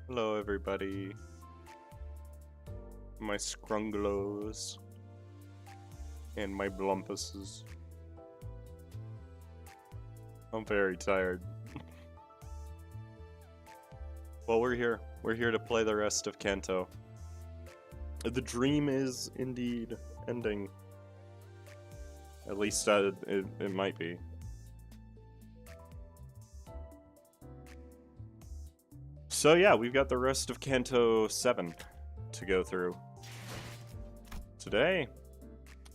Hello, everybody. My scrunglows and my blumpuses. I'm very tired. Well, we're here. We're here to play the rest of Canto. The dream is indeed ending. At least it might be. So yeah, we've got the rest of Canto 7 to go through. Today,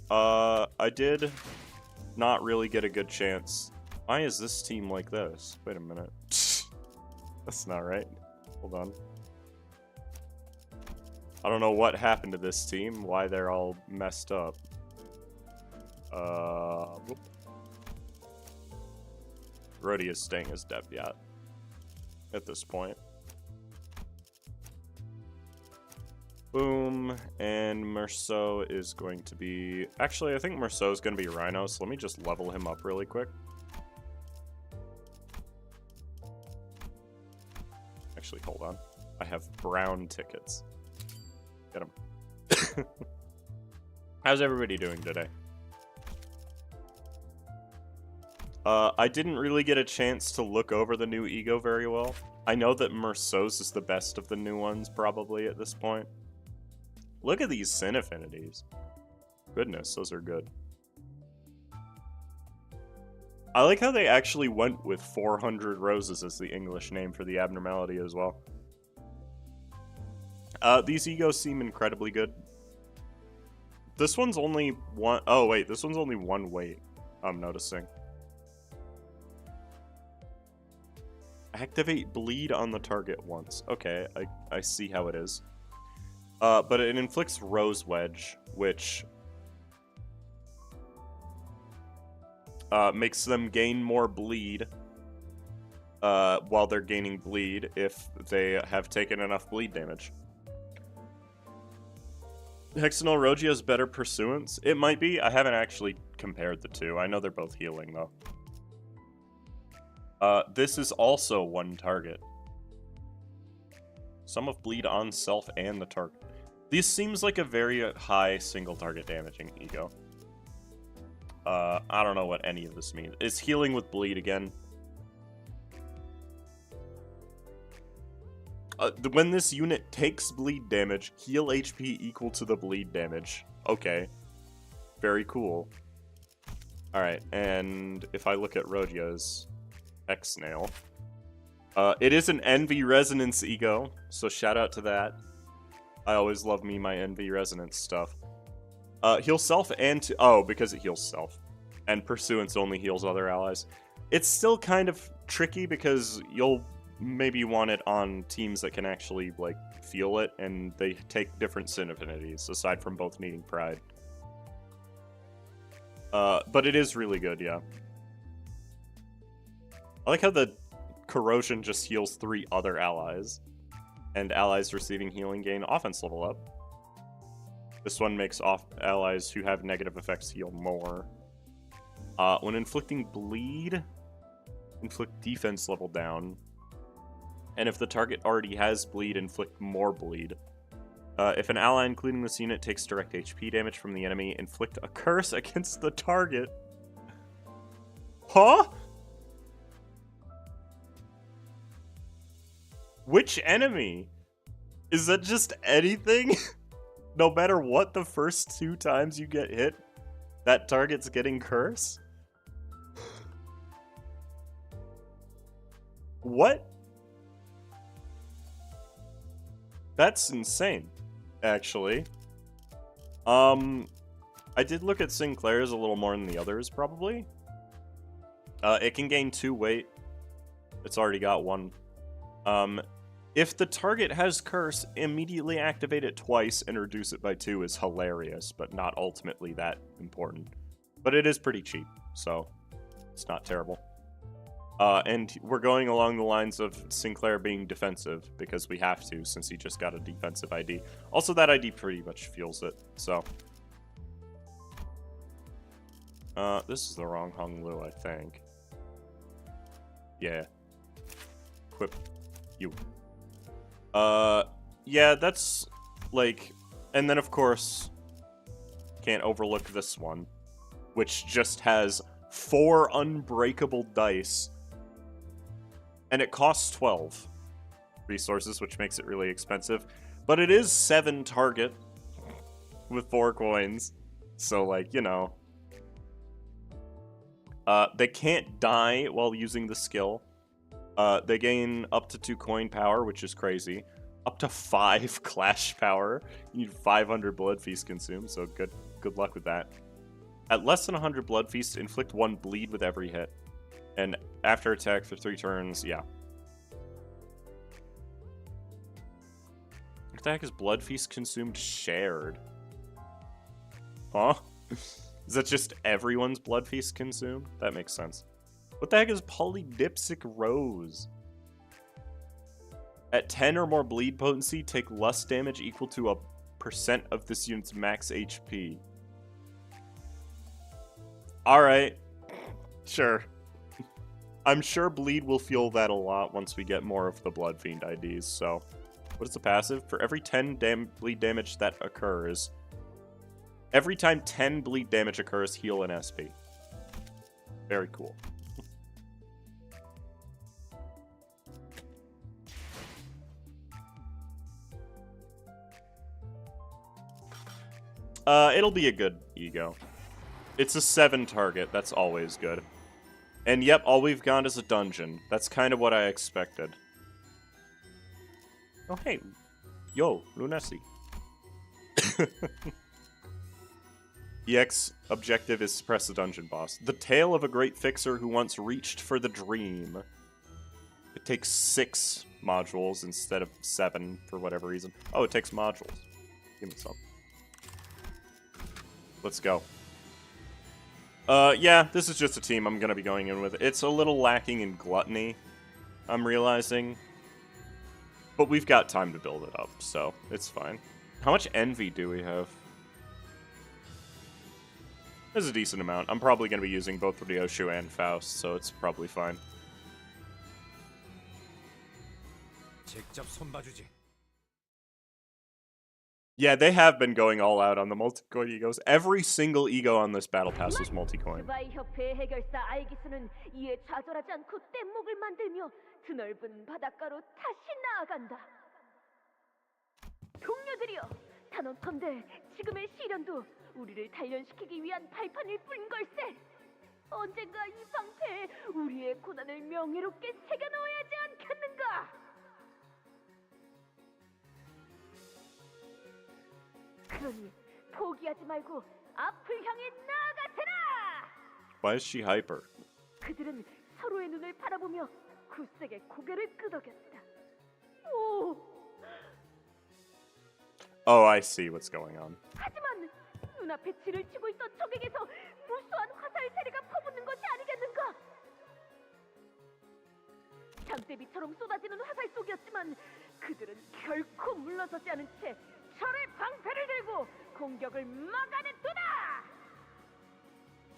I did not really get a good chance. Why is this team like this? Wait a minute. That's not right. Hold on. I don't know what happened to this team, why they're all messed up. Whoop. Rhodey is staying as dev yet. At this point. Boom, and Merceau is going to be... Actually, I think Merceau is going to be Rhino, so let me just level him up really quick. Actually, hold on. I have brown tickets. Get him. How's everybody doing today? I didn't really get a chance to look over the new E.G.O very well. I know that Merceau's is the best of the new ones, probably, at this point. Look at these sin affinities. Goodness, those are good. I like how they actually went with 400 roses as the English name for the abnormality as well. These E.G.Os seem incredibly good. This one's only one... Oh, wait, this one's only one weight, I'm noticing. Activate bleed on the target once. Okay, I see how it is. But it inflicts Rose Wedge, which makes them gain more bleed while they're gaining bleed if they have taken enough bleed damage. Hexanol Rogia has better pursuance? It might be. I haven't actually compared the two. I know they're both healing, though. This is also one target. Sum of bleed on self and the target. This seems like a very high single target damaging E.G.O. I don't know what any of this means. It's healing with bleed again. When this unit takes bleed damage, heal HP equal to the bleed damage. Okay. Very cool. Alright, and if I look at Rodia's X-Nail, it is an Envy Resonance E.G.O, so shout out to that. I always love me my Envy Resonance stuff. Heal self and... Oh, because it heals self. And Pursuance only heals other allies. It's still kind of tricky because you'll maybe want it on teams that can actually, like, feel it, and they take different sin affinities, aside from both needing Pride. But it is really good, yeah. I like how the Corrosion just heals 3 other allies. And allies receiving healing gain offense level up. This one makes allies who have negative effects heal more. When inflicting bleed, inflict defense level down. And if the target already has bleed, inflict more bleed. If an ally including this unit takes direct HP damage from the enemy, inflict a curse against the target. Huh? Which enemy? Is that just anything? No matter what the first 2 times you get hit, that target's getting curse? What? That's insane, actually. I did look at Sinclair's a little more than the others, probably. It can gain 2 weight. It's already got 1. If the target has Curse, immediately activate it twice and reduce it by 2 is hilarious, but not ultimately that important. But it is pretty cheap, so it's not terrible. And we're going along the lines of Sinclair being defensive, because we have to, since he just got a defensive ID. Also, that ID pretty much fuels it, so... this is the wrong Hung Lu, I think. Yeah. Equip you. Yeah, that's, like... And then, of course, can't overlook this one, which just has 4 unbreakable dice. And it costs 12 resources, which makes it really expensive. But it is 7 target with 4 coins. So, like, you know. They can't die while using the skill. They gain up to 2 coin power, which is crazy. Up to 5 clash power. You need 500 blood feast consumed, so good luck with that. At less than 100 blood feast, inflict 1 bleed with every hit. And after attack for 3 turns, yeah. What the heck is blood feast consumed shared? Huh? Is that just everyone's blood feast consumed? That makes sense. What the heck is polydipsic rose? At 10 or more bleed potency, take less damage equal to a % of this unit's max HP. Alright. Sure. I'm sure bleed will feel that a lot once we get more of the Blood Fiend IDs, so... What is the passive? For every 10 bleed damage that occurs... Every time 10 bleed damage occurs, heal an SP. Very cool. It'll be a good E.G.O. It's a 7 target, that's always good. And yep, all we've got is a dungeon. That's kind of what I expected. Oh hey. Yo, Lunesi. EX objective is suppress the dungeon boss. The tale of a great fixer who once reached for the dream. It takes 6 modules instead of 7 for whatever reason. Oh, it takes modules. Give me some. Let's go. Yeah, this is just a team I'm gonna be going in with. It's a little lacking in gluttony, I'm realizing. But we've got time to build it up, so it's fine. How much envy do we have? There's a decent amount. I'm probably gonna be using both Ryoshu and Faust, so it's probably fine. Yeah, they have been going all out on the multi-coin E.G.Os. Every single E.G.O on this battle pass was multi-coin. 언젠가 이 방패에 우리의 고난을 명예롭게 새겨 넣어야지 않겠는가? 그러니 포기하지 말고 앞을 향해 나아가세라! Why is she hyper? 그들은 서로의 눈을 바라보며 굳세게 고개를 끄덕였다. 오! Oh, I see what's going on. 하지만 눈앞에 질을 치고 있던 적에게서 무수한 화살 세례가 퍼붓는 것이 아니겠는가? 장대비처럼 쏟아지는 화살 속이었지만 그들은 결코 물러서지 않은 채 철의 방패를 들고 공격을 막아냈도다.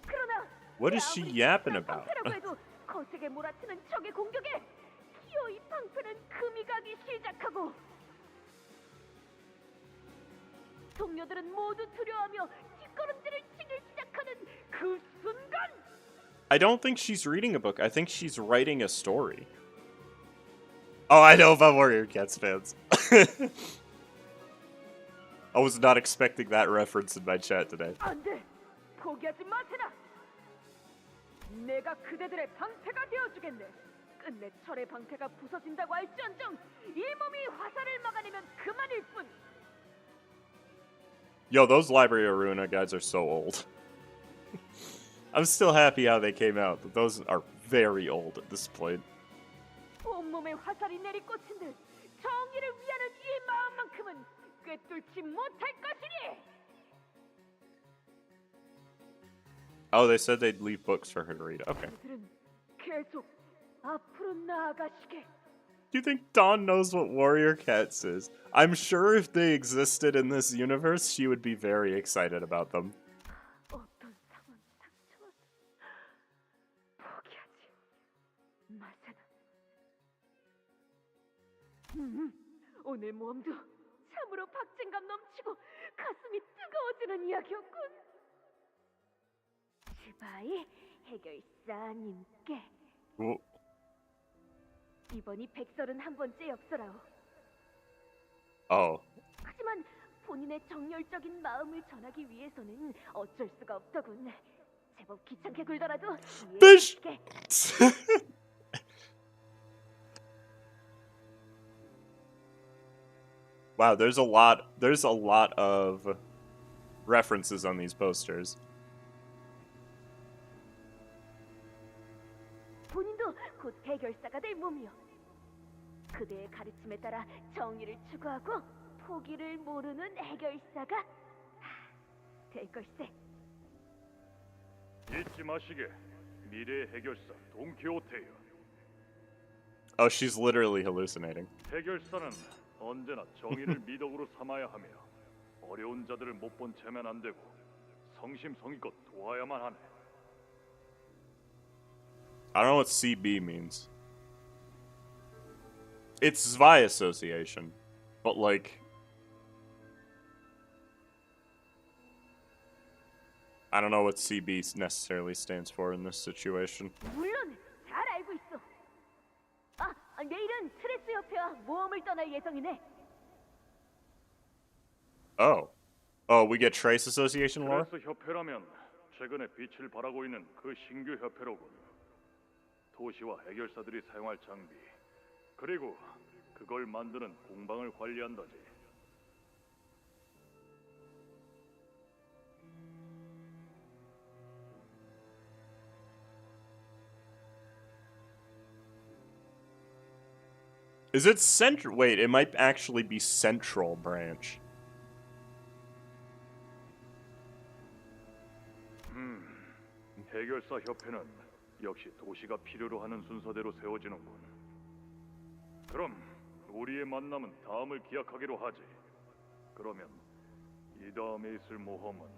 그러나 What is she yapping about? 해도 거세게 몰아치는 적의 공격에 기어이 방패는 금이 가기 시작하고 동료들은 모두 두려워하며 뒷걸음질을 치기 시작하는 그 순간. I don't think she's reading a book. I think she's writing a story. Oh, I know about Warrior Cats fans. I was not expecting that reference in my chat today. 안돼, 포기하지 마세라. 내가 그대들의 방패가 되어주겠네. 끝내 철의 방패가 부서진다고 할지언정 이 몸이 화살을 막아내면 그만일 뿐. Yo, those Library of Ruina guides are so old. I'm still happy how they came out, but those are very old at this point. 온몸에 화살이 내리꽂힌 듯 정의를 위하는 이 마음만큼은 꿰뚫지 못할 것이니. Oh, they said they'd leave books for her to read. Okay. 그들은 계속 앞으로 나아가시게. Do you think Dawn knows what Warrior Cats is? I'm sure if they existed in this universe, she would be very excited about them. 어떤 상황이 닥쳐와도 포기하지 마세라. 오늘 모험도 참으로 박진감 넘치고 가슴이 뜨거워지는 이야기였군. 스바이 해결사님께 오. 이번이 131번째 엽서라오. Oh. 하지만 본인의 정열적인 마음을 전하기 위해서는 어쩔 수가 없더군. 제법 귀찮게 굴더라도 Fish. 이해해줄게. Wow, there's a lot of references on these posters. 본인도 곧 해결사가 될 몸이요. 그대의 가르침에 따라 정의를 추구하고 포기를 모르는 해결사가 될 걸세. 잊지 마시게. 미래의 해결사 돈키호테요. Oh, she's literally hallucinating. 해결사는 언제나 정의를 미덕으로 삼아야 하며 어려운 자들을 못 본 채면 안 되고 성심성의껏 도와야만 하네. I don't know what CB means. It's Zwei Association, but like, I don't know what CB necessarily stands for in this situation. 물론 잘 알고 있어. 내일은 트레스 협회와 모험을 떠날 예정이네. Oh. Oh, we get Trace Association lore? 그래서 협회라면 최근에 빛을 발하고 있는 그 신규 협회로군. 도시와 해결사들이 사용할 장비, 그리고 그걸 만드는 공방을 관리한다지. Is it central? Wait, it might actually be Central Branch. 해결사 협회는 역시 도시가 필요로 하는 순서대로 세워지는군. 그럼 우리의 만남은 다음을 기약하기로 하지. 그러면 이 다음에 있을 모험은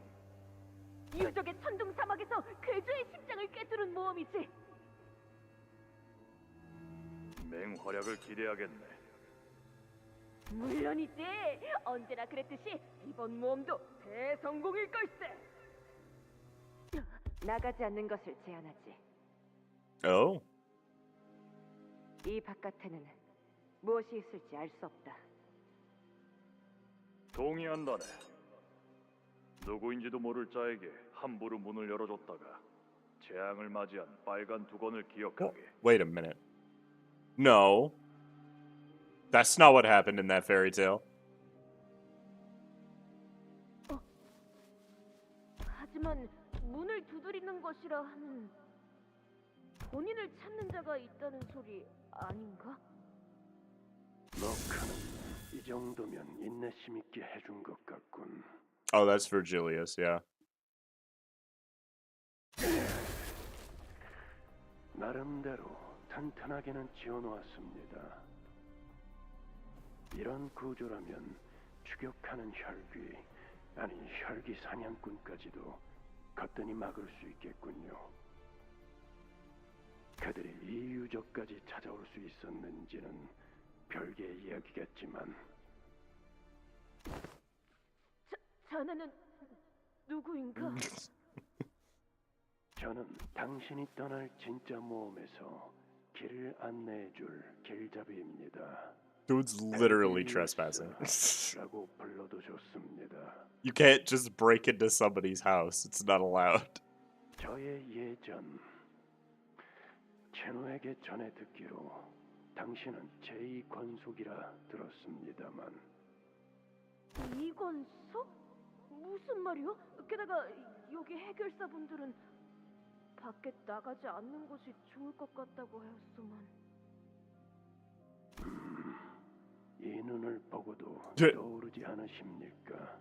유적의 천둥 사막에서 괴조의 심장을 꿰뚫은 모험이지. 맹활약을 기대하겠네. 물론이지. 언제나 그랬듯이 이번 모험도 대성공일 걸세. 나가지 않는 것을 제안하지. Oh? 이 바깥에는 무엇이 있을지 알 수 없다. 동의한다네. 누구인지도 모를 자에게 함부로 문을 열어줬다가 재앙을 맞이한 빨간 두건을 기억하게. Wait a minute. No. That's not what happened in that fairy tale. 하지만 문을 두드리는 것이라 하는 본인을 찾는 자가 있다는 소리 아닌가? 너카는 이 정도면 인내심 있게 해준 것 같군. Oh, that's Virgilius, yeah. 나름대로 튼튼하게는 지어놓았습니다. 이런 구조라면 추격하는 혈귀, 아니 혈귀 사냥꾼까지도 거뜬히 막을 수 있겠군요. 그들이 이 유적까지 찾아올 수 있었는지는 별개의 이야기겠지만 자네는 누구인가? 저는 당신이 떠날 진짜 모험에서 길을 안내해줄 길잡이입니다. Dude's literally trespassing. 라고 불러도 좋습니다. You can't just break into somebody's house. It's not allowed. 저의 예전 채노에게 전해 듣기로 당신은 제2권속이라 들었습니다만 이권소? 무슨 말이요? 게다가 여기 해결사분들은 밖에 나가지 않는 것이 좋을 것 같다고 하였소만. 이 눈을 보고도 떠오르지 않으십니까?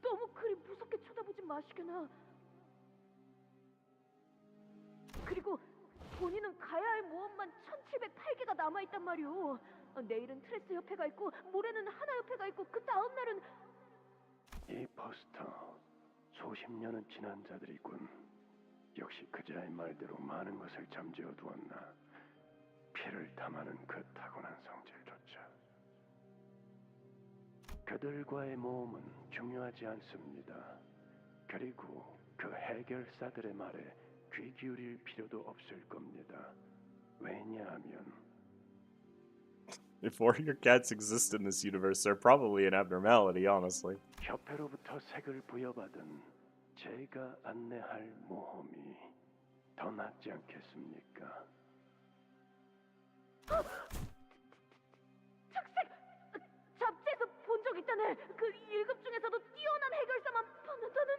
너무 그리 무섭게 쳐다보지 마시게나. 그리고 본인은 가야 할 모험만 1708개가 남아있단 말이오. 내일은 트레스 협회가 있고 모레는 하나 협회가 있고 그 다음 날은 이 포스터 수십 년은 지난 자들이군. 역시 그자의 말대로 많은 것을 잠재워 두었나. 피를 탐하는 그 타고난 성질조차. 그들과의 모험은 중요하지 않습니다. 그리고 그 해결사들의 말에 귀 기울일 필요도 없을 겁니다. 왜냐하면 If warrior cats exist in this universe, they're probably an abnormality, honestly. 협회로부터 색을 부여받은 제가 안내할 모험이 더 낫지 않겠습니까? 착색! 잡지에서 본 적 있다네. 그 1급 중에서도 뛰어난 해결사만 받는다는.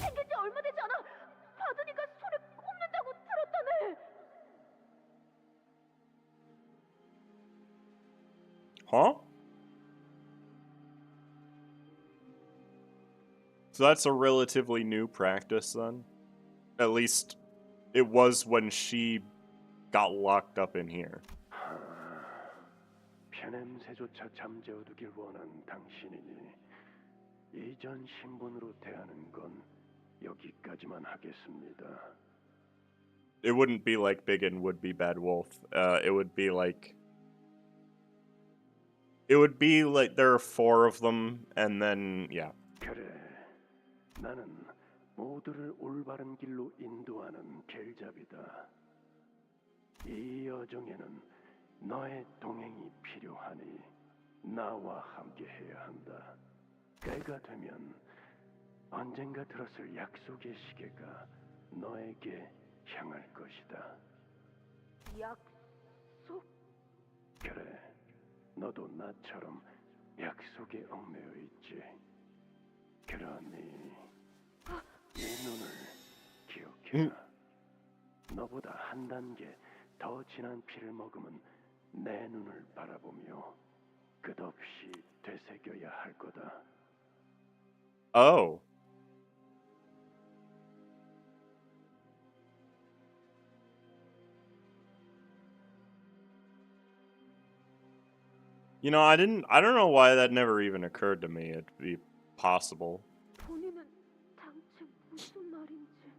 생긴 지 얼마 되지 않아. 받으니까 손에 꼽는다고 들었다네. Huh? So that's a relatively new practice then? At least it was when she got locked up in here. 편냄새조차 잠재워두길 원한 당신이니 이전 신분으로 대하는 건 여기까지만 하겠습니다. It wouldn't be like Biggin would be Bad Wolf. It would be like there are 4 of them, and then yeah. 그래, 나는 모두를 올바른 길로 인도하는 길잡이다. 이 여정에는 너의 동행이 필요하니 나와 함께해야 한다. 때가 되면 언젠가 들었을 약속의 시계가 너에게 향할 것이다. 약속? 그래, 너도 나처럼 약속에 얽매여 있지. 그러니 이 눈을 기억해라. 너보다 한 단계 더 진한 피를 먹으면 내 눈을 바라보며 끝없이 되새겨야 할 거다. Oh. You know, I don't know why that never even occurred to me. It'd be possible. 본인은 당최 무슨 말인지.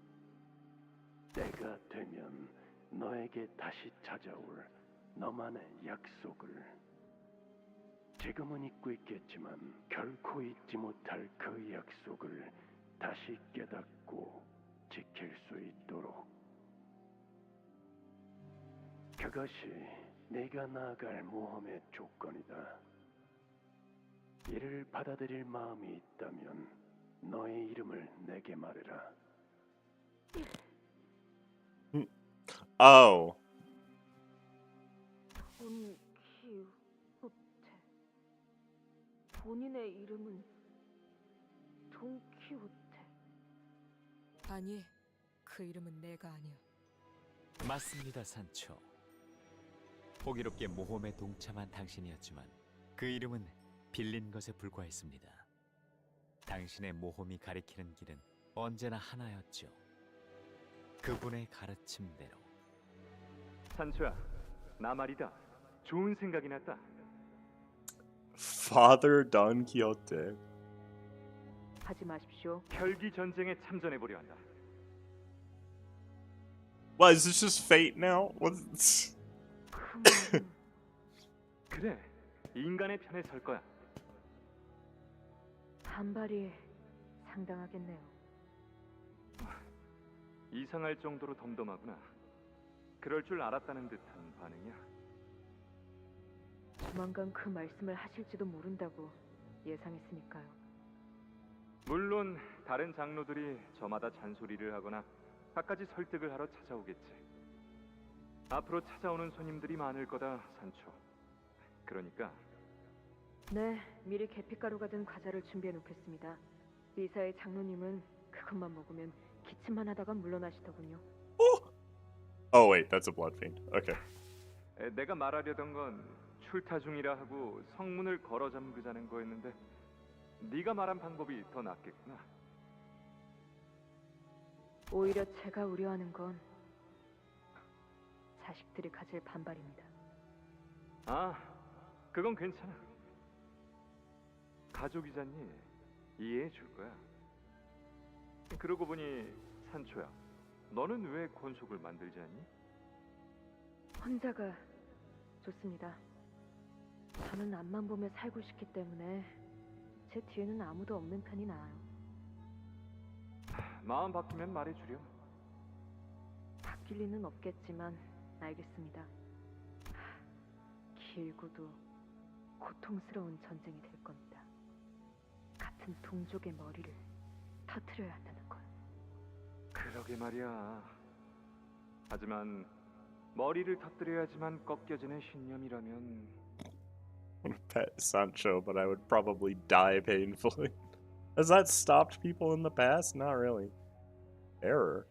때가 되면 너에게 다시 찾아올 너만의 약속을 지금은 잊고 있겠지만 결코 잊지 못할 그 약속을 다시 깨닫고 지킬 수 있도록. 그것이 네가 나아갈 모험의 조건이다. 이를 받아들일 마음이 있다면 너의 이름을 내게 말해라. Oh. 돈키호테. 본인의 이름은 돈키호테. 아니, 그 이름은 내가 아니야. 맞습니다, 산초. 호기롭게 모험에 동참한 당신이었지만 그 이름은 빌린 것에 불과했습니다. 당신의 모험이 가리키는 길은 언제나 하나였죠. 그분의 가르침대로. 산초야, 나 말이다. 좋은 생각이 났다. Father Don Quixote. 하지 마십시오. 혈기 전쟁에 참전해 보려 한다. What, is this just fate now? What's... 그래, 인간의 편에 설 거야. 반발이 상당하겠네요. 이상할 정도로 덤덤하구나. 그럴 줄 알았다는 듯한 반응이야. 조만간 그 말씀을 하실지도 모른다고 예상했으니까요. 물론 다른 장로들이 저마다 잔소리를 하거나 갖가지 설득을 하러 찾아오겠지. 앞으로 찾아오는 손님들이 많을 거다, 산초. 그러니까 네, 미리 계피가루가 든 과자를 준비해 놓겠습니다. 이사의 장로님은 그것만 먹으면 기침만 하다가 물러나시더군요. Oh wait, that's a blood fiend. Okay. 내가 말하려던 건 출타 중이라 하고 성문을 걸어 잠그자는 거였는데 네가 말한 방법이 더 낫겠구나. 오히려 제가 우려하는 건 자식들이 가질 반발입니다. 아, 그건 괜찮아. 가족이잖니. 이해해 줄 거야. 그러고 보니 산초야, 너는 왜 권속을 만들지 않니? 혼자가 좋습니다. 저는 앞만 보며 살고 싶기 때문에 제 뒤에는 아무도 없는 편이 나아요. 마음 바뀌면 말해주렴. 바뀔 리는 없겠지만 알겠습니다. 길고도 고통스러운 전쟁이 될 겁니다. 같은 동족의 머리를 터뜨려야 한다는 걸. 그러게 말이야. 하지만 머리를 터뜨려야지만 꺾여지는 신념이라면 I want to pet Sancho, but I would probably die painfully. Has that stopped people in the past? Not really. Error.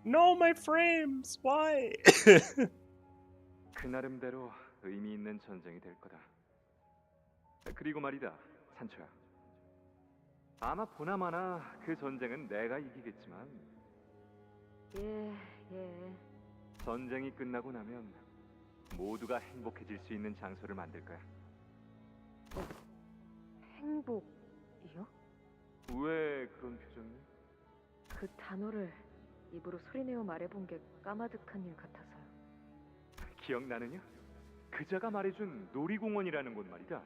No, my frames! Why? 그 나름대로 의미 있는 전쟁이 될 거다. 그리고 말이다, 산초야. 아마 보나마나 그 전쟁은 내가 이기겠지만 예. 전쟁이 끝나고 나면 모두가 행복해질 수 있는 장소를 만들 거야. 행복이요? 왜 그런 표정이? 그 단어를 입으로 소리내어 말해본 게 까마득한 일 같아서요. 기억나느냐? 그자가 말해준 놀이공원이라는 곳 말이다.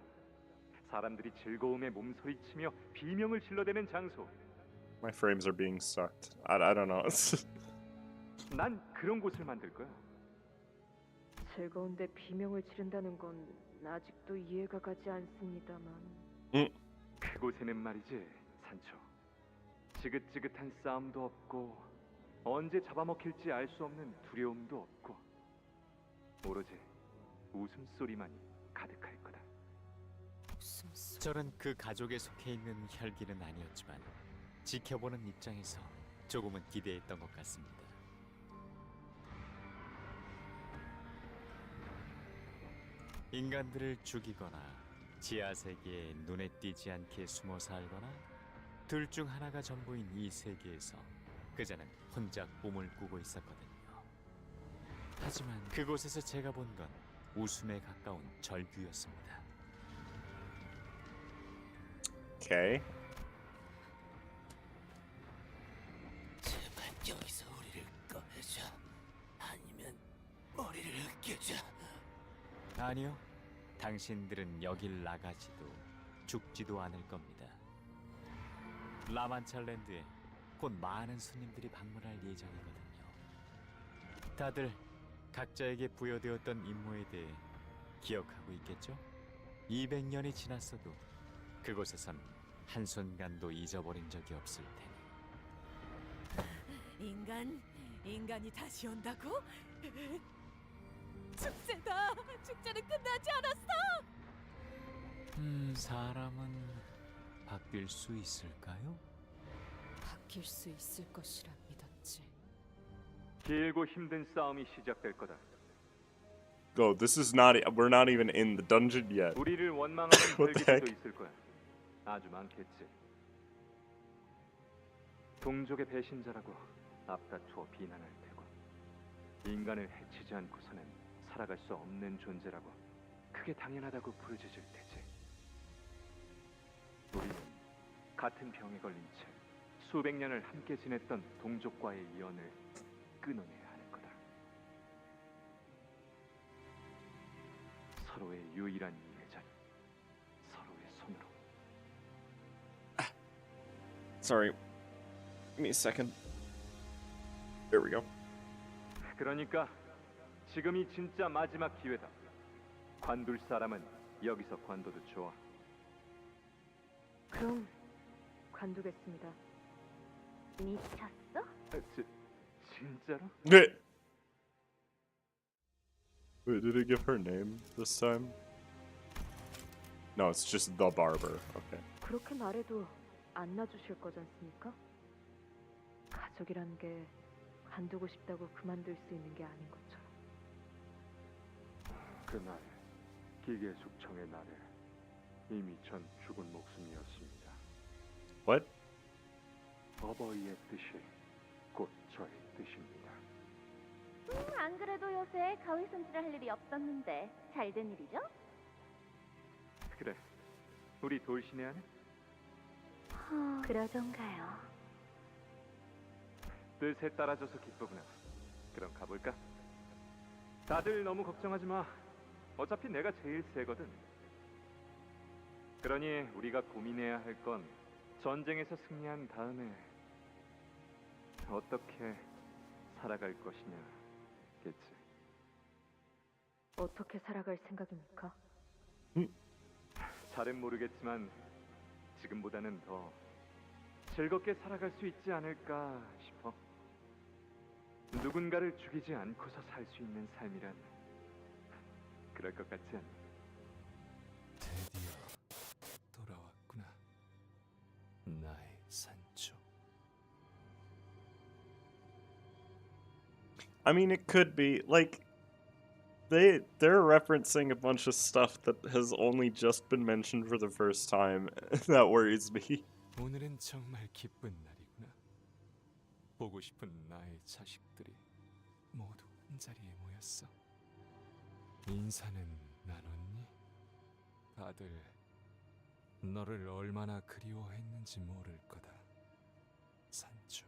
사람들이 즐거움에 몸소리치며 비명을 질러대는 장소. My frames are being sucked. I don't know. 난 그런 곳을 만들 거야. 즐거운데 비명을 지른다는 건 아직도 이해가 가지 않습니다만. 그곳에는 말이지, 산초. 지긋지긋한 싸움도 없고 언제 잡아먹힐지 알 수 없는 두려움도 없고 오로지 웃음소리만이 가득할 거다. 저는 그 가족에 속해 있는 혈기는 아니었지만 지켜보는 입장에서 조금은 기대했던 것 같습니다. 인간들을 죽이거나 지하세계에 눈에 띄지 않게 숨어 살거나 둘 중 하나가 전부인 이 세계에서 그자는 혼자 꿈을 꾸고 있었거든요. 하지만 그곳에서 제가 본 건 웃음에 가까운 절규였습니다. Okay. 제발 여기서 우리를 꺼내줘. 아니면 머리를 으깨줘. 아니요, 당신들은 여길 나가지도 죽지도 않을 겁니다. 라만차 랜드에 곧 많은 손님들이 방문할 예정이거든요. 다들 각자에게 부여되었던 임무에 대해 기억하고 있겠죠? 200년이 지났어도 그곳에선 한순간도 잊어버린 적이 없을 테니. 인간이 다시 온다고? 축제다! 축제는 끝나지 않았어! 사람은 바뀔 수 있을까요? 바뀔 수 있을 것이라 믿었지. 길고 힘든 싸움이 시작될 거다. Go. This is not. We're not even in the dungeon yet. 우리를 원망하는 What the 별기들도 heck? 있을 거야. 아주 많겠지. 동족의 배신자라고 앞다투어 비난할 테고 인간을 해치지 않고서는 살아갈 수 없는 존재라고 그게 당연하다고 부르짖을 테지. 우리는 같은 병에 걸린 채 수백 년을 함께 지냈던 동족과의 연을 끊어내야 하는 거다. 서로의 유일한 이해자, 서로의 손으로. Sorry. Give me a second. There we go. 그러니까 지금이 진짜 마지막 기회다. 관둘 사람은 여기서 관둬도 좋아. 그럼 관두겠습니다. 미쳤어? 진짜로? Wait, did it give her name this time? No, it's just the barber. Okay. 그렇게 말해도 안 놔주실 거지 않습니까? 가족이라는 게 관두고 싶다고 그만둘 수 있는 게 아닌 것처럼. 그날 기계 숙청의 날에 이미 전 죽은 목숨이었습니다. What? 어버이의 뜻이 곧 저의 뜻입니다. 안 그래도 요새 가위 손질을 할 일이 없었는데 잘 된 일이죠? 그래. 우리 돌신의 하네? 그러던가요. 뜻에 따라줘서 기쁘구나. 그럼 가볼까? 다들 너무 걱정하지 마. 어차피 내가 제일 세거든. 그러니 우리가 고민해야 할 건 전쟁에서 승리한 다음에 어떻게 살아갈 것이냐겠지. 어떻게 살아갈 생각입니까? 잘은 모르겠지만 지금보다는 더 즐겁게 살아갈 수 있지 않을까 싶어. 누군가를 죽이지 않고서 살 수 있는 삶이란 그럴 것 같지 않니? 드디어 돌아왔구나. 나의 산초. I mean, it could be like they're referencing a bunch of stuff that has only just been mentioned for the first time. That worries me. 오늘은 정말 기쁜 날이구나. 보고 싶은 나의 자식들이 모두 한자리에 모였어. 인사는 나눴니? 다들 너를 얼마나 그리워했는지 모를 거다. 산초.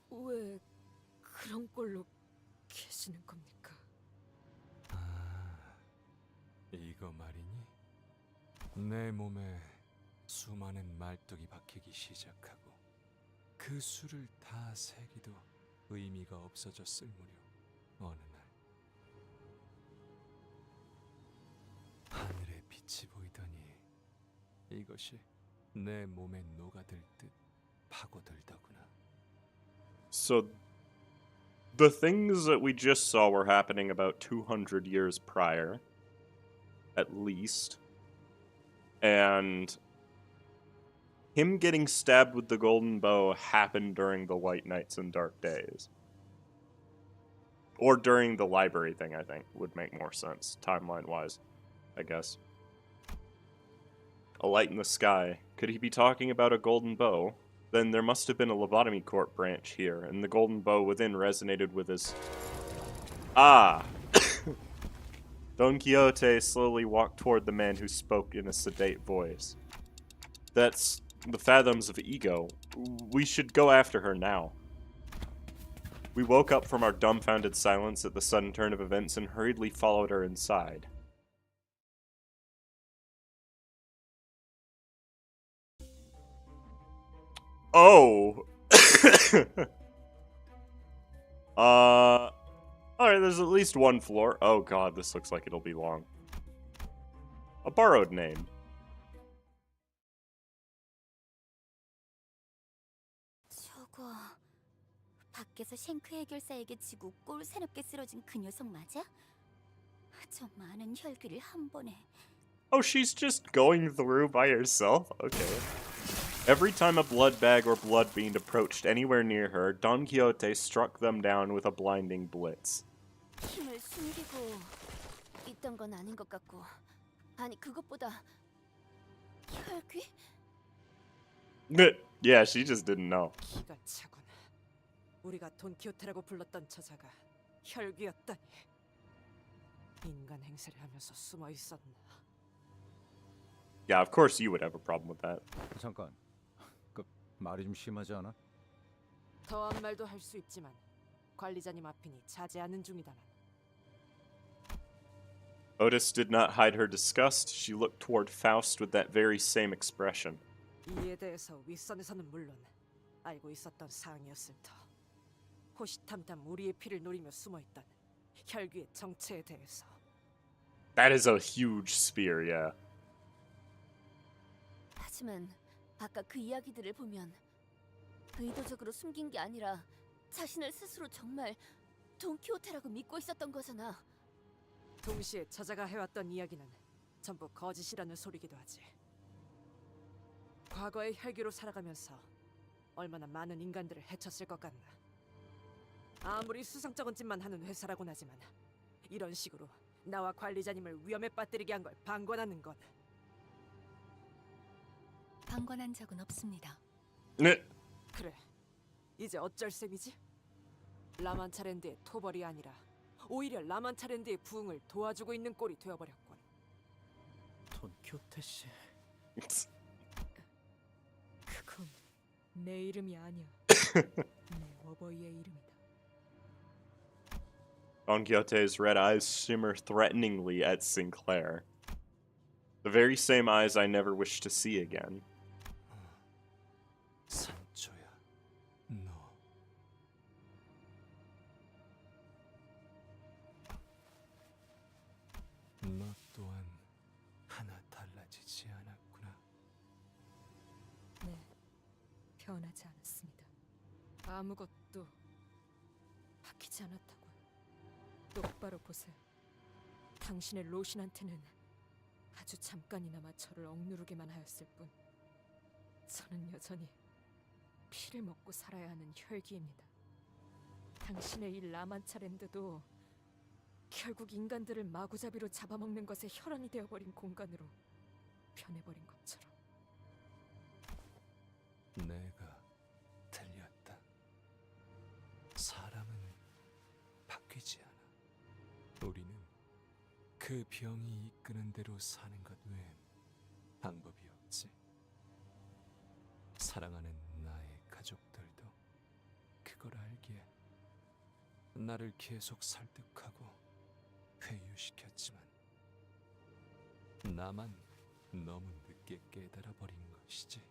왜 그런 꼴로 계시는 겁니까? 아, 이거 말이니? 내 몸에 수많은 말뚝이 박히기 시작하고 그 수를 다 세기도 의미가 없어졌을 무렵 어느 날 하늘에 빛이 보이더니 이것이 내 몸에 녹아들 듯 파고들더구나. So the things that we just saw were happening about 200 years prior, at least. And him getting stabbed with the golden bow happened during the White Nights and Dark Days. Or during the library thing, I think, would make more sense, timeline-wise, I guess. A light in the sky. Could he be talking about a golden bow? Then there must have been a lobotomy court branch here, and the golden bow within resonated with his... Ah! Don Quixote slowly walked toward the man who spoke in a sedate voice. That's the fathoms of E.G.O. We should go after her now. We woke up from our dumbfounded silence at the sudden turn of events and hurriedly followed her inside. Oh! Alright, there's at least one floor. Oh god, this looks like it'll be long. A borrowed name. 저거 밖에서 쉔크 해결사에게 지고 꼴 새롭게 쓰러진 그 녀석 맞아? 저 많은 혈기를 한 번에. Oh, she's just going through by herself? Okay. Every time a blood bag or blood being approached anywhere near her, Don Quixote struck them down with a blinding blitz. 힘을 숨기고 있던 건 아닌 것 같고, 아니 그것보다 혈기? Yeah, she just didn't know. 기가 차군. 우리가 돈키호테라고 불렀던 저자가 혈귀였다니. 인간 행세를 하면서 숨어 있었나? Yeah, of course you would have a problem with that. 잠깐, 그 말이 좀 심하지 않아? 더한 말도 할 수 있지만 관리자님 앞이니 자제하는 중이다만. Otis did not hide her disgust. She looked toward Faust with that very same expression. 이에 대해서 윗선에서는 물론 알고 있었던 사항이었을 터. 호시탐탐 우리의 피를 노리며 숨어있던 혈귀의 정체에 대해서. That is a huge spear, yeah. 하지만 아까 그 이야기들을 보면 의도적으로 숨긴 게 아니라 자신을 스스로 정말 돈키호테라고 믿고 있었던 거잖아. 동시에 저자가 해왔던 이야기는 전부 거짓이라는 소리기도 하지. 과거의 혈기로 살아가면서 얼마나 많은 인간들을 해쳤을 것 같나. 아무리 수상쩍은 짓만 하는 회사라곤 하지만 이런 식으로 나와 관리자님을 위험에 빠뜨리게 한 걸 방관하는 건. 방관한 적은 없습니다. 네. 그래, 이제 어쩔 셈이지? 라만차랜드의 토벌이 아니라 오히려 라만차랜드의 부흥을 도와주고 있는 꼴이 되어버렸군. 돈키호테 씨. 그건 내 이름이 아니야. 어버이의 이름이다. Don Quixote's red eyes shimmer threateningly at Sinclair. The very same eyes I never wish to see again. 산초야, 너 또한 하나 달라지지 않았구나. 네, 변하지 않았습니다. 아무것도 바뀌지 않았다고요. 똑바로 보세요. 당신의 로신한테는 아주 잠깐이나마 저를 억누르기만 하였을 뿐, 저는 여전히 피를 먹고 살아야 하는 혈기입니다. 당신의 이 라만차 랜드도 결국 인간들을 마구잡이로 잡아먹는 것에 혈안이 되어버린 공간으로 변해버린 것처럼. 내가 틀렸다. 사람은 바뀌지 않아. 우리는 그 병이 이끄는 대로 사는 것 외엔 방법이 없지. 사랑하는 나의 가족들도 그걸 알기에 나를 계속 설득하고 회유시켰지만 나만 너무 늦게 깨달아 버린 것이지.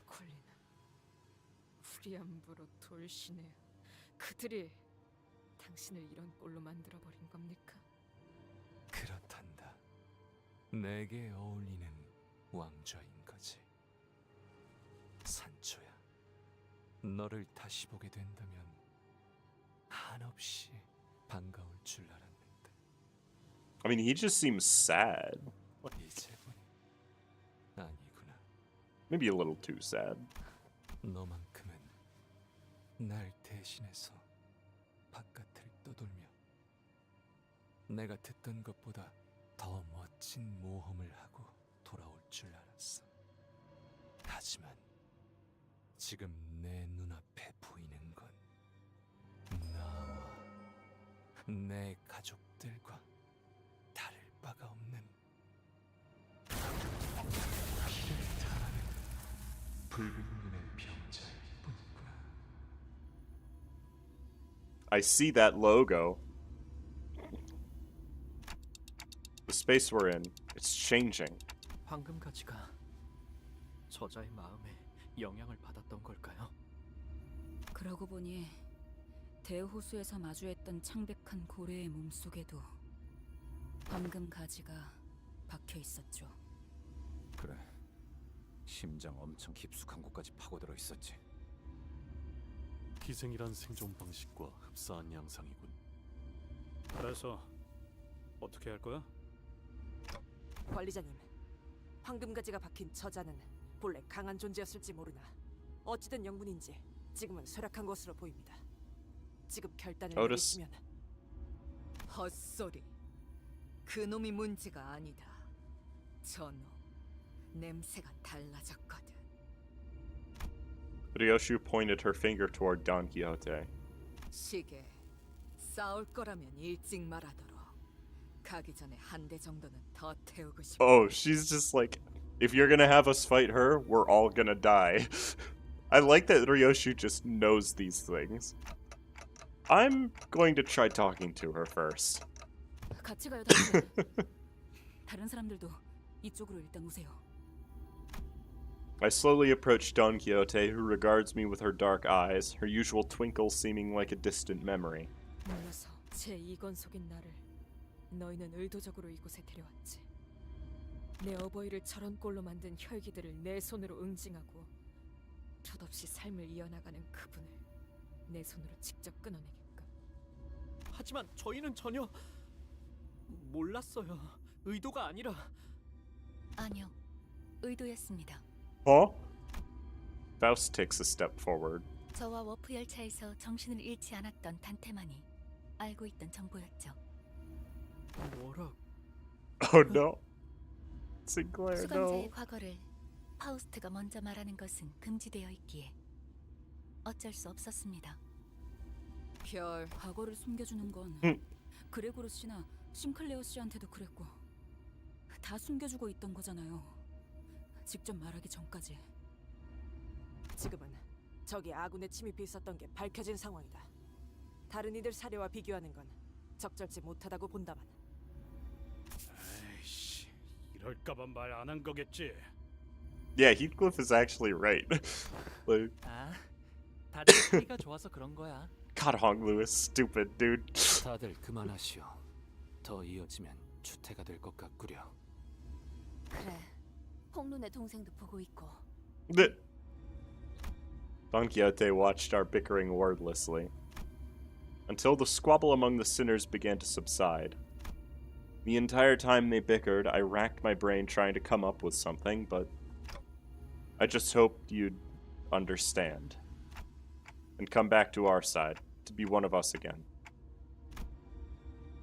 콜리나, 프리암브로 돌시네요. 그들이 당신을 이런 꼴로 만들어버린 겁니까? 그렇단다. 내게 어울리는 왕좌인 거지. 산초야, 너를 다시 보게 된다면 한없이 반가울 줄 알았는데. I mean, he just seems sad. 이제 보니 아니구나. Maybe a little too sad. 너만큼은 날 대신해서 바깥을 떠돌며 내가 듣던 것보다 더 멋진 모험을 하고 돌아올 줄 알았어. 하지만 지금 내 눈앞에 보이는 건 나와 내 가족들과 다를 바가 없는 피를 타는 붉은 눈의 병자일 뿐이구나. I see that logo. The space we're in, it's changing. 황금 가지가 저자의 마음에 영향을 받았던 걸까요? 그러고 보니 대호수에서 마주했던 창백한 고래의 몸속에도 황금 가지가 박혀 있었죠. 그래. 심장 엄청 깊숙한 곳까지 파고들어 있었지. 희생이란 생존 방식과 흡사한 양상이군. 그래서 어떻게 할 거야? 관리자님, 황금가지가 박힌 저자는 본래 강한 존재였을지 모르나 어찌된 영문인지 지금은 쇠락한 것으로 보입니다. 지금 결단을 Otis. 내리시면. 헛소리. 그놈이 문제가 아니다. 저놈 냄새가 달라졌거든. Ryoshu pointed her finger toward Don Quixote. 시계. 싸울 거라면 일찍 말하도록. 가기 전에 한 대 정도는 더 태우고 싶어. Oh, she's just like, if you're gonna have us fight her, we're all gonna die. I like that Ryoshu just knows these things. I'm going to try talking to her first. 같이 가요, 당신. 다른 사람들도 이쪽으로 일단 오세요. I slowly approach Don Quixote, who regards me with her dark eyes, her usual twinkle seeming like a distant memory. 몰라서 제 이건 속인 나를 너희는 의도적으로 이곳에 데려왔지. 내 어버이를 저런 꼴로 만든 혈기들을 내 손으로 응징하고 덧없이 삶을 이어나가는 그분을 내 손으로 직접 끊어내게끔. 하지만 저희는 전혀 몰랐어요. 의도가 아니라. 아니요, 의도였습니다. Huh? Faust takes a step forward. 저와 워프 열차에서 정신을 잃지 않았던 단테만이 알고 있던 정보였죠. 뭐라? Oh no. Sinclair, 수감자의 no. 과거를 파우스트가 먼저 말하는 것은 금지되어 있기에 어쩔 수 없었습니다. 별. 과거를 숨겨주는 건 그레고르 씨나 싱클레어 씨한테도 그랬고 다 숨겨주고 있던 거잖아요. 직접 말하기 전까지. 지금은 적이 아군의 침입이 있었던 게 밝혀진 상황이다. 다른 이들 사례와 비교하는 건 적절치 못하다고 본다만. 에이씨, 이럴까봐 말 안 한 거겠지. Yeah, Heathcliff is actually right. Like, 아, 다들 사이가 좋아서 그런 거야. God, Hong Lewis, stupid dude. 다들 그만하시오. 더 이어지면 추태가 될 것 같구려. 그래. 홍룬의 동생도 보고 있고. Don Quixote watched our bickering wordlessly, until the squabble among the sinners began to subside. The entire time they bickered, I racked my brain trying to come up with something, but I just hoped you'd understand and come back to our side, to be one of us again.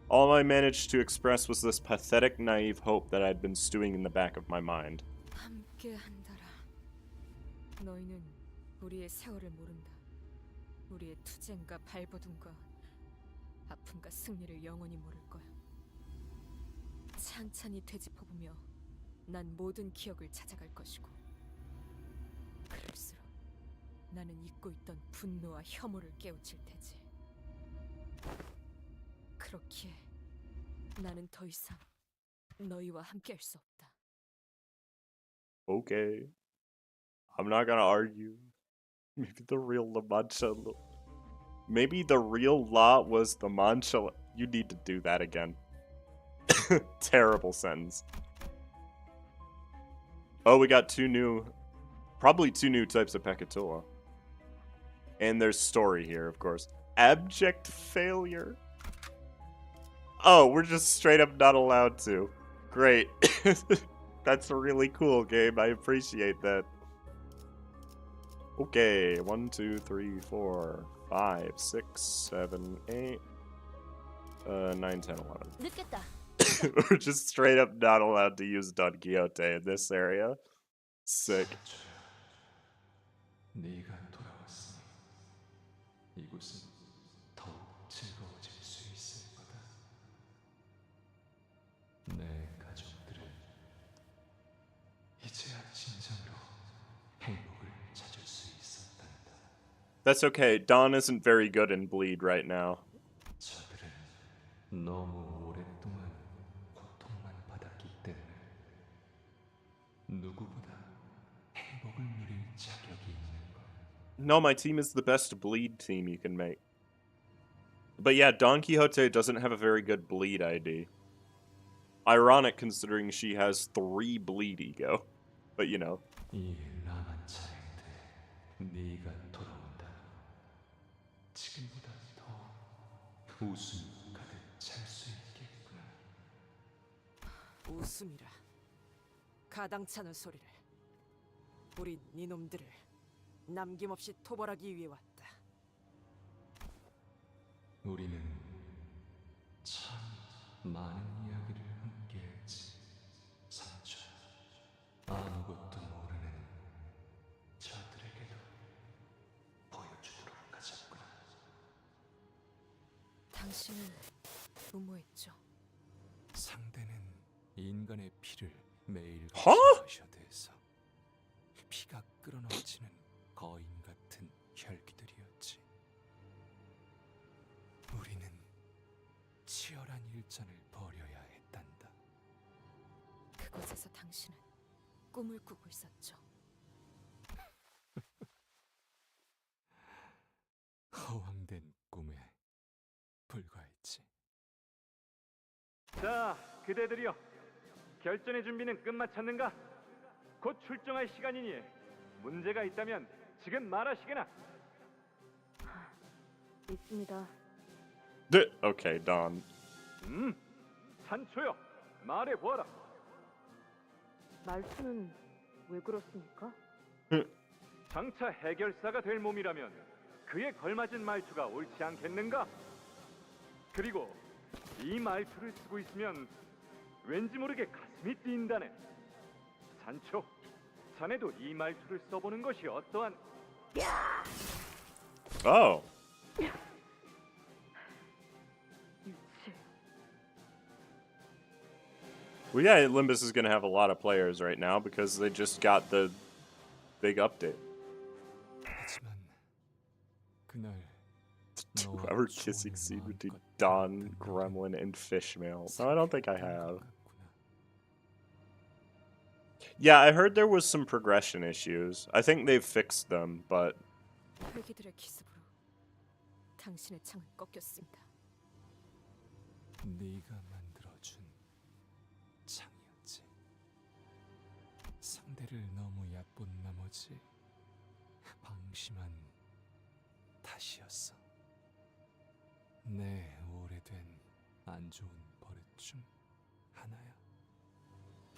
All I managed to express was this pathetic, naive hope that I'd been stewing in the back of my mind. 함께한다라. 너희는 우리의 세월을 모른다. 우리의 투쟁과 발버둥과 아픔과 승리를 영원히 모를 거야. 찬찬히 되짚어보며 난 모든 기억을 찾아갈 것이고, 그럴수록 나는 잊고 있던 분노와 혐오를 깨우칠 테지. 그렇기에 나는 더 이상 너희와 함께할 수 없다. Okay. I'm not gonna argue. Maybe the real La Mancha... Maybe the real La was the Mancha... You need to do that again. Terrible sentence. Oh, we got probably two new types of Pekatoa. And there's story here, of course. Abject failure. Oh, we're just straight up not allowed to. Great. That's a really cool game. I appreciate that. Okay, 1, 2, 3, 4, 5, 6, 7, 8, 9, 10, 11. 늦겠다. We're just straight up not allowed to use Don Quixote in this area. Sick. 네가 돌아왔으니 이곳은 더욱 즐거워질 수 있을 거다. 내 가족들은 이제야 진정으로 행복을 찾을 수 있었단다. That's okay. Don isn't very good in Bleed right now. 저들은 너무 오랫동안 고통만 받았기 때문에 누구보다 행복을 누릴 자격이 있는 거야. No, my team is the best Bleed team you can make. But yeah, Don Quixote doesn't have a very good Bleed ID. Ironic considering she has 3 Bleed ego. But you know. 이 라만차랜드에 네가 돌아온다. 지금보다 더 웃음이 가득 찰 수 있겠구나. 웃음이라. 가당찮은 소리를. 우린 이놈들을 남김없이 토벌하기 위해 왔다. 우리는 참 많은 이야기를 함께했지. 산초. 아무것도 모르는 저들에게도 보여주도록 하자꾸나. 당신은 무모했죠. 상대는 인간의 피를 매일 Huh? 마셔대서 피가 끓어넘치는 거인 같은 혈기들이었지. 우리는 치열한 일전을 벌여야 했단다. 그곳에서 당신은 꿈을 꾸고 있었죠. 허황된 꿈에 불과했지. 자, 그대들이여. 결전의 준비는 끝마쳤는가? 곧 출정할 시간이니 문제가 있다면 지금 말하시게나. 있습니다. Okay, Don. 산초여, 말해보아라. 말투는 왜 그렇습니까? 장차 해결사가 될 몸이라면 그에 걸맞은 말투가 옳지 않겠는가? 그리고 이 말투를 쓰고 있으면 왠지 모르게 가슴이 뛴다네. 산초, 자네도 이 말투를 써보는 것이 어떠한? Oh. Well, yeah, Limbus is going to have a lot of players right now because they just got the big update. 하지만 Whoever kissing scene between Don, Gremlin, and Fishmail. No, I don't think I have. Yeah, I heard there was some progression issues. I think they've fixed them, but 회기들의 기습으로 당신의 창은 꺾였습니다. 네가 만들어준 창이었지. 상대를 너무 얕본 나머지 방심한 탓이었어. 내 오래된 안 좋은 버릇 중 하나야.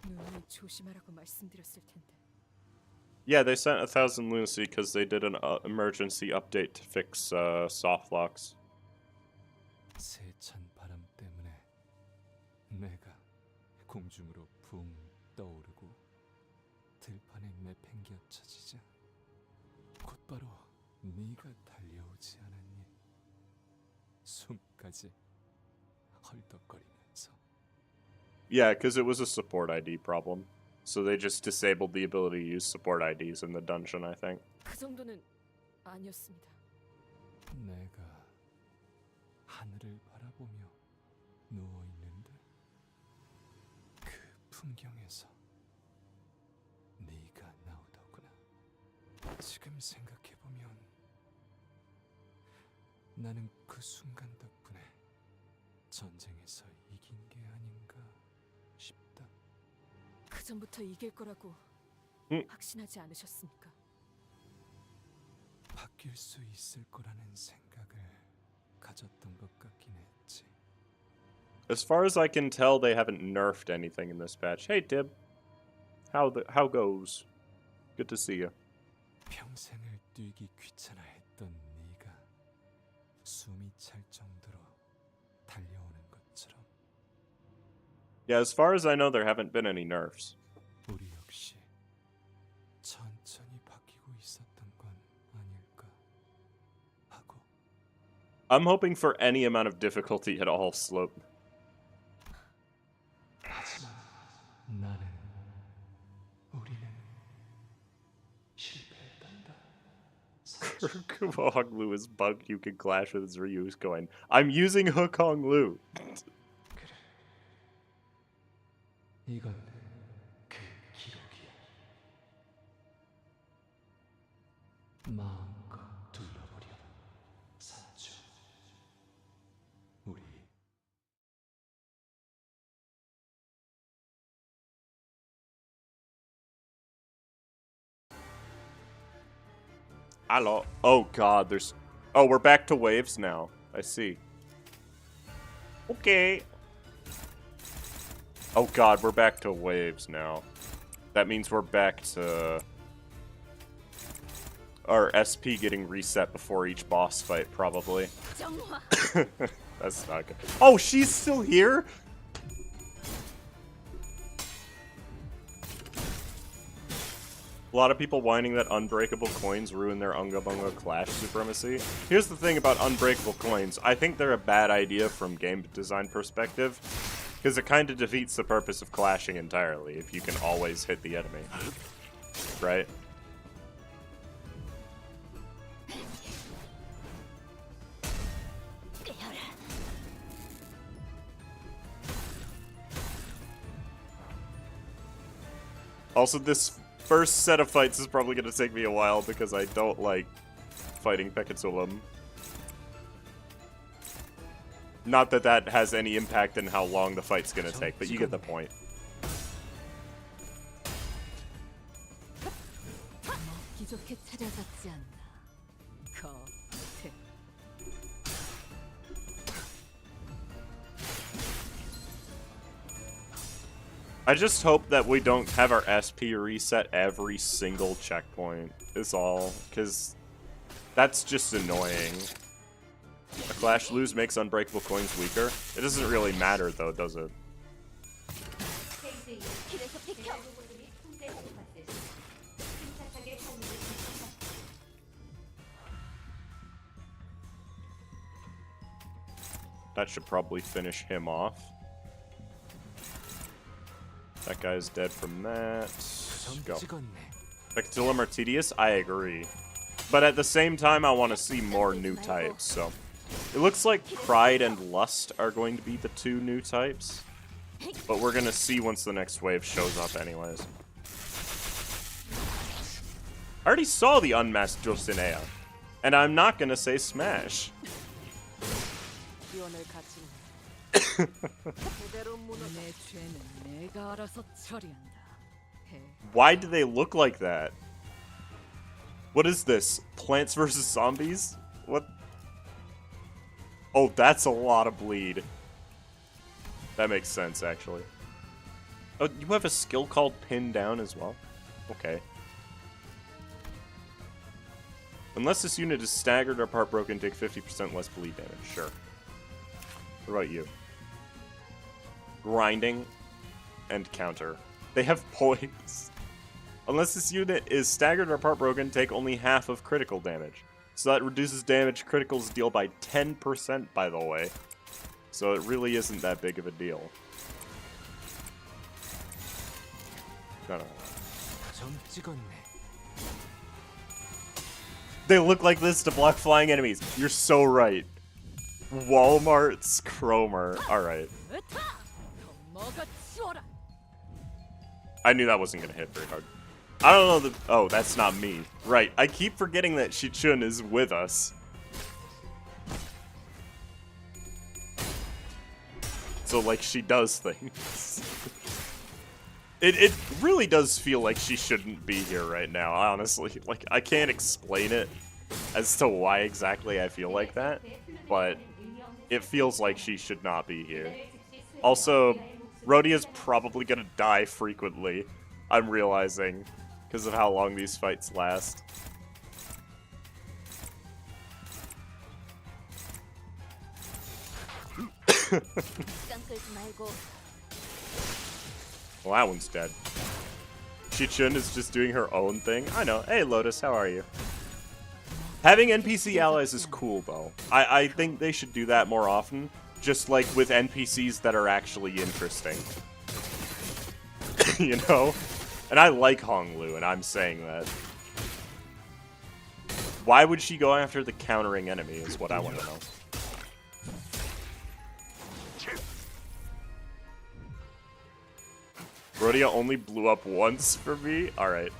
눈을 조심하라고 말씀드렸을 텐데. yeah, they sent 1,000 lunacy because they did an emergency update to fix soft locks. 세찬 바람 때문에 내가 공중으로 붕 떠오르고 들판에 내팽개쳐지자 곧바로 네가 달려오지 않았니? 숨까지 헐떡거리면서. Yeah, because it was a support ID problem. So they just disabled the ability to use support IDs in the dungeon, I think. 그 정도는 아니었습니다. 내가 하늘을 바라보며 누워 있는데 그 풍경에서 네가 나오더구나. 지금 생각해 보면 나는 그 순간 덕분에 전쟁에서 이긴 게 아닌가 싶다. 그 전부터 이길 거라고 확신하지 않으셨습니까? 바뀔 수 있을 거라는 생각을 가졌던 것 같긴 했지. As far as I can tell, they haven't nerfed anything in this patch. Hey, Tib. How goes? Good to see you. 평생을 뛰기 귀찮아했던 네가 숨이 찰 정도로 달려오는 것처럼. Yeah, as far as I know, there haven't been any nerfs. 우리 역시 천천히 바뀌고 있었던 건 아닐까 하고. I'm hoping for any amount of difficulty at all slope. 하지만 나는 우리는 실패했단다. Hong Lu is bugged. You can clash with his Ryu's going, I'm using Hook Hong Lu. 이건 그 기록이야. 마음껏 둘러보려 산주. 우리 Hello. Oh god, there's... Oh, we're back to waves now. I see. Okay. Oh god, we're back to waves now. That means we're back to our SP getting reset before each boss fight, probably. That's not good. Oh, she's still here? A lot of people whining that unbreakable coins ruin their Unga Bunga Clash supremacy. Here's the thing about unbreakable coins. I think they're a bad idea from game design perspective, because it kind of defeats the purpose of clashing entirely if you can always hit the enemy. Right? Also, this first set of fights is probably going to take me a while because I don't like fighting Pekatsulam. Not that that has any impact in how long the fight's going to take, but you get the point. 기좋게 찾아잡지 않나. 거태. I just hope that we don't have our SP reset every single checkpoint, is all, because that's just annoying. A Clash lose makes unbreakable coins weaker. It doesn't really matter though, does it? That should probably finish him off. That guy's dead from that. Go. Pekatsulam are tedious? I agree. But at the same time, I want to see more new types, so... It looks like Pride and Lust are going to be the two new types. But we're gonna see once the next wave shows up anyways. I already saw the unmasked Dulcinea. And I'm not gonna say Smash. Why do they look like that? What is this? Plants vs. Zombies? What? Oh, that's a lot of bleed. That makes sense, actually. Oh, you have a skill called Pin Down as well? Okay. Unless this unit is staggered or part broken, take 50% less bleed damage. Sure. What about you? Grinding and counter. They have poise. Unless this unit is staggered or part broken, take only half of critical damage. So that reduces damage criticals deal by 10%, by the way. So it really isn't that big of a deal. No. They look like this to block flying enemies. You're so right. Walmart's Cromer. Alright. I knew that wasn't going to hit very hard. I don't know the... Oh, that's not me. Right. I keep forgetting that Shichun is with us. So, like, she does things. It really does feel like she shouldn't be here right now, honestly. Like, I can't explain it as to why exactly I feel like that, but it feels like she should not be here. Also, Rhodia's probably gonna die frequently, I'm realizing, because of how long these fights last. Well, that one's dead. Shichun is just doing her own thing. I know. Hey, Lotus, how are you? Having NPC allies is cool, though. I think they should do that more often, just like with NPCs that are actually interesting. You know? And I like Honglu, and I'm saying that. Why would she go after the countering enemy is what I want to know. Rhodia only blew up once for me? Alright.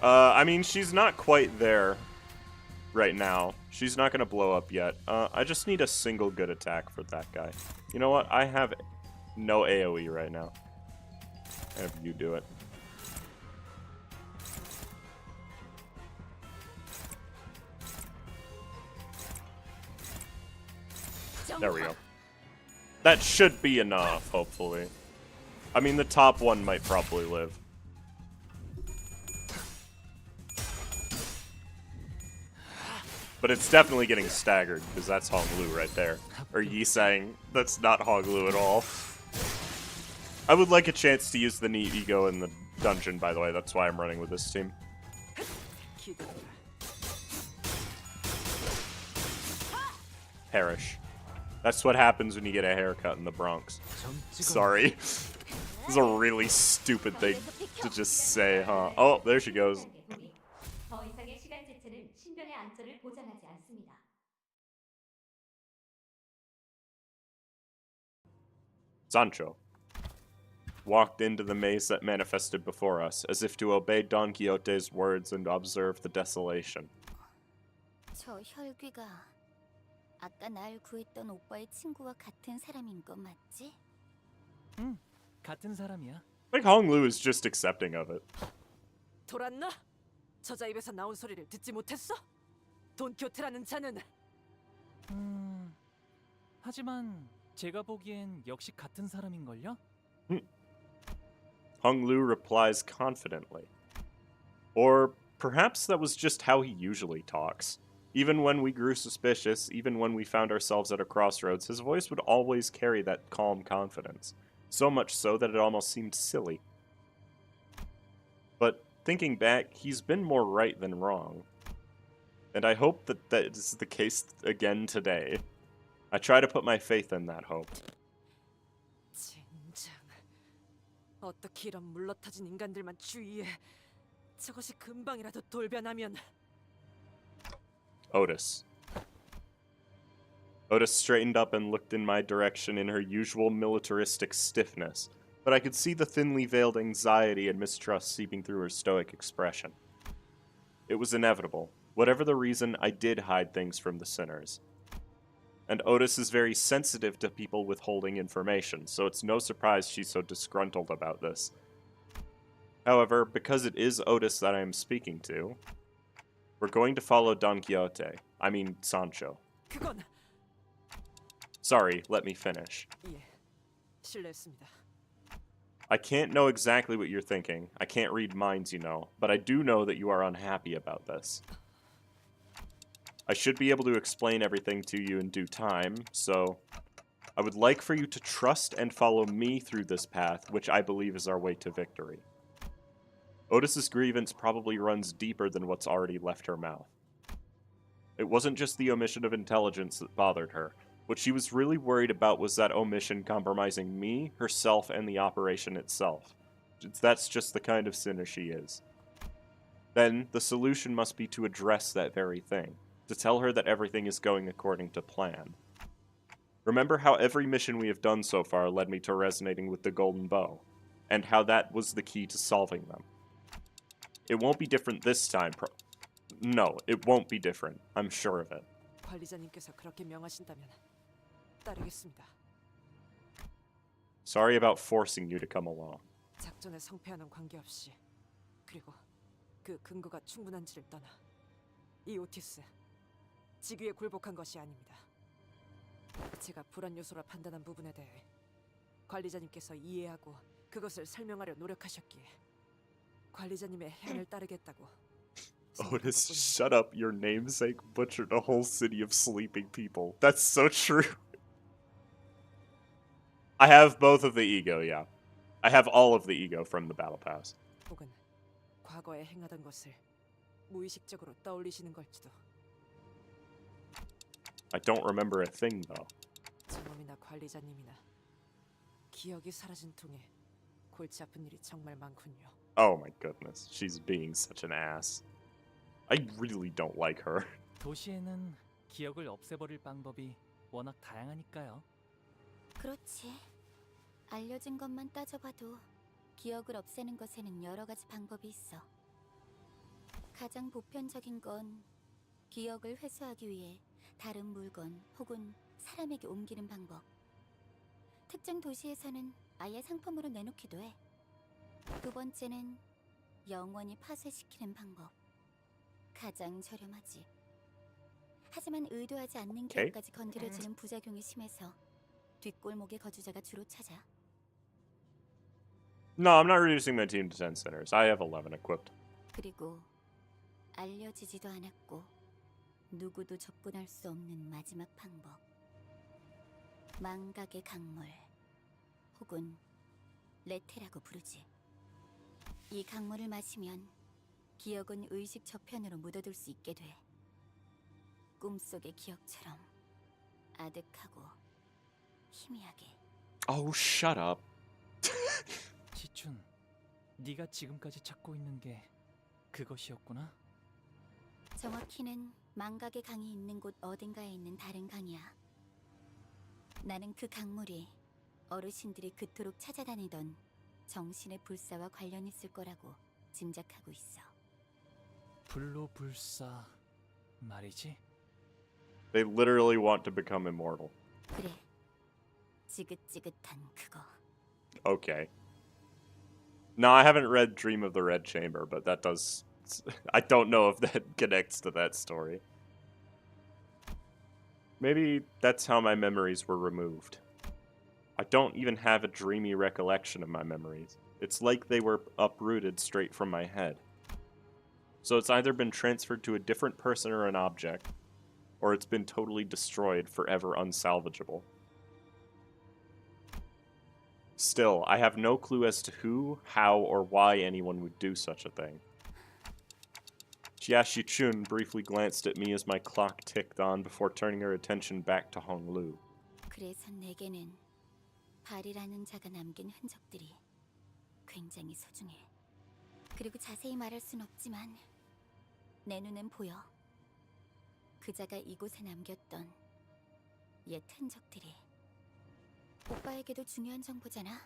I mean, she's not quite there right now. She's not gonna blow up yet. I just need a single good attack for that guy. You know what? I have no AoE right now. Have you do it. There we go. That should be enough, hopefully. I mean, the top one might probably live. But it's definitely getting staggered, because that's Honglu right there. Or Yisang. That's not Honglu at all. I would like a chance to use the neat E.G.O in the dungeon, by the way. That's why I'm running with this team. Perish. That's what happens when you get a haircut in the Bronx. Sorry. This is a really stupid thing to just say, huh? Oh, there she goes. Sancho walked into the maze that manifested before us, as if to obey Don Quixote's words and observe the desolation. 저 혈귀가 아까 날 구했던 오빠의 친구와 같은 사람인 거 맞지? 응, 같은 사람이야. Like Honglu is just accepting of it. 돌았나? 저자 입에서 나온 소리를 듣지 못했어? 돈키호테라는 자는 하지만 제가 보기엔 역시 같은 사람인걸요? Honglu replies confidently. Or perhaps that was just how he usually talks. Even when we grew suspicious, even when we found ourselves at a crossroads, his voice would always carry that calm confidence. So much so that it almost seemed silly. But thinking back, he's been more right than wrong. And I hope that that is the case again today. I try to put my faith in that hope. 어떻게 이런 물러터진 인간들만 주위에 저것이 금방이라도 돌변하면. Otis. Otis straightened up and looked in my direction in her usual militaristic stiffness, but I could see the thinly veiled anxiety and mistrust seeping through her stoic expression. It was inevitable. Whatever the reason, I did hide things from the sinners. And Otis is very sensitive to people withholding information, so it's no surprise she's so disgruntled about this. However, because it is Otis that I am speaking to, we're going to follow Don Quixote. I mean, Sancho. 그건 Sorry, let me finish. 예, 실례했습니다. I can't know exactly what you're thinking. I can't read minds, you know, but I do know that you are unhappy about this. I should be able to explain everything to you in due time, so I would like for you to trust and follow me through this path, which I believe is our way to victory. Otis's grievance probably runs deeper than what's already left her mouth. It wasn't just the omission of intelligence that bothered her. What she was really worried about was that omission compromising me, herself, and the operation itself. That's just the kind of sinner she is. Then, the solution must be to address that very thing, to tell her that everything is going according to plan. Remember how every mission we have done so far led me to resonating with the Golden Bow, and how that was the key to solving them. It won't be different this time, No, it won't be different. I'm sure of it. 관리자님께서 그렇게 명하신다면 따르겠습니다. Sorry about forcing you to come along. 작전에 성패하는 관계없이, 그리고 그 근거가 충분한지를 떠나 이 오티스, 직위에 굴복한 것이 아닙니다. 제가 불안 요소라 판단한 부분에 대해 관리자님께서 이해하고 그것을 설명하려 노력하셨기에 관리자님의 해안을 따르겠다고. Otis, shut up. Your namesake butchered a whole city of sleeping people. That's so true. I have both of the E.G.O, yeah. I have all of the E.G.O from the Battle Pass. 혹은 과거에 행하던 것을 무의식적으로 떠올리시는 걸지도. I don't remember a thing, though. 저놈이나 관리자님이나 기억이 사라진 통에 골치 아픈 일이 정말 많군요. Oh my goodness, she's being such an ass. I really don't like her. 도시에는 기억을 없애버릴 방법이 워낙 다양하니까요. 그렇지. 알려진 것만 따져봐도 기억을 없애는 것에는 여러 가지 방법이 있어. 가장 보편적인 건 기억을 회수하기 위해 다른 물건 혹은 사람에게 옮기는 방법. 특정 도시에서는 아예 상품으로 내놓기도 해. 두 번째는 영원히 파쇄시키는 방법. 가장 저렴하지. 하지만 의도하지 않는 기억까지 건드려지는 부작용이 심해서 뒷골목의 거주자가 주로 찾아. No, I'm not reducing my team to 10 sinners. I have 11 equipped. 그리고 알려지지도 않았고 누구도 접근할 수 없는 마지막 방법. 망각의 강물 혹은 레테라고 부르지. 이 강물을 마시면 기억은 의식 저편으로 묻어둘 수 있게 돼. 꿈속의 기억처럼 아득하고 희미하게. Oh, shut up. 지춘, 네가 지금까지 찾고 있는 게 그것이었구나? 정확히는 망각의 강이 있는 곳 어딘가에 있는 다른 강이야. 나는 그 강물이 어르신들이 그토록 찾아다니던 정신의 불사와 관련 있을 거라고 짐작하고 있어. 불로불사 말이지? They literally want to become immortal. 그래. 지긋지긋한 그거. Okay. No, I haven't read Dream of the Red Chamber, but that does... I don't know if that connects to that story. Maybe that's how my memories were removed. I don't even have a dreamy recollection of my memories. It's like they were uprooted straight from my head. So it's either been transferred to a different person or an object, or it's been totally destroyed, forever unsalvageable. Still, I have no clue as to who, how, or why anyone would do such a thing. Jiashi Chun briefly glanced at me as my clock ticked on before turning her attention back to Honglu. 그래서 내게는 발이라는 자가 남긴 흔적들이 굉장히 소중해. 그리고 자세히 말할 순 없지만 내 눈엔 보여. 그자가 이곳에 남겼던 옛 흔적들이. 오빠에게도 중요한 정보잖아.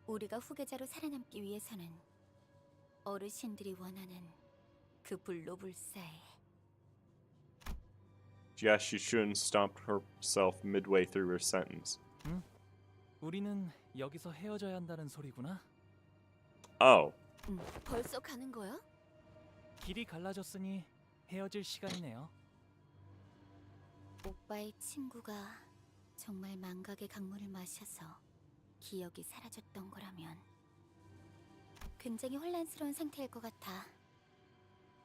우리가 후계자로 살아남기 위해서는 어르신들이 원하는 그 불로불사에. Yeah, she shouldn't stop herself midway through her sentence. 응? 우리는 여기서 헤어져야 한다는 소리구나. Oh. 벌써 가는 거야? 길이 갈라졌으니 헤어질 시간이네요. 오빠의 친구가 정말 망각의 강물을 마셔서 기억이 사라졌던 거라면 굉장히 혼란스러운 상태일 것 같아.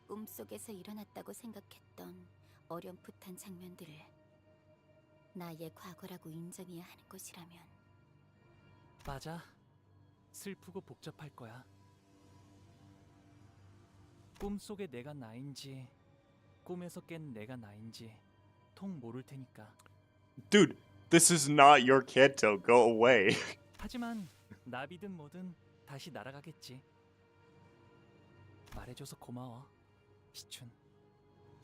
꿈속에서 일어났다고 생각했던 어렴풋한 장면들을 나의 과거라고 인정해야 하는 것이라면. 맞아. 슬프고 복잡할 거야. 꿈속의 내가 나인지 꿈에서 깬 내가 나인지 통 모를 테니까. Dude, this is not your Canto. Go away. 하지만 나비든 뭐든 다시 날아가겠지. 말해줘서 고마워, 시춘.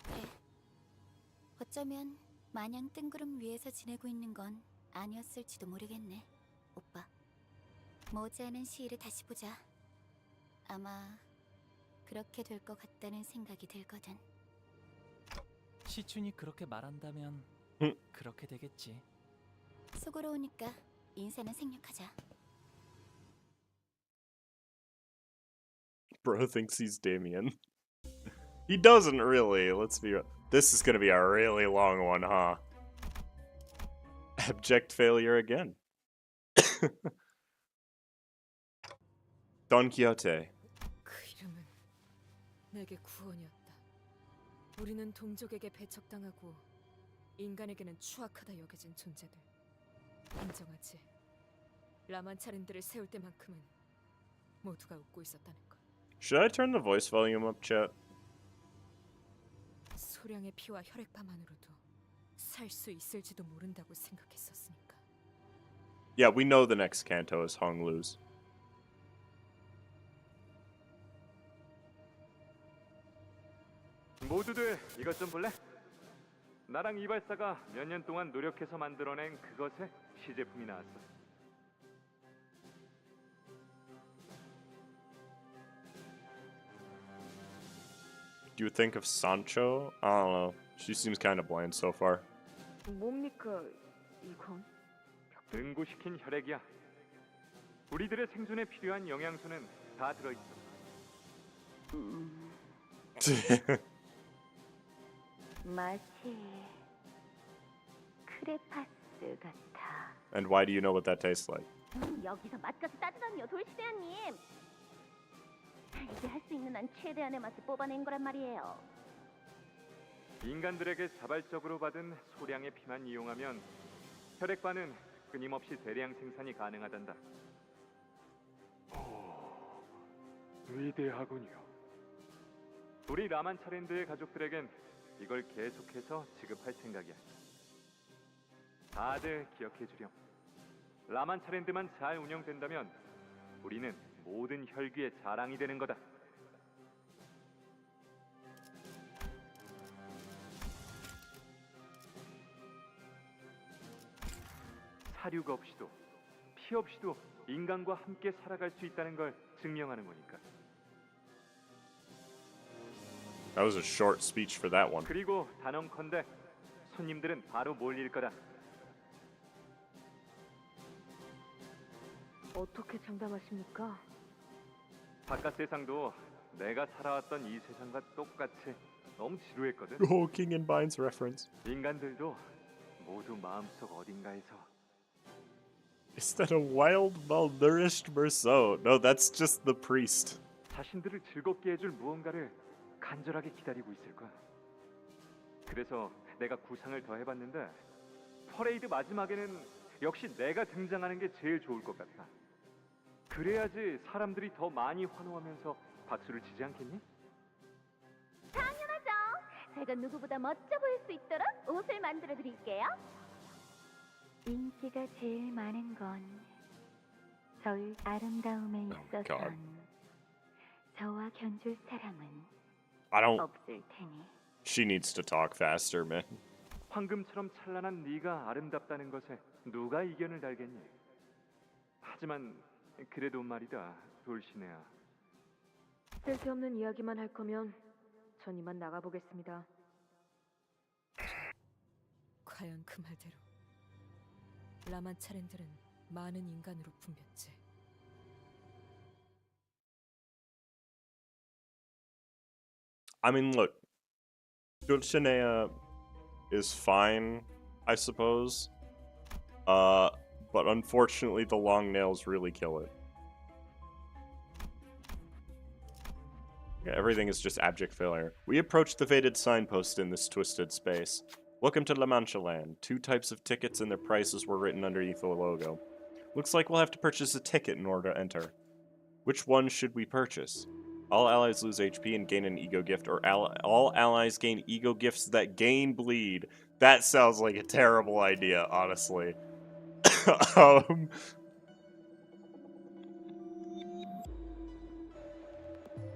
그래. 어쩌면 마냥 뜬구름 위에서 지내고 있는 건 아니었을지도 모르겠네, 오빠. 머지않은 시일에 다시 보자. 아마 그렇게 될 것 같다는 생각이 들거든. 시춘이 그렇게 말한다면 그렇게 되겠지. 수고로우니까 인사는 생략하자. Bro thinks he's Damien. He doesn't really. Let's be real. This is gonna be a really long one, huh? Abject failure again. Don Quixote. 그 이름은 내게 구원이었다. 우리는 동족에게 배척당하고 인간에게는 추악하다 여겨진 존재들. 인정하지. 라만차랜드를 세울 때만큼은 모두가 웃고 있었다는 걸. Should I turn the voice volume up, chat? 소량의 피와 혈액파만으로도 살 수 있을지도 모른다고 생각했었으니까. Yeah, we know the next Canto is Hong Lu's. 모두들 이것 좀 볼래? 나랑 이발사가 몇 년 동안 노력해서 만들어낸 그것의 시제품이 나왔어. Do you think of Sancho? I don't know. She seems kind of bland so far. 뭡니까 이건? 응고시킨 혈액이야. 우리들의 생존에 필요한 영양소는 다 들어있어. 마치 크레파스 같아. And why do you know what that tastes like? 여기서 맛까지 따지다니요, 돌시대장님. 이제 할 수 있는 한 최대한의 맛을 뽑아낸 거란 말이에요. 인간들에게 자발적으로 받은 소량의 피만 이용하면 혈액반은 끊임없이 대량 생산이 가능하단다. 위대하군요. 우리 라만차랜드의 가족들에겐 이걸 계속해서 지급할 생각이야. 다들 기억해 주렴. 라만차랜드만 잘 운영된다면 우리는 모든 혈귀의 자랑이 되는 거다. 사료가 없이도 피 없이도 인간과 함께 살아갈 수 있다는 걸 증명하는 거니까. That was a short speech for that one. 그리고 단언컨대 손님들은 바로 몰릴 거다. 어떻게 장담하십니까? 바깥 세상도 내가 살아왔던 이 세상과 똑같이 너무 지루했거든. Oh, King and Bynes reference. 인간들도 모두 마음속 어딘가에서. Is that a wild, malnourished Merceau? No, that's just the priest. 자신들을 즐겁게 해줄 무언가를 간절하게 기다리고 있을 거야. 그래서 내가 구상을 더 해봤는데 퍼레이드 마지막에는 역시 내가 등장하는 게 제일 좋을 것 같아. 그래야지 사람들이 더 많이 환호하면서 박수를 치지 않겠니? 당연하죠. 제가 누구보다 멋져 보일 수 있도록 옷을 만들어 드릴게요. 인기가 제일 많은 건 설 아름다움에 God. 있어선 저와 견줄 사람은 I don't. 없을 테니. She needs to talk faster, man. 황금처럼 찬란한 네가 아름답다는 것에 누가 이견을 달겠니? 하지만 그래도 말이다, 돌시네야. 쓸데없는 이야기만 할 거면 전 이만 나가보겠습니다. 과연 그 말대로 라만차랜들은 많은 인간으로 분변지. I mean, look, Dulcinea is fine, I suppose. But unfortunately, the long nails really kill it. Yeah, everything is just abject failure. We approach the faded signpost in this twisted space. Welcome to Lancha Land. 2 types of tickets and their prices were written underneath the logo. Looks like we'll have to purchase a ticket in order to enter. Which one should we purchase? All allies lose HP and gain an E.G.O gift, or all allies gain E.G.O gifts that gain bleed. That sounds like a terrible idea, honestly.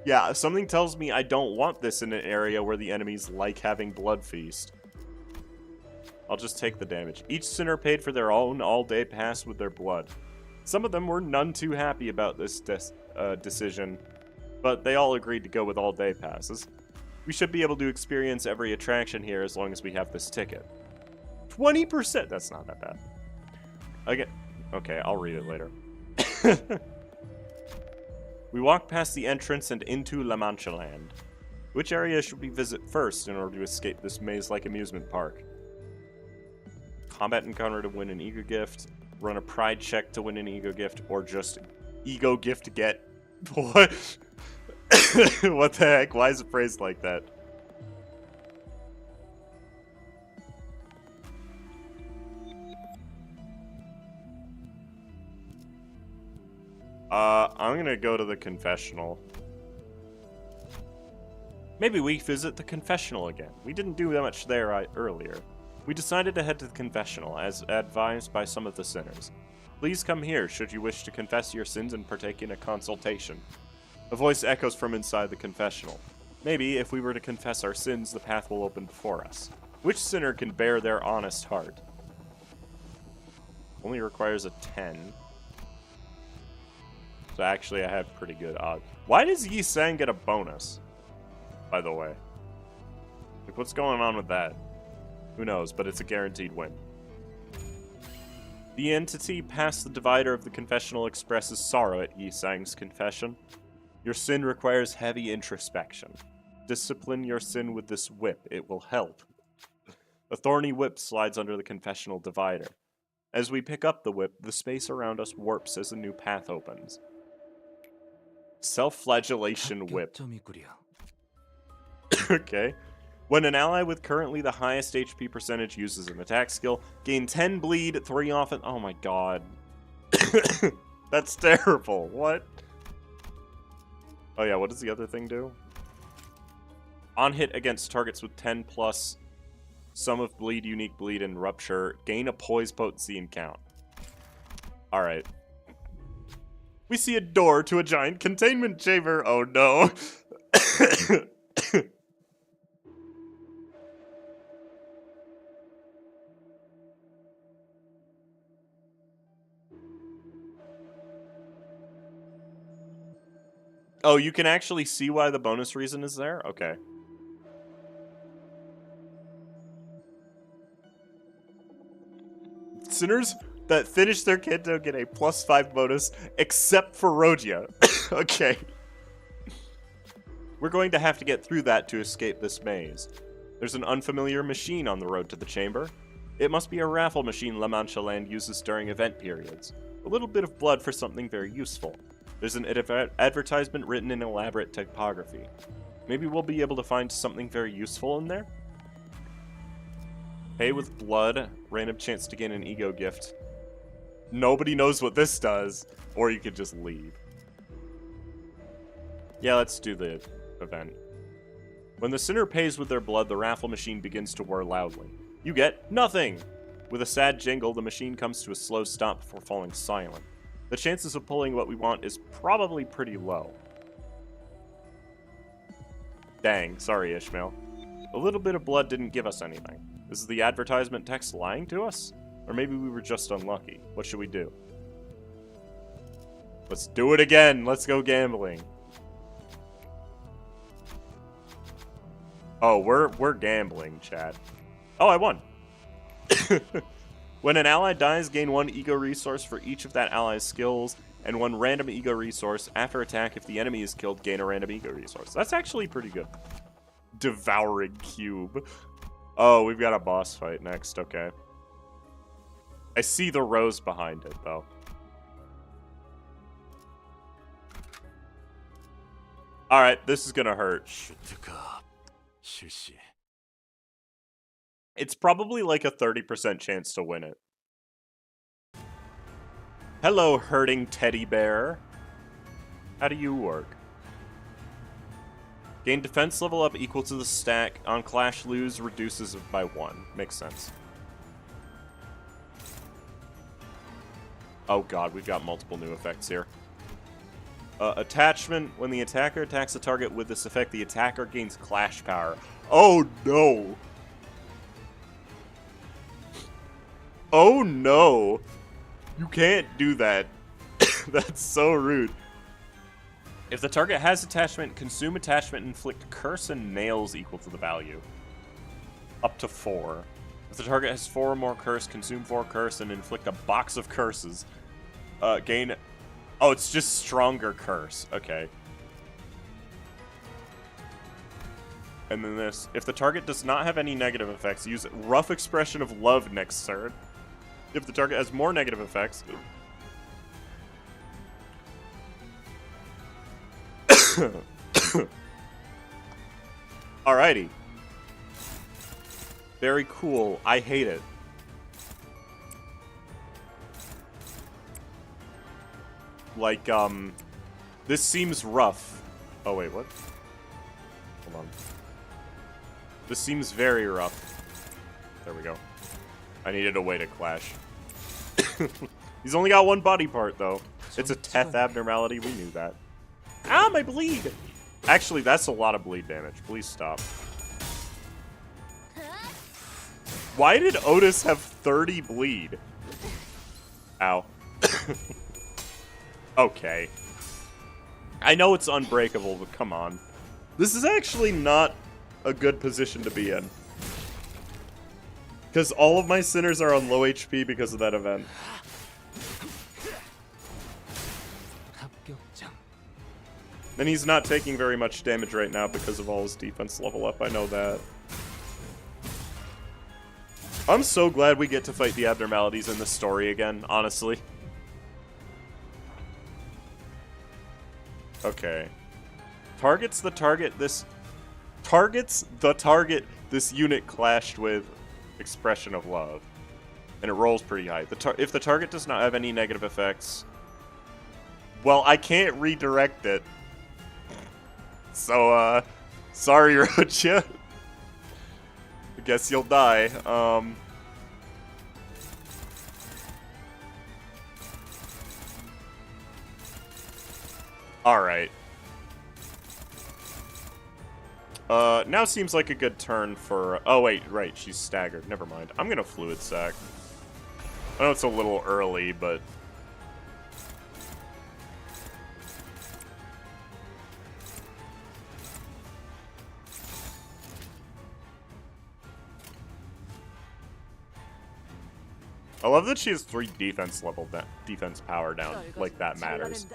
Yeah, something tells me I don't want this in an area where the enemies like having Blood Feast. I'll just take the damage. Each sinner paid for their own all-day pass with their blood. Some of them were none too happy about this decision, but they all agreed to go with all-day passes. We should be able to experience every attraction here as long as we have this ticket. 20%! That's not that bad. Again, okay, I'll read it later. We walk past the entrance and into Lancha Land. Which area should we visit first in order to escape this maze-like amusement park? Combat encounter to win an E.G.O gift, run a pride check to win an E.G.O gift, or just E.G.O gift get. What? What the heck? Why is it phrased like that? I'm gonna go to the confessional. Maybe we visit the confessional again. We didn't do that much there earlier. We decided to head to the confessional, as advised by some of the sinners. Please come here should you wish to confess your sins and partake in a consultation. A voice echoes from inside the confessional. Maybe, if we were to confess our sins, the path will open before us. Which sinner can bear their honest heart? Only requires a 10. So actually I have pretty good odds. Why does Yi Sang get a bonus? By the way. Like, what's going on with that? Who knows, but it's a guaranteed win. The entity past the divider of the confessional expresses sorrow at Yi Sang's confession. Your sin requires heavy introspection. Discipline your sin with this whip, it will help. A thorny whip slides under the confessional divider. As we pick up the whip, the space around us warps as a new path opens. Self-flagellation whip. Okay. When an ally with currently the highest HP percentage uses an attack skill, gain 10 bleed, 3 often. Oh my god. That's terrible. What? Oh yeah, what does the other thing do? On hit against targets with 10 plus sum of bleed, unique bleed, and rupture, gain a poise potency and count. Alright. We see a door to a giant containment chamber. Oh no. Oh, you can actually see why the bonus reason is there? Okay. Sinners that finish their Canto get a +5 bonus, except for Rogia. Okay. We're going to have to get through that to escape this maze. There's an unfamiliar machine on the road to the chamber. It must be a raffle machine Lancha Land uses during event periods. A little bit of blood for something very useful. There's an advertisement written in elaborate typography. Maybe we'll be able to find something very useful in there? Pay with blood, random chance to gain an E.G.O gift. Nobody knows what this does, or you could just leave. Yeah, let's do the event. When the sinner pays with their blood, the raffle machine begins to whir loudly. You get nothing! With a sad jingle, the machine comes to a slow stop before falling silent. the chances of pulling what we want is probably pretty low. Dang, sorry Ishmael. A little bit of blood didn't give us anything. Is the advertisement text lying to us? Or maybe we were just unlucky. What should we do? Let's do it again. Let's go gambling. Oh, we're gambling, chat. Oh, I won. When an ally dies, gain 1 ego resource for each of that ally's skills, and 1 random ego resource. After attack, if the enemy is killed, gain a random ego resource. That's actually pretty good. Devouring cube. Oh, we've got a boss fight next. Okay. I see the rose behind it, though. Alright, this is gonna hurt. It's probably like a 30% chance to win it. Hello, hurting teddy bear. How do you work? Gain defense level up equal to the stack. On clash, lose reduces it by 1. Makes sense. Oh god, we've got multiple new effects here. Attachment. When the attacker attacks a target with this effect, the attacker gains clash power. Oh no! Oh no! You can't do that. That's so rude. If the target has attachment, consume attachment and inflict curse and nails equal to the value. Up to 4. If the target has 4 or more curse, consume 4 curse and inflict a box of curses. Gain... Oh, it's just stronger curse. Okay. And then this. If the target does not have any negative effects, use rough expression of love next turn. If the target has more negative effects... Alrighty. Very cool. I hate it. Like, this seems rough. Oh, wait, what? Hold on. This seems very rough. There we go. I needed a way to clash. He's only got 1 body part, though. It's a Teth abnormality. We knew that. Ah, my bleed! Actually, that's a lot of bleed damage. Please stop. Why did Otis have 30 bleed? Ow. Okay. I know it's unbreakable, but come on. This is actually not a good position to be in. Because all of my sinners are on low HP because of that event. And he's not taking very much damage right now because of all his defense level up, I know that. I'm so glad we get to fight the abnormalities in the story again, honestly. Okay. Targets the target this unit clashed with expression of love. And it rolls pretty high. If the target does not have any negative effects... Well, I can't redirect it. So, sorry, Rocha. I guess you'll die. Alright. Now seems like a good turn for... Oh, wait, right, she's staggered. Never mind. I'm gonna fluid sack. I know it's a little early, but... I love that she has 3 defense level defense power down. Like, that matters.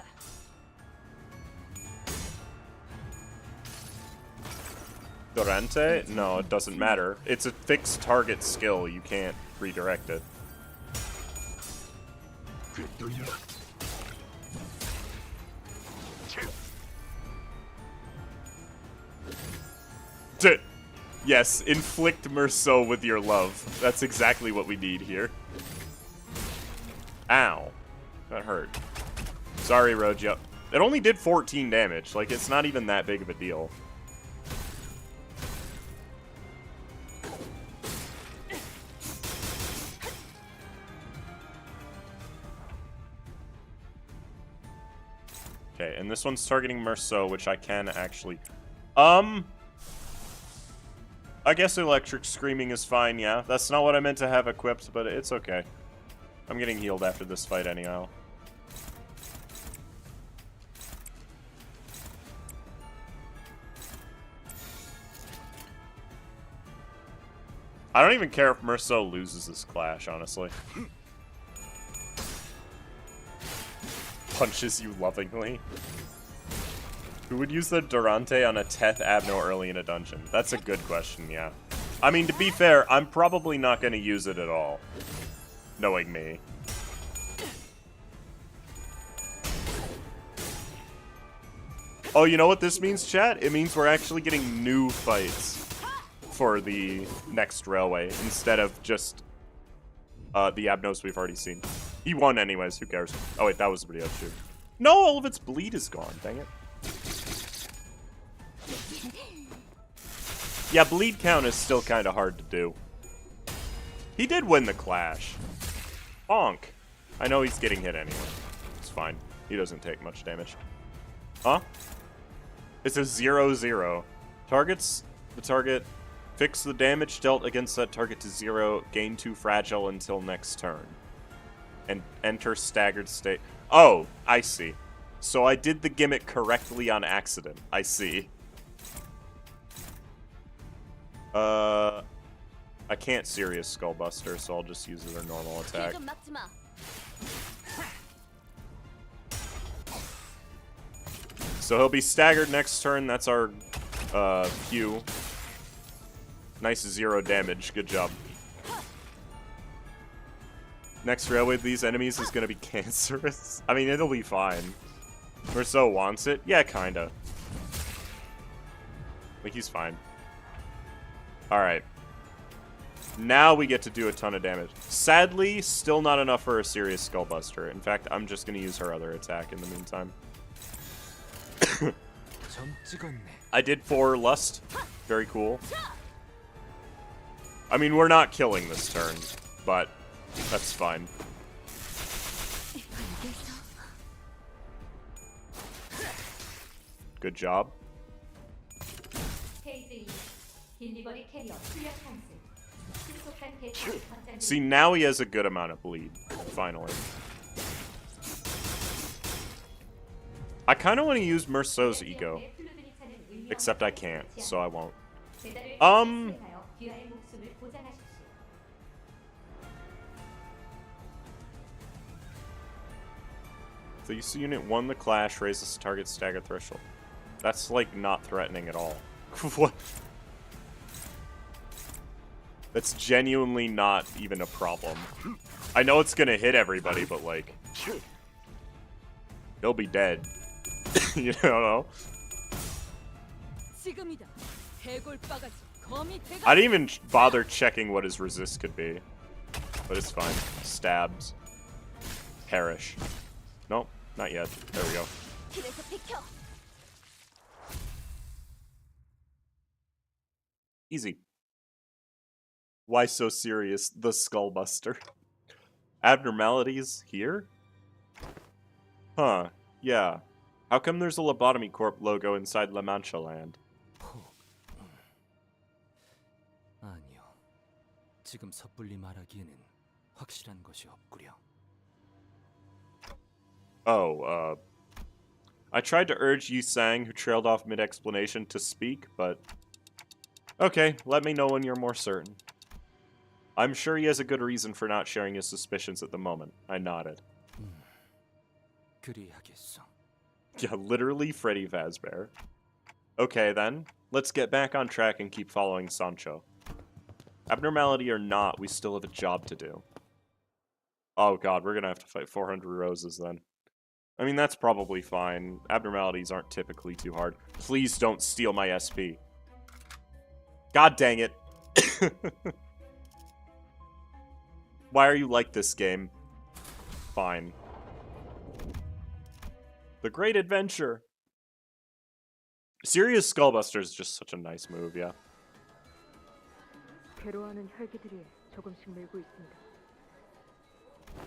Durante? No, it doesn't matter. It's a fixed target skill. You can't redirect it. Yes, inflict Merceau with your love. That's exactly what we need here. Ow. That hurt. Sorry, Roja. It only did 14 damage. Like, it's not even that big of a deal. and this one's targeting Merceau, which I can actually... I guess Electric Screaming is fine, yeah. That's not what I meant to have equipped, but it's okay. I'm getting healed after this fight anyhow. I don't even care if Merceau loses this clash, honestly. Punches you lovingly. Who would use the Durante on a Teth Abno early in a dungeon? That's a good question, yeah. I mean, to be fair, I'm probably not going to use it at all. Knowing me. Oh, you know what this means, chat? It means we're actually getting new fights for the next railway, instead of just the Abnos we've already seen. He won anyways, who cares? Oh wait, that was the video too. No, all of its bleed is gone, dang it. Yeah, bleed count is still kind of hard to do. He did win the clash. Bonk. I know he's getting hit anyway. It's fine. He doesn't take much damage. Huh? It's a 0-0. Targets the target. Fix the damage dealt against that target to 0. Gain 2 fragile until next turn. And enter staggered state. Oh, I see. So I did the gimmick correctly on accident. I see. I can't serious Skullbuster, so I'll just use their normal attack. So he'll be staggered next turn. That's our Q. Nice 0 damage. Good job. Next railway of these enemies is going to be cancerous. I mean, it'll be fine. Merceau wants it? Yeah, kinda. Like, he's fine. Alright. Now we get to do a ton of damage. Sadly, still not enough for a serious Skullbuster. In fact, I'm just going to use her other attack in the meantime. I did 4 Lust. Very cool. I mean, we're not killing this turn, but that's fine. Good job. See, now he has a good amount of bleed, finally. I kind of want to use Merceau's E.G.O. Except I can't, so I won't. The use unit won the clash, raises the target stagger threshold. That's, like, not threatening at all. What? That's genuinely not even a problem. I know it's gonna hit everybody, but, like, he'll be dead. You don't know? I didn't even bother checking what his resist could be. But it's fine. Stabs. Perish. Nope, not yet. There we go. Easy. Why so serious? The Skullbuster. Abnormalities here? Huh, yeah. How come there's a Lobotomy Corp logo inside Lancha Land? 아니요. 지금 섣불리 말하기에는 확실한 것이 없구려. Oh, I tried to urge Yi Sang, who trailed off mid-explanation, to speak, but... Okay, let me know when you're more certain. I'm sure he has a good reason for not sharing his suspicions at the moment. I nodded. 그리하겠소. Yeah, literally Freddy Fazbear. Okay, then. Let's get back on track and keep following Sancho. Abnormality or not, we still have a job to do. Oh god, we're gonna have to fight 400 roses then. I mean, that's probably fine. Abnormalities aren't typically too hard. Please don't steal my SP. God dang it. Why are you like this game? Fine. The Great Adventure. Serious Skullbuster is just such a nice move, yeah. 괴로워하는 혈기들이 조금씩 늘고 있습니다.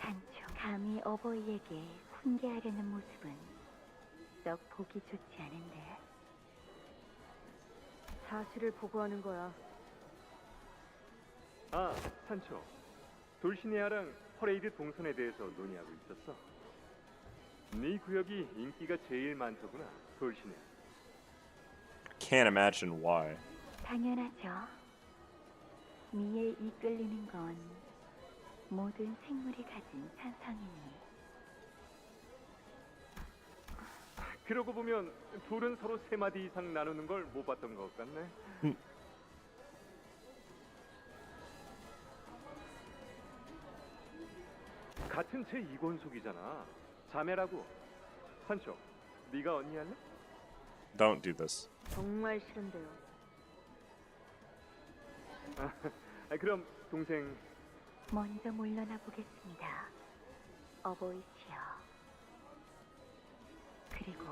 산초, 감히 어버이에게 훈계하려는 모습은 썩 보기 좋지 않은데. 사실을 보고하는 거야. 아, 산초. 돌시네아랑 퍼레이드 동선에 대해서 논의하고 있었어. 네 구역이 인기가 제일 많더구나, 돌시네아. Can't imagine why. 당연하죠. 미에 이끌리는 건 모든 생물이 가진 산성이니. 그러고 보면 둘은 서로 3마디 이상 나누는 걸 못 봤던 것 같네. 같은 제 이권속이잖아. 자매라고. 산초, 네가 언니 할래? Don't do this. 정말 싫은데요. 그럼 동생. 먼저 물러나 보겠습니다. 어보이시여. 그리고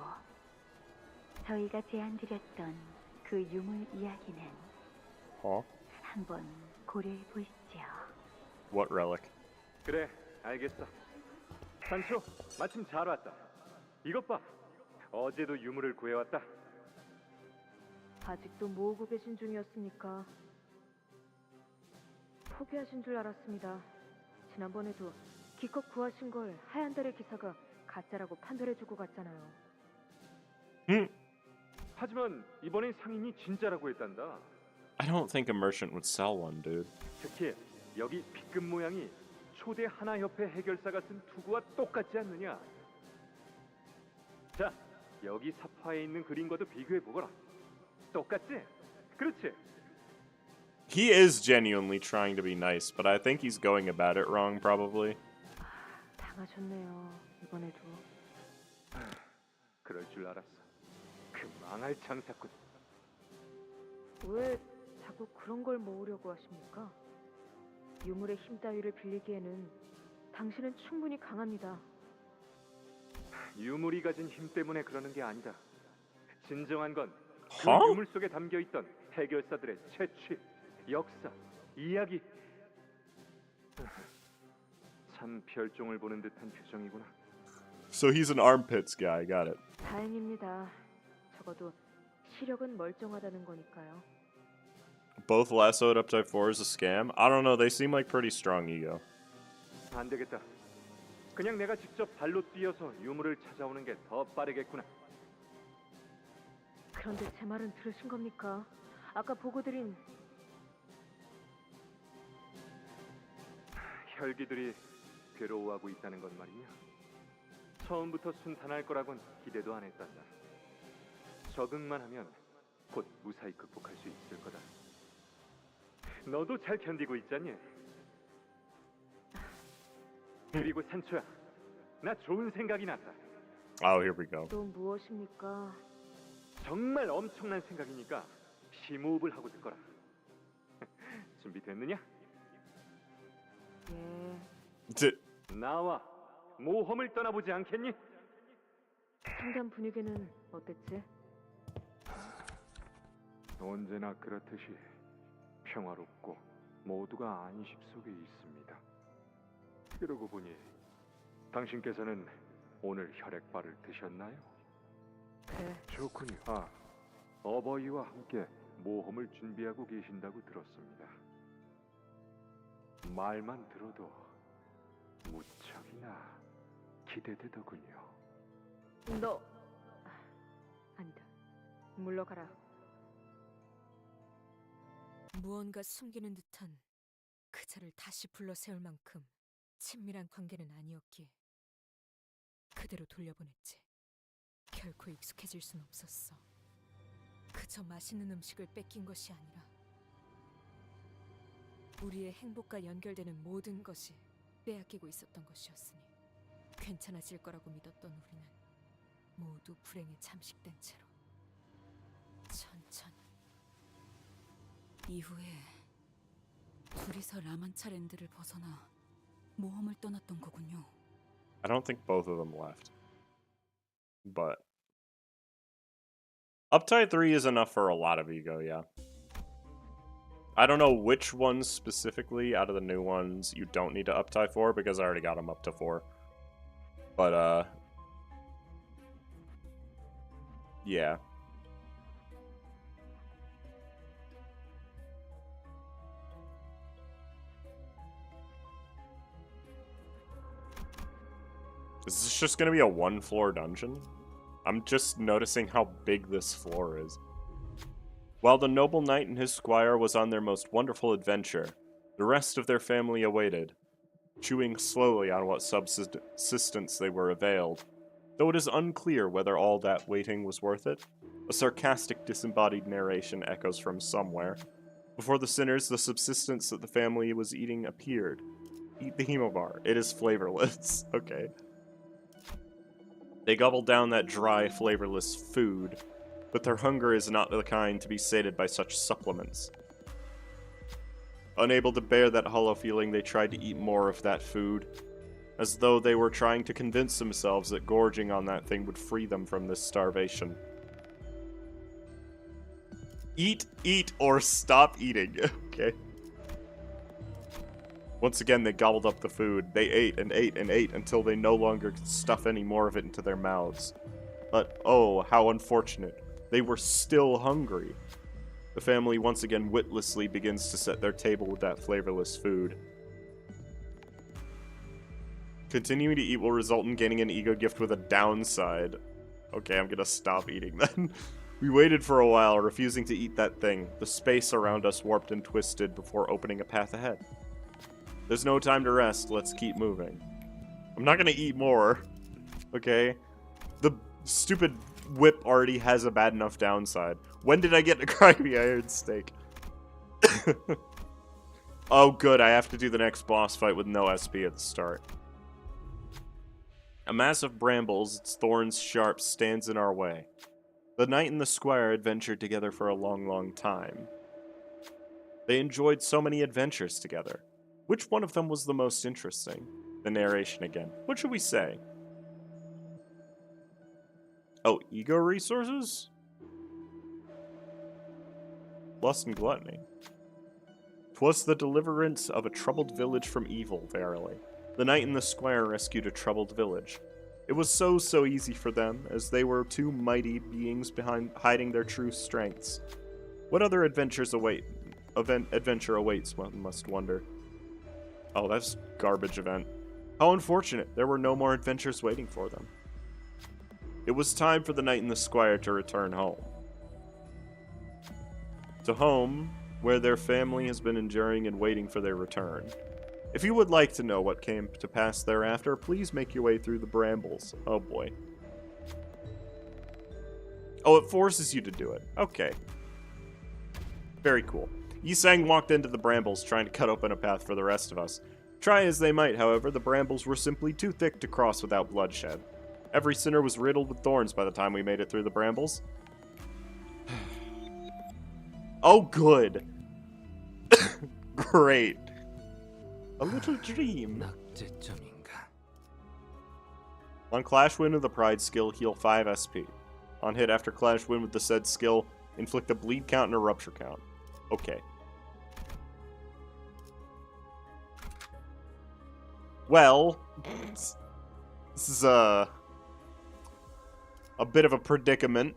저희가 제안드렸던 그 유물 이야기는 한번 고려해 보시죠. What relic? 그래, 알겠어. 산초, 마침 잘 왔다. 이것 봐. 어제도 유물을 구해왔다. 아직도 모으고 계신 중이었습니까? 포기하신 줄 알았습니다. 지난번에도 기껏 구하신 걸 하얀 달의 기사가 가짜라고 판별해주고 갔잖아요. 하지만 이번엔 상인이 진짜라고 했단다. I don't think a merchant would sell one, dude. 특히 여기 B급 모양이 초대 하나협회 해결사가 쓴 투구와 똑같지 않느냐? 자, 여기 사파에 있는 그림과도 비교해보거라. 똑같지? 그렇지? He is genuinely trying to be nice, but I think he's going about it wrong, probably. 당하셨네요, 이번에도. 그럴 줄 알았어. 그 망할 장사꾼. 왜 자꾸 그런 걸 모으려고 하십니까? 유물의 힘 따위를 빌리기에는 당신은 충분히 강합니다. 유물이 가진 힘 때문에 그러는 게 아니다. 진정한 건 그 유물 속에 담겨있던 해결사들의 채취, 역사, 이야기. 참 별종을 보는 듯한 표정이구나. So he's an armpits guy, got it. 다행입니다. 적어도 시력은 멀쩡하다는 거니까요. Both lassoed up type 4 is a scam? I don't know, they seem like pretty strong E.G.O. 안 되겠다. 그냥 내가 직접 발로 뛰어서 유물을 찾아오는 게 더 빠르겠구나. 그런데 제 말은 들으신 겁니까? 아까 보고드린 혈기들이 괴로워하고 있다는 건 말이냐? 처음부터 순탄할 거라곤 기대도 안 했단다. 적응만 하면 곧 무사히 극복할 수 있을 거다. 너도 잘 견디고 있잖니? 그리고 산초야, 나 좋은 생각이 났다. Oh, here we go. 또 무엇입니까? 정말 엄청난 생각이니까 심호흡을 하고 듣거라. 준비됐느냐? 예. 나와 모험을 떠나보지 않겠니? 상담 분위기는 어땠지? 언제나 그렇듯이 평화롭고 모두가 안식 속에 있습니다. 그러고 보니 당신께서는 오늘 혈액발을 드셨나요? 네. 좋군요. 어버이와 함께 모험을 준비하고 계신다고 들었습니다. 말만 들어도 무척이나 기대되더군요. 너 아니다. 물러가라. 무언가 숨기는 듯한 그자를 다시 불러 세울 만큼 친밀한 관계는 아니었기에 그대로 돌려보냈지. 결코 익숙해질 순 없었어. 그저 맛있는 음식을 뺏긴 것이 아니라 우리의 행복과 연결되는 모든 것이 빼앗기고 있었던 것이었으니 괜찮아질 거라고 믿었던 우리는 모두 불행에 잠식된 채로 천천히 이후에 둘이서 라만차 랜드를 벗어나 모험을 떠났던 거군요. I don't think both of them left. But Uptide 3 is enough for a lot of E.G.O, yeah. I don't know which ones specifically out of the new ones you don't need to uptie for, because I already got them up to 4. But, Yeah. Is this just gonna be a one-floor dungeon? I'm just noticing how big this floor is. While the noble knight and his squire was on their most wonderful adventure, the rest of their family awaited, chewing slowly on what subsistence they were availed, though it is unclear whether all that waiting was worth it. A sarcastic, disembodied narration echoes from somewhere. Before the sinners, the subsistence that the family was eating appeared. Eat the hemobar. It is flavorless. Okay. They gobbled down that dry, flavorless food, but their hunger is not the kind to be sated by such supplements. Unable to bear that hollow feeling, they tried to eat more of that food, as though they were trying to convince themselves that gorging on that thing would free them from this starvation. Eat, or stop eating. Okay. Once again, they gobbled up the food. They ate and ate and ate until they no longer could stuff any more of it into their mouths. But, oh, how unfortunate. They were still hungry. The family once again witlessly begins to set their table with that flavorless food. Continuing to eat will result in gaining an ego gift with a downside. Okay, I'm gonna stop eating then. We waited for a while, refusing to eat that thing. The space around us warped and twisted before opening a path ahead. There's no time to rest, let's keep moving. I'm not gonna eat more, okay? The stupid whip already has a bad enough downside. When did I get to Cryby Iron Steak? Oh good, I have to do the next boss fight with no SP at the start. A mass of brambles, its thorns sharp, stands in our way. The knight and the squire adventured together for a long, long time. They enjoyed so many adventures together. Which one of them was the most interesting? The narration again. What should we say? Oh, ego resources? Lust and gluttony. 'Twas the deliverance of a troubled village from evil, verily. The knight and the squire rescued a troubled village. It was so easy for them, as they were two mighty beings behind hiding their true strengths. What other adventures adventure awaits, one must wonder. Oh, that's garbage event. How unfortunate, there were no more adventures waiting for them. It was time for the knight and the squire to return home. To home, where their family has been enduring and waiting for their return. If you would like to know what came to pass thereafter, please make your way through the brambles. Oh boy. Oh, it forces you to do it. Okay. Very cool. Yisang walked into the brambles, trying to cut open a path for the rest of us. Try as they might, however, the brambles were simply too thick to cross without bloodshed. Every sinner was riddled with thorns by the time we made it through the brambles. Oh, good. Great. A little dream. On Clash Wind with the Pride skill, heal 5 SP. On hit after Clash Wind with the said skill, inflict a bleed count and a rupture count. Okay. Well, this is a bit of a predicament.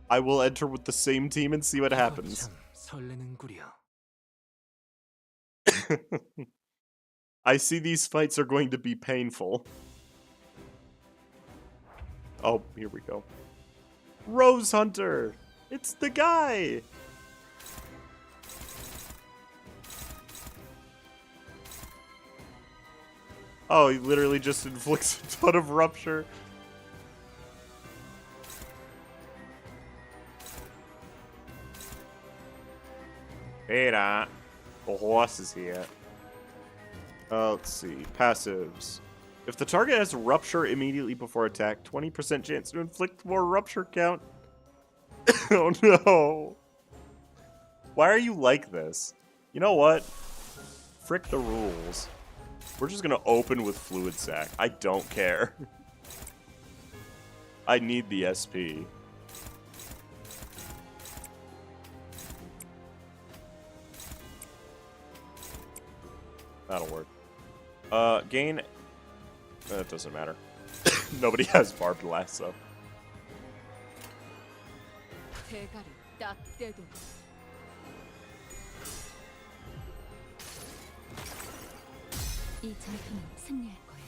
I will enter with the same team and see what happens. I see these fights are going to be painful. Oh, here we go. Rose Hunter! It's the guy! Oh, he literally just inflicts a ton of rupture. Hey, the horse is here. Let's see. Passives. If the target has rupture immediately before attack, 20% chance to inflict more rupture count. Oh no. Why are you like this? You know what? Frick the rules. We're just gonna open with Fluid Sac. I don't care. I need the SP. That'll work. Gain... That doesn't matter. Nobody has barbed lasso. 대가리 딱 떼도 이 전투는 승리할 거야.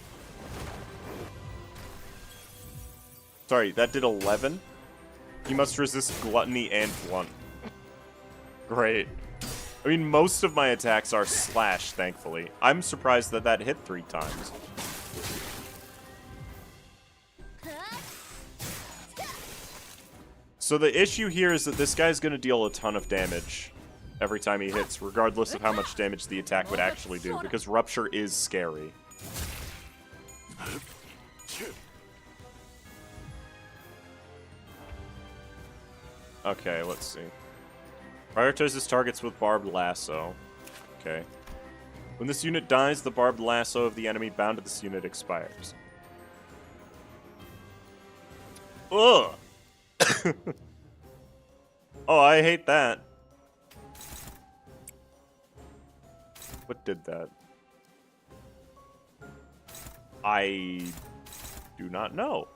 Sorry, that did 11? He must resist gluttony and blunt. Great. I mean, most of my attacks are slash, thankfully. I'm surprised that that hit 3 times. So the issue here is that this guy's gonna deal a ton of damage every time he hits, regardless of how much damage the attack would actually do, because Rupture is scary. Okay, let's see. Prioritizes targets with barbed lasso. Okay. When this unit dies, the barbed lasso of the enemy bound to this unit expires. Ugh! Oh, I hate that. What did that? I do not know.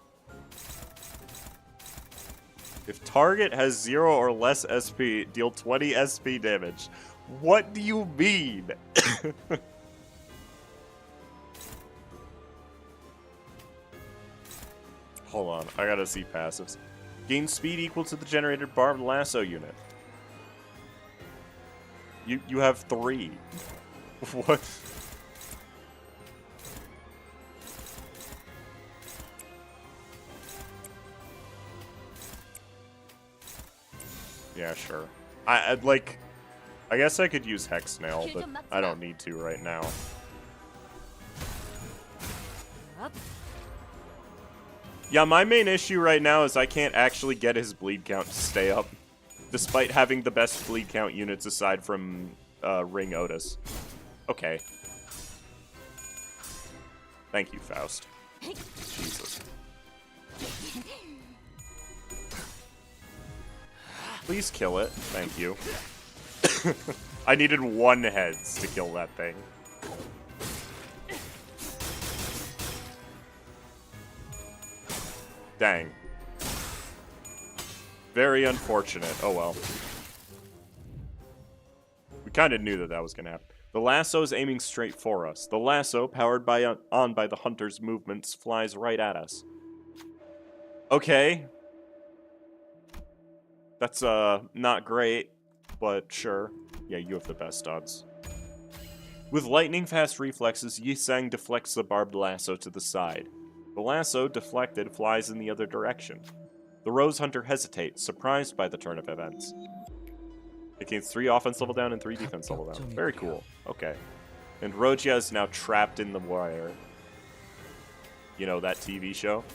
If target has 0 or less SP, deal 20 SP damage. What do you mean? Hold on, I gotta see passives. Gain speed equal to the generated barbed lasso unit. You have 3. What? Yeah, sure. I'd like... I guess I could use Hex Nail, but I don't need to right now. Yeah, my main issue right now is I can't actually get his bleed count to stay up, despite having the best bleed count units aside from Ring Otis. Okay. Thank you, Faust. Jesus. Please kill it. Thank you. I needed 1 heads to kill that thing. Dang. Very unfortunate. Oh well. We kind of knew that that was going to happen. The lasso is aiming straight for us. The lasso, powered on by the hunter's movements, flies right at us. Okay. That's, not great, but sure. Yeah, you have the best odds. With lightning-fast reflexes, Yi-Sang deflects the barbed lasso to the side. The lasso, deflected, flies in the other direction. The Rose Hunter hesitates, surprised by the turn of events. It gains 3 offense level down and 3 defense level down. Very cool. Okay. And Rogia is now trapped in the wire. You know, that TV show?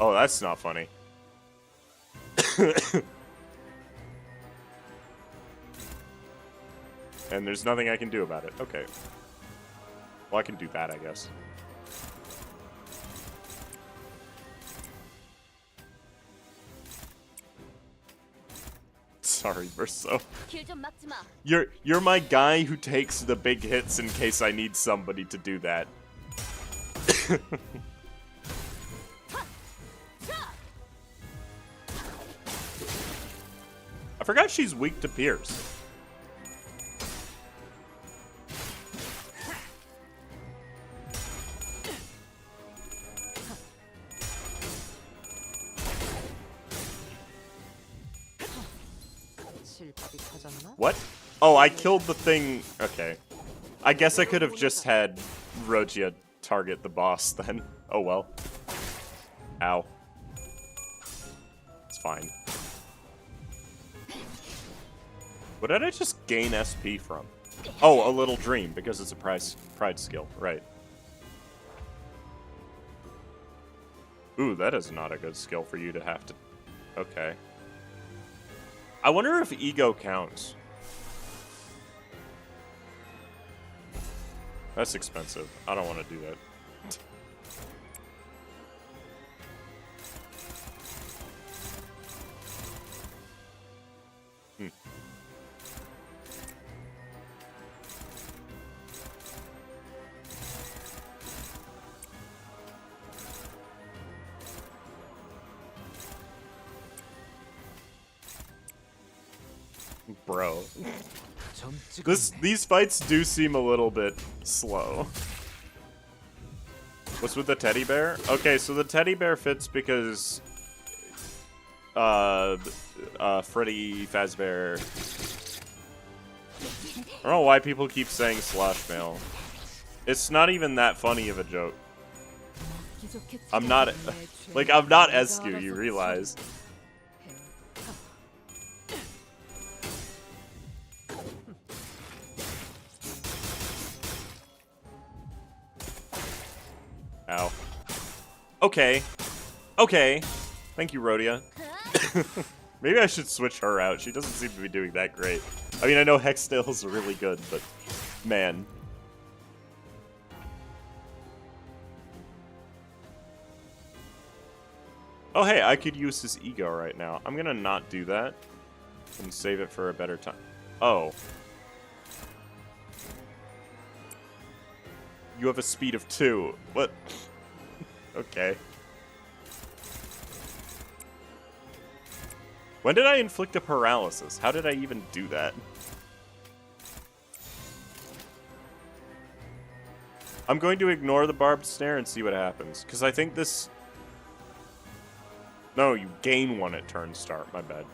Oh, that's not funny. And there's nothing I can do about it. Okay. Well, I can do that, I guess. Sorry, Verso. You're my guy who takes the big hits in case I need somebody to do that. I forgot she's weak to Pierce. What? Oh, I killed the thing. Okay. I guess I could have just had Rogia target the boss then. Oh well. Ow. It's fine. What did I just gain SP from? Oh, a little dream, because it's a pride skill. Right. Ooh, that is not a good skill for you to have to... Okay. I wonder if E.G.O counts. That's expensive. I don't want to do that. bro. These fights do seem a little bit slow. What's with the teddy bear? Okay, so the teddy bear fits because Freddy Fazbear. I don't know why people keep saying slash mail. It's not even that funny of a joke. I'm not Escu, you realize. Ow. Okay. Okay. Thank you, Rhodia. Maybe I should switch her out. She doesn't seem to be doing that great. I mean, I know Hexdale's really good, but man. Oh, hey, I could use this E.G.O right now. I'm gonna not do that and save it for a better time. Oh. You have a speed of 2. What? Okay. When did I inflict a paralysis? How did I even do that? I'm going to ignore the barbed snare and see what happens. Because I think this... No, you gain 1 at turn start. My bad.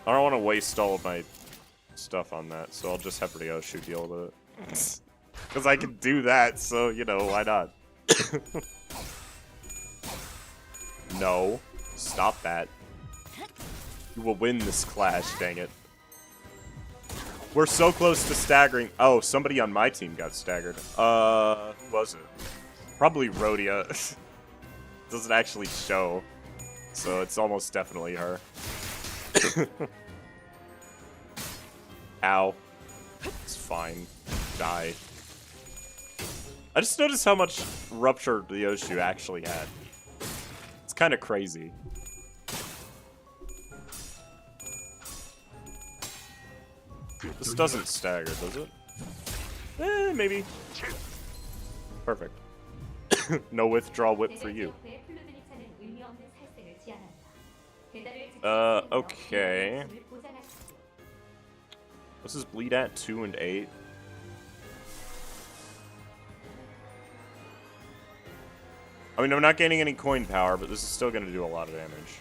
I don't want to waste all of my stuff on that, so I'll just have Ryoshu deal with it. Because I can do that, so, you know, why not? No. Stop that. You will win this clash, dang it. We're so close to staggering. Oh, somebody on my team got staggered. Who was it? Probably Rhodia. Doesn't actually show. So it's almost definitely her. Ow. It's fine. Die. I just noticed how much rupture Ryoshu actually had. It's kind of crazy. This doesn't stagger, does it? Eh, maybe. Perfect. No withdrawal whip for you. Okay. What's his bleed at? 2 and 8? I mean, I'm not gaining any coin power, but this is still gonna do a lot of damage.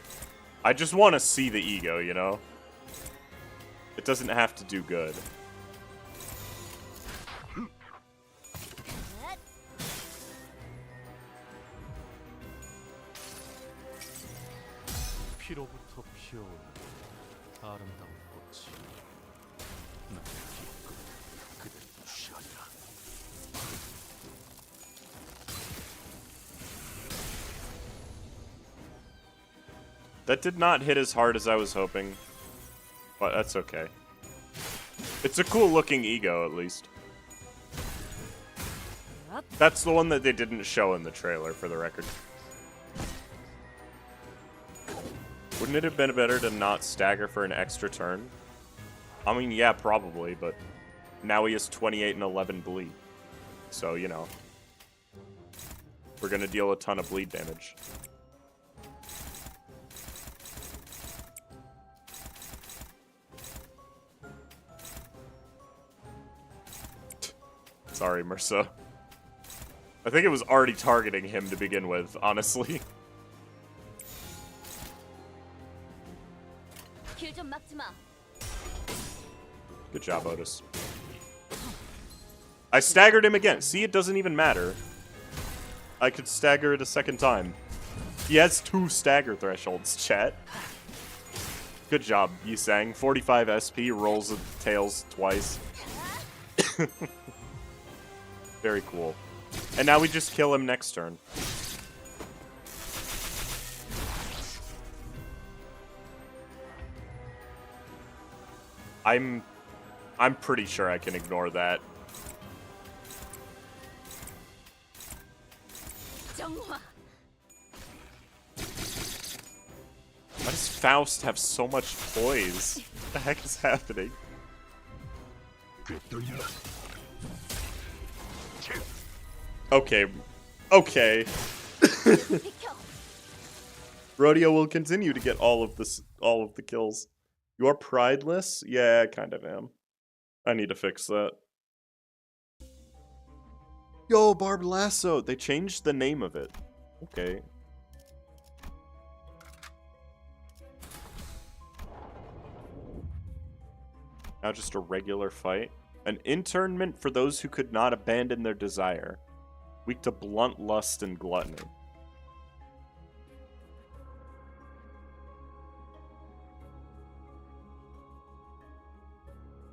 I just want to see the E.G.O, you know? It doesn't have to do good. 피로부터 피어오는 아름다운 꽃이 나를 기꺼이 그대를 취하리라. That did not hit as hard as I was hoping, but that's okay. It's a cool looking E.G.O, at least. That's the one that they didn't show in the trailer, for the record. Wouldn't it have been better to not stagger for an extra turn? I mean, yeah, probably, but now he has 28 and 11 bleed. So, you know. We're gonna deal a ton of bleed damage. Sorry, Mersa. I think it was already targeting him to begin with, honestly. Good job, Otis. I staggered him again. See, it doesn't even matter. I could stagger it a second time. He has 2 stagger thresholds, chat. Good job, Yisang. 45 SP, rolls of tails twice. Very cool. And now we just kill him next turn. I'm pretty sure I can ignore that. Why does Faust have so much poise? What the heck is happening? Okay. Okay. Rodeo will continue to get all of the kills. You are prideless? Yeah, I kind of am. I need to fix that. Yo, Barbed Lasso! They changed the name of it. Okay. Now just a regular fight. An internment for those who could not abandon their desire. Weak to blunt lust and gluttony.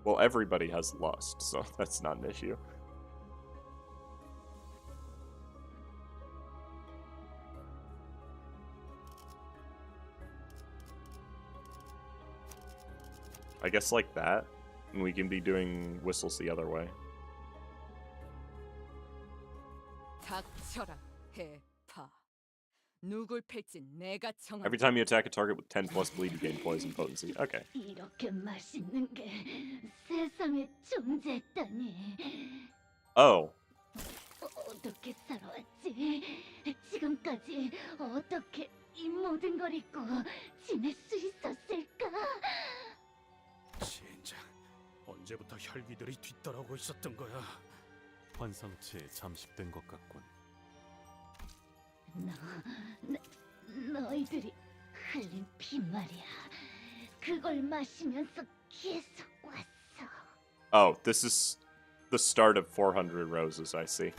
Well, everybody has lust, so that's not an issue. I guess like that, and we can be doing whistles the other way. 닥쳐라, 해파. 누굴 팰지 내가 정할. Every time you attack a target with 10 plus bleed, you gain poison potency. Okay. 이렇게 맛있는 게 세상에 존재했다니. Oh. 어떻게 살아왔지? 지금까지 어떻게 이 모든 걸 잊고 지낼 수 있었을까? 진짜 언제부터 혈기들이 뒤따라오고 있었던 거야? 환상체에 잠식된 것 같군. 너희들이 흘린 피 말이야. 그걸 마시면서 계속 왔어. Oh, this is the start of 400 Roses, I see.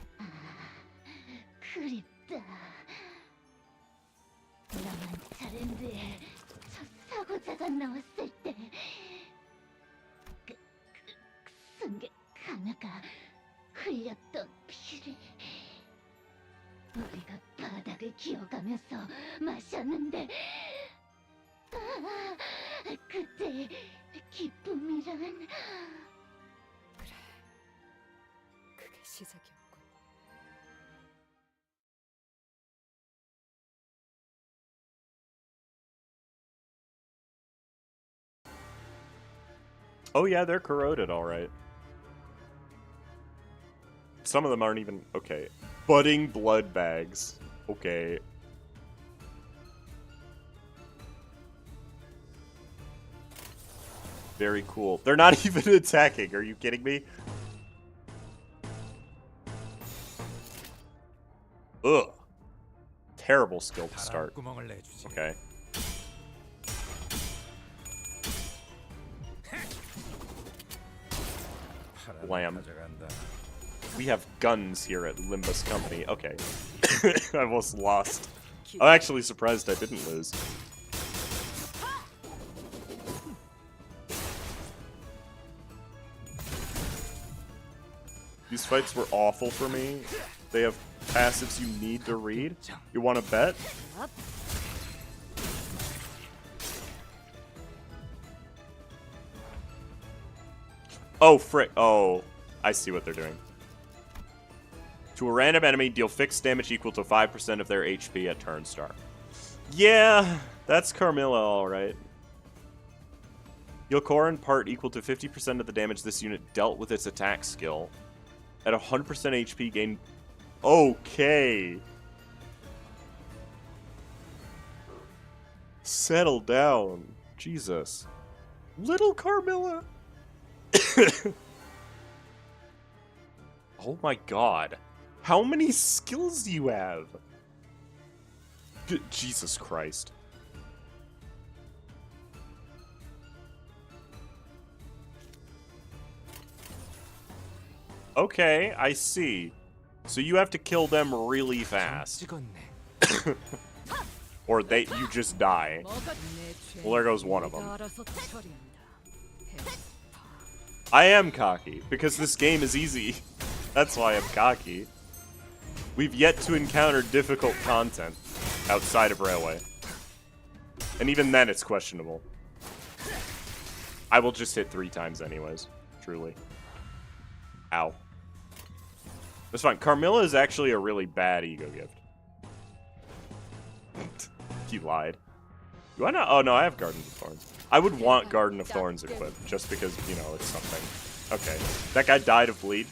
그립다. 랑차 랜드에 첫 사고자가 나왔을 때 승객 하나가 흘렸던 피를 우리가 바닥을 기어가면서 마셨는데 그때 기쁨이란 그게 시작이었군. Oh yeah, they're corroded, alright. Some of them aren't even... Okay. Budding blood bags. Okay. Very cool. They're not even attacking, are you kidding me? Ugh. Terrible skill to start. Okay. Lamb. We have guns here at Limbus Company. Okay. I almost lost. I'm actually surprised I didn't lose. These fights were awful for me. They have passives you need to read. You want to bet? Oh, frick. Oh, I see what they're doing. To a random enemy, deal fixed damage equal to 5% of their HP at turn start. Yeah, that's Carmilla, alright. Deal Corin part equal to 50% of the damage this unit dealt with its attack skill. At 100% HP gain... Okay. Settle down. Jesus. Little Carmilla. Oh my god. How many skills do you have? Jesus Christ. Okay, I see. So you have to kill them really fast. Or you just die. Well, there goes one of them. I am cocky, because this game is easy. That's why I'm cocky. We've yet to encounter difficult content outside of Railway. And even then, it's questionable. I will just hit 3 times anyways, truly. Ow. That's fine. Carmilla is actually a really bad E.G.O gift. He lied. Do I not? Oh, no, I have Garden of Thorns. I would want Garden of Thorns equipped, just because, you know, it's something. Okay. That guy died of bleed.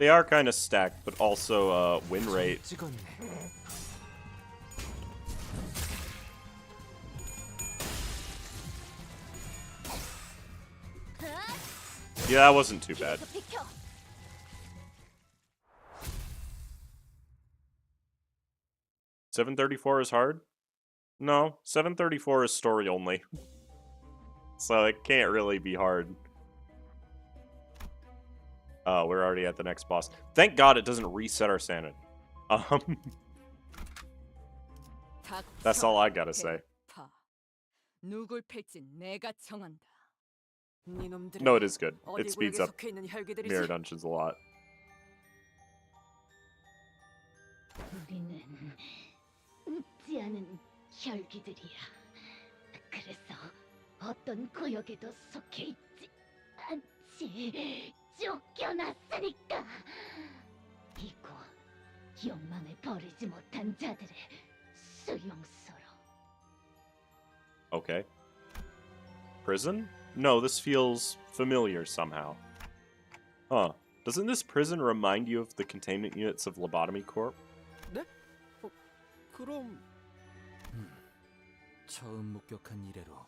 They are kind of stacked, but also win rate. Yeah, that wasn't too bad. 734 is hard? No, 734 is story only. So it can't really be hard. Oh, we're already at the next boss. Thank God it doesn't reset our sanity. That's all I gotta say. 누굴 팰지 내가 정한다. No, it is good. It speeds up mirror dungeons a lot. 우리는 웃지 않은 혈기들이야. 그래서 어떤 구역에도 속해 있지 않지. 쫓겨났으니까. 이고 욕망을 버리지 못한 자들의 수용소로. Okay. Prison? No, this feels familiar somehow. Huh. Doesn't this prison remind you of the containment units of Lobotomy Corp? 네? 그럼... 처음 목격한 이래로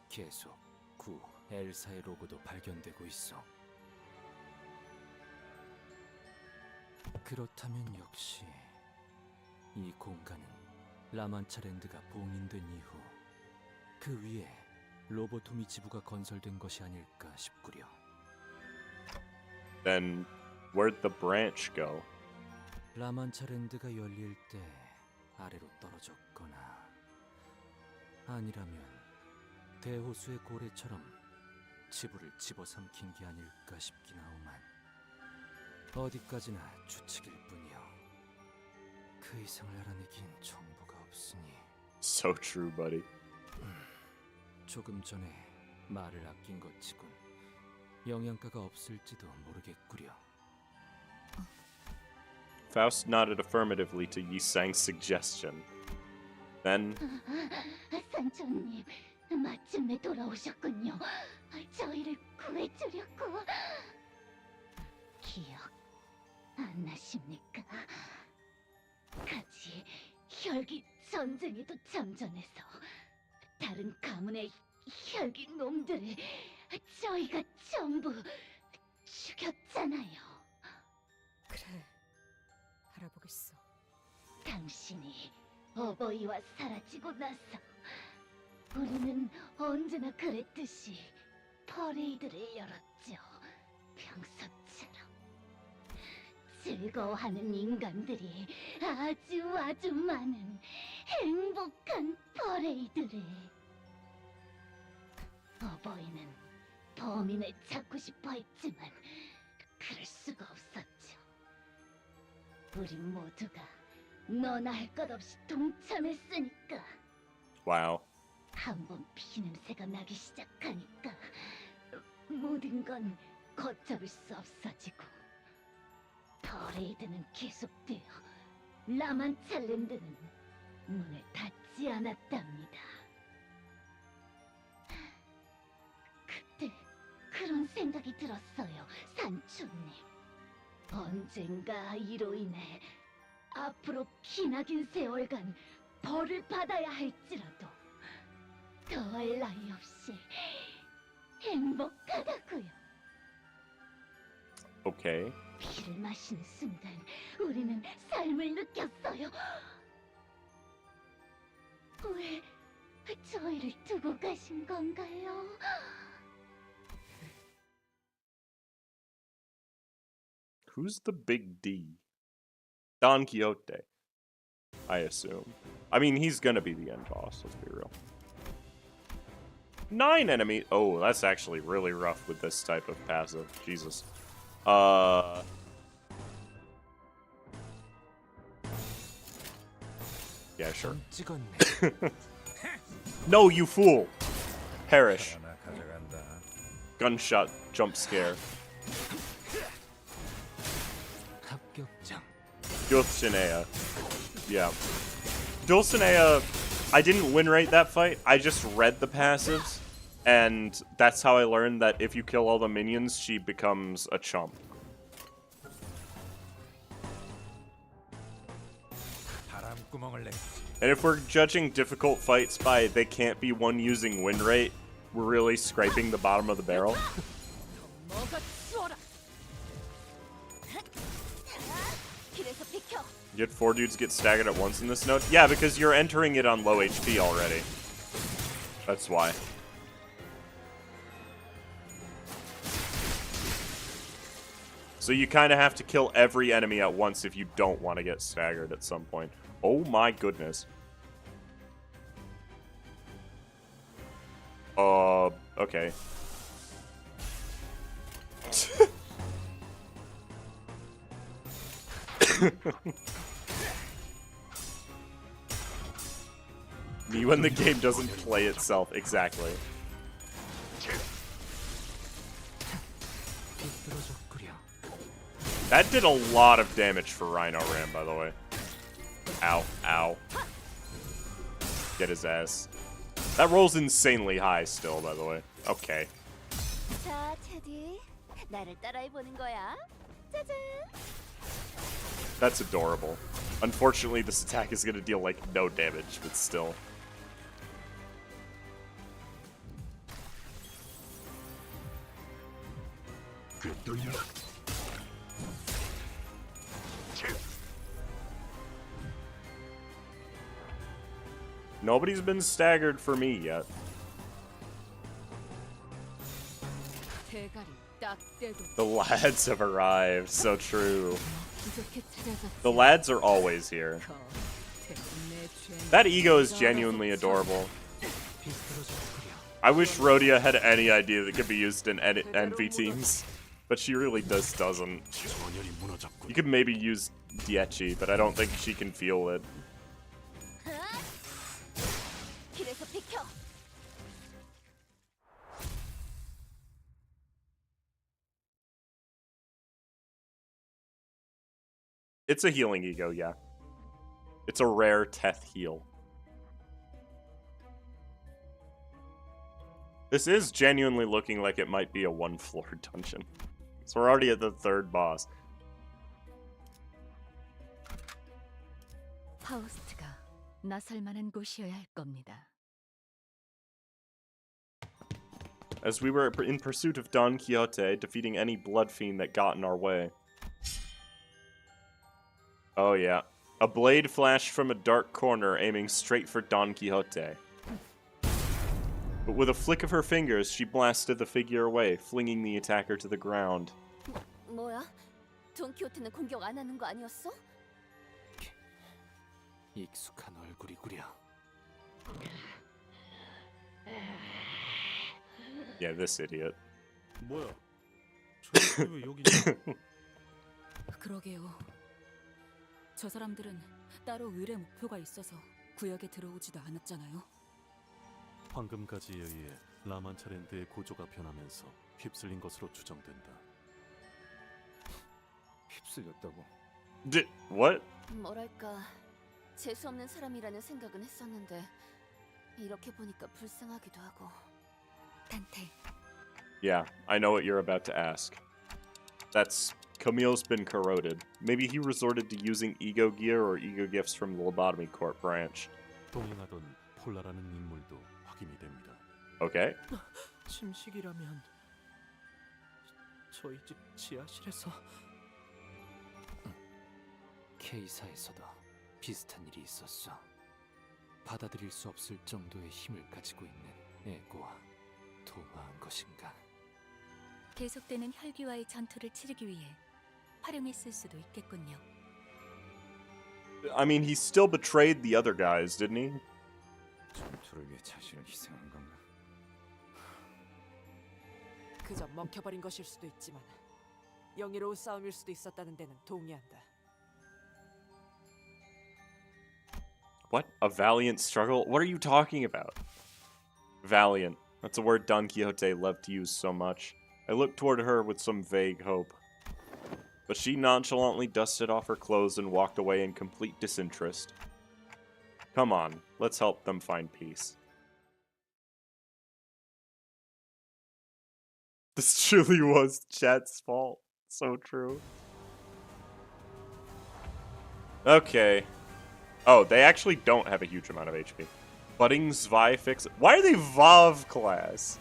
계속 구 엘사의 로고도 발견되고 있어. 그렇다면 역시 이 공간은 라만차랜드가 봉인된 이후 그 위에 로보토미 지부가 건설된 것이 아닐까 싶구려. Then where'd the branch go? 라만차랜드가 열릴 때 아래로 떨어졌거나 아니라면 대호수의 고래처럼 지부를 집어삼킨 게 아닐까 싶긴 하오만 어디까지나 추측일 뿐이요. 그 이상을 알아내긴 정보가 없으니. So true, buddy. 조금 전에 말을 아낀 것 치곤 영양가가 없을지도 모르겠구려. Faust nodded affirmatively to Yisang's suggestion. Then... 산초님, 마침내 돌아오셨군요. 저희를 구해주려고. 기억 안 나십니까? 같이 혈기 전쟁에도 참전해서 다른 가문의 혈기 놈들을 저희가 전부 죽였잖아요. 그래, 알아보겠어. 당신이 어버이와 사라지고 나서 우리는 언제나 그랬듯이 퍼레이드를 열었죠. 평소처럼. 즐거워하는 인간들이 아주 많은 행복한 퍼레이드를. 어버이는 범인을 찾고 싶어 했지만 그럴 수가 없었죠. 우리 모두가 너나 할 것 없이 동참했으니까. Wow. 한번 피냄새가 나기 시작하니까 모든 건 걷잡을 수 없어지고 퍼레이드는 계속되어 라만찰랜드는 문을 닫지 않았답니다. 그때 그런 생각이 들었어요, 산초님. 언젠가 이로 인해 앞으로 기나긴 세월간 벌을 받아야 할지라도 더할 나위 없이 행복하다고요. Okay. 피를 마시는 순간 우리는 삶을 느꼈어요. 왜 저희를 두고 가신 건가요? Who's the big D? Don Quixote, I assume. I mean, he's gonna be the end boss, let's be real. 9 enemies. Oh, that's actually really rough with this type of passive. Jesus. Yeah, sure. No, you fool! Perish. Gunshot jump scare. Dulcinea. Yeah. Dulcinea, I didn't win rate that fight. I just read the passives, and that's how I learned that if you kill all the minions, she becomes a chump. And if we're judging difficult fights by they can't be won using win rate, we're really scraping the bottom of the barrel. You had 4 dudes get staggered at once in this node? Yeah, because you're entering it on low HP already. That's why. So you kind of have to kill every enemy at once if you don't want to get staggered at some point. Oh my goodness. Okay. Me when the game doesn't play itself, exactly. That did a lot of damage for Rhino Ram, by the way. Ow, ow. Get his ass. That rolls insanely high still, by the way. Okay. 자, 차디. 나를 따라해보는 거야. 짜잔. That's adorable. Unfortunately, this attack is gonna deal, like, no damage, but still. Nobody's been staggered for me yet. The lads have arrived, so true. The lads are always here. That E.G.O is genuinely adorable. I wish Rhodia had any idea that could be used in envy teams, but she really doesn't. You could maybe use Diechi, but I don't think she can feel it. It's a healing E.G.O, yeah. It's a rare Teth heal. This is genuinely looking like it might be a 1-floor dungeon. So we're already at the 3rd boss. 파우스트가 나설 만한 곳이어야 할 겁니다. As we were in pursuit of Don Quixote, defeating any blood fiend that got in our way. Oh yeah. A blade flashed from a dark corner, aiming straight for Don Quixote. But with a flick of her fingers, she blasted the figure away, flinging the attacker to the ground. 뭐야? 돈키호테는 공격 안 하는 거 아니었어? 익숙한 얼굴이구려. Yeah, this idiot. 뭐야? 저 왜 여기냐? 그러게요. 저 사람들은 따로 의뢰 목표가 있어서 구역에 들어오지도 않았잖아요. 황금가지에 의해 라만차랜드의 고조가 변하면서 휩쓸린 것으로 추정된다. 휩쓸렸다고? What? 뭐랄까 재수 없는 사람이라는 생각은 했었는데 이렇게 보니까 불쌍하기도 하고. 단테. Yeah, I know what you're about to ask. That's Camille's been corroded. Maybe he resorted to using E.G.O gear or E.G.O gifts from the Lobotomy Court branch. 동행하던 폴라라는 인물도 확인이 됩니다. Okay. 침식이라면 저희 집 지하실에서 K사에서도 비슷한 일이 있었어. 받아들일 수 없을 정도의 힘을 가지고 있는 E.G와 도마한 것인가. 계속되는 혈기와의 전투를 치르기 위해 활용했을 수도 있겠군요. I mean, he still betrayed the other guys, didn't he? 전투를 위해 자신을 희생한 건가? 그저 먹혀버린 것일 수도 있지만 영예로운 싸움일 수도 있었다는 데는 동의한다. What? A valiant struggle? What are you talking about? Valiant. That's a word Don Quixote loved to use so much. I looked toward her with some vague hope. But she nonchalantly dusted off her clothes and walked away in complete disinterest. Come on, let's help them find peace. This truly was Chet's fault. So true. Okay. Oh, they actually don't have a huge amount of HP. Budding Zwei fix. Why are they Vav class?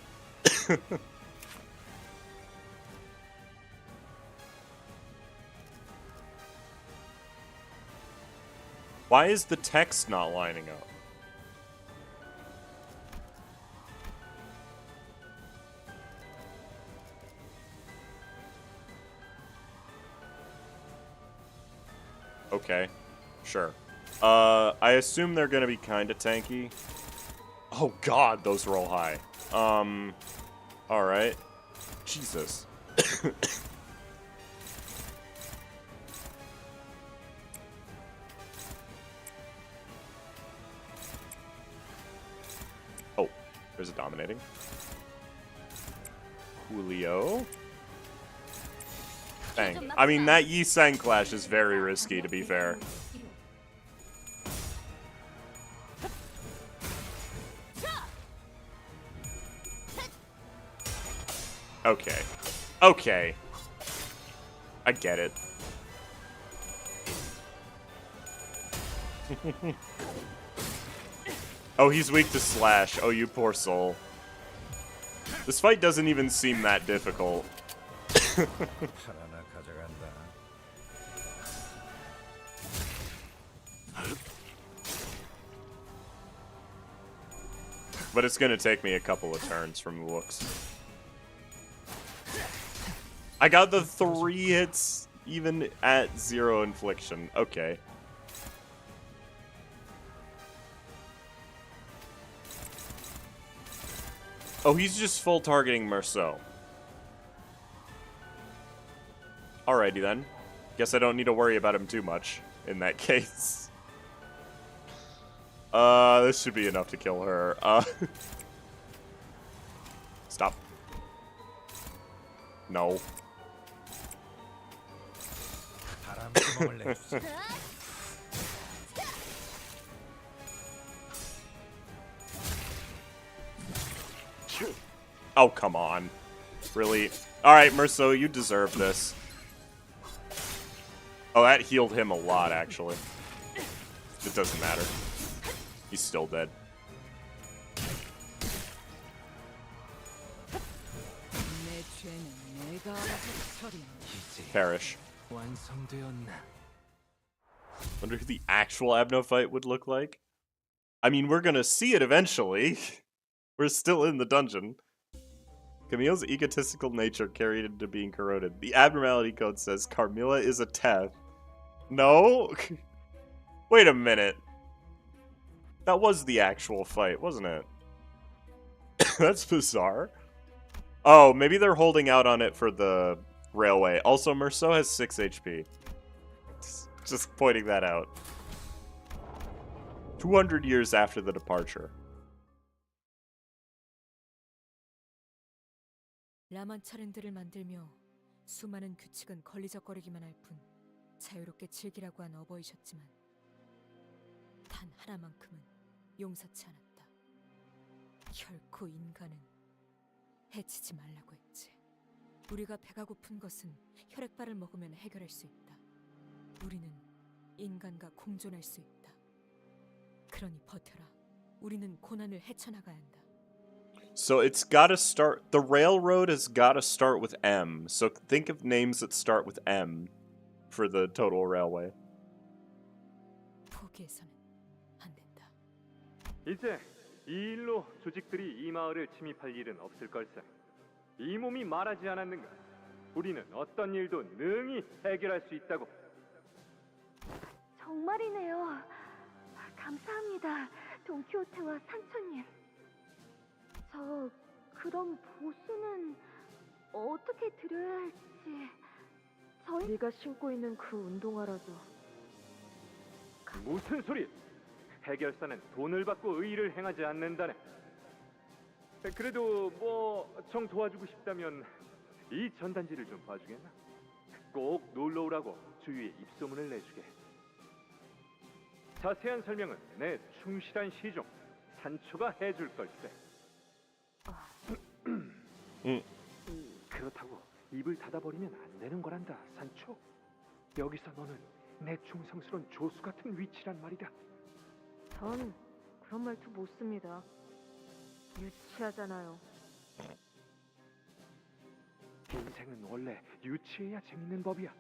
Why is the text not lining up? Okay, sure. I assume they're gonna be kinda tanky. Oh god, those roll high. Alright. Jesus. Oh, there's a dominating. Julio. Bang. I mean, that Yi Sang clash is very risky, to be fair. Okay. Okay. I get it. Oh, he's weak to slash. Oh, you poor soul. This fight doesn't even seem that difficult. But it's gonna take me a couple of turns from the looks. I got the 3 hits even at 0 infliction. Okay. Oh, he's just full targeting Merceau. Alrighty then. Guess I don't need to worry about him too much in that case. This should be enough to kill her. Stop. No. Oh, come on. Really? Alright, Merceau, you deserve this. Oh, that healed him a lot, actually. It doesn't matter. He's still dead. Perish. Wonder who the actual Abno fight would look like. I mean, we're gonna see it eventually. We're still in the dungeon. Camille's egotistical nature carried into being corroded. The abnormality code says Carmilla is a Teth. No? Wait a minute. That was the actual fight, wasn't it? That's bizarre. Oh, maybe they're holding out on it for the railway. Also, Merceau has 6 HP. Just pointing that out. 200 years after the departure. 라만 차량들을 만들며 수많은 규칙은 걸리적거리기만 할 뿐 자유롭게 즐기라고 한 어버이셨지만 단 하나만큼은 용서치 않았다. 결코 인간은 해치지 말라고 했지. 우리가 배가 고픈 것은 혈액발을 먹으면 해결할 수 있다. 우리는 인간과 공존할 수 있다. 그러니 버텨라. 우리는 고난을 헤쳐나가야 한다. So it's gotta start, the railroad has gotta start with M. So think of names that start with M for the total railway. 포기해서는 안 된다. 이제 이 일로 조직들이 이 마을을 침입할 일은 없을 걸세. 이 몸이 말하지 않았는가? 우리는 어떤 일도 능히 해결할 수 있다고. 정말이네요. 감사합니다, 돈키호테와 상처님. 저 그럼 보수는 어떻게 드려야 할지. 네가 신고 있는 그 운동화라도. 무슨 소리? 해결사는 돈을 받고 의의를 행하지 않는다네. 그래도 뭐 정 도와주고 싶다면 이 전단지를 좀 봐주겠나? 꼭 놀러 오라고 주위에 입소문을 내주게. 자세한 설명은 내 충실한 시종 산초가 해줄 걸세. 그렇다고 입을 닫아버리면 안 되는 거란다, 산초. 여기서 너는 내 충성스러운 조수 같은 위치란 말이다. 전 그런 말투 못 씁니다. 유치하잖아요. 인생은 원래 유치해야 재밌는 법이야.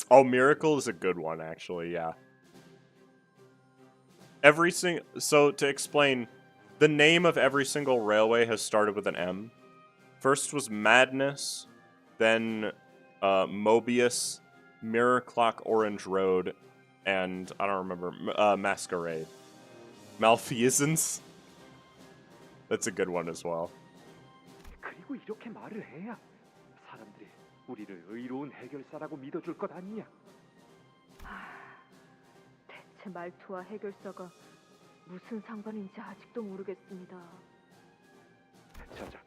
Oh, Miracle is a good one, actually, yeah. So to explain, the name of every single railway has started with an M. First was Madness, then Mobius, Mirror Clock Orange Road, and I don't remember, Masquerade. Malfeasance? That's a good one as well. 그리고 이렇게 말을 해야 사람들이 우리를 의로운 해결사라고 믿어줄 것 아니냐? 대체 말투와 해결사가 무슨 상관인지 아직도 모르겠습니다. 자자,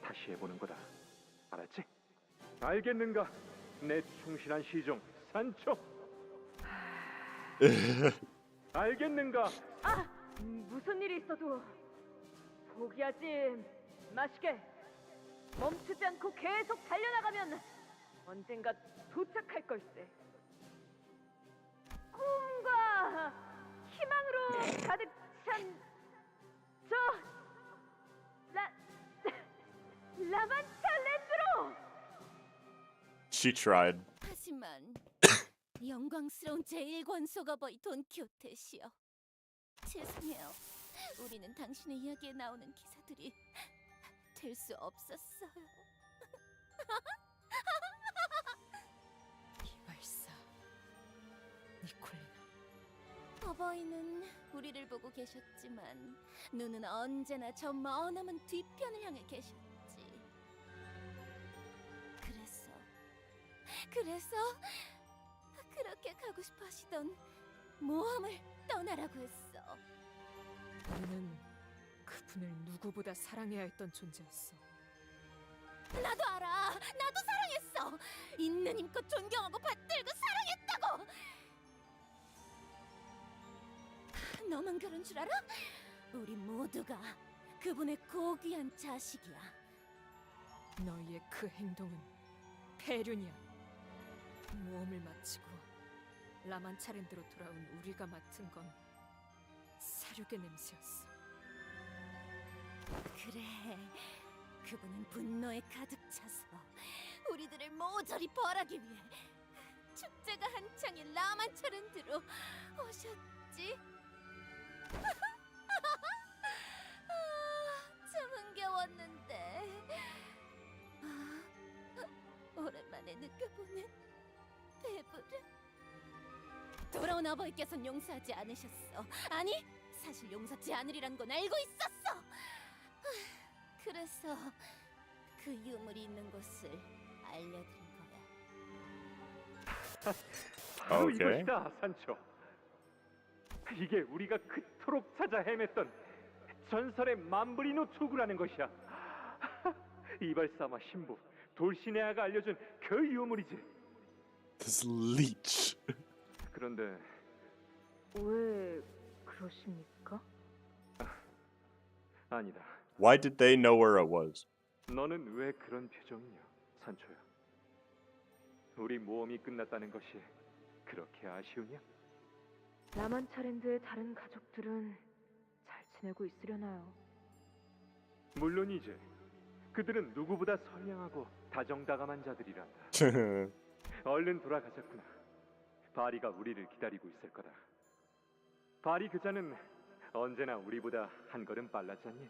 다시 해보는 거다. 알았지? 알겠는가? 내 충실한 시종 산초. 알겠는가? 무슨 일이 있어도 포기하지 마시게. 멈추지 않고 계속 달려나가면 언젠가 도착할 걸세. 꿈과 희망으로 가득 찬 저 라만차 랜드로. She tried. 하지만 영광스러운 제1권속어버이 돈키호테시여, 죄송해요. 우리는 당신의 이야기에 나오는 기사들이 될 수 없었어요. 이발사 니콜리나. 어버이는 우리를 보고 계셨지만 눈은 언제나 저 머나먼 뒤편을 향해 계셨지. 그래서 그렇게 가고 싶어 하시던 모험을 떠나라고 했어. 우리는 그분을 누구보다 사랑해야 했던 존재였어. 나도 알아. 나도 사랑했어. 있는 힘껏 존경하고 받들고 사랑했다고. 너만 그런 줄 알아? 우리 모두가 그분의 고귀한 자식이야. 너희의 그 행동은 폐륜이야. 모험을 마치고 라만차랜드로 돌아온 우리가 맡은 건 사륙의 냄새였어. 그래, 그분은 분노에 가득 차서 우리들을 모조리 벌하기 위해 축제가 한창인 라만차랜드로 오셨지. 참 흥겨웠는데 오랜만에 느껴보는 배부름. 돌아온 아버지께선 용서하지 않으셨어. 아니, 사실 용서치 않으리란 건 알고 있었어. 그래서 그 유물이 있는 곳을 알려드린 거야. 바로 오케이. 이것이다, 산초. 이게 우리가 그토록 찾아 헤맸던 전설의 만브리노 투구라는 것이야. 이발사마 신부 돌시네아가 알려준 그 유물이지. This leech. 그런데 왜 그러십니까? 아니다. Why did they know where it was? 너는 왜 그런 표정이냐, 산초야? 우리 모험이 끝났다는 것이 그렇게 아쉬우냐? 라만차랜드의 다른 가족들은 잘 지내고 있으려나요? 물론이지. 그들은 누구보다 선량하고 다정다감한 자들이란다. 얼른 돌아가자꾸나. 바리가 우리를 기다리고 있을 거다. 바리 그자는 언제나 우리보다 한 걸음 빨랐잖니?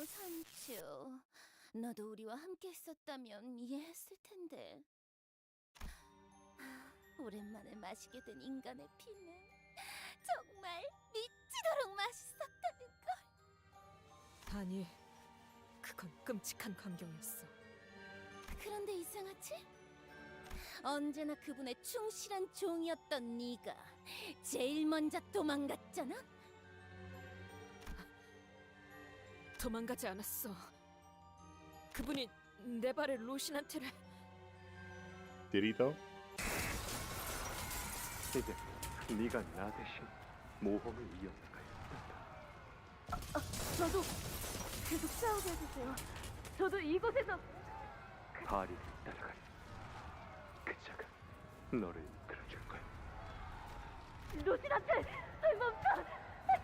산초, 너도 우리와 함께 했었다면 이해했을 텐데. 오랜만에 마시게 된 인간의 피는 정말 미치도록 맛있었다는걸. 아니, 그건 끔찍한 광경이었어. 그런데 이상하지? 언제나 그분의 충실한 종이었던 네가 제일 먼저 도망갔잖아? 도망가지 않았어. 그분이 내 발에 로신한테를. Did he though? 이제 네가 나 대신 모험을 이어나가야 한다. 저도 계속 싸우게 해주세요. 저도 이곳에서 바리를 따라가리. 그자가 너를 이끌어줄 거야. 루시한테 멈춰!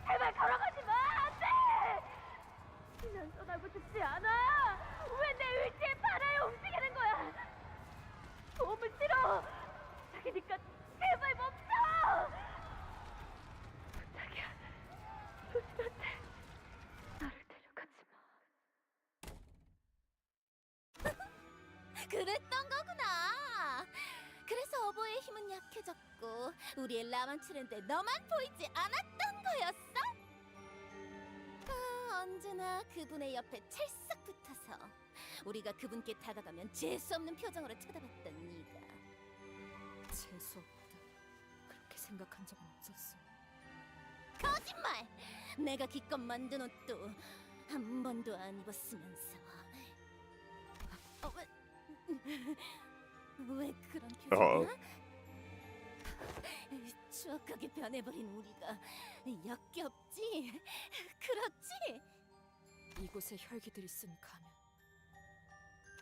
제발 걸어가지 마! 안 돼! 난 떠나고 싶지 않아! 왜 내 의지에 반하여 움직이는 거야! 도움을 싫어! 부탁이니까 제발 멈춰! 부탁이야, 루시한테 나를 데려가지 마. 그랬던 거구나. 그래서 어버이의 힘은 약해졌고 우리의 라만치랜드에 너만 보이지 않았던 거였어? 아, 언제나 그분의 옆에 찰싹 붙어서 우리가 그분께 다가가면 재수없는 표정으로 쳐다봤던 네가. 재수없다. 그렇게 생각한 적은 없었어. 거짓말! 내가 기껏 만든 옷도 한 번도 안 입었으면서. 왜 그런 표정이야? 추악하게 변해버린 우리가 역겹지? 그렇지? 이곳에 혈기들이 쓴 가면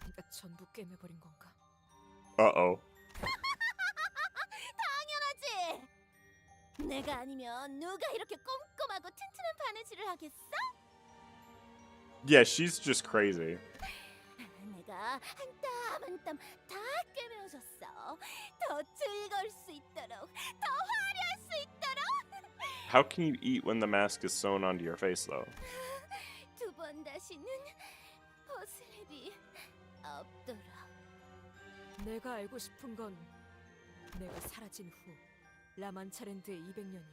네가 전부 꿰매버린 건가? Uh-oh. 당연하지! 내가 아니면 누가 이렇게 꼼꼼하고 튼튼한 바느질을 하겠어? Yeah, she's just crazy. 내가 한 땀 한 땀 다 꿰매어줬어. 더 즐거울 수 있도록, 더 화려할 수 있도록. How can you eat when the mask is sewn onto your face, though? 두 번 다시는 벗을 일이 없도록. 내가 알고 싶은 건 내가 사라진 후 라만차랜드의 200년이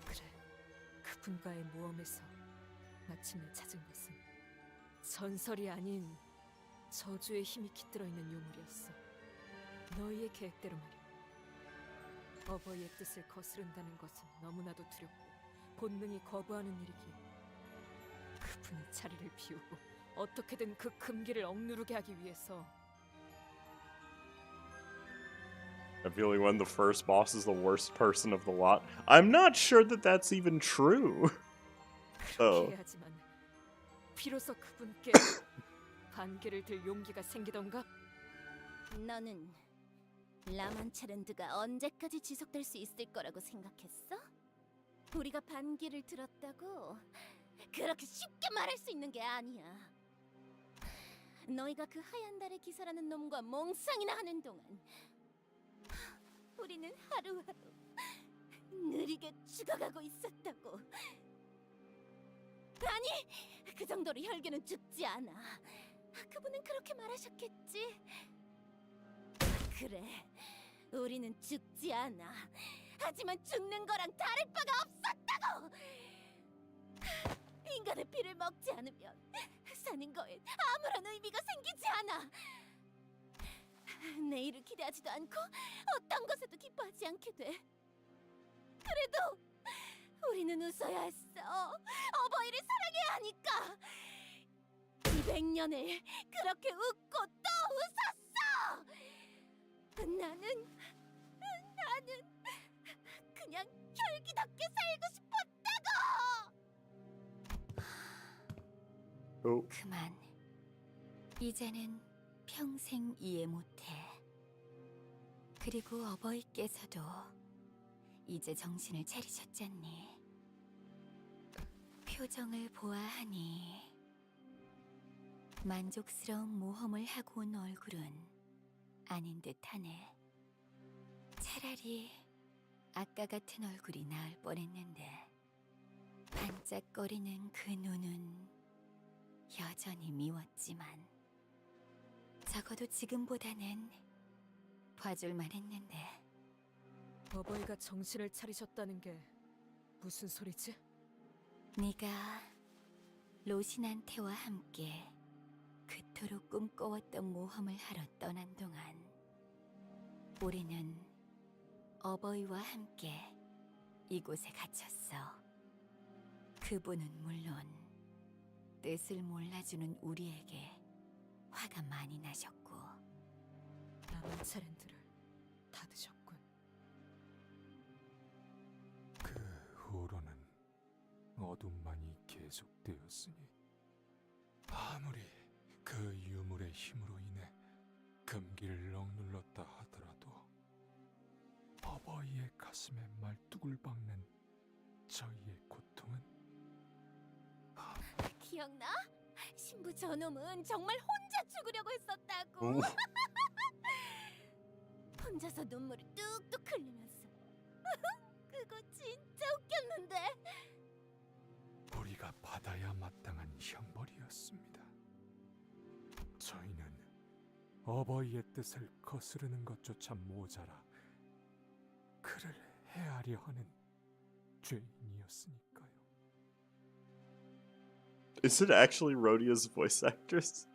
그래, 그분과의 모험에서 마침내 찾은 것은 전설이 아닌 저주의 힘이 깃들어 있는 유물이었어. 너희의 계획대로 말이야. 어버이의 뜻을 거스른다는 것은 너무나도 두렵고 본능이 거부하는 일이기에 그분의 자리를 비우고 어떻게든 그 금기를 억누르게 하기 위해서. I'm feeling when the first boss is the worst person of the lot. I'm not sure that that's even true. 그렇게 해야지만 비로소 그분께 반기를 들 용기가 생기던가? 너는 라만차랜드가 언제까지 지속될 수 있을 거라고 생각했어? 우리가 반기를 들었다고 그렇게 쉽게 말할 수 있는 게 아니야. 너희가 그 하얀 달의 기사라는 놈과 몽상이나 하는 동안 우리는 하루하루 느리게 죽어가고 있었다고. 아니, 그 정도로 혈기는 죽지 않아. 그분은 그렇게 말하셨겠지. 그래, 우리는 죽지 않아. 하지만 죽는 거랑 다를 바가 없었다고. 인간의 피를 먹지 않으면 사는 거엔 아무런 의미가 생기지 않아. 내일을 기대하지도 않고 어떤 것에도 기뻐하지 않게 돼. 그래도 우리는 웃어야 했어. 어버이를 사랑해야 하니까. 200년을 그렇게 웃고 또 웃었어. 나는 그냥 혈기답게 살고 싶었다고. 그만. 이제는 평생 이해 못해. 그리고 어버이께서도 이제 정신을 차리셨잖니. 표정을 보아하니 만족스러운 모험을 하고 온 얼굴은 아닌 듯하네. 차라리 아까 같은 얼굴이 나을 뻔했는데 반짝거리는 그 눈은 여전히 미웠지만 적어도 지금보다는 봐줄만 했는데. 어버이가 정신을 차리셨다는 게 무슨 소리지? 네가 로신한테와 함께 그토록 꿈꿔왔던 모험을 하러 떠난 동안 우리는 어버이와 함께 이곳에 갇혔어. 그분은 물론 뜻을 몰라주는 우리에게 화가 많이 나셨고 라만차랜드를 닫으셨군. 그 후로는 어둠만이 계속되었으니 아무리 그 유물의 힘으로 인해 금기를 억눌렀다 하더라도 어버이의 가슴에 말뚝을 박는 저희의 고통은 기억나? 신부 저놈은 정말 혼자 죽으려고 했었다고. 오. 혼자서 눈물을 뚝뚝 흘리면서. 그거 진짜 웃겼는데. 우리가 받아야 마땅한 형벌이었습니다. 저희는 어버이의 뜻을 거스르는 것조차 모자라 그를 해하려 하는 죄인이었으니까요. Is it actually Rhodia's voice actress?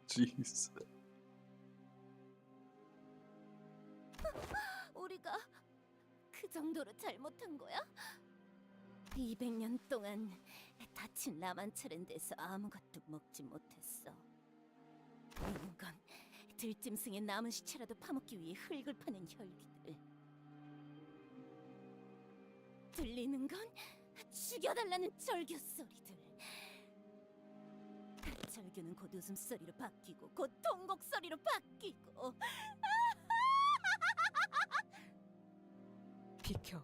Jeez. 우리가 그 정도로 잘못한 거야? 200년 동안 다친 라만차랜 데서 아무것도 먹지 못했어. 보이는 건 들짐승의 남은 시체라도 파먹기 위해 흙을 파는 혈기들. 들리는 건 죽여달라는 절규 소리들. 절규는 곧 웃음소리로 바뀌고 곧 통곡 소리로 바뀌고. 비켜.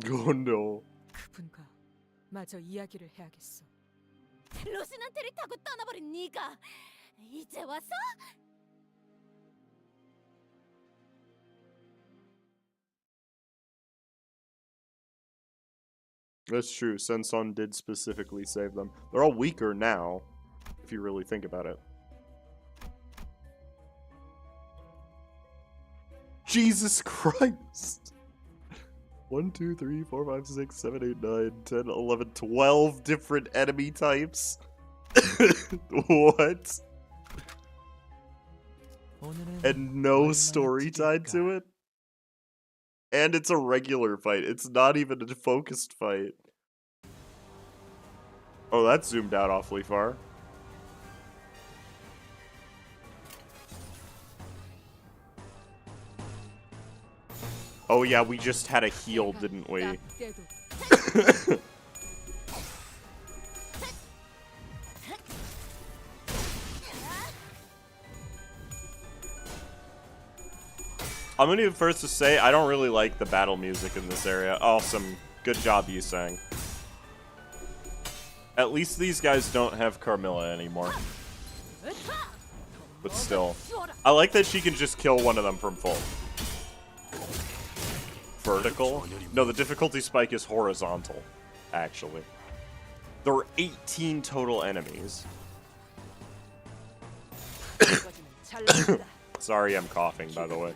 Oh no. 그분과 마저 이야기를 해야겠어. 로신한테를 타고 떠나버린 네가 이제 와서? That's true. Senson did specifically save them. They're all weaker now, if you really think about it. Jesus Christ! 1, 2, 3, 4, 5, 6, 7, 8, 9, 10, 11, 12 different enemy types. What? And no story tied to it? And it's a regular fight. It's not even a focused fight. Oh, that zoomed out awfully far. Oh yeah, we just had a heal, didn't we? I'm gonna be the first to say I don't really like the battle music in this area. Awesome. Good job, you sang. At least these guys don't have Carmilla anymore. But still. I like that she can just kill one of them from full. Vertical? No, the difficulty spike is horizontal, actually. There are 18 total enemies. Sorry, I'm coughing, by the way.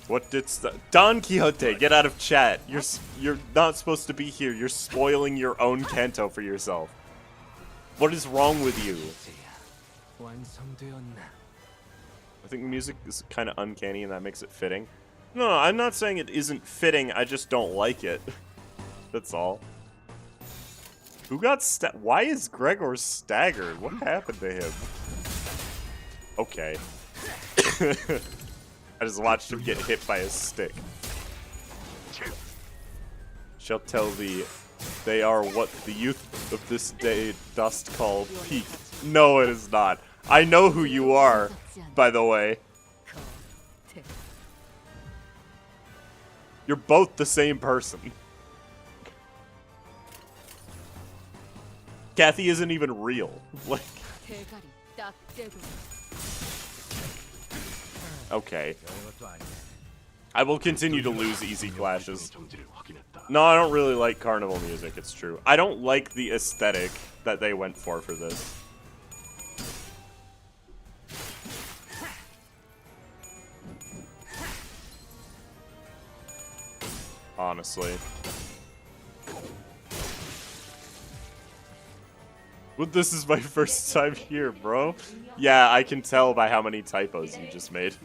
What didst thou— Don Quixote, get out of chat. You're not supposed to be here. You're spoiling your own Canto for yourself. What is wrong with you? I think the music is kind of uncanny and that makes it fitting. No, I'm not saying it isn't fitting. I just don't like it. That's all. Who got Why is Gregor staggered? What happened to him? Okay. I just watched him get hit by a stick. Shall tell thee, they are what the youth of this day dost call peak. No, it is not. I know who you are, by the way. You're both the same person. Kathy isn't even real. Like. Okay. I will continue to lose easy clashes. No, I don't really like carnival music, it's true. I don't like the aesthetic that they went for this. Honestly. Well, this is my first time here, bro. Yeah, I can tell by how many typos you just made.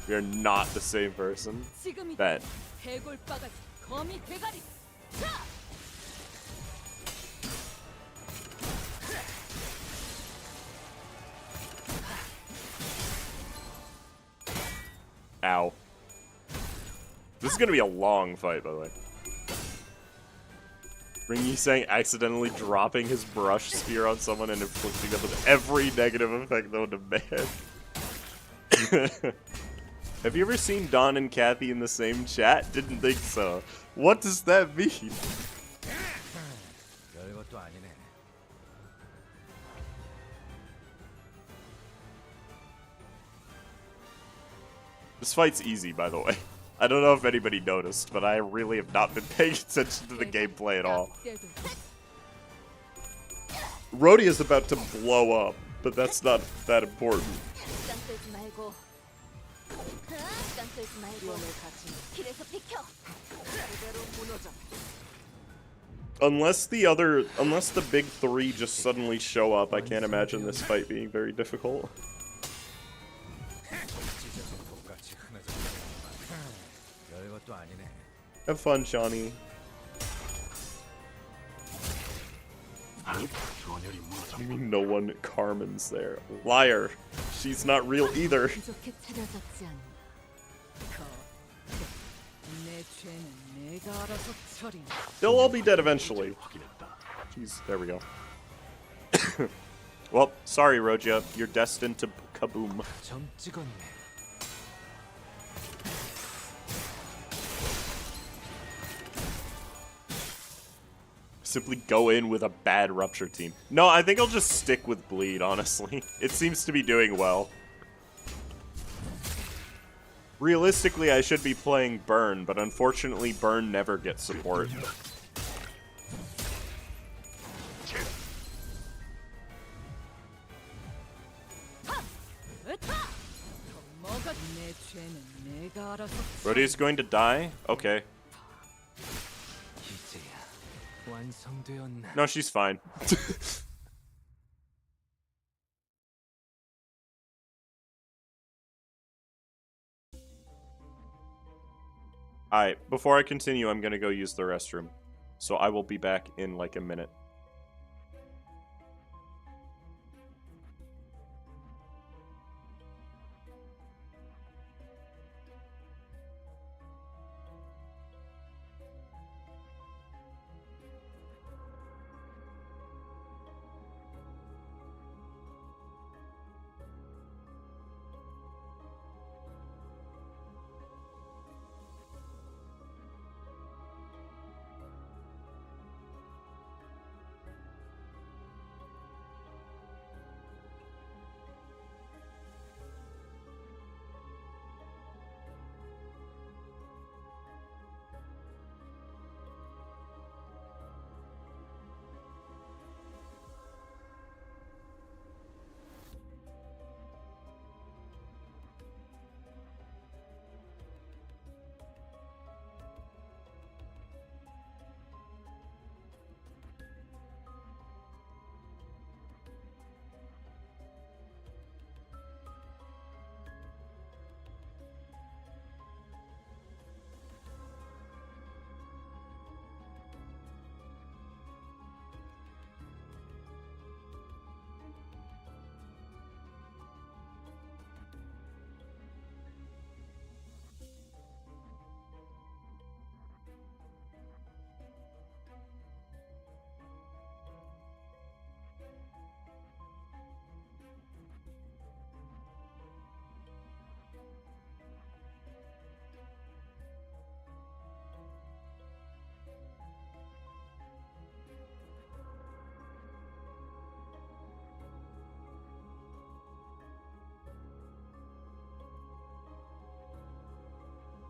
We are not the same person. Bet. Ow. This is gonna be a long fight, by the way. Ringy saying accidentally dropping his brush spear on someone and inflicting them with every negative effect known to man. Have you ever seen Don and Kathy in the same chat? Didn't think so. What does that mean? This fight's easy, by the way. I don't know if anybody noticed, but I really have not been paying attention to the gameplay at all. Rhodey is about to blow up, but that's not that important. Unless the big three just suddenly show up, I can't imagine this fight being very difficult. Have fun, Shawnee. You mean no one Carmen's there? Liar. She's not real either. They'll all be dead eventually. Jeez, there we go. Well, sorry, Roja. You're destined to kaboom. Simply go in with a bad Rupture team. No, I think I'll just stick with Bleed, honestly. It seems to be doing well. Realistically, I should be playing Burn, but unfortunately, Burn never gets support. Rhodey's going to die? Okay. No, she's fine. Alright, before I continue, I'm gonna go use the restroom. So I will be back in like a minute.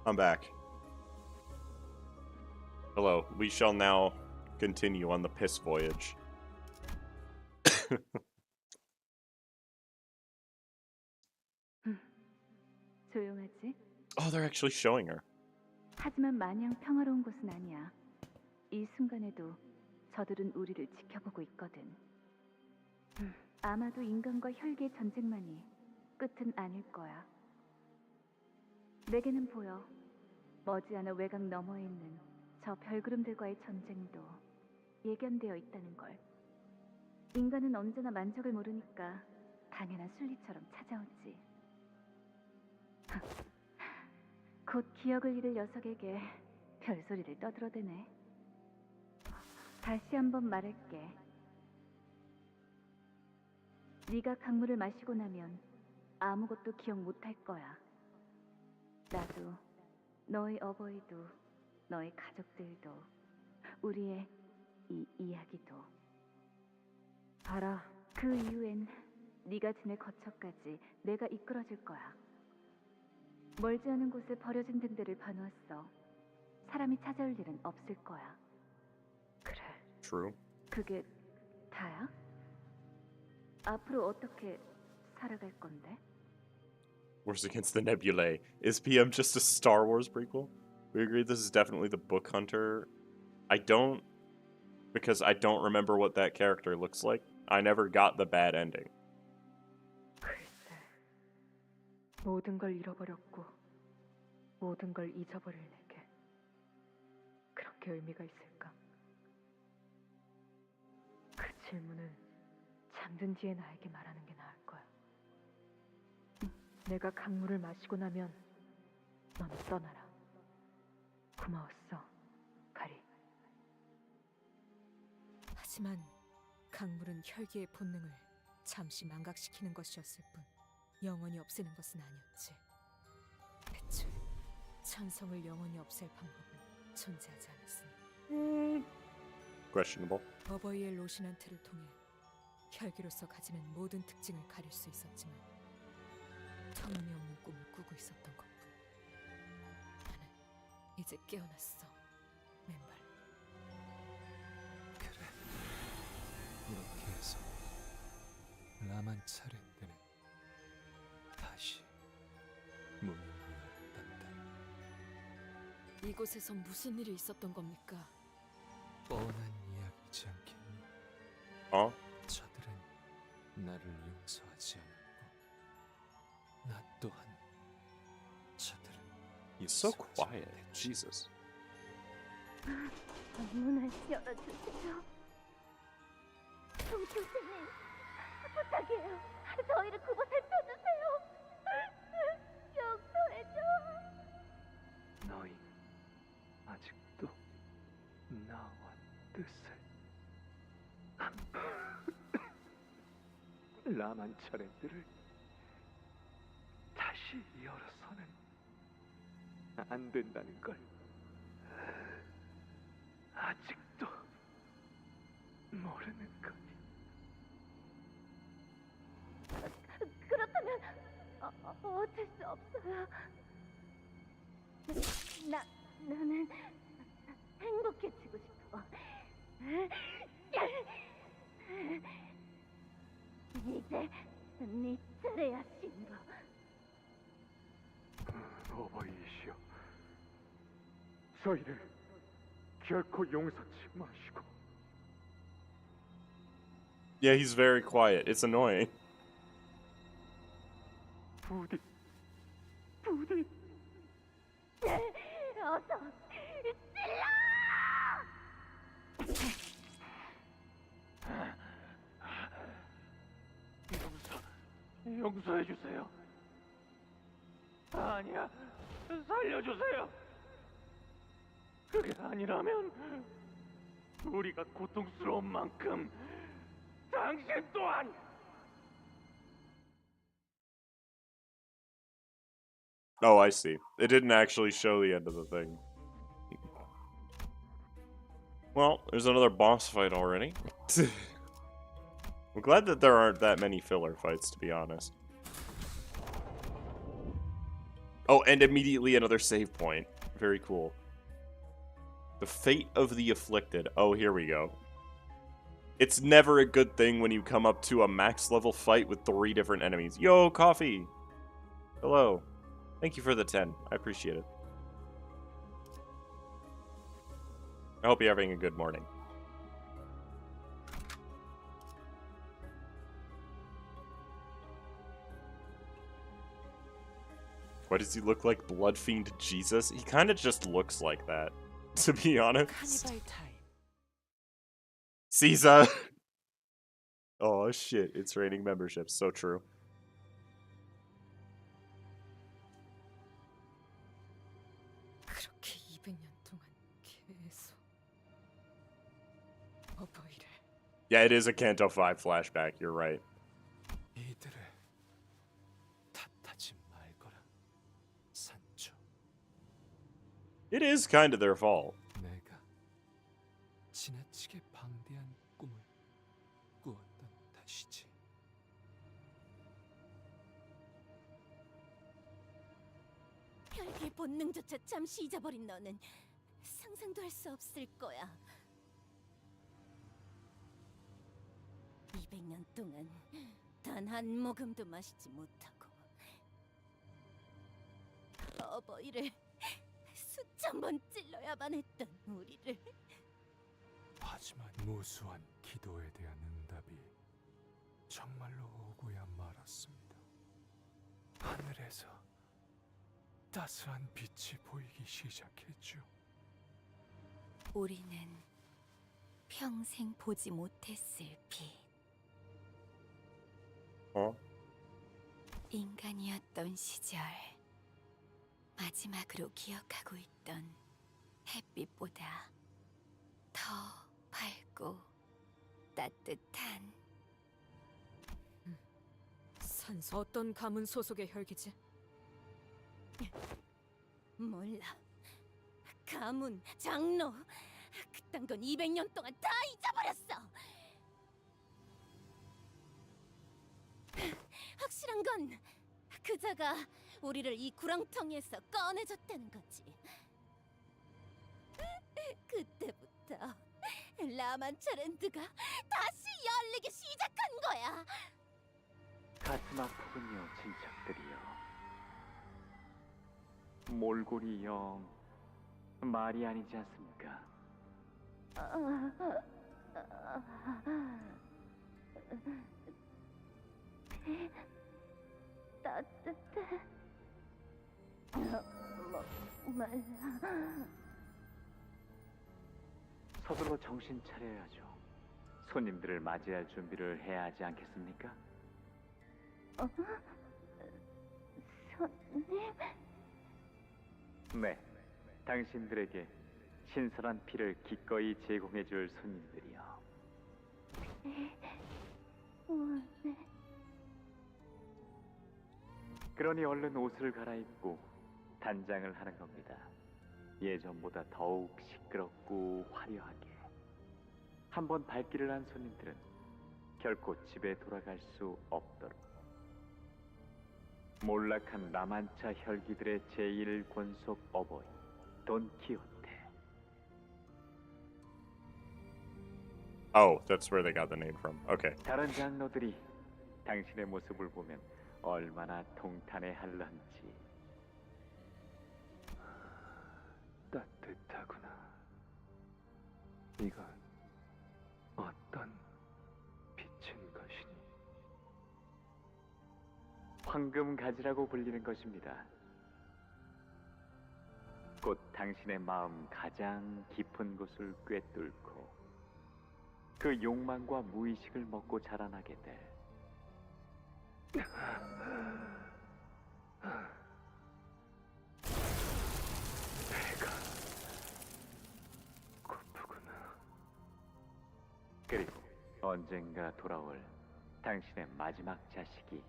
I'm back. Hello. We shall now continue on the piss voyage. 조용하지? Oh, they're actually showing her. 하지만 마냥 평화로운 곳은 아니야. 이 순간에도 저들은 우리를 지켜보고 있거든. 아마도 인간과 혈계의 전쟁만이 끝은 아닐 거야. 내게는 보여. 머지않아 외곽 너머에 있는 저 별구름들과의 전쟁도 예견되어 있다는 걸. 인간은 언제나 만족을 모르니까 당연한 순리처럼 찾아오지. 곧 기억을 잃을 녀석에게 별소리를 떠들어대네. 다시 한번 말할게. 네가 강물을 마시고 나면 아무것도 기억 못할 거야. 나도, 너의 어버이도, 너의 가족들도, 우리의 이 이야기도. 알아. 그 이후엔 네가 지낼 거처까지 내가 이끌어줄 거야. 멀지 않은 곳에 버려진 등대를 봐놓았어. 사람이 찾아올 일은 없을 거야. 그래. True. 그게 다야? 앞으로 어떻게 살아갈 건데? Wars Against the Nebulae. Is PM just a Star Wars prequel? We agree this is definitely the Book Hunter. I don't, because I don't remember what that character looks like. I never got the bad ending. 글쎄, 모든 걸 잃어버렸고 모든 걸 잊어버릴 내게 그렇게 의미가 있을까? 그 질문은 잠든 뒤에 나에게 말하는 게 나을 거야. 내가 강물을 마시고 나면 너는 떠나라. 고마웠어, 가리. 하지만 강물은 혈기의 본능을 잠시 망각시키는 것이었을 뿐 영원히 없애는 것은 아니었지. 애초에 천성을 영원히 없앨 방법은 존재하지 않았으니. Questionable. 어버이의 로신한테를 통해 혈기로서 가지는 모든 특징을 가릴 수 있었지만 터무니없는 꿈을 꾸고 있었던 것뿐. 나는 이제 깨어났어, 맨발. 그래. 이렇게 해서 라만 차례때는 다시 문을 열었단다. 이곳에서 무슨 일이 있었던 겁니까? 뻔한 이야기지 않겠니? 어? 저들은 나를 용서하지 않았고 나 또한 저들을 So quiet. Jesus. 문을 열어주세요. 교수님, 부탁이에요. 저희를 그곳에 펴주세요. 용서해줘. 너희 아직도 나와 뜻을 라만 차례들을 다시 열어서는 안 된다는 걸 아직도 모르는 거니. 그렇다면 어쩔 수 없어요. 나는 행복해지고 싶어. 이제 네 차례야, 신부. 어버이이시여, 저희를 결코 용서치 마시고. Yeah, he's very quiet. It's annoying. 부디 어서 용서해 주세요. 아니야, 살려주세요. 그게 아니라면 우리가 고통스러운 만큼 당신 또한. Oh, I see. It didn't actually show the end of the thing. Well, there's another boss fight already. I'm glad that there aren't that many filler fights, to be honest. Oh, and immediately another save point. Very cool. The Fate of the Afflicted. Oh, here we go. It's never a good thing when you come up to a max level fight with 3 different enemies. Yo, Coffee! Hello. Thank you for the 10. I appreciate it. I hope you're having a good morning. Why does he look like Blood Fiend Jesus? He kind of just looks like that, to be honest. Caesar! Oh shit, it's raining memberships. So true. 그렇게 200년 동안 계속 Yeah, it is a Canto 5 flashback. You're right. 이들을 탓하지 말거라, 산초. It is kind of their fault. 내가 지나치게 방대한 꿈을 꾸었던 탓이지. 별개의 본능조차 잠시 잊어버린 너는 상상도 할 수 없을 거야. 200년 동안 단 한 모금도 마시지 못하고 어버이를 수천 번 찔러야만 했던 우리를. 하지만 무수한 기도에 대한 응답이 정말로 오고야 말았습니다. 하늘에서 따스한 빛이 보이기 시작했죠. 우리는 평생 보지 못했을 빛. 인간이었던 시절 마지막으로 기억하고 있던 햇빛보다 더 밝고 따뜻한. 산소 어떤 가문 소속의 혈기지? 몰라. 가문, 장로 그딴 건 200년 동안 다 잊어버렸어. 확실한 건 그자가 우리를 이 구렁텅이에서 꺼내줬다는 거지. 그때부터 라만차랜드가 다시 열리기 시작한 거야. 가슴 아프군요, 친척들이요. 몰골이 영 말이 아니지 않습니까? 따뜻해. 말라. 서둘러 정신 차려야죠. 손님들을 맞이할 준비를 해야 하지 않겠습니까? 손님? 네, 당신들에게 신선한 피를 기꺼이 제공해줄 손님들이요. 네. 그러니 얼른 옷을 갈아입고 단장을 하는 겁니다. 예전보다 더욱 시끄럽고 화려하게. 한번 발길을 한 손님들은 결코 집에 돌아갈 수 없도록. 몰락한 라만차 혈기들의 제1 권속 어버이 돈키호테. Oh, that's where they got the name from. Okay. 다른 장로들이 당신의 모습을 보면 얼마나 통탄해할런지. 따뜻하구나. 이건 어떤 빛인 것이니? 황금 가지라고 불리는 것입니다. 곧 당신의 마음 가장 깊은 곳을 꿰뚫고 그 욕망과 무의식을 먹고 자라나게 될 배가 고프구나. 그리고 언젠가 돌아올 당신의 마지막 자식이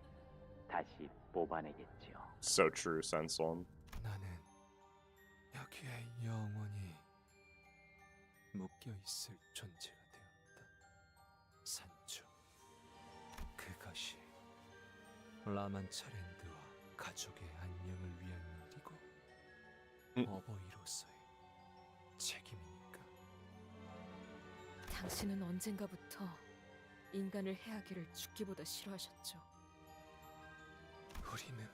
다시 뽑아내겠지요. So true, Senson. 나는 여기에 영원히 묶여 있을 존재가 되었다. 산초. 그것이 라만차랜드와 가족의 안녕을 위한 일이고 어버이로서의 책임이니까. 당신은 언젠가부터 인간을 해하기를 죽기보다 싫어하셨죠. 우리는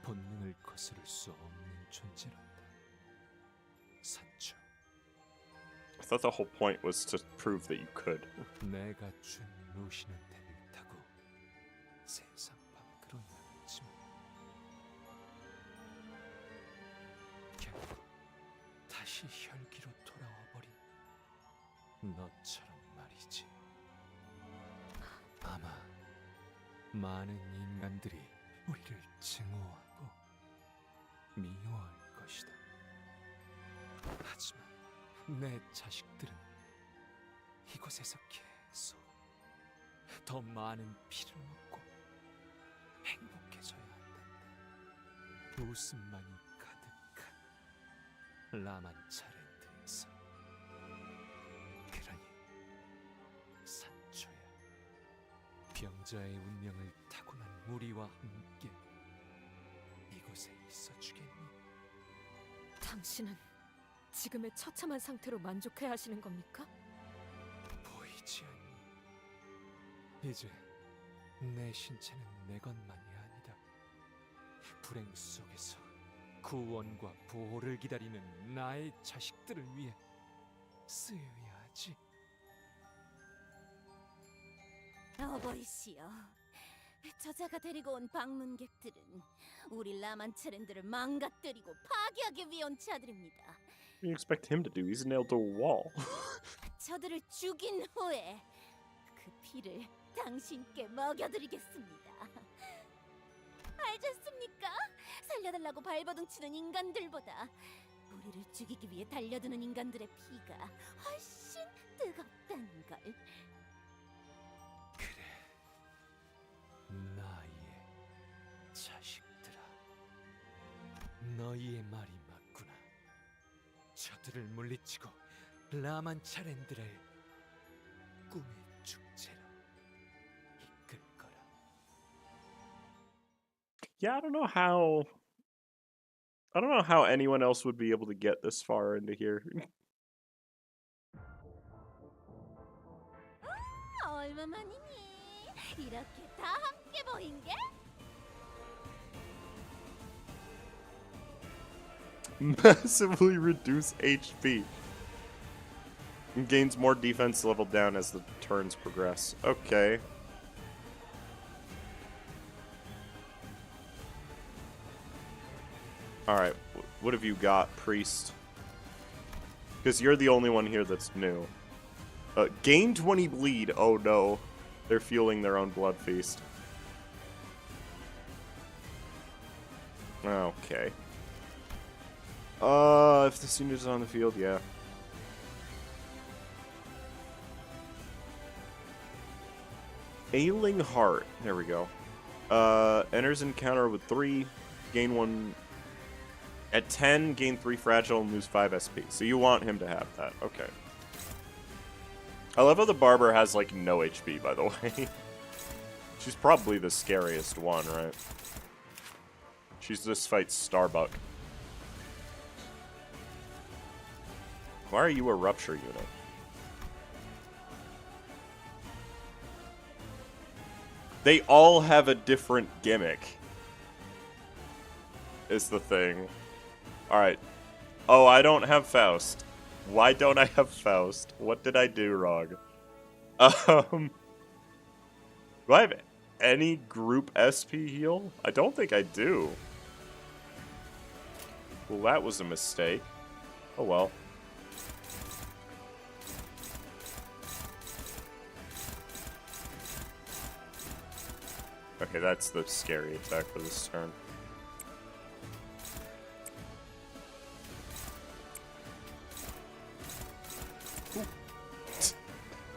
본능을 거스를 수 없는 존재란다. 산초. I thought the whole point was to prove that you could. 내가 준 루시넌테를 타고 세상 밖으로 나갔지만 결국 다시 혈기로 돌아와 버린 너처럼 말이지. 아마 많은 인간들이 우리를 증오하고 미워할 것이다. 하지만 내 자식들은 이곳에서 계속 더 많은 피를 먹고 행복해져야 한단다. 웃음만이 가득한 라만차랜드에서. 그러니 산초야, 병자의 운명을 타고난 우리와 함께 이곳에 있어주겠니? 당신은 지금의 처참한 상태로 만족해야 하시는 겁니까? 보이지 않니? 이제 내 신체는 내 것만이 아니다. 불행 속에서 구원과 보호를 기다리는 나의 자식들을 위해 쓰여야 하지. 어버이시여, 저자가 데리고 온 방문객들은 우리 라만차랜드를 망가뜨리고 파괴하기 위해 온 자들입니다. What do you expect him to do? He's nailed to a wall. 저들을 죽인 후에 그 피를 당신께 먹여드리겠습니다. 알겠습니까? 살려달라고 발버둥치는 인간들보다 우리를 죽이기 위해 달려드는 인간들의 피가 훨씬 뜨겁다는 걸. 나의 자식들아, 너희의 말이 맞구나. 저들을 물리치고 라만차랜드를 꿈의 축제로 이끌 거라. Yeah, I don't know how anyone else would be able to get this far into here. 얼마만이니? 이렇게 다 함께 보인 게? Massively reduce HP. And gains more defense level down as the turns progress. Okay. Alright, what have you got, Priest? Because you're the only one here that's new. Gain 20 bleed. Oh no. They're fueling their own blood feast. Okay. If this unit is on the field, yeah. Ailing Heart. There we go. Enters encounter with 3, gain 1. At 10, gain 3 fragile and lose 5 SP. So you want him to have that. Okay. I love how the Barber has, like, no HP, by the way. She's probably the scariest one, right? She's this fight's Starbuck. Why are you a Rupture unit? They all have a different gimmick. Is the thing. Alright. Oh, I don't have Faust. Why don't I have Faust? What did I do wrong? Do I have any group SP heal? I don't think I do. Well, that was a mistake. Oh well. Okay, that's the scary attack for this turn.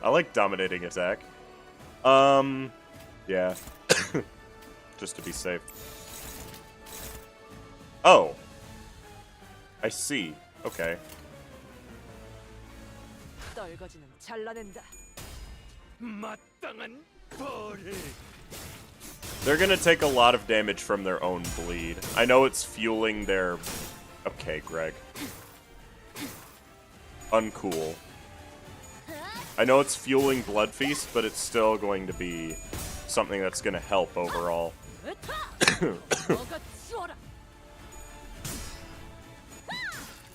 I like dominating attack. Yeah. Just to be safe. Oh. I see. Okay. 떨거지는 잘라낸다. 마땅한 벌을. They're gonna take a lot of damage from their own bleed. I know it's fueling their... Okay, Greg. Uncool. I know it's fueling Blood Feast, but it's still going to be something that's gonna help overall.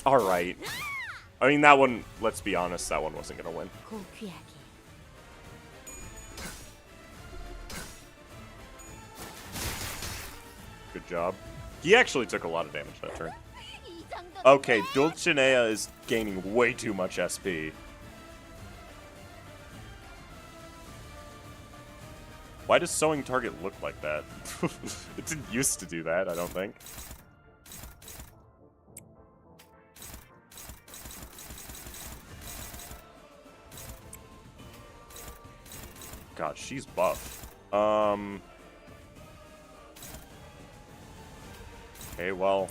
Alright. I mean, that one, let's be honest, that one wasn't gonna win. Good job. He actually took a lot of damage that turn. Okay, Dulcinea is gaining way too much SP. Why does Sewing Target look like that? It didn't used to do that, I don't think. God, she's buff. Okay, well,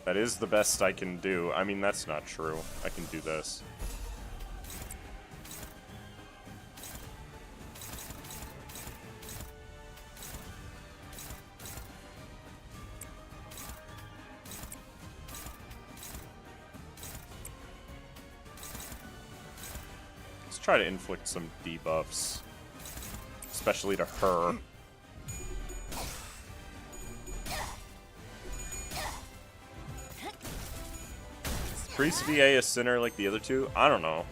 that is the best I can do. I mean, that's not true. I can do this. Let's try to inflict some debuffs, especially to her. Priest VA a sinner like the other two? I don't know.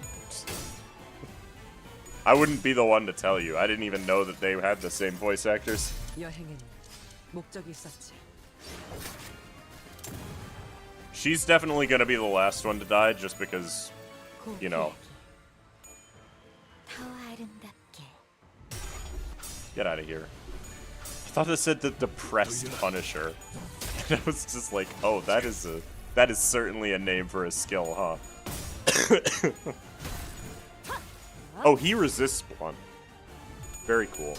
I wouldn't be the one to tell you. I didn't even know that they had the same voice actors. 여행에는 목적이 있었지. She's definitely gonna be the last one to die just because, you know. 더 아름답게. Get out of here. I thought it said the depressed Punisher. And I was just like, oh, that is certainly a name for a skill, huh? Oh, he resists blunt. Very cool.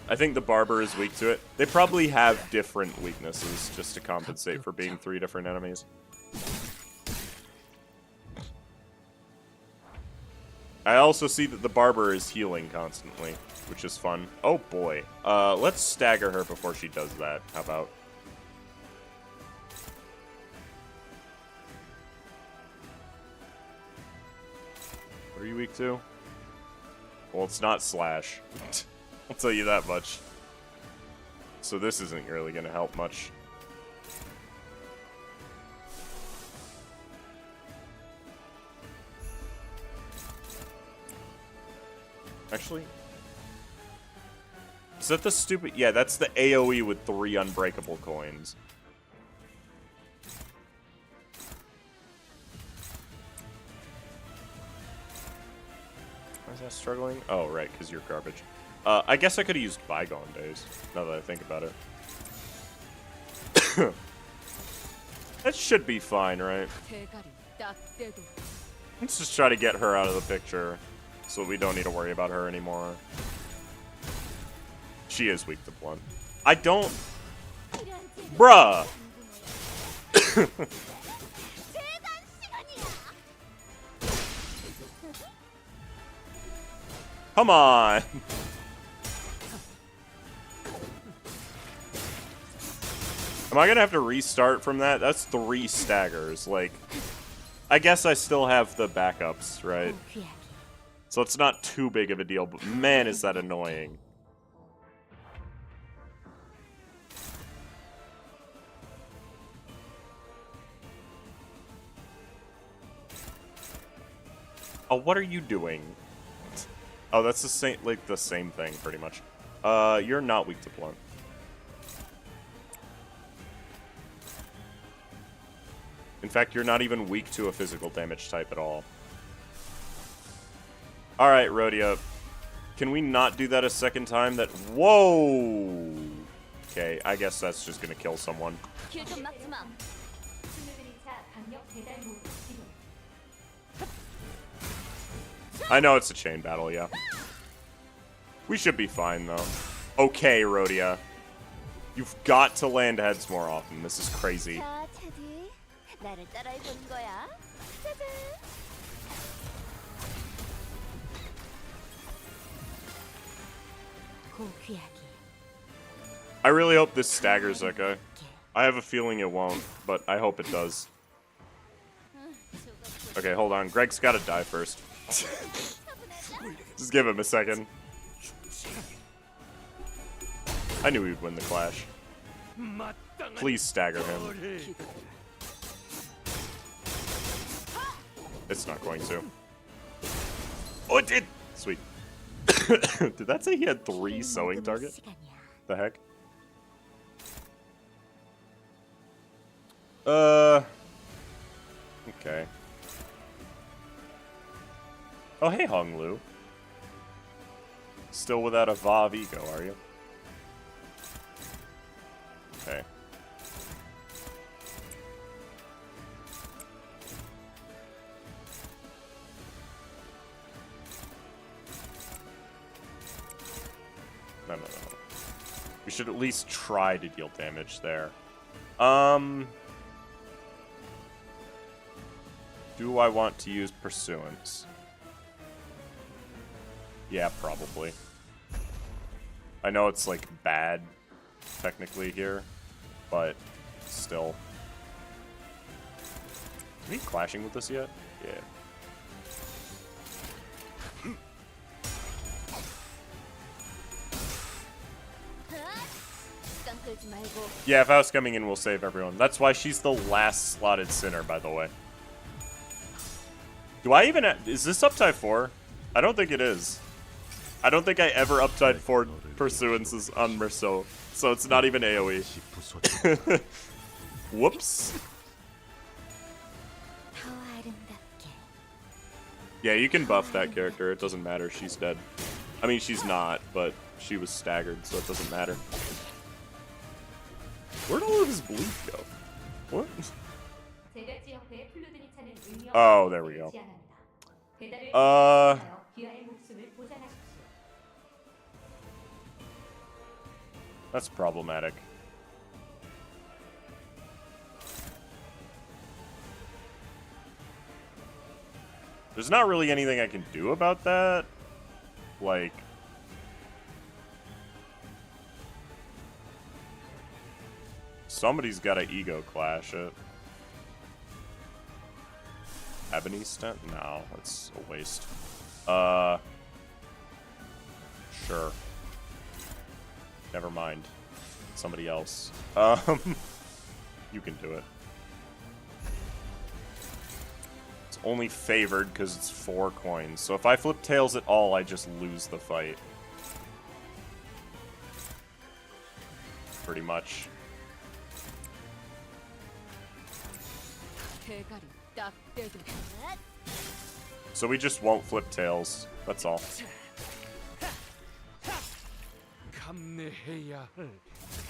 I think the barber is weak to it. They probably have different weaknesses just to compensate for being 3 different enemies. I also see that the barber is healing constantly, which is fun. Oh boy. Let's stagger her before she does that. How about? What are you weak to? Well, it's not slash. I'll tell you that much. So this isn't really going to help much. Actually, is that the stupid? Yeah, that's the AoE with 3 unbreakable coins. Why is that struggling? Oh, right, because you're garbage. I guess I could have used bygone days, now that I think about it. That should be fine, right? Let's just try to get her out of the picture, so we don't need to worry about her anymore. She is weak to blunt. I don't... Bruh! Come on! Am I gonna have to restart from that? That's 3 staggers. Like, I guess I still have the backups, right? So it's not too big of a deal, but man, is that annoying. Oh, what are you doing? Oh, that's the same, like the same thing, pretty much. You're not weak to blunt. In fact, you're not even weak to a physical damage type at all. Alright, Rhodia. Can we not do that a second time? That... Whoa! Okay, I guess that's just gonna kill someone. I know it's a chain battle, yeah. We should be fine, though. Okay, Rhodia. You've got to land heads more often. This is crazy. I really hope this staggers that guy. I have a feeling it won't, but I hope it does. Okay, hold on. Greg's gotta die first. Just give him a second. I knew he'd win the clash. Please stagger him. It's not going to. Oh, it did! Sweet. Did that say he had 3 sewing targets? The heck? Okay. Oh, hey, Hong Lu. Still without a Va of E.G.O, are you? Okay. No. We should at least try to deal damage there. Do I want to use Pursuance? Yeah, probably. I know it's, like, bad, technically, here, but still. Is he clashing with us yet? Yeah. Yeah, if I was coming in, we'll save everyone. That's why she's the last slotted sinner, by the way. Do I even... Is this uptide 4? I don't think it is. I don't think I ever uptide 4 Pursuances on Merceau, so it's not even AoE. Whoops. Yeah, you can buff that character. It doesn't matter. She's dead. I mean, she's not, but she was staggered, so it doesn't matter. Where'd all of his bleed go? What? Oh, there we go. That's problematic. There's not really anything I can do about that. Like... Somebody's got to E.G.O clash it. Ebony stent? No, that's a waste. Sure. Never mind. Somebody else. You can do it. It's only favored because it's 4 coins. So if I flip tails at all, I just lose the fight. Pretty much. So we just won't flip tails. That's all. I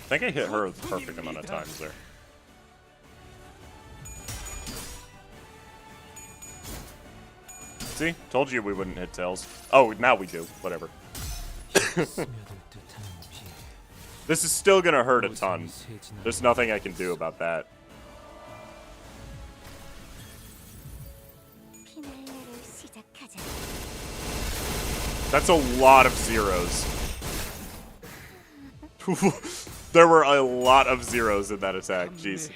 think I hit her the perfect amount of times there. See? Told you we wouldn't hit tails. Oh, now we do. Whatever. This is still gonna hurt a ton. There's nothing I can do about that. That's a lot of zeros. There were a lot of zeros in that attack. Jeez.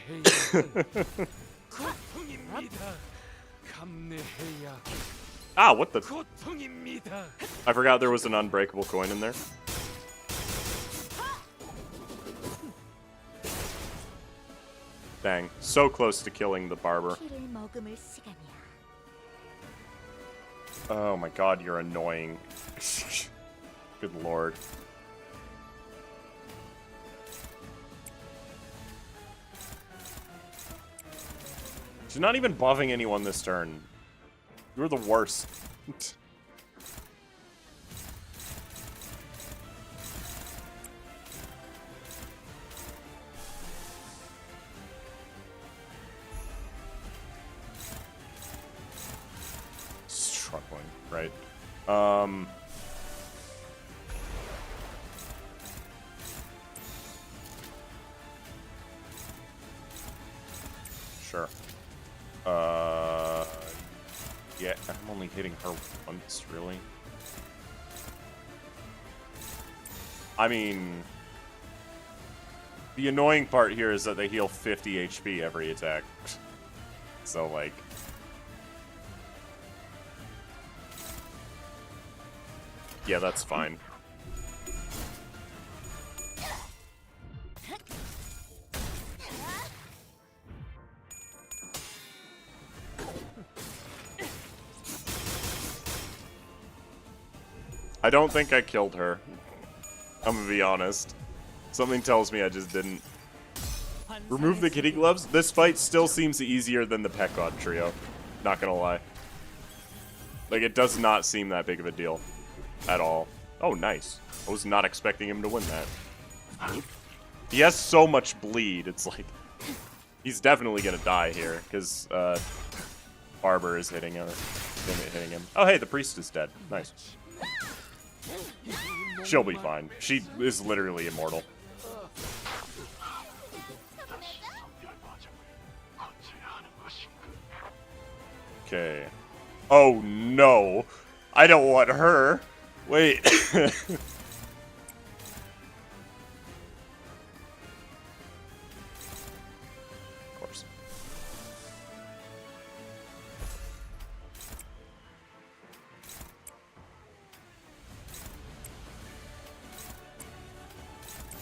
Ah, what the? I forgot there was an unbreakable coin in there. Dang, so close to killing the barber. Oh my god, you're annoying. Good lord. She's not even buffing anyone this turn. You're the worst. Struggling, right? Sure. Yeah, I'm only hitting her once, really. I mean, the annoying part here is that they heal 50 HP every attack. So, like... Yeah, that's fine. I don't think I killed her. I'm gonna be honest. Something tells me I just didn't. Remove the kitty gloves? This fight still seems easier than the Pet God trio. Not gonna lie. Like, it does not seem that big of a deal. At all. Oh, nice. I was not expecting him to win that. He has so much bleed, it's like... He's definitely gonna die here, because, Barber is hitting him. Oh, hey, the priest is dead. Nice. She'll be fine. She is literally immortal. Okay. Oh no! I don't want her! Wait. Of course.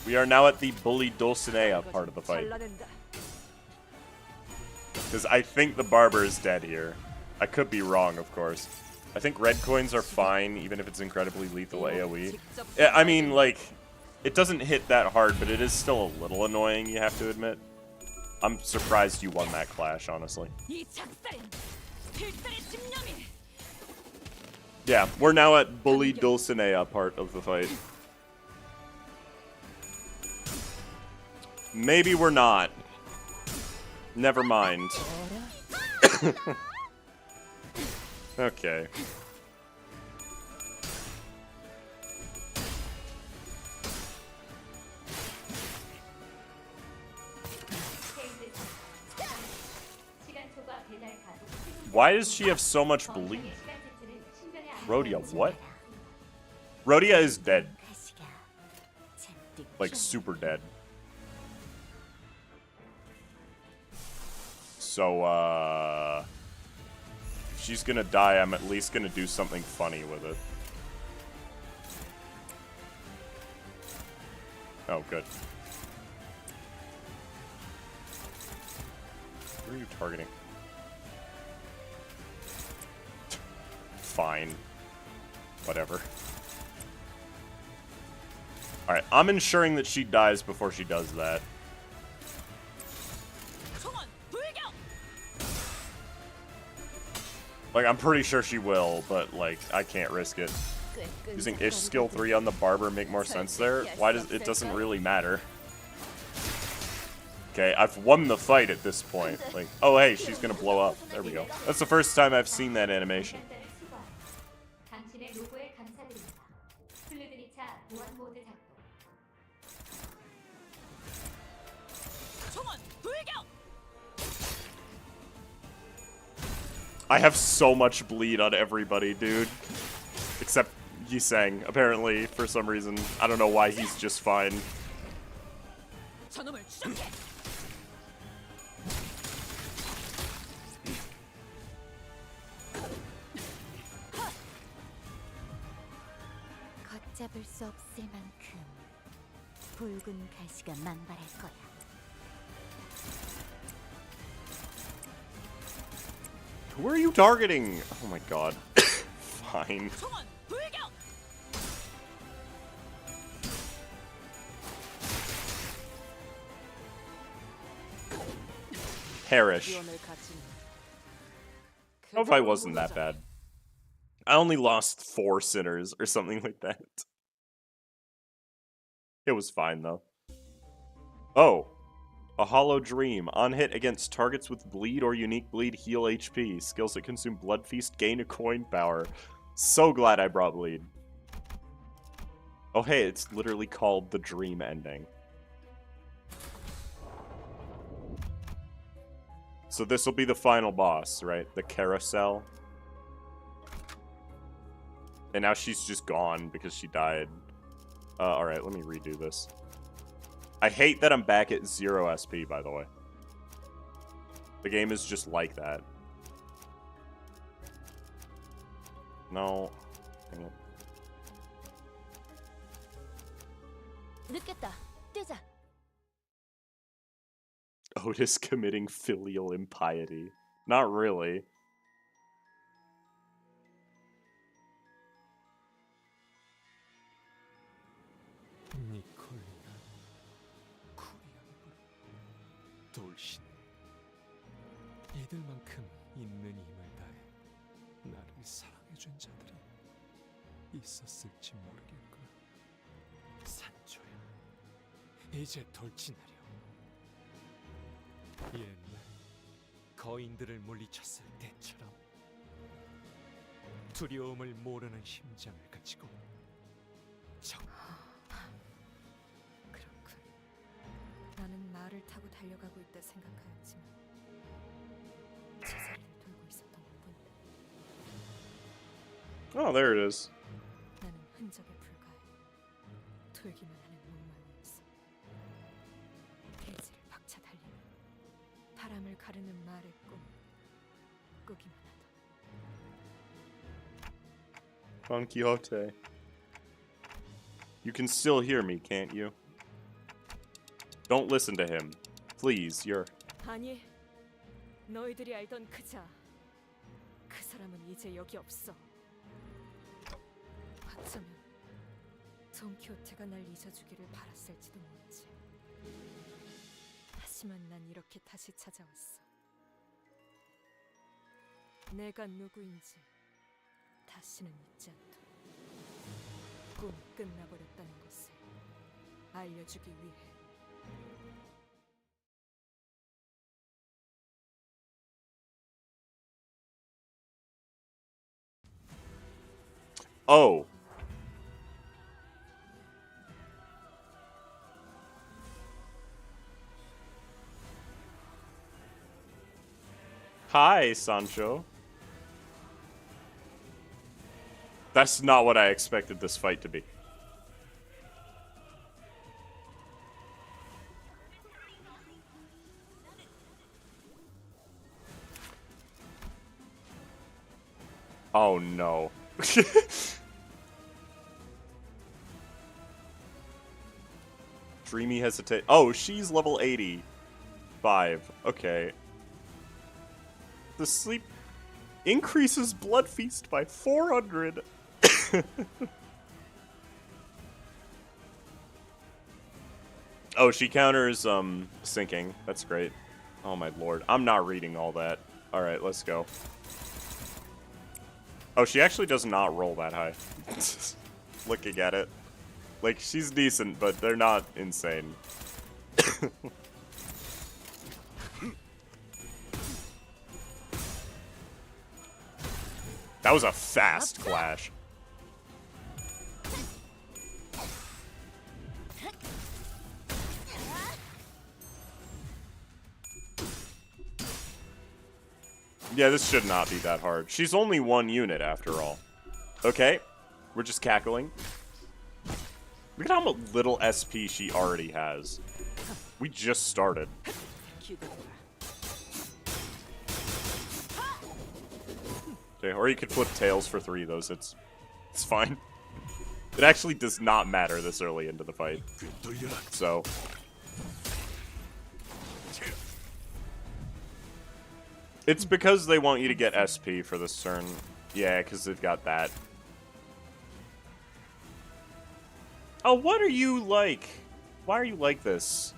We are now at the bully Dulcinea part of the fight. Because I think the barber is dead here. I could be wrong, of course. I think red coins are fine, even if it's incredibly lethal AoE. Yeah, I mean, like, it doesn't hit that hard, but it is still a little annoying, you have to admit. I'm surprised you won that clash, honestly. Yeah, we're now at bully Dulcinea part of the fight. Maybe we're not. Never mind. Okay. Why does she have so much bleed? Rhodia, what? Rhodia is dead. Like, super dead. So, if she's gonna die, I'm at least gonna do something funny with it. Oh, good. Who are you targeting? Fine. Whatever. Alright, I'm ensuring that she dies before she does that. Like, I'm pretty sure she will, but, like, I can't risk it. Using Ish skill 3 on the barber make more sense there? Why does it doesn't really matter. Okay, I've won the fight at this point. Like, oh hey, she's gonna blow up. There we go. That's the first time I've seen that animation. I have so much bleed on everybody, dude. Except Yiseng, apparently, for some reason. I don't know why he's just fine. 걷잡을 수 없을 만큼 붉은 가시가 만발할 거야. Who are you targeting? Oh my god. Fine. Perish. That fight wasn't that bad. I only lost 4 sinners or something like that. It was fine though. Oh. A hollow dream. On hit against targets with bleed or unique bleed, heal HP. Skills that consume blood feast gain a coin power. So glad I brought bleed. Oh hey, it's literally called the dream ending. So this will be the final boss, right? The carousel. And now she's just gone because she died. Alright, let me redo this. I hate that I'm back at 0 SP, by the way. The game is just like that. No. Dang it. 늦겠다. 뛰자. Otis committing filial impiety. Not really. 돌신 이들만큼 있는 힘을 다해 나를 사랑해준 자들이 있었을지 모르겠구나. 산초야, 이제 돌진하렴. 옛날 거인들을 물리쳤을 때처럼 두려움을 모르는 심장을 가지고 달려가고 있다 생각하였지만 제자리를 돌고 있었던 것뿐. Oh, there it is. 나는 흔적에 불과해 돌기만 하는 목마루였어. 대지를 박차 달리는 바람을 가르는 말의 꿈 꾸기만 하다. Don Quixote. You can still hear me, can't you? Don't listen to him. Please, you're... 아니, 너희들이 알던 그자. 그 사람은 이제 여기 없어. 어쩌면 돈키호테가 날 잊어주기를 바랐을지도 모르지. 하지만 난 이렇게 다시 찾아왔어. 내가 누구인지 다시는 잊지 않도록. 꿈이 끝나버렸다는 것을 알려주기 위해. Oh. Hi, Sancho. That's not what I expected this fight to be. Oh no. Dreamy hesitate. Oh, she's level 85. Okay. The sleep increases blood feast by 400. Oh, she counters sinking. That's great. Oh my lord. I'm not reading all that. Alright, let's go. Oh, she actually does not roll that high. Looking at it. Like, she's decent, but they're not insane. That was a fast clash. Yeah, this should not be that hard. She's only one unit after all. Okay, we're just cackling. Look at how much little SP she already has. We just started. Okay, or you could flip tails for 3 of those. It's fine. It actually does not matter this early into the fight. So. It's because they want you to get SP for this turn. Yeah, because they've got that. Oh, what are you like? Why are you like this?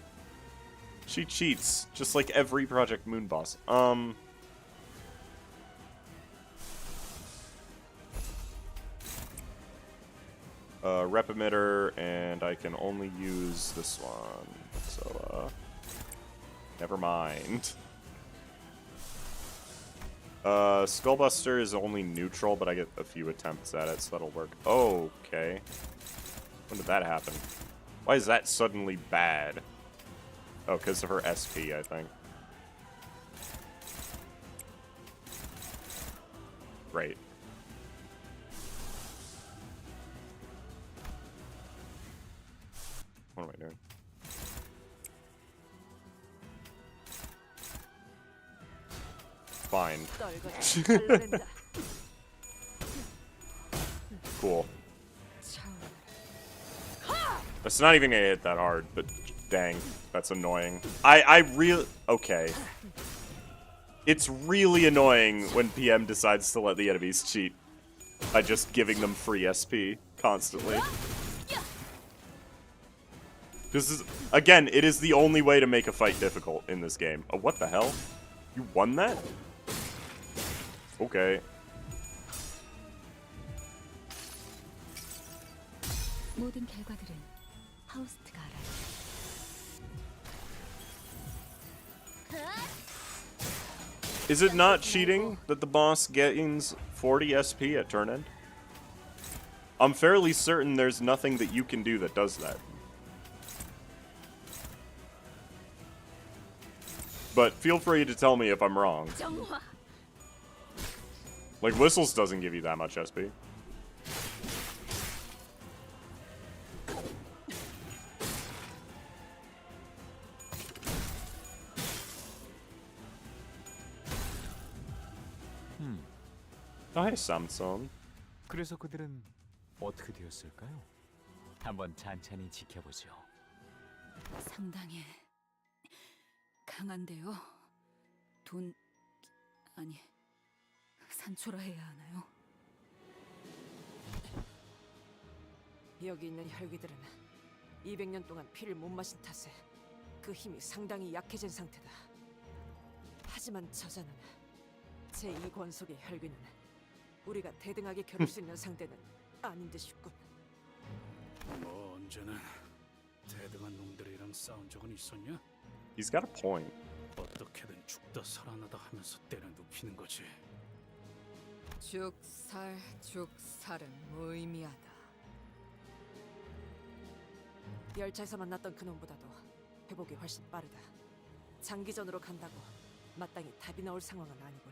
She cheats, just like every Project Moon boss. Rep emitter, and I can only use this one. So, never mind. Skullbuster is only neutral, but I get a few attempts at it, so that'll work. Oh, okay. When did that happen? Why is that suddenly bad? Oh, because of her SP, I think. Great. What am I doing? Fine. Cool. That's not even gonna hit that hard, but dang, that's annoying. I really... Okay. It's really annoying when PM decides to let the enemies cheat by just giving them free SP constantly. This is, again, it is the only way to make a fight difficult in this game. Oh, what the hell? You won that? Okay. 모든 결과들은 하우스트가 알아요. Is it not cheating that the boss gains 40 SP at turn end? I'm fairly certain there's nothing that you can do that does that. but feel free to tell me if I'm wrong. 정화. Like, Whistles doesn't give you that much SP. Hi, Samson. 그래서 그들은 어떻게 되었을까요? 한번 찬찬히 지켜보죠. 상당히 강한데요. 아니 산초라 해야 하나요? 여기 있는 혈귀들은 200년 동안 피를 못 마신 탓에 그 힘이 상당히 약해진 상태다. 하지만 저자는 제2권속의 혈귀는 우리가 대등하게 겨룰 수 있는 상대는 아닌 듯 싶군. 뭐 언제나 대등한 놈들이랑 싸운 적은 있었냐? He's got a point. 어떻게든 죽다 살아나다 하면서 때려 눕히는 거지. 죽살은 무의미하다. 열차에서 만났던 그놈보다도 회복이 훨씬 빠르다. 장기전으로 간다고 마땅히 답이 나올 상황은 아니군.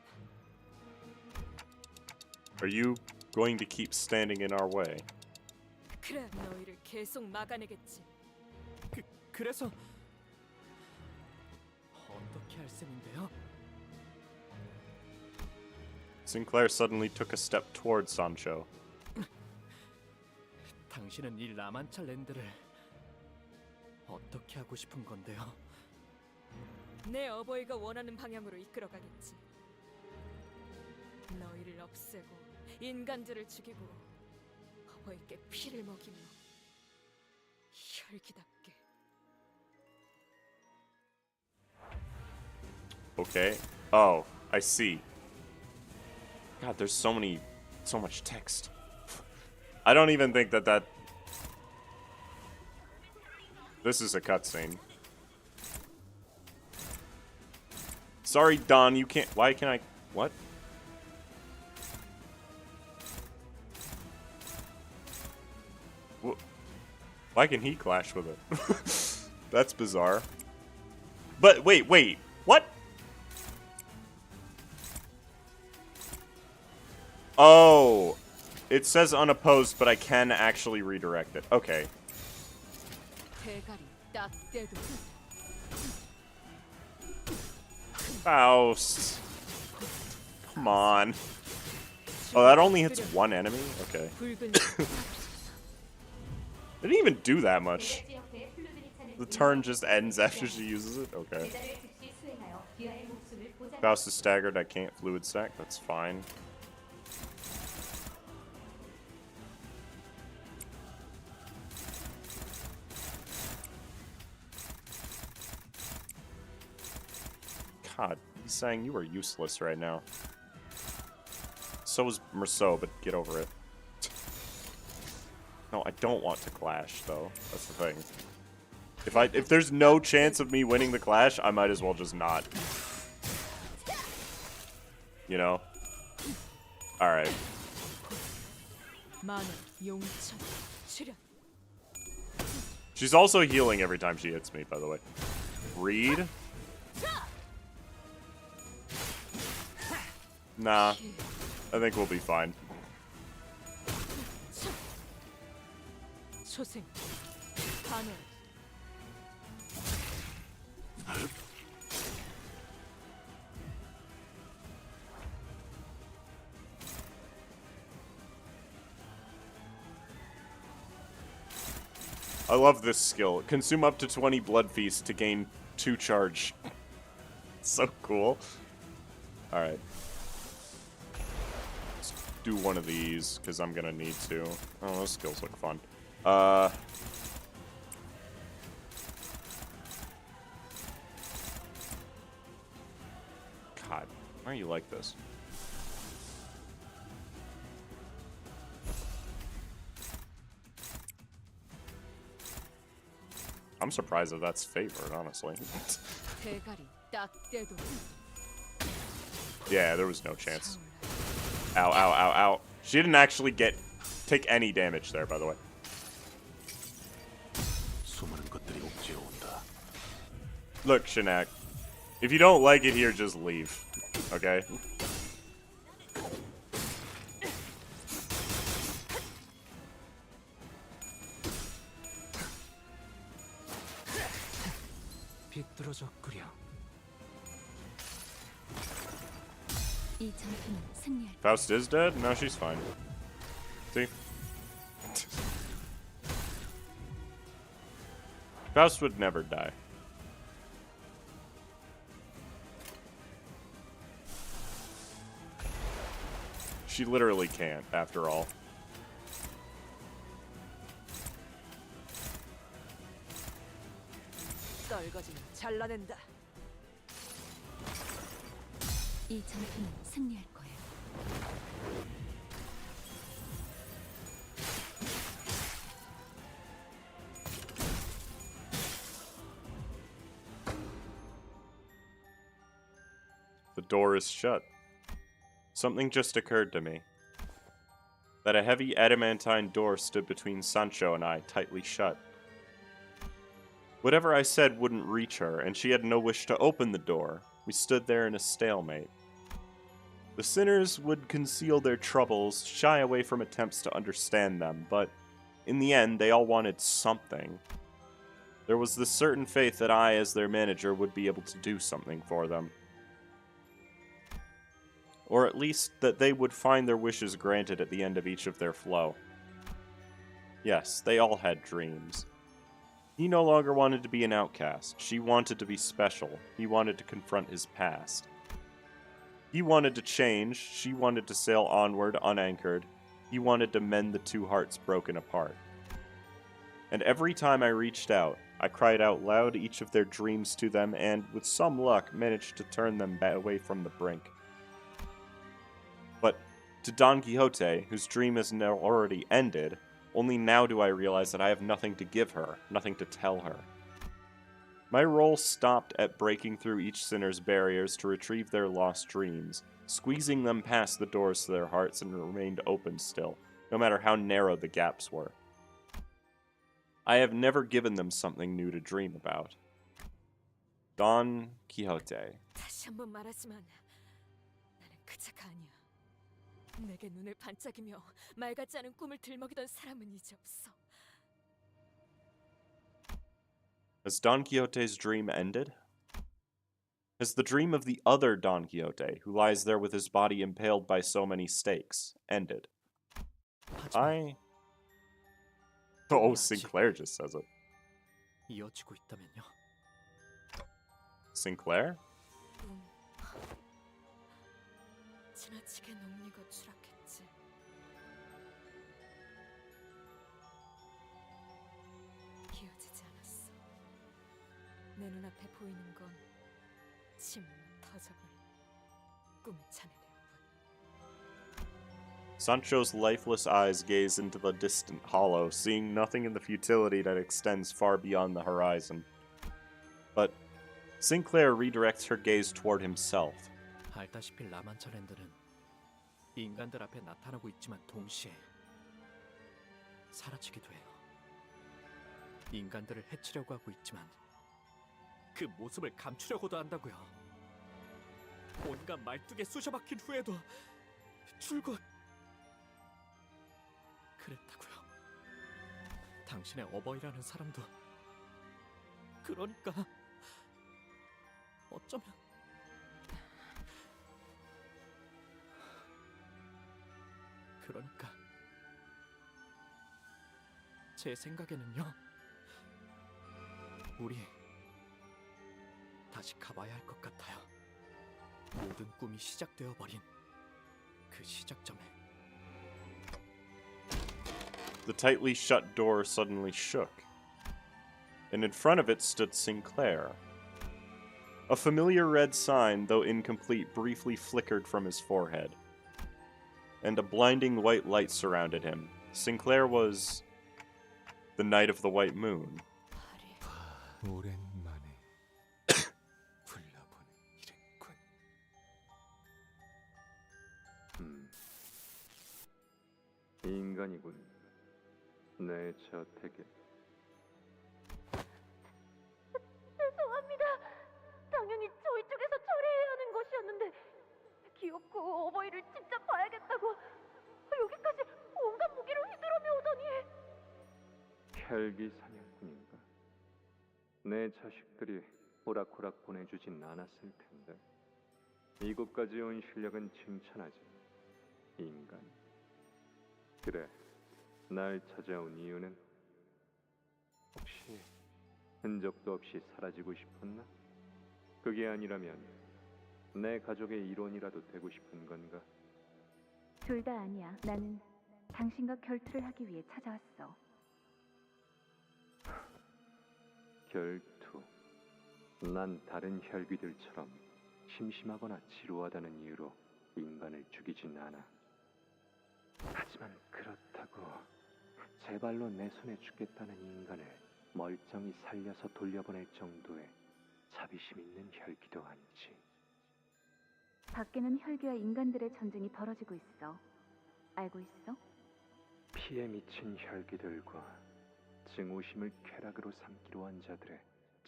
Are you going to keep standing in our way? 그래, 너희를 계속 막아내겠지. 그래서 어떻게 할 셈인데요? Sinclair suddenly took a step towards Sancho. 당신은 이 라만차 랜드를 어떻게 하고 싶은 건데요? 내 어버이가 원하는 방향으로 이끌어가겠지. 너희를 없애고 인간들을 죽이고 어버이께 피를 먹이며 혈기답게. Okay. Oh, I see. God, there's so much text. I don't even think that this is a cutscene. Sorry, Don, you can't. Why can I? What? Why can he clash with it? That's bizarre. But wait, what? Oh, it says unopposed, but I can actually redirect it. Okay. Faust. Come on. Oh, that only hits one enemy? Okay. Didn't even do that much. The turn just ends after she uses it? Okay. Faust is staggered, I can't fluid stack, that's fine. God, he's saying you are useless right now. So is Merceau, but get over it. No, I don't want to clash, though. That's the thing. If there's no chance of me winning the clash, I might as well just not. You know? Alright. She's also healing every time she hits me, by the way. Reed? Nah. I think we'll be fine. I love this skill. Consume up to 20 blood feasts to gain 2 charge. So cool. Alright. Let's do one of these, because I'm gonna need to. Oh, those skills look fun. God, why are you like this? I'm surprised that that's favored, honestly. Yeah, there was no chance. Ow, ow, ow, ow. She didn't actually take any damage there, by the way. Look, Shinak. If you don't like it here, just leave. Okay? 비뚤어졌구려. 이 전투는 승리할 Faust is dead? No, she's fine. See? Faust would never die. She literally can't, after all. 떨거지면 잘라낸다. 이 전투는 승리할 거야. The door is shut. Something just occurred to me. That a heavy adamantine door stood between Sancho and I, tightly shut. Whatever I said wouldn't reach her, and she had no wish to open the door. We stood there in a stalemate. The sinners would conceal their troubles, shy away from attempts to understand them, but in the end, they all wanted something. There was this certain faith that I, as their manager, would be able to do something for them. Or at least that they would find their wishes granted at the end of each of their flow. Yes, they all had dreams. He no longer wanted to be an outcast. She wanted to be special. He wanted to confront his past. He wanted to change. She wanted to sail onward, unanchored. He wanted to mend the two hearts broken apart. And every time I reached out, I cried out loud each of their dreams to them and, with some luck, managed to turn them away from the brink. But to Don Quixote, whose dream is now already ended, only now do I realize that I have nothing to give her, nothing to tell her. My role stopped at breaking through each sinner's barriers to retrieve their lost dreams, squeezing them past the doors to their hearts and remained open still, no matter how narrow the gaps were. I have never given them something new to dream about. Don Quixote. 다시 한번 말하지만 나는 그자가 아니야. 내게 눈을 반짝이며 말 같지 않은 꿈을 들먹이던 사람은 이제 없어. Has Don Quixote's dream ended? Has the dream of the other Don Quixote, who lies there with his body impaled by so many stakes, ended? Oh, Sinclair just says it. 이어지고 있다면요? Sinclair? 지나치게 논리가 추락했지. 이어지지 않았어. 내 눈앞에 보이는 건 침으로 터져버린 꿈의 잔해들 뿐. Sancho's lifeless eyes gaze into the distant hollow, seeing nothing in the futility that extends far beyond the horizon. But Sinclair redirects her gaze toward himself. 알다시피 라만차 랜드는 인간들 앞에 나타나고 있지만 동시에 사라지기도 해요. 인간들을 해치려고 하고 있지만 그 모습을 감추려고도 한다고요. 온갖 말뚝에 쑤셔박힌 후에도 줄곧 그랬다고요. 당신의 어버이라는 사람도 그러니까 어쩌면 그러니까 제 생각에는요, 우리 다시 가봐야 할 것 같아요. 모든 꿈이 시작되어 버린 그 시작점에. The tightly shut door suddenly shook, and in front of it stood Sinclair. A familiar red sign, though incomplete, briefly flickered from his forehead, and a blinding white light surrounded him. Sinclair was the Knight of the White Moon. 오랜만에 불러보는 이랬군. 인간이군. 내 저택에. 죄송합니다. 당연히 저희 중 혈기 사냥꾼인가? 내 자식들이 호락호락 보내주진 않았을 텐데. 이곳까지 온 실력은 칭찬하지. 인간. 그래, 날 찾아온 이유는 혹시 흔적도 없이 사라지고 싶었나? 그게 아니라면 내 가족의 일원이라도 되고 싶은 건가? 둘 다 아니야. 나는 당신과 결투를 하기 위해 찾아왔어. 결투. 난 다른 혈귀들처럼 심심하거나 지루하다는 이유로 인간을 죽이진 않아. 하지만 그렇다고 제 발로 내 손에 죽겠다는 인간을 멀쩡히 살려서 돌려보낼 정도의 자비심 있는 혈귀도 아니지. 밖에는 혈귀와 인간들의 전쟁이 벌어지고 있어. 알고 있어? 피에 미친 혈귀들과 증오심을 쾌락으로 삼기로 한 자들의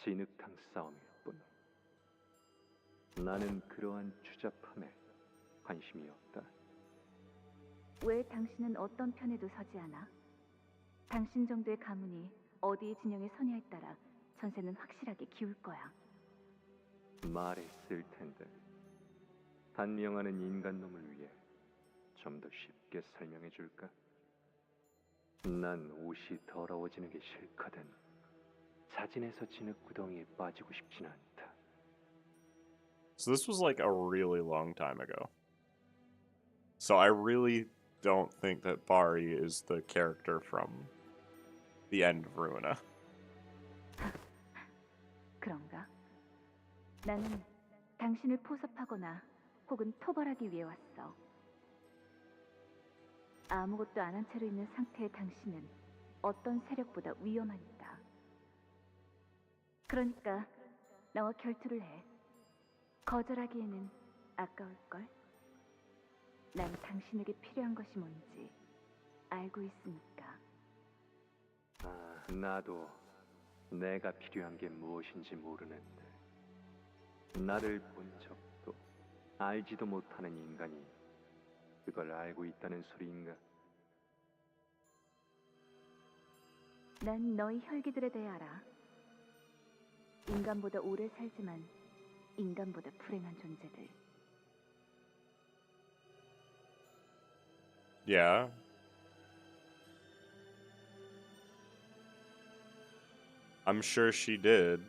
진흙탕 싸움일 뿐. 나는 그러한 추잡함에 관심이 없다. 왜 당신은 어떤 편에도 서지 않아? 당신 정도의 가문이 어디의 진영에 서냐에 따라 전세는 확실하게 기울 거야. 말했을 텐데. 단명하는 인간놈을 위해 좀 더 쉽게 설명해 줄까? 난 옷이 더러워지는 게 싫거든. 자진해서 진흙 구덩이에 빠지고 싶진 않다. So this was like a really long time ago. So I really don't think that Bari is the character from the end of Ruina. 그런가? 나는 당신을 포섭하거나 혹은 토벌하기 위해 왔어. 아무것도 안 한 채로 있는 상태의 당신은 어떤 세력보다 위험하니까. 그러니까 나와 결투를 해. 거절하기에는 아까울걸? 난 당신에게 필요한 것이 뭔지 알고 있으니까. 나도 내가 필요한 게 무엇인지 모르는데 나를 본 적도 알지도 못하는 인간이 그걸 알고 있다는 소리인가? 난 너희 혈기들에 대해 알아. 인간보다 오래 살지만 인간보다 불행한 존재들. Yeah. I'm sure she did.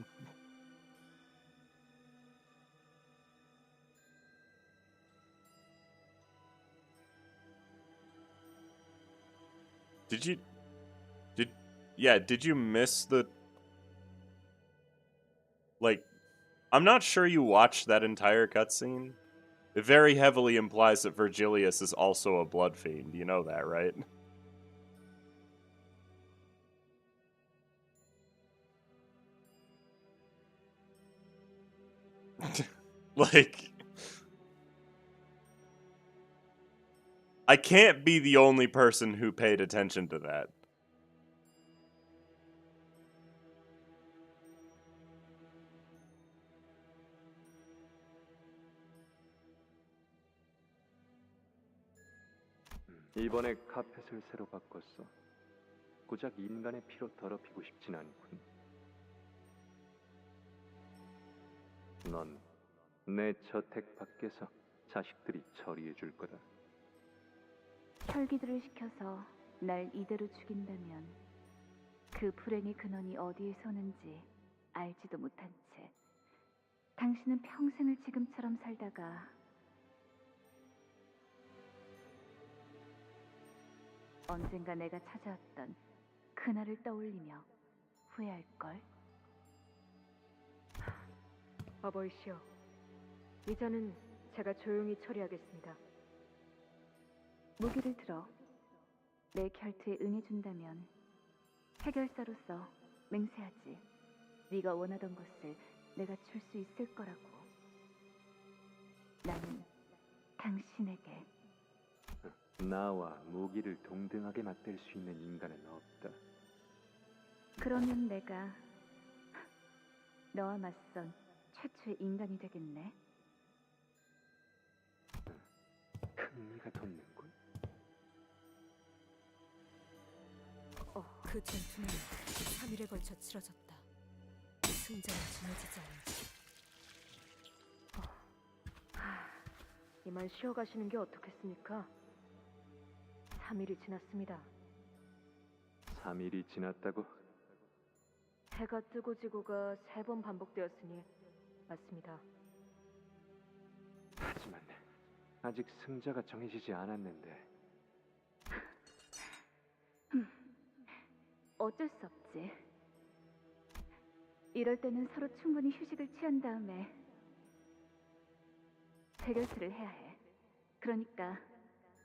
Did you miss the, like, I'm not sure you watched that entire cutscene. It very heavily implies that Virgilius is also a blood fiend. You know that, right? Like, I can't be the only person who paid attention to that. 이번에 카펫을 새로 바꿨어. 고작 인간의 피로 더럽히고 싶진 않군. 넌 내 저택 밖에서 자식들이 처리해 줄 거다. 혈기들을 시켜서 날 이대로 죽인다면 그 불행의 근원이 어디에서 오는지 알지도 못한 채 당신은 평생을 지금처럼 살다가 언젠가 내가 찾아왔던 그날을 떠올리며 후회할걸. 어버이시여, 이자는 제가 조용히 처리하겠습니다. 무기를 들어. 내 결투에 응해준다면 해결사로서 맹세하지. 네가 원하던 것을 내가 줄 수 있을 거라고. 나는 당신에게 나와 무기를 동등하게 맞댈 수 있는 인간은 없다. 그러면 내가 너와 맞선 최초의 인간이 되겠네. 흥미가 돋는군. 그 전투는 3일에 걸쳐 치러졌다. 승자는 정해지지 않았지. 이만 쉬어가시는 게 어떻겠습니까? 3일이 지났습니다. 3일이 지났다고? 해가 뜨고 지고가 3번 반복되었으니 맞습니다. 하지만 아직 승자가 정해지지 않았는데. 어쩔 수 없지. 이럴 때는 서로 충분히 휴식을 취한 다음에 해결수를 해야 해. 그러니까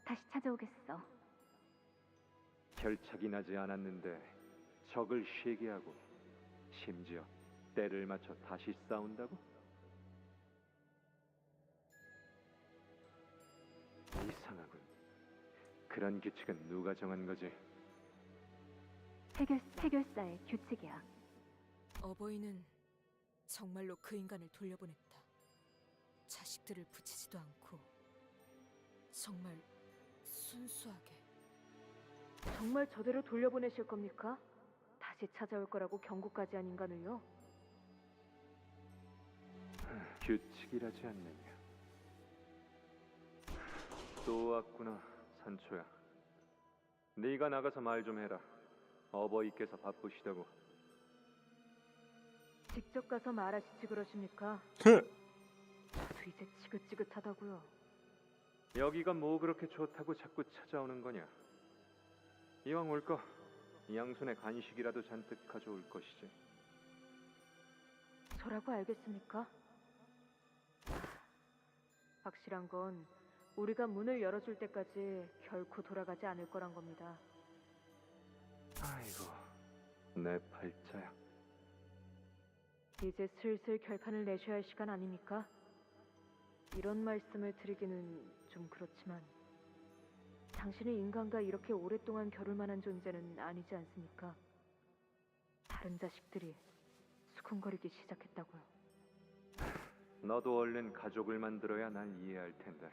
다시 찾아오겠어. 결착이 나지 않았는데 적을 쉬게 하고 심지어 때를 맞춰 다시 싸운다고? 이상하군. 그런 규칙은 누가 정한 거지? 해결사의 규칙이야. 어버이는 정말로 그 인간을 돌려보냈다. 자식들을 붙이지도 않고 정말 순수하게. 정말 저대로 돌려보내실 겁니까? 다시 찾아올 거라고 경고까지 한 인간을요? 규칙이라지 않느냐. 또 왔구나, 산초야. 네가 나가서 말 좀 해라. 어버이께서 바쁘시다고. 직접 가서 말하시지 그러십니까? 저도 이제 지긋지긋하다고요. 여기가 뭐 그렇게 좋다고 자꾸 찾아오는 거냐? 이왕 올 거 양손에 간식이라도 잔뜩 가져올 것이지. 저라고 알겠습니까? 확실한 건 우리가 문을 열어줄 때까지 결코 돌아가지 않을 거란 겁니다. 아이고, 내 팔자야. 이제 슬슬 결판을 내셔야 할 시간 아닙니까? 이런 말씀을 드리기는 좀 그렇지만 당신은 인간과 이렇게 오랫동안 겨룰 만한 존재는 아니지 않습니까? 다른 자식들이 수군거리기 시작했다고요. 너도 얼른 가족을 만들어야 날 이해할 텐데.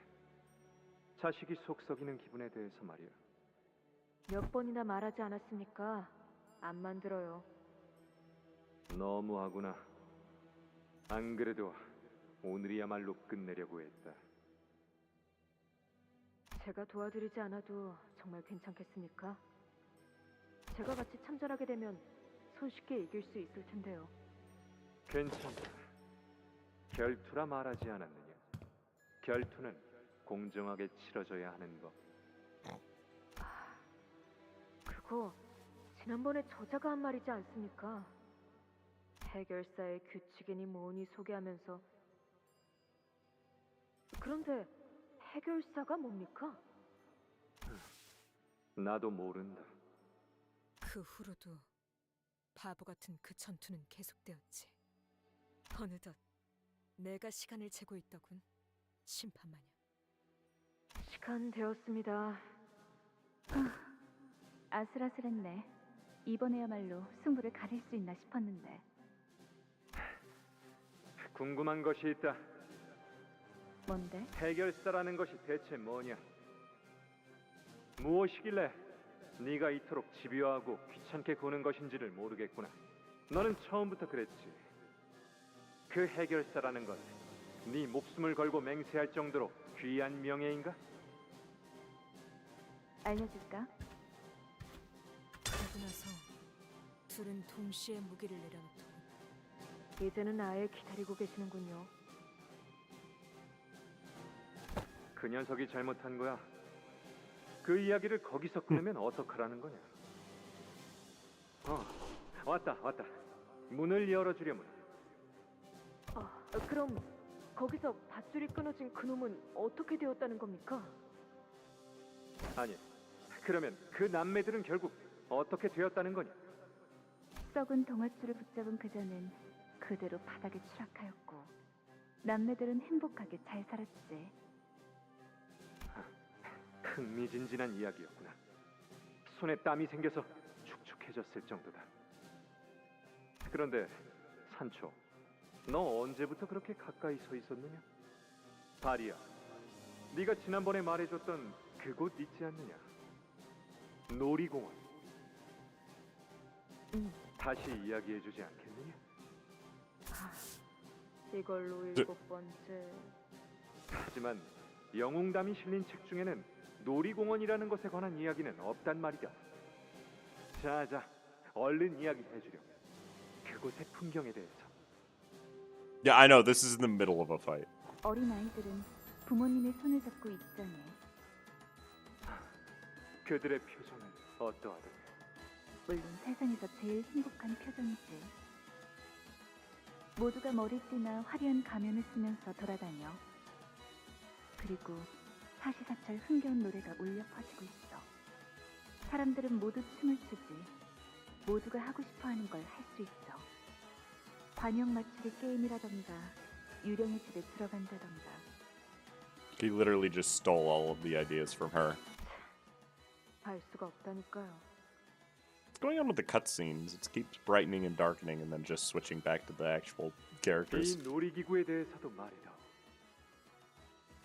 자식이 속 썩이는 기분에 대해서 말이야. 몇 번이나 말하지 않았습니까? 안 만들어요. 너무하구나. 안 그래도 오늘이야말로 끝내려고 했다. 제가 도와드리지 않아도 정말 괜찮겠습니까? 제가 같이 참전하게 되면 손쉽게 이길 수 있을 텐데요. 괜찮다. 결투라 말하지 않았느냐. 결투는 공정하게 치러져야 하는 법. 그거 지난번에 저자가 한 말이지 않습니까? 해결사의 규칙이니 뭐니 소개하면서. 그런데 해결사가 뭡니까? 나도 모른다. 그 후로도 바보 같은 그 전투는 계속되었지. 어느덧 내가 시간을 재고 있더군. 심판마냥. 시간 되었습니다. 아슬아슬했네. 이번에야말로 승부를 가릴 수 있나 싶었는데. 궁금한 것이 있다. 뭔데? 해결사라는 것이 대체 뭐냐? 무엇이길래 네가 이토록 집요하고 귀찮게 구는 것인지를 모르겠구나. 너는 처음부터 그랬지. 그 해결사라는 건 네 목숨을 걸고 맹세할 정도로 귀한 명예인가? 알려줄까? 그러고 나서 둘은 동시에 무기를 내려놓더군. 이제는 아예 기다리고 계시는군요. 그 녀석이 잘못한 거야. 그 이야기를 거기서 끊으면 어떡하라는 거냐? 왔다. 문을 열어주려면. 그럼 거기서 밧줄이 끊어진 그놈은 어떻게 되었다는 겁니까? 아니, 그러면 그 남매들은 결국 어떻게 되었다는 거냐? 썩은 동아줄을 붙잡은 그자는 그대로 바닥에 추락하였고 남매들은 행복하게 잘 살았지. 흥미진진한 이야기였구나. 손에 땀이 생겨서 축축해졌을 정도다. 그런데 산초, 너 언제부터 그렇게 가까이 서 있었느냐? 바리야, 네가 지난번에 말해줬던 그곳 있지 않느냐? 놀이공원. 다시 이야기해주지 않겠느냐? 이걸로 저- 7번째. 하지만 영웅담이 실린 책 중에는 놀이공원이라는 것에 관한 이야기는 없단 말이다. 자자, 얼른 이야기해주렴. 그곳의 풍경에 대해서. Yeah, I know. This is in the middle of a fight. 어린 아이들은 부모님의 손을 잡고 입장해. 그들의 표정은 어떠하더냐? 물론 세상에서 제일 행복한 표정이지. 모두가 머리띠나 화려한 가면을 쓰면서 돌아다녀. 그리고 사시사철 흥겨운 노래가 울려 퍼지고 있어. 사람들은 모두 춤을 추지. 모두가 하고 싶어하는 걸 할 수 있어. 관용 맞추기 게임이라던가 유령의 집에 들어간다던가. He literally just stole all of the ideas from her. 알 수가 없다니까요. What's going on with the cutscenes? It keeps brightening and darkening and then just switching back to the actual characters. 이 놀이기구에 대해서도 말이다.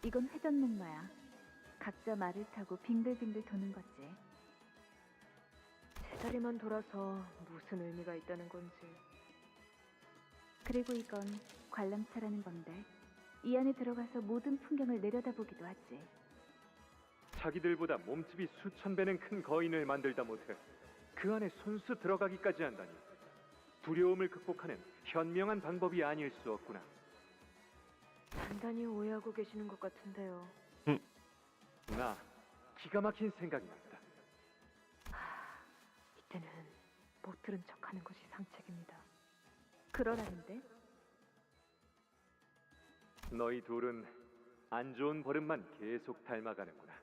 이건 회전목마야. 각자 말을 타고 빙글빙글 도는 거지. 제자리만 돌아서 무슨 의미가 있다는 건지. 그리고 이건 관람차라는 건데 이 안에 들어가서 모든 풍경을 내려다보기도 하지. 자기들보다 몸집이 수천 배는 큰 거인을 만들다 못해 그 안에 손수 들어가기까지 한다니. 두려움을 극복하는 현명한 방법이 아닐 수 없구나. 단단히 오해하고 계시는 것 같은데요. 나 기가 막힌 생각이 났다. 이때는 못 들은 척하는 것이 상책입니다. 그러라는데? 너희 둘은 안 좋은 버릇만 계속 닮아가는구나.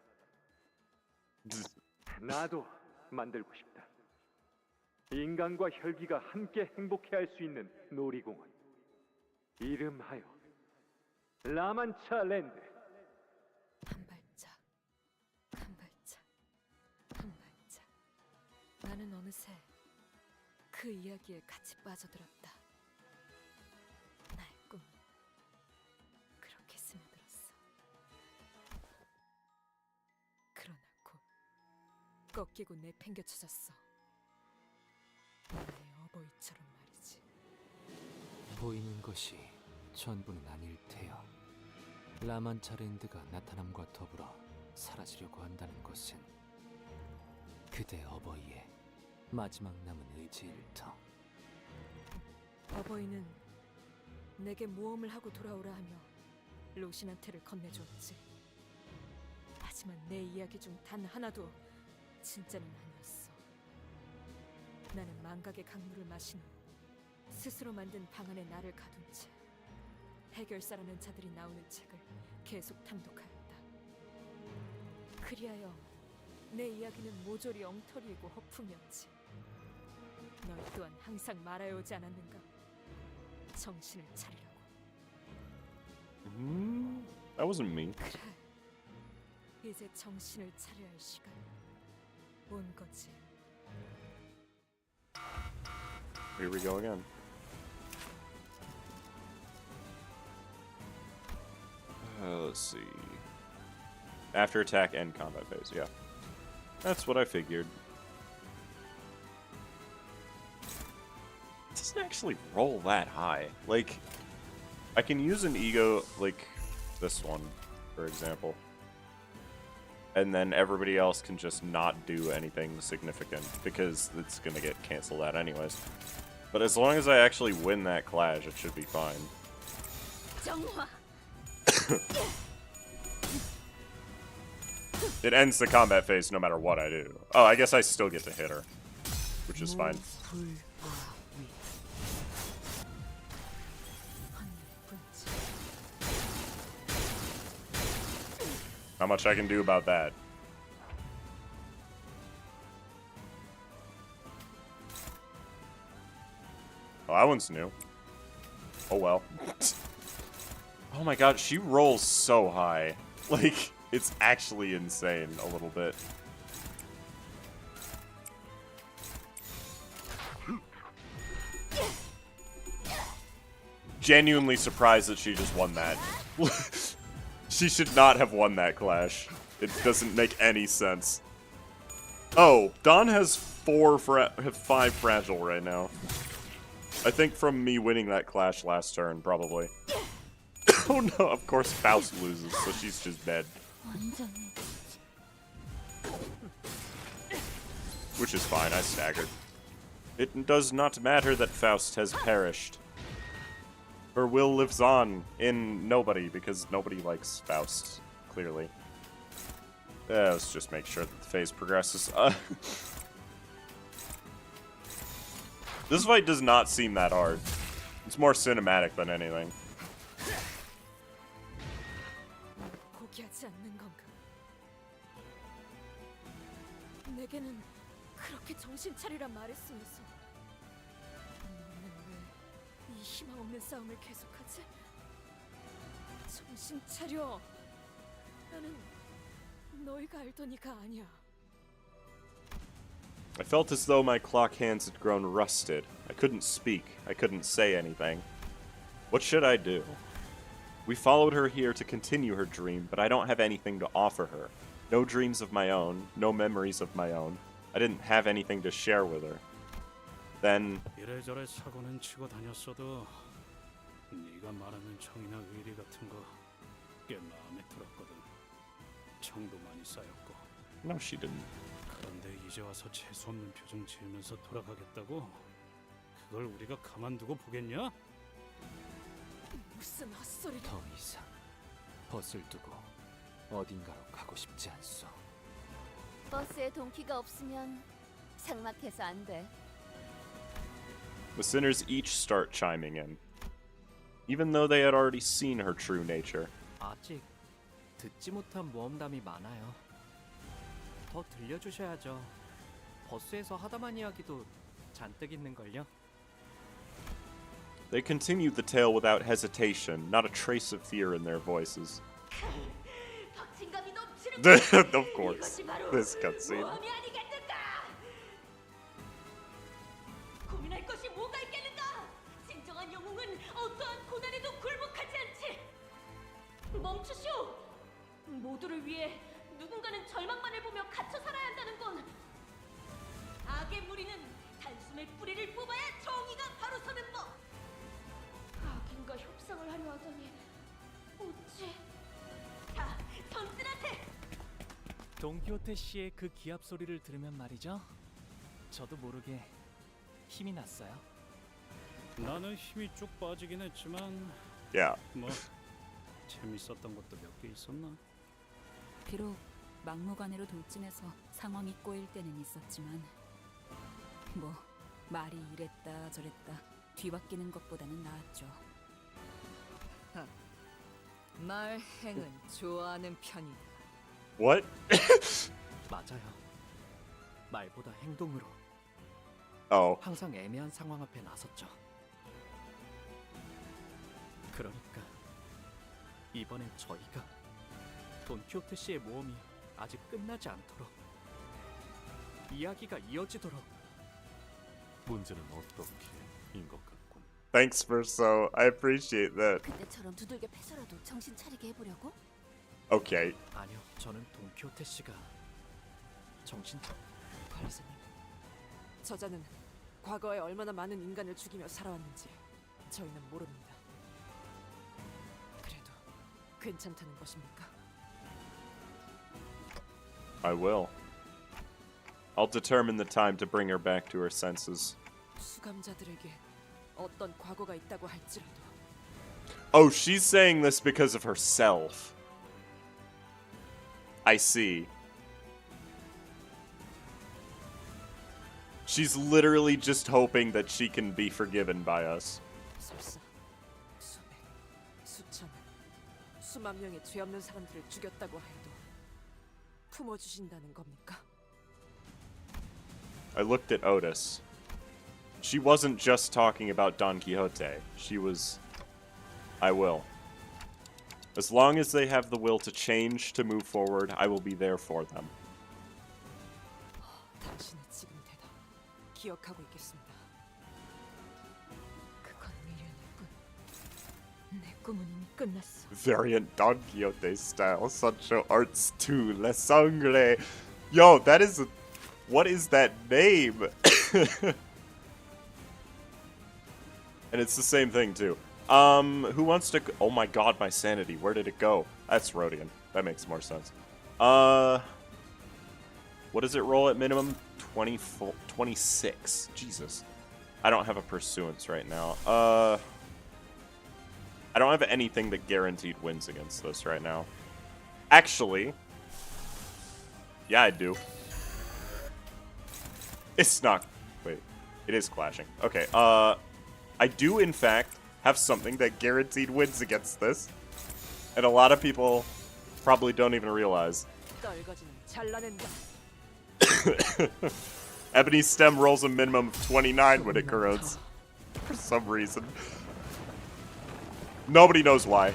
나도 만들고 싶다. 인간과 혈기가 함께 행복해할 수 있는 놀이공원. 이름하여 라만차 랜드. 한 발짝, 한 발짝, 한 발짝. 나는 어느새 그 이야기에 같이 빠져들었다. 나의 꿈 그렇게 스며들었어. 그러나 곧 꺾이고 내팽겨쳐졌어. 나의 어버이처럼 말이지. 보이는 것이 전부는 아닐 테여. 라만차랜드가 나타남과 더불어 사라지려고 한다는 것은 그대 어버이의 마지막 남은 의지일 터. 어버이는 내게 모험을 하고 돌아오라 하며 로신한테를 건네주었지. 하지만 내 이야기 중 단 하나도 진짜는 아니었어. 나는 망각의 강물을 마신 후 스스로 만든 방 안에 나를 가둔 채 해결사라는 자들이 나오는 책을 계속 탐독하였다. 그리하여 내 이야기는 모조리 엉터리이고 허풍이었지. 너희 또한 항상 말하여 오지 않았는가? 정신을 차리라고. That wasn't me. 그래, 이제 정신을 차려야 할 시간 온 거지. Here we go again. Let's see. After attack and combat phase, yeah. That's what I figured. It doesn't actually roll that high. Like, I can use an E.G.O, like this one, for example. And then everybody else can just not do anything significant, because it's gonna get canceled out anyways. But as long as I actually win that clash, it should be fine. It ends the combat phase no matter what I do. Oh, I guess I still get to hit her, which is fine. Not much I can do about that. Oh, that one's new. Oh well. Oh my god, she rolls so high. Like, it's actually insane a little bit. Genuinely surprised that she just won that. She should not have won that clash. It doesn't make any sense. Oh, Dawn has have 5 fragile right now. I think from me winning that clash last turn, probably. Oh no, of course Faust loses, so she's just dead. Which is fine, I staggered. It does not matter that Faust has perished. Her will lives on in nobody, because nobody likes Faust, clearly. Let's just make sure that the phase progresses. This fight does not seem that hard. It's more cinematic than anything. 포기하지 않는 건가? 내게는 그렇게 정신 차리라 말했으면서 너는 왜 이 희망 없는 싸움을 계속하지? 정신 차려. 나는 너희가 알던 이가 아니야. I felt as though my clock hands had grown rusted. I couldn't speak. I couldn't say anything. What should I do? We followed her here to continue her dream, but I don't have anything to offer her. No dreams of my own, no memories of my own. I didn't have anything to share with her. Then... 이래저래 사고는 치고 다녔어도 네가 말하는 청이나 의리 같은 거 꽤 마음에 들었거든. 청도 많이 쌓였고. No, she didn't. 그런데 이제 와서 재수없는 표정 지으면서 돌아가겠다고? 그걸 우리가 가만두고 보겠냐? 무슨 헛소리를. 더 이상 벗을 두고 어딘가로 가고 싶지 않소. 버스에 동키가 없으면 삭막해서 안 돼. The sinners each start chiming in, even though they had already seen her true nature. 아직 듣지 못한 모험담이 많아요. 더 들려주셔야죠. 버스에서 하다만 이야기도 잔뜩 있는걸요. They continued the tale without hesitation, not a trace of fear in their voices. Of course, this cutscene. 고민할 것이 뭐가 있겠는가? 진정한 영웅은 어떠한 고난에도 굴복하지 않지. 멈추시오. 모두를 위해 누군가는 절망만을 보며 갇혀 살아야 한다는 건 악의 무리는 단숨에 뿌리를 뽑아야 정의가 바로 서는 법. 악인과 협상을 하려 하더니 어찌 다 전진한테. 돈키호테 씨의 그 기합 소리를 들으면 말이죠. 저도 모르게 힘이 났어요. 나는 힘이 쭉 빠지긴 했지만 Yeah. 뭐 재밌었던 것도 몇 개 있었나? 비록 막무가내로 돌진해서 상황이 꼬일 때는 있었지만 뭐 말이 이랬다 저랬다 뒤바뀌는 것보다는 나았죠. 말 행은 좋아하는 편이다. What? 맞아요. 말보다 행동으로. Oh. 항상 애매한 상황 앞에 나섰죠. 그러니까 이번엔 저희가 돈키호테 씨의 모험이 아직 끝나지 않도록 이야기가 이어지도록. 문제는 어떻게인 것 같군. Thanks, Verso. I appreciate that. 그때처럼 두들겨 패서라도 정신 차리게 해보려고? Okay. 아니요, 저는 돈키호테 씨가 정신. 관리자님, 저자는 과거에 얼마나 많은 인간을 죽이며 살아왔는지 저희는 모릅니다. 그래도 괜찮다는 것입니까? I will. I'll determine the time to bring her back to her senses. 수감자들에게 어떤 과거가 있다고 할지라도. Oh, she's saying this because of herself. I see. She's literally just hoping that she can be forgiven by us. 설사 수백, 수천, 수만 명의 죄 없는 사람들을 죽였다고 해도 품어주신다는 겁니까? I looked at Otis. She wasn't just talking about Don Quixote. She was... I will. As long as they have the will to change, to move forward, I will be there for them. 당신의 지금 대답 기억하고 있겠습니다. 그건 미련일 뿐. 내 꿈은 이미 끝났어. Variant Don Quixote style. Sancho Arts 2. La Sangre. Yo, that is a... What is that name? And it's the same thing, too. Who wants to... Oh my god, my sanity. Where did it go? That's Rodian. That makes more sense. What does it roll at minimum? 26. Jesus. I don't have a pursuance right now. I don't have anything that guaranteed wins against this right now. Actually... Yeah, I do. It's not... Wait. It is clashing. Okay, I do, in fact, have something that guaranteed wins against this. And a lot of people probably don't even realize. Ebony Stem rolls a minimum of 29 when it corrodes. For some reason. Nobody knows why.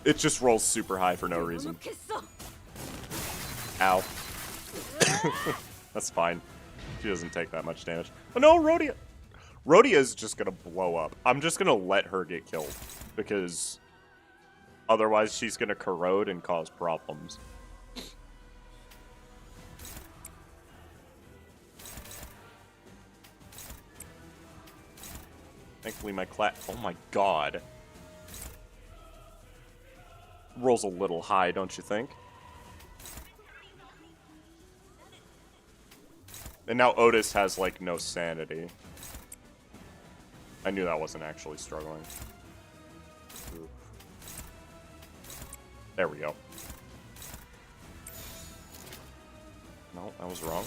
It just rolls super high for no reason. Ow. That's fine. She doesn't take that much damage. Oh no, Rhodia! Rhodia is just gonna blow up. I'm just gonna let her get killed. Because otherwise she's gonna corrode and cause problems. Thankfully my oh my god. Rolls a little high, don't you think? And now Otis has, like, no sanity. I knew that wasn't actually struggling. Ooh. There we go. No, that was wrong.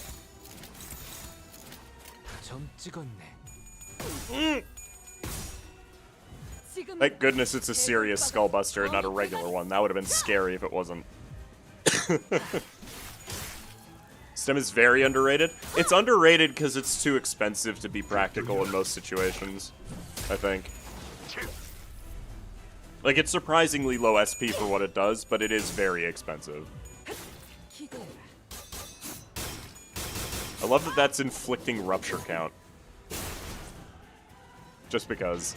Thank goodness it's a serious skullbuster and not a regular one. That would have been scary if it wasn't. Stem is very underrated. It's underrated because it's too expensive to be practical in most situations, I think. Like, it's surprisingly low SP for what it does, but it is very expensive. I love that that's inflicting rupture count. Just because.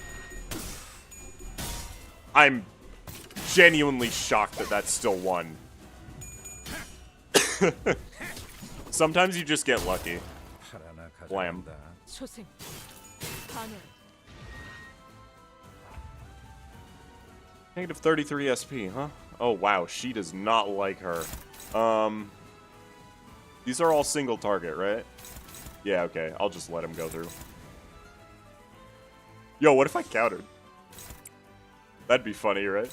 I'm genuinely shocked that that's still one. Sometimes you just get lucky. Blam. Negative 33 SP, huh? Oh wow, she does not like her. These are all single target, right? Yeah, okay. I'll just let him go through. Yo, what if I countered? That'd be funny, right?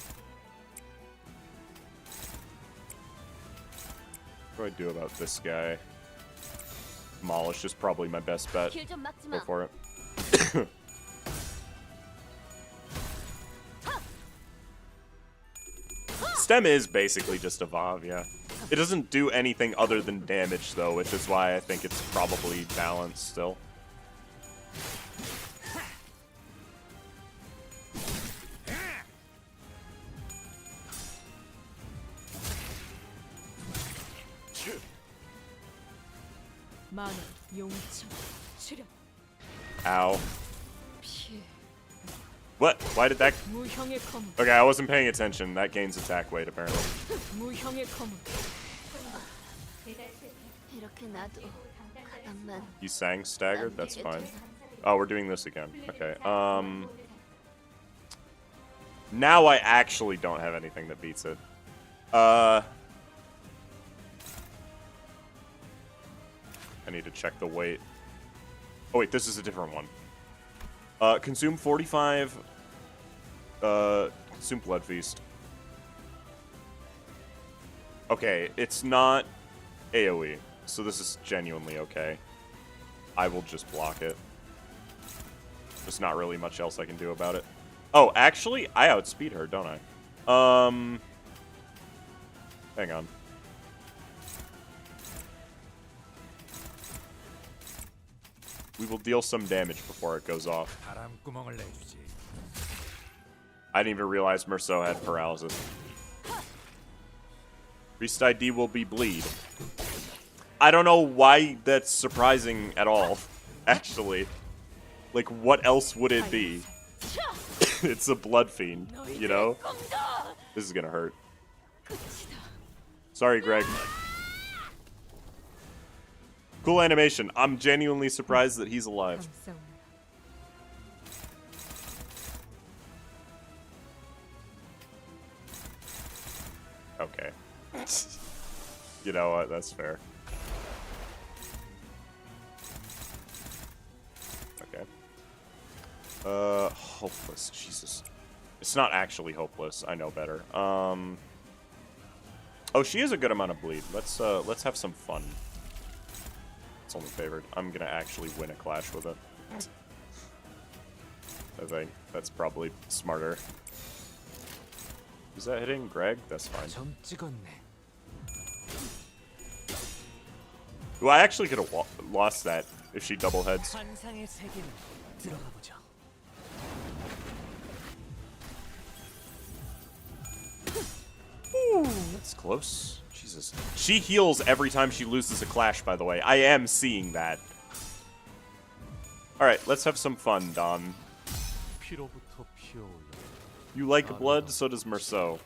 What do I do about this guy? Demolish is probably my best bet. Go for it. Stem is basically just a Vav, yeah. It doesn't do anything other than damage, though, which is why I think it's probably balanced still. Ow. What? Why did that... Okay, I wasn't paying attention. That gains attack weight, apparently. You sang staggered? That's fine. Oh, we're doing this again. Okay, now I actually don't have anything that beats it. I need to check the weight. Oh wait, this is a different one. Consume 45. Consume Blood Feast. Okay, it's not AoE, so this is genuinely okay. I will just block it. There's not really much else I can do about it. Oh, actually, I outspeed her, don't I? Hang on. We will deal some damage before it goes off. I didn't even realize Merceau had paralysis. Priest ID will be bleed. I don't know why that's surprising at all, actually. Like, what else would it be? It's a blood fiend, you know? This is gonna hurt. Sorry, Greg. Cool animation. I'm genuinely surprised that he's alive. Okay. You know what? That's fair. Okay. Hopeless. Jesus. It's not actually hopeless. I know better. Oh, she has a good amount of bleed. Let's have some fun. It's only favored. I'm gonna actually win a clash with it. I think that's probably smarter. Is that hitting Greg? That's fine. Well, I actually could have lost that if she double heads. Ooh, that's close. Jesus. She heals every time she loses a clash, by the way. I am seeing that. Alright, let's have some fun, Don. You like blood, so does Merceau.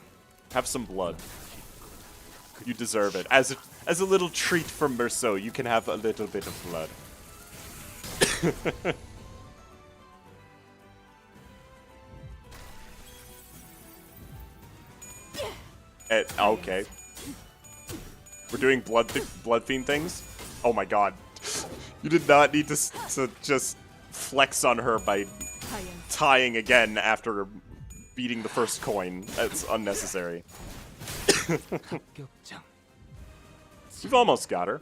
Have some blood. You deserve it. As a little treat from Merceau, you can have a little bit of blood. Okay. We're doing blood fiend things? Oh my god. You did not need to just flex on her by tying again after beating the first coin. That's unnecessary. You've almost got her.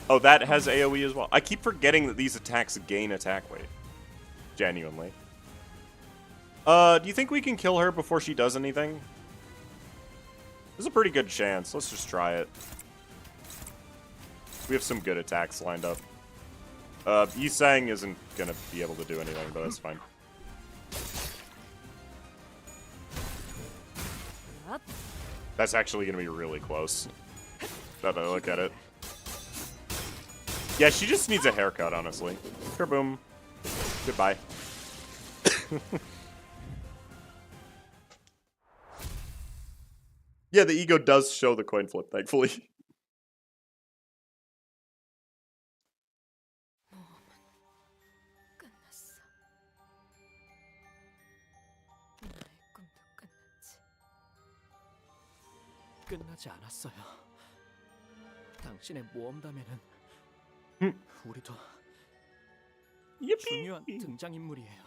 Oh, that has AoE as well. I keep forgetting that these attacks gain attack weight. Genuinely. Do you think we can kill her before she does anything? There's a pretty good chance. Let's just try it. We have some good attacks lined up. Yisang isn't gonna be able to do anything, but that's fine. That's actually gonna be really close. Now that I look at it. Yeah, she just needs a haircut, honestly. Kerboom. Goodbye. Yeah, the E.G.O does show the coin flip, thankfully. 끝나지 않았어요. 당신의 모험담에는 우리도 중요한 등장인물이에요.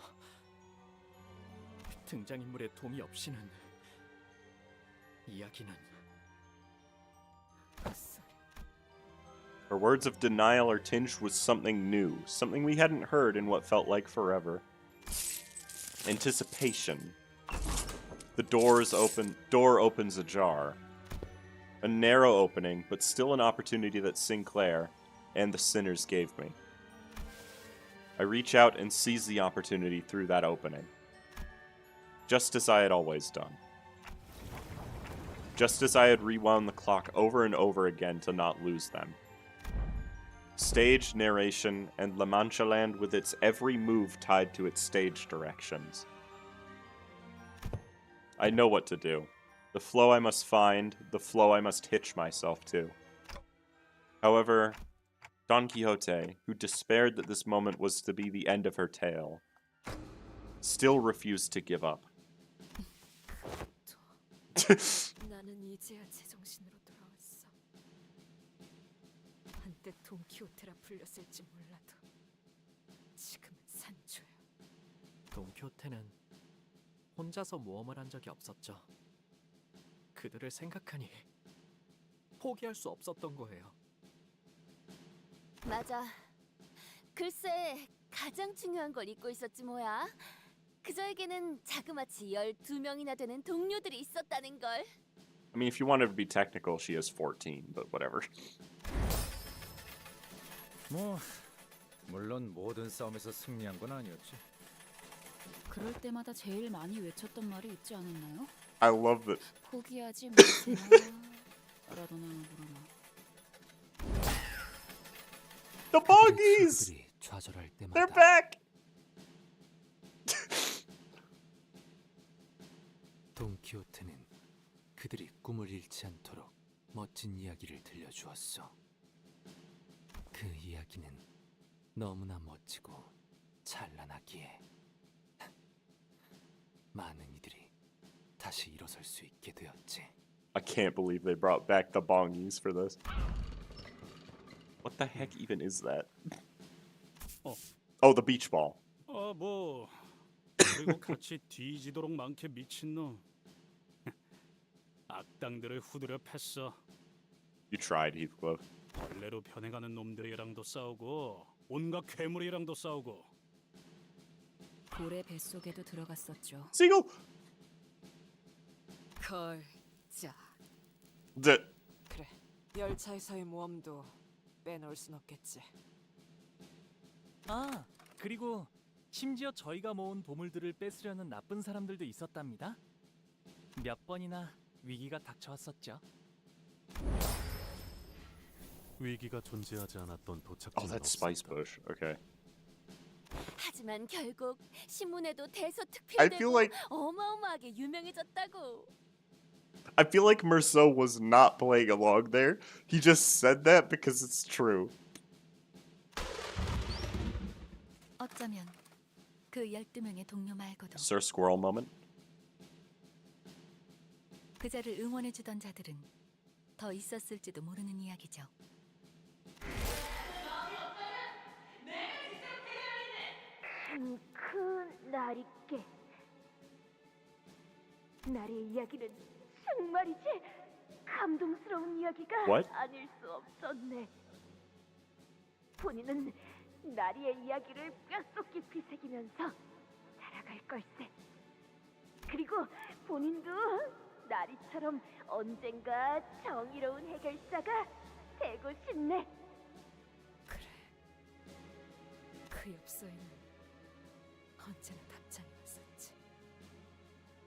등장인물의 도움이 없이는 이야기는 Her words of denial are tinged with something new, something we hadn't heard in what felt like forever. Anticipation. The door opens ajar. A narrow opening, but still an opportunity that Sinclair and the sinners gave me. I reach out and seize the opportunity through that opening. Just as I had always done. Just as I had rewound the clock over and over again to not lose them. Stage, narration, and Lancha Land with its every move tied to its stage directions. I know what to do. The flow I must find, the flow I must hitch myself to. However, Don Quixote, who despaired that this moment was to be the end of her tale, still refused to give up. 나는 이제야 제정신으로 돌아왔어. 한때 돈키호테라 불렸을지 몰라도 지금은 산초야. 돈키호테는 혼자서 모험을 한 적이 없었죠. 그들을 생각하니 포기할 수 없었던 거예요. 맞아. 글쎄, 가장 중요한 걸 잊고 있었지 뭐야. 그저에게는 자그마치 12명이나 되는 동료들이 있었다는 걸. I mean, if you wanted to be technical, she has 14, but whatever. 뭐, 물론 모든 싸움에서 승리한 건 아니었지. 그럴 때마다 제일 많이 외쳤던 말이 있지 않았나요? I love it. 포기하지 마세요. 라도나 부르나. The Boggies! They're back! 돈키호테는 그들이 꿈을 잃지 않도록 멋진 이야기를 들려주었어. 그 이야기는 너무나 멋지고 찬란하기에 많은 이들이 다시 일어설 수 있게 되었지. I can't believe they brought back the bongies for this. What the heck even is that? Oh, the beach ball. 뭐 그리고 같이 뒤지도록 많게 미친놈. 악당들을 후드려 팼어. You tried, Heathcliff. 벌레로 변해가는 놈들이랑도 싸우고 온갖 괴물이랑도 싸우고. 고래 뱃속에도 들어갔었죠. Seagull! 걸자. 그래, 열차에서의 모험도 빼놓을 순 없겠지. 아, 그리고 심지어 저희가 모은 보물들을 뺏으려는 나쁜 사람들도 있었답니다. 몇 번이나 위기가 닥쳐왔었죠. 위기가 존재하지 않았던 도착지는 Oh, that's Spice Bush. Okay. 하지만 결국 신문에도 I 대서특필되고 feel like 어마어마하게 유명해졌다고. I feel like Merceau was not playing along there. He just said that because it's true. 어쩌면 그 12명의 동료 말고도 Sir Squirrel moment. 그자를 응원해주던 자들은 더 있었을지도 모르는 이야기죠. 큰 날이께. 나의 이야기는 정말이지 감동스러운 이야기가 What? 아닐 수 없었네. 본인은 나리의 이야기를 뼛속 깊이 새기면서 살아갈 걸세. 그리고 본인도 나리처럼 언젠가 정의로운 해결사가 되고 싶네. 그 엽서에는 언제나 답장이 왔었지.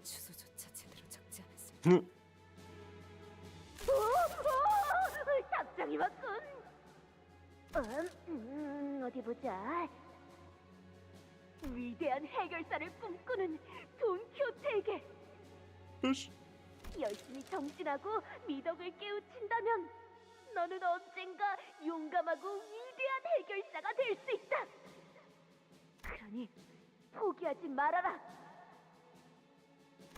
주소조차 제대로 적지 않았을 오, 답장이 왔군. 어디 보자. 위대한 해결사를 꿈꾸는 돈키호테에게 열심히 정진하고 미덕을 깨우친다면 너는 언젠가 용감하고 위대한 해결사가 될 수 있다. 그러니 포기하지 말아라.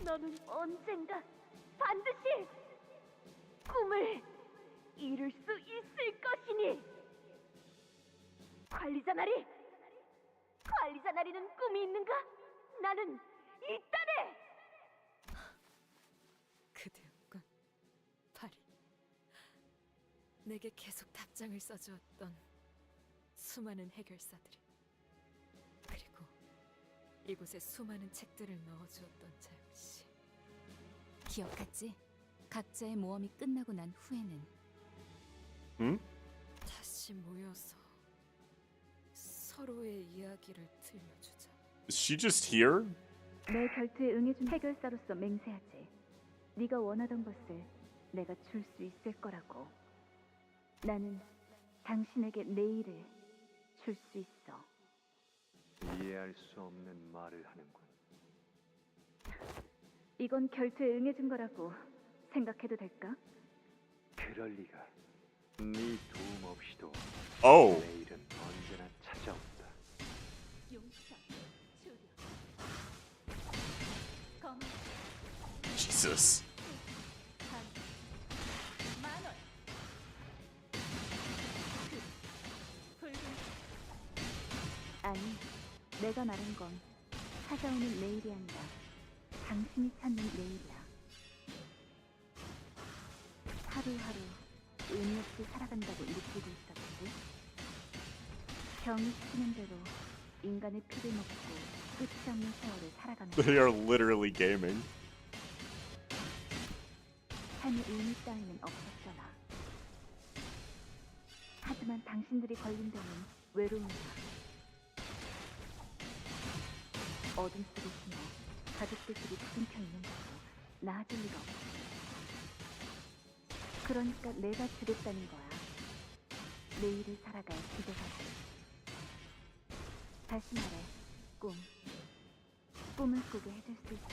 너는 언젠가 반드시 꿈을 이룰 수 있을 것이니. 관리자 나리는 꿈이 있는가? 나는 있다네. 그대였군, 파리. 내게 계속 답장을 써주었던 수많은 해결사들이, 그리고 이곳에 수많은 책들을 넣어주었던 자 역시. 기억하지? 각자의 모험이 끝나고 난 후에는 다시 모여서 서로의 이야기를 들려주자. Is she just here? 내 결투에 응해준 해결사로서 맹세하지. 네가 원하던 것을 내가 줄 수 있을 거라고. 나는 당신에게 내일을 줄 수 있어. 이해할 수 없는 말을 하는군. 이건 결투에 응해준 거라고 생각해도 될까? 그럴 리가. 네 도움 없이도 Oh. 내일은 언제나 찾아온다. 용서, 주려, 검, Jesus. 만원, 붉은. 아니, 내가 말한 건 찾아오는 내일이 아니라 당신이 찾는 내일이야. 하루하루 의미 없이 살아간다고 느끼고 있었지. 병이 치는 대로 인간의 피를 먹고 끝이 없는 세월을 살아가는 They are literally gaming. 삶의 의미 따위는 없었잖아. 하지만 당신들이 걸린 데는 외로움이야. 어둠 속에 숨어 가족들끼리 부둥켜 있는데도 나아질 리가 없어. 그러니까 내가 주겠다는 거야. 내일을 살아갈 기대감을. 다시 말해, 꿈을 꾸게 해줄 수 있어.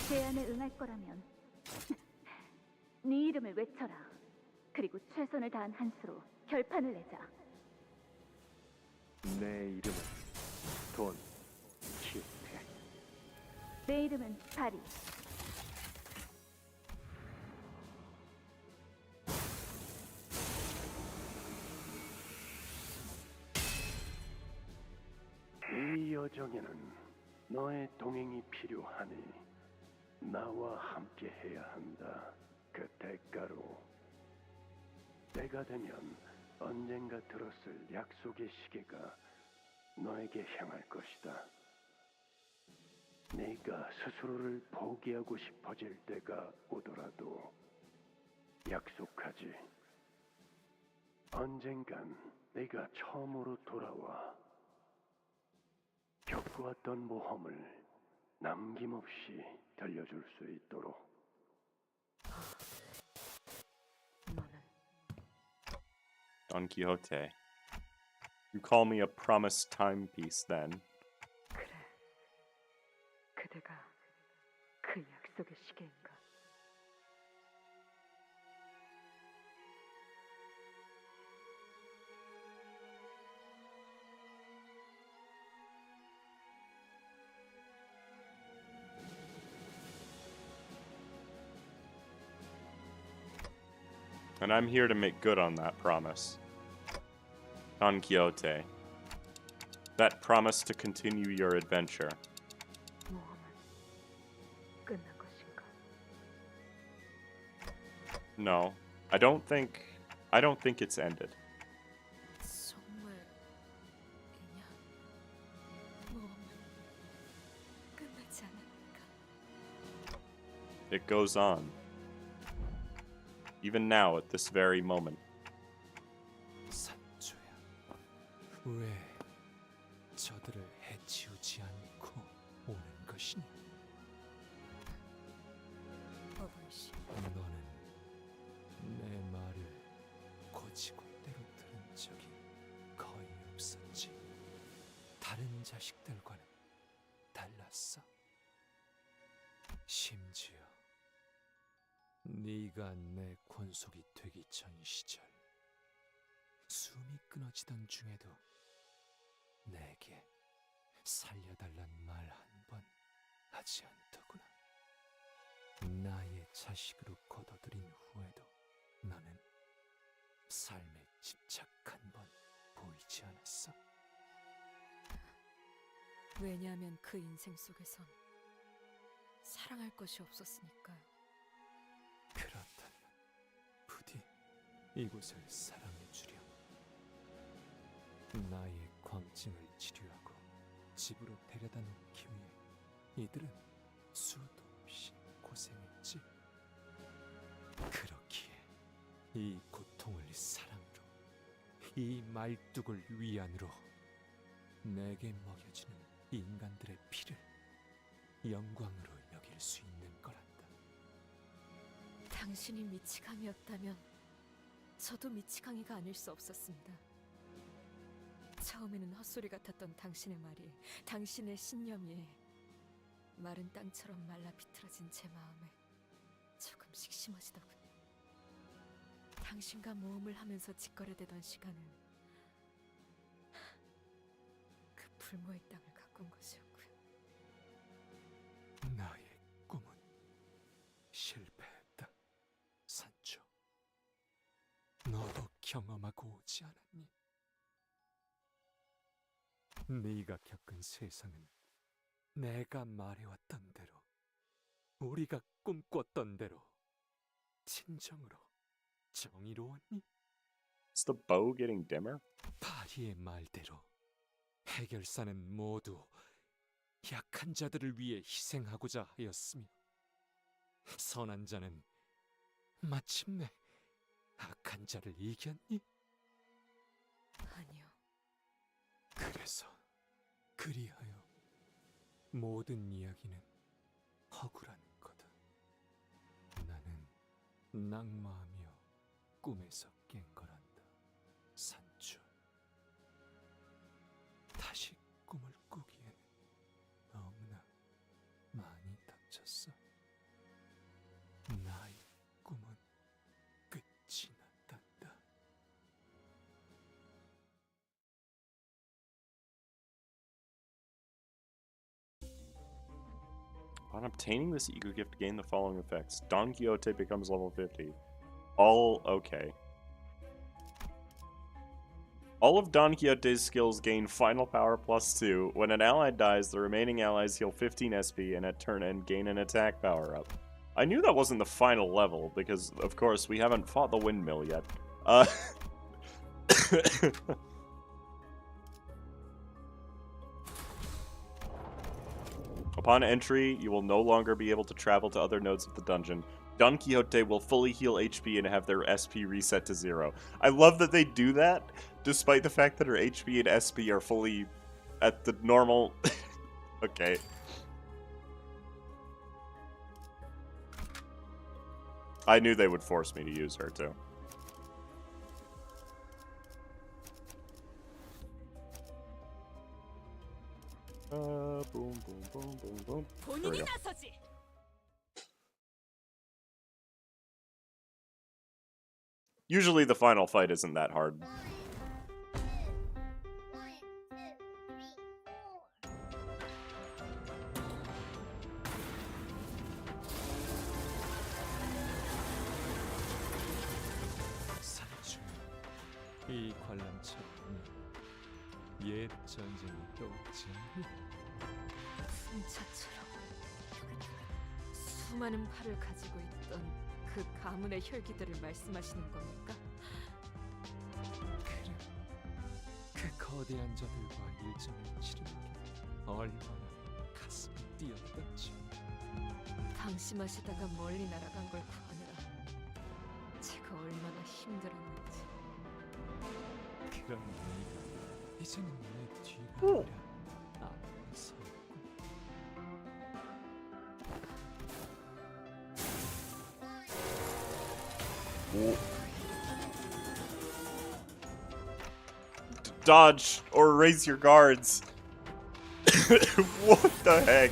제안에 응할 거라면 네 이름을 외쳐라. 그리고 최선을 다한 한 수로 결판을 내자. 내 이름은 돈 키오테. 내 이름은 바리. 이 여정에는 너의 동행이 필요하니 나와 함께 해야 한다. 그 대가로 때가 되면 언젠가 들었을 약속의 시계가 너에게 향할 것이다. 네가 스스로를 포기하고 싶어질 때가 오더라도 약속하지. 언젠간 네가 처음으로 돌아와 겪어왔던 모험을 남김없이 들려줄 수 있도록. Don Quixote. You call me a promised timepiece, then. 그래. 그대가 그 약속의 시계인가? And I'm here to make good on that promise. Don Quixote. That promise to continue your adventure. 모험은 끝난 것인가? No, I don't think it's ended. 정말 이냐? 모험은 끝나지 않았는가? It goes on. Even now, at this very moment. 산초야, 왜 저들을 해치우지 않고 오는 것이니? 어버이씨, 너는 내 말을 고지고대로 들은 적이 거의 없었지. 다른 자식들과는 달랐어. 심지어 네가 내 권속이 되기 전 시절 숨이 끊어지던 중에도 내게 살려달란 말 한 번 하지 않더구나. 나의 자식으로 거둬들인 후에도 너는 삶에 집착 한 번 보이지 않았어. 왜냐하면 그 인생 속에선 사랑할 것이 없었으니까요. 그렇다면 부디 이곳을 사랑해주렴. 나의 광증을 치료하고 집으로 데려다 놓기 위해 이들은 수도 없이 고생했지. 그렇기에 이 고통을 사랑으로, 이 말뚝을 위안으로 내게 먹여주는 인간들의 피를 영광으로 여길 수 있는 거란다. 당신이 미치광이었다면 저도 미치광이가 아닐 수 없었습니다. 처음에는 헛소리 같았던 당신의 말이, 당신의 신념이 마른 땅처럼 말라 비틀어진 제 마음에 조금씩 심어지더군요. 당신과 모험을 하면서 짓거려대던 시간은 그 불모의 땅을 가꾼 것이었고요. 나의 꿈은 실패했다. 산초, 너도 경험하고 오지 않았니? 네가 겪은 세상은 내가 말해왔던 대로, 우리가 꿈꿨던 대로 진정으로 정의로웠니? Is the bow getting dimmer? 바리의 말대로 해결사는 모두 약한 자들을 위해 희생하고자 하였으며, 선한 자는 마침내 악한 자를 이겼니? 아니요. 그래서 그리하여 모든 이야기는 허구라는 거다. 나는 낙마하며 꿈에서 깬 거란다. 산초, 다시 꿈을 꾸기에는 너무나 많이 다쳤어. 나의 꿈은 끝이 났다. On obtaining this E.G.O gift, gain the following effects. Don Quixote becomes level 50. All okay. All of Don Quixote's skills gain final power +2. When an ally dies, the remaining allies heal 15 SP and at turn end gain an attack power up. I knew that wasn't the final level because, of course, we haven't fought the Windmill yet. Upon entry, you will no longer be able to travel to other nodes of the dungeon. Don Quixote will fully heal HP and have their SP reset to 0. I love that they do that, despite the fact that her HP and SP are fully at the normal... Okay. I knew they would force me to use her, too. Boom, boom, boom, boom, boom. There we go. Usually the final fight isn't that hard. 이 관람차는 옛 전쟁이 떠오르지 않니? 풍차처럼 수많은 팔을 가지고 있던 그 가문의 혈기들을 말씀하시는 겁니까? 그래, 그 거대한 자들과 일정을 치르는 게 얼마나 가슴이 뛰었던지. 방심하시다가 멀리 날아간 걸 구하느라 제가 얼마나 힘들었는지. 그런 네가 이제는 내 뒤가 아니라 앞에 서 있고. Dodge or raise your guards. What the heck?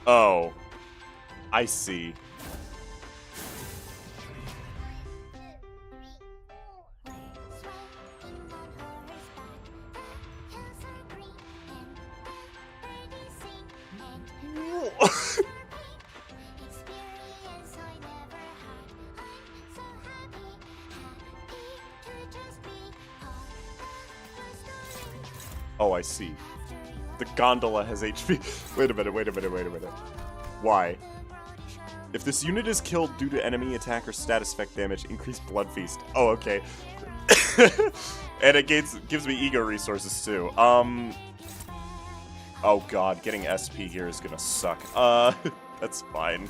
Oh, I see. Oh, I see. The gondola has HP. Wait a minute. Why? If this unit is killed due to enemy attack or status effect damage, increase Blood Feast. Oh, okay. And it gives me E.G.O resources too. Oh god, getting SP here is gonna suck. That's fine.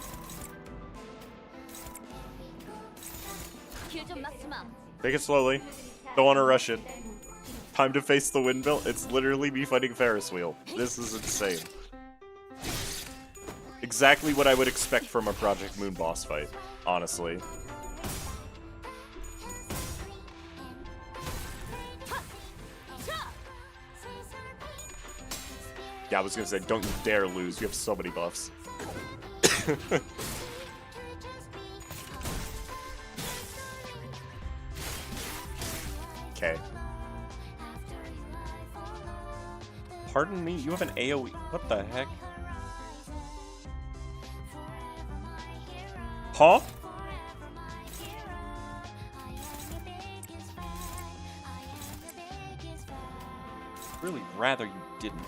Take it slowly. Don't want to rush it. Time to face the Windmill. It's literally me fighting Ferris wheel. This is insane. Exactly what I would expect from a Project Moon boss fight, honestly. Yeah, I was gonna say, don't you dare lose. You have so many buffs. Okay. Pardon me, you have an AoE. What the heck? Huh? Really rather you didn't.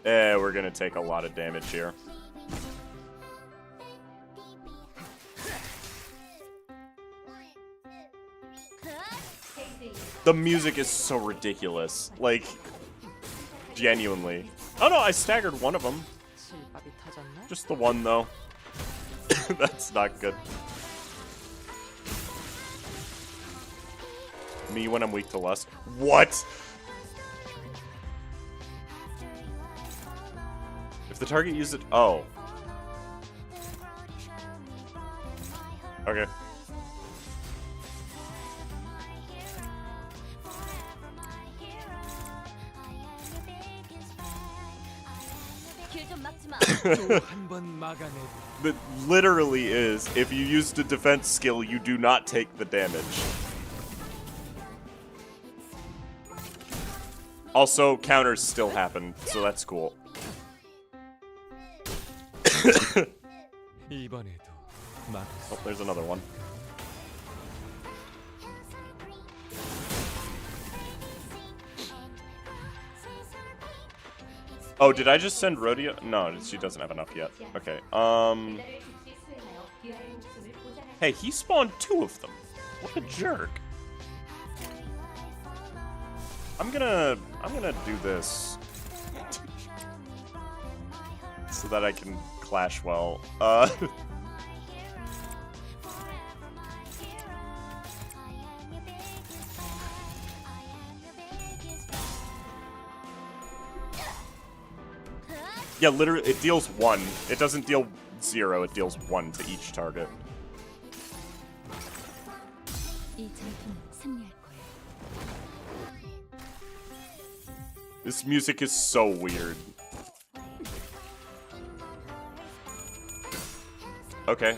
We're gonna take a lot of damage here. The music is so ridiculous. Like, genuinely. Oh no, I staggered one of them. Just the one, though. That's not good. Me when I'm weak to lust. What? If the target uses it... Oh. Okay. That literally is, if you used a defense skill, you do not take the damage. Also, counters still happen, so that's cool. Oh, there's another one. Oh, did I just send Rodeo? No, she doesn't have enough yet. Okay, Hey, he spawned 2 of them. What a jerk. I'm gonna do this. So that I can clash well. Yeah, literally, it deals 1. It doesn't deal 0, it deals 1 to each target. This music is so weird. Okay.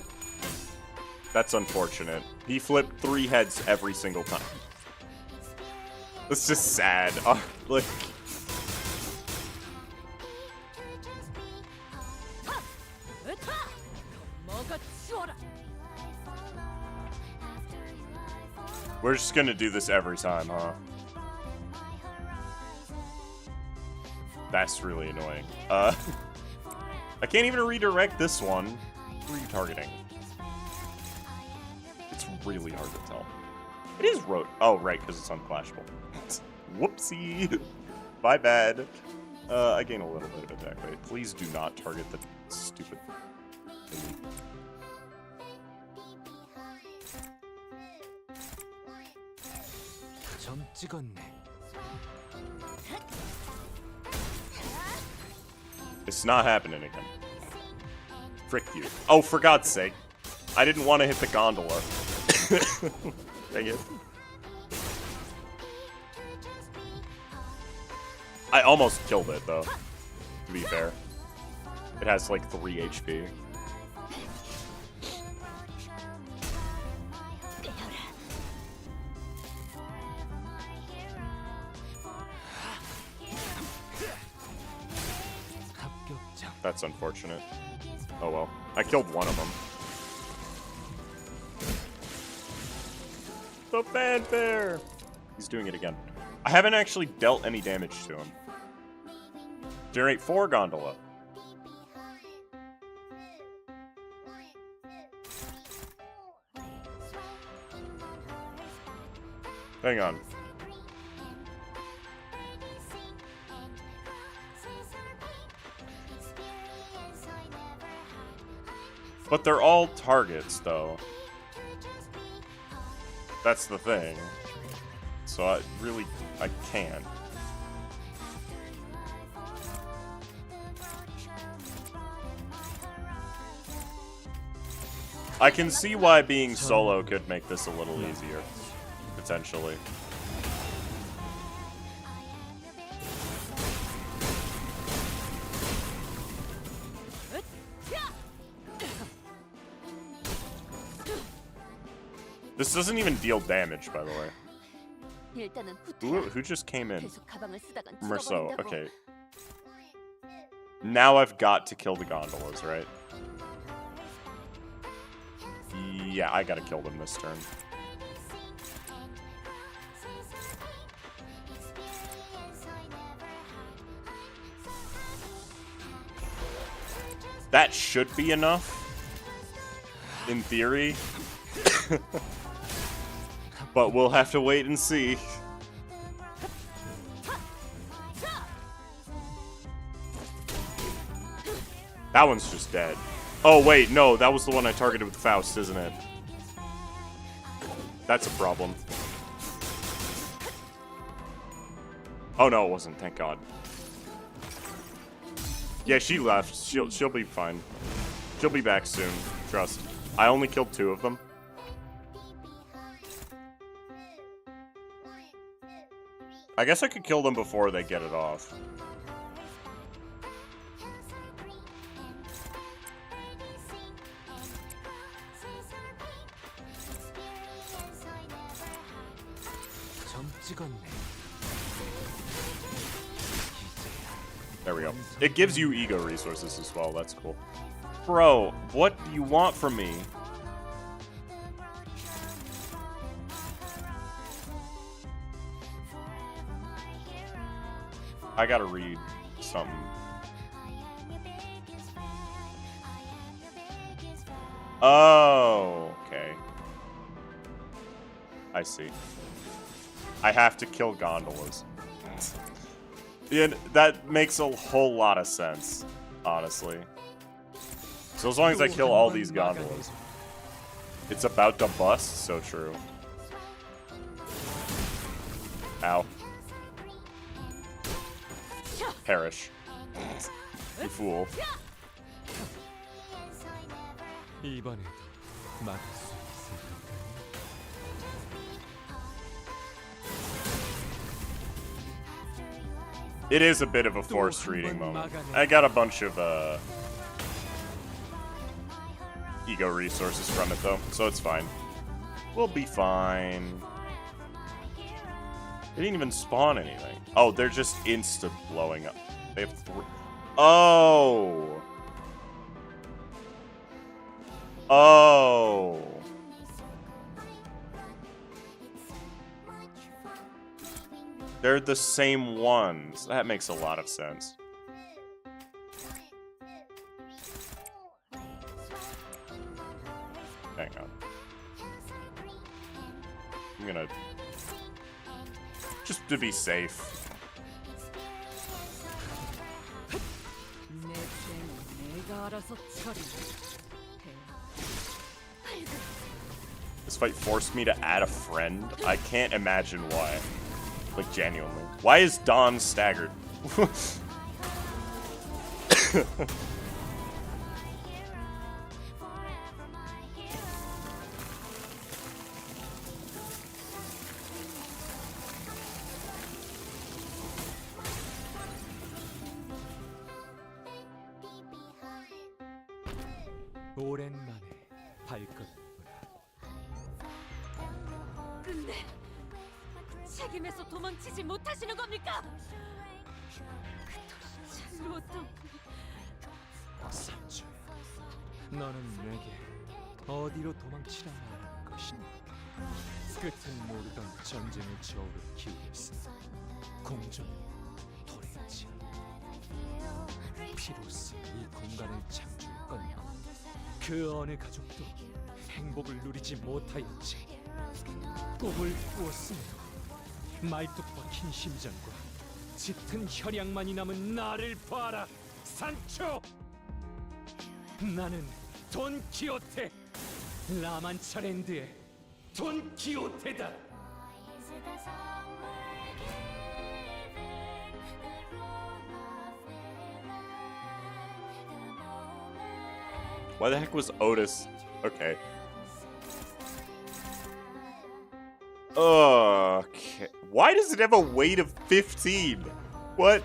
That's unfortunate. He flipped 3 heads every single time. It's just sad. Like... We're just gonna do this every time, huh? That's really annoying. I can't even redirect this one. Who are you targeting? It's really hard to tell. It is oh, right, because it's unclashable. Whoopsie! My bad. I gain a little bit of attack rate. Please do not target the stupid thing. It's not happening again. Frick you. Oh, for God's sake. I didn't want to hit the gondola. Dang it. I almost killed it, though. To be fair. It has like 3 HP. That's unfortunate. Oh well. I killed one of them. The fanfare! He's doing it again. I haven't actually dealt any damage to him. Generate 4 gondola. Hang on. But they're all targets, though. That's the thing. So I can't. I can see why being solo could make this a little easier, potentially. This doesn't even deal damage, by the way. Who just came in? Merceau, okay. Now I've got to kill the gondolas, right? Yeah, I gotta kill them this turn. That should be enough. In theory. But we'll have to wait and see. That one's just dead. Oh, wait, no, that was the one I targeted with Faust, isn't it? That's a problem. Oh, no, it wasn't, thank God. Yeah, she left. She'll be fine. She'll be back soon, trust. I only killed 2 of them. I guess I could kill them before they get it off. There we go. It gives you ego resources as well. That's cool. Bro, what do you want from me? I gotta read something. Oh, okay. I see. I have to kill gondolas. Yeah, that makes a whole lot of sense, honestly. So as long as I kill all these gondolas. It's about to bust, so true. Ow. Perish. You fool. 이번에도 막을 수 있을까? It is a bit of a forced reading moment. I got a bunch of ego resources from it though, so it's fine. We'll be fine. They didn't even spawn anything. Oh, they're just insta blowing up. They have 3. Oh. Oh. They're the same ones. That makes a lot of sense. Hang on. I'm gonna... just to be safe. This fight forced me to add a friend. I can't imagine why. Like, genuinely. Why is Dawn staggered? 오랜만에 발걸음을 근데 책임에서 도망치지 못하시는 겁니까? 그토록 잘못하고 산초야, 너는 내게 어디로 도망치라 말하는 것이니? 끝은 모르던 전쟁의 저울을 기울였으니 공정은 도래하지 않아. 비로소 이 공간을 창조할 건너 그 어느 가족도 행복을 누리지 못하였지. 꿈을 꾸었으므로 말뚝 박힌 심장과 짙은 혈양만이 남은 나를 봐라, 산초! 나는 돈키호테, 라만차랜드의 돈키호테다. Why the heck was Otis? Okay. Okay. Why does it have a weight of 15? What?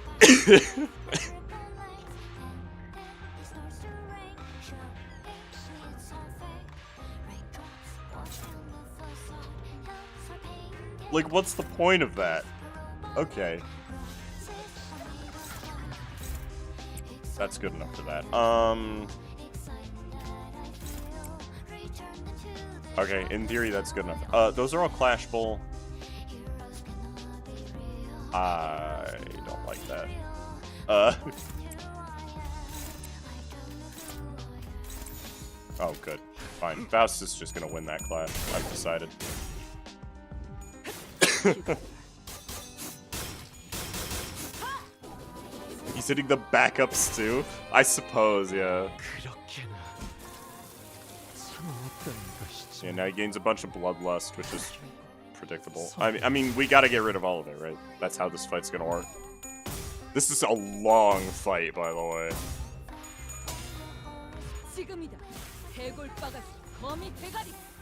Like, what's the point of that? Okay. That's good enough for that. Okay, in theory that's good enough. Those are all clashable. I don't like that. Oh, good. Fine. Faust is just gonna win that clash. I've decided. He's hitting the backups too? I suppose, yeah. Yeah, now he gains a bunch of bloodlust, which is predictable. I mean, we gotta get rid of all of it, right? That's how this fight's gonna work. This is a long fight, by the way.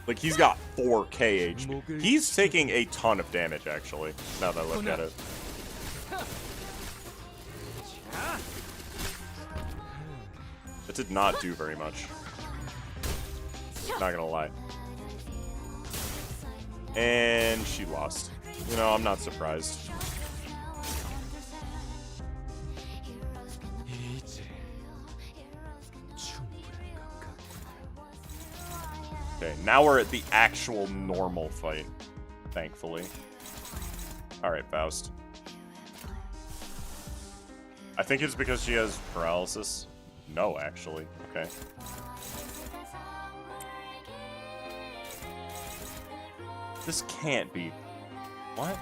Like, he's got 4k HP. He's taking a ton of damage, actually, now that I look at it. That did not do very much. Not gonna lie. And she lost. You know, I'm not surprised. Okay, now we're at the actual normal fight, thankfully. Alright, Faust. I think it's because she has paralysis. No, actually. Okay. This can't be. What?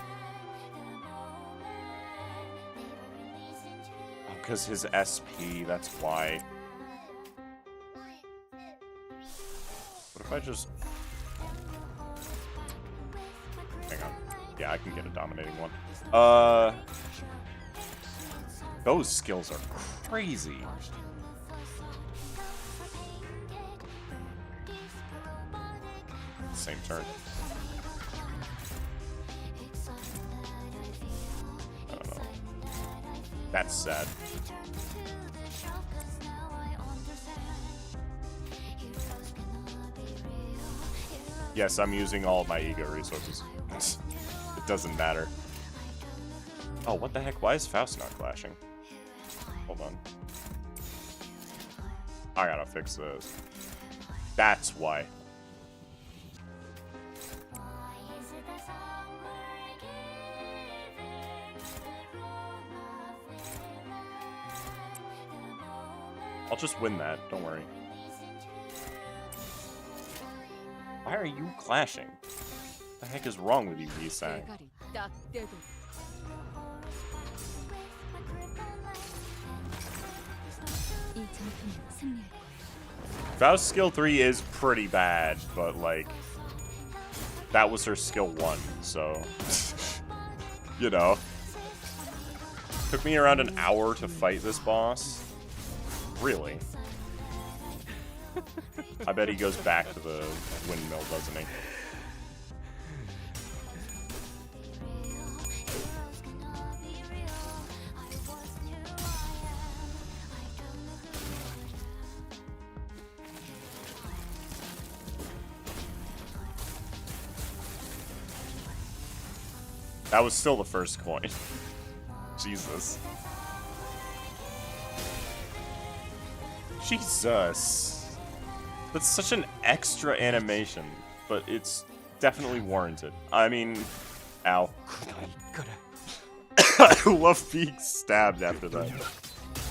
Oh, because his SP, that's why. What if I just... Hang on. Yeah, I can get a dominating one. Those skills are crazy. Same turn. I don't know. That's sad. Yes, I'm using all of my E.G.O resources. It doesn't matter. Oh, what the heck? Why is Faust not clashing? Hold on. I gotta fix this. That's why. I'll just win that, don't worry. Why are you clashing? What the heck is wrong with you, Yi-sang? Faust skill 3 is pretty bad, but like, that was her skill 1, so, you know. Took me around an hour to fight this boss. Really? I bet he goes back to the windmill, doesn't he? That was still the first coin. Jesus. Jesus. That's such an extra animation, but it's definitely warranted. I mean, ow. I love being stabbed after that.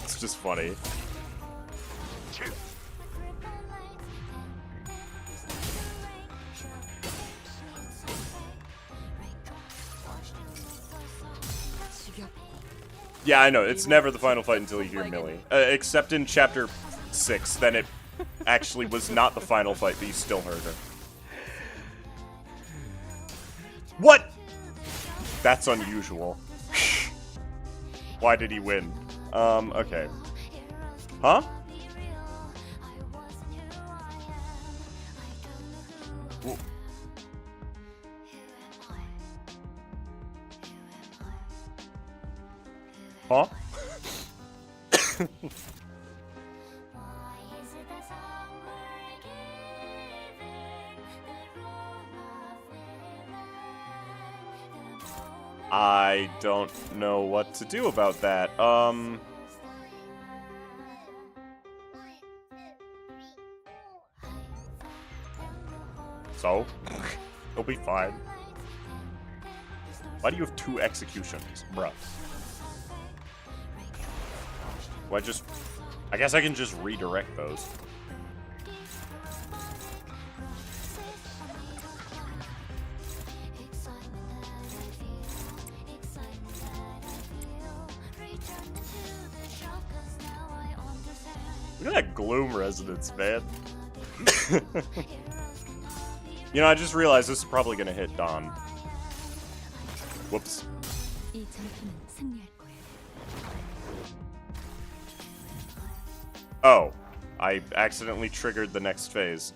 It's just funny. Yeah, I know. It's never the final fight until you hear Millie. Except in Chapter 6, then it actually was not the final fight, but you still heard her. What? That's unusual. Why did he win? Okay. Huh? Huh? I don't know what to do about that. So? He'll be fine. Why do you have 2 executions, bruh? Well, I guess I can just redirect those. Look at that gloom resonance, man. You know, I just realized this is probably gonna hit Dawn. Whoops. Oh, I accidentally triggered the next phase.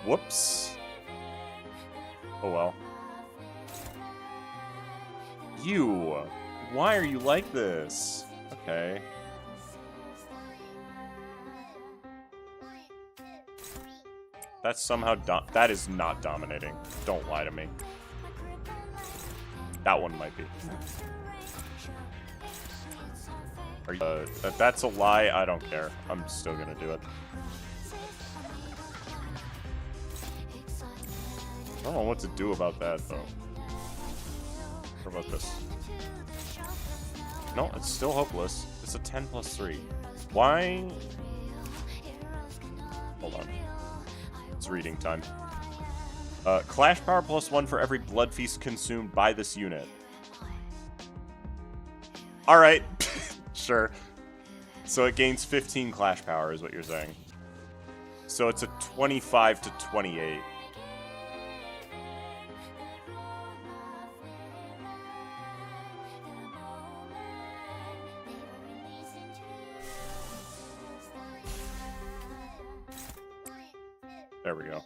Whoops. Oh well. Why are you like this? Okay. That's somehow that is not dominating. Don't lie to me. That one might be. Are you, if that's a lie, I don't care. I'm still gonna do it. I don't know what to do about that, though. What about this? No, it's still hopeless. It's a 10 plus 3. Why? Hold on. It's reading time. Clash power plus 1 for every blood feast consumed by this unit. Alright. Sure. So it gains 15 clash power, is what you're saying. So it's a 25 to 28. There we go.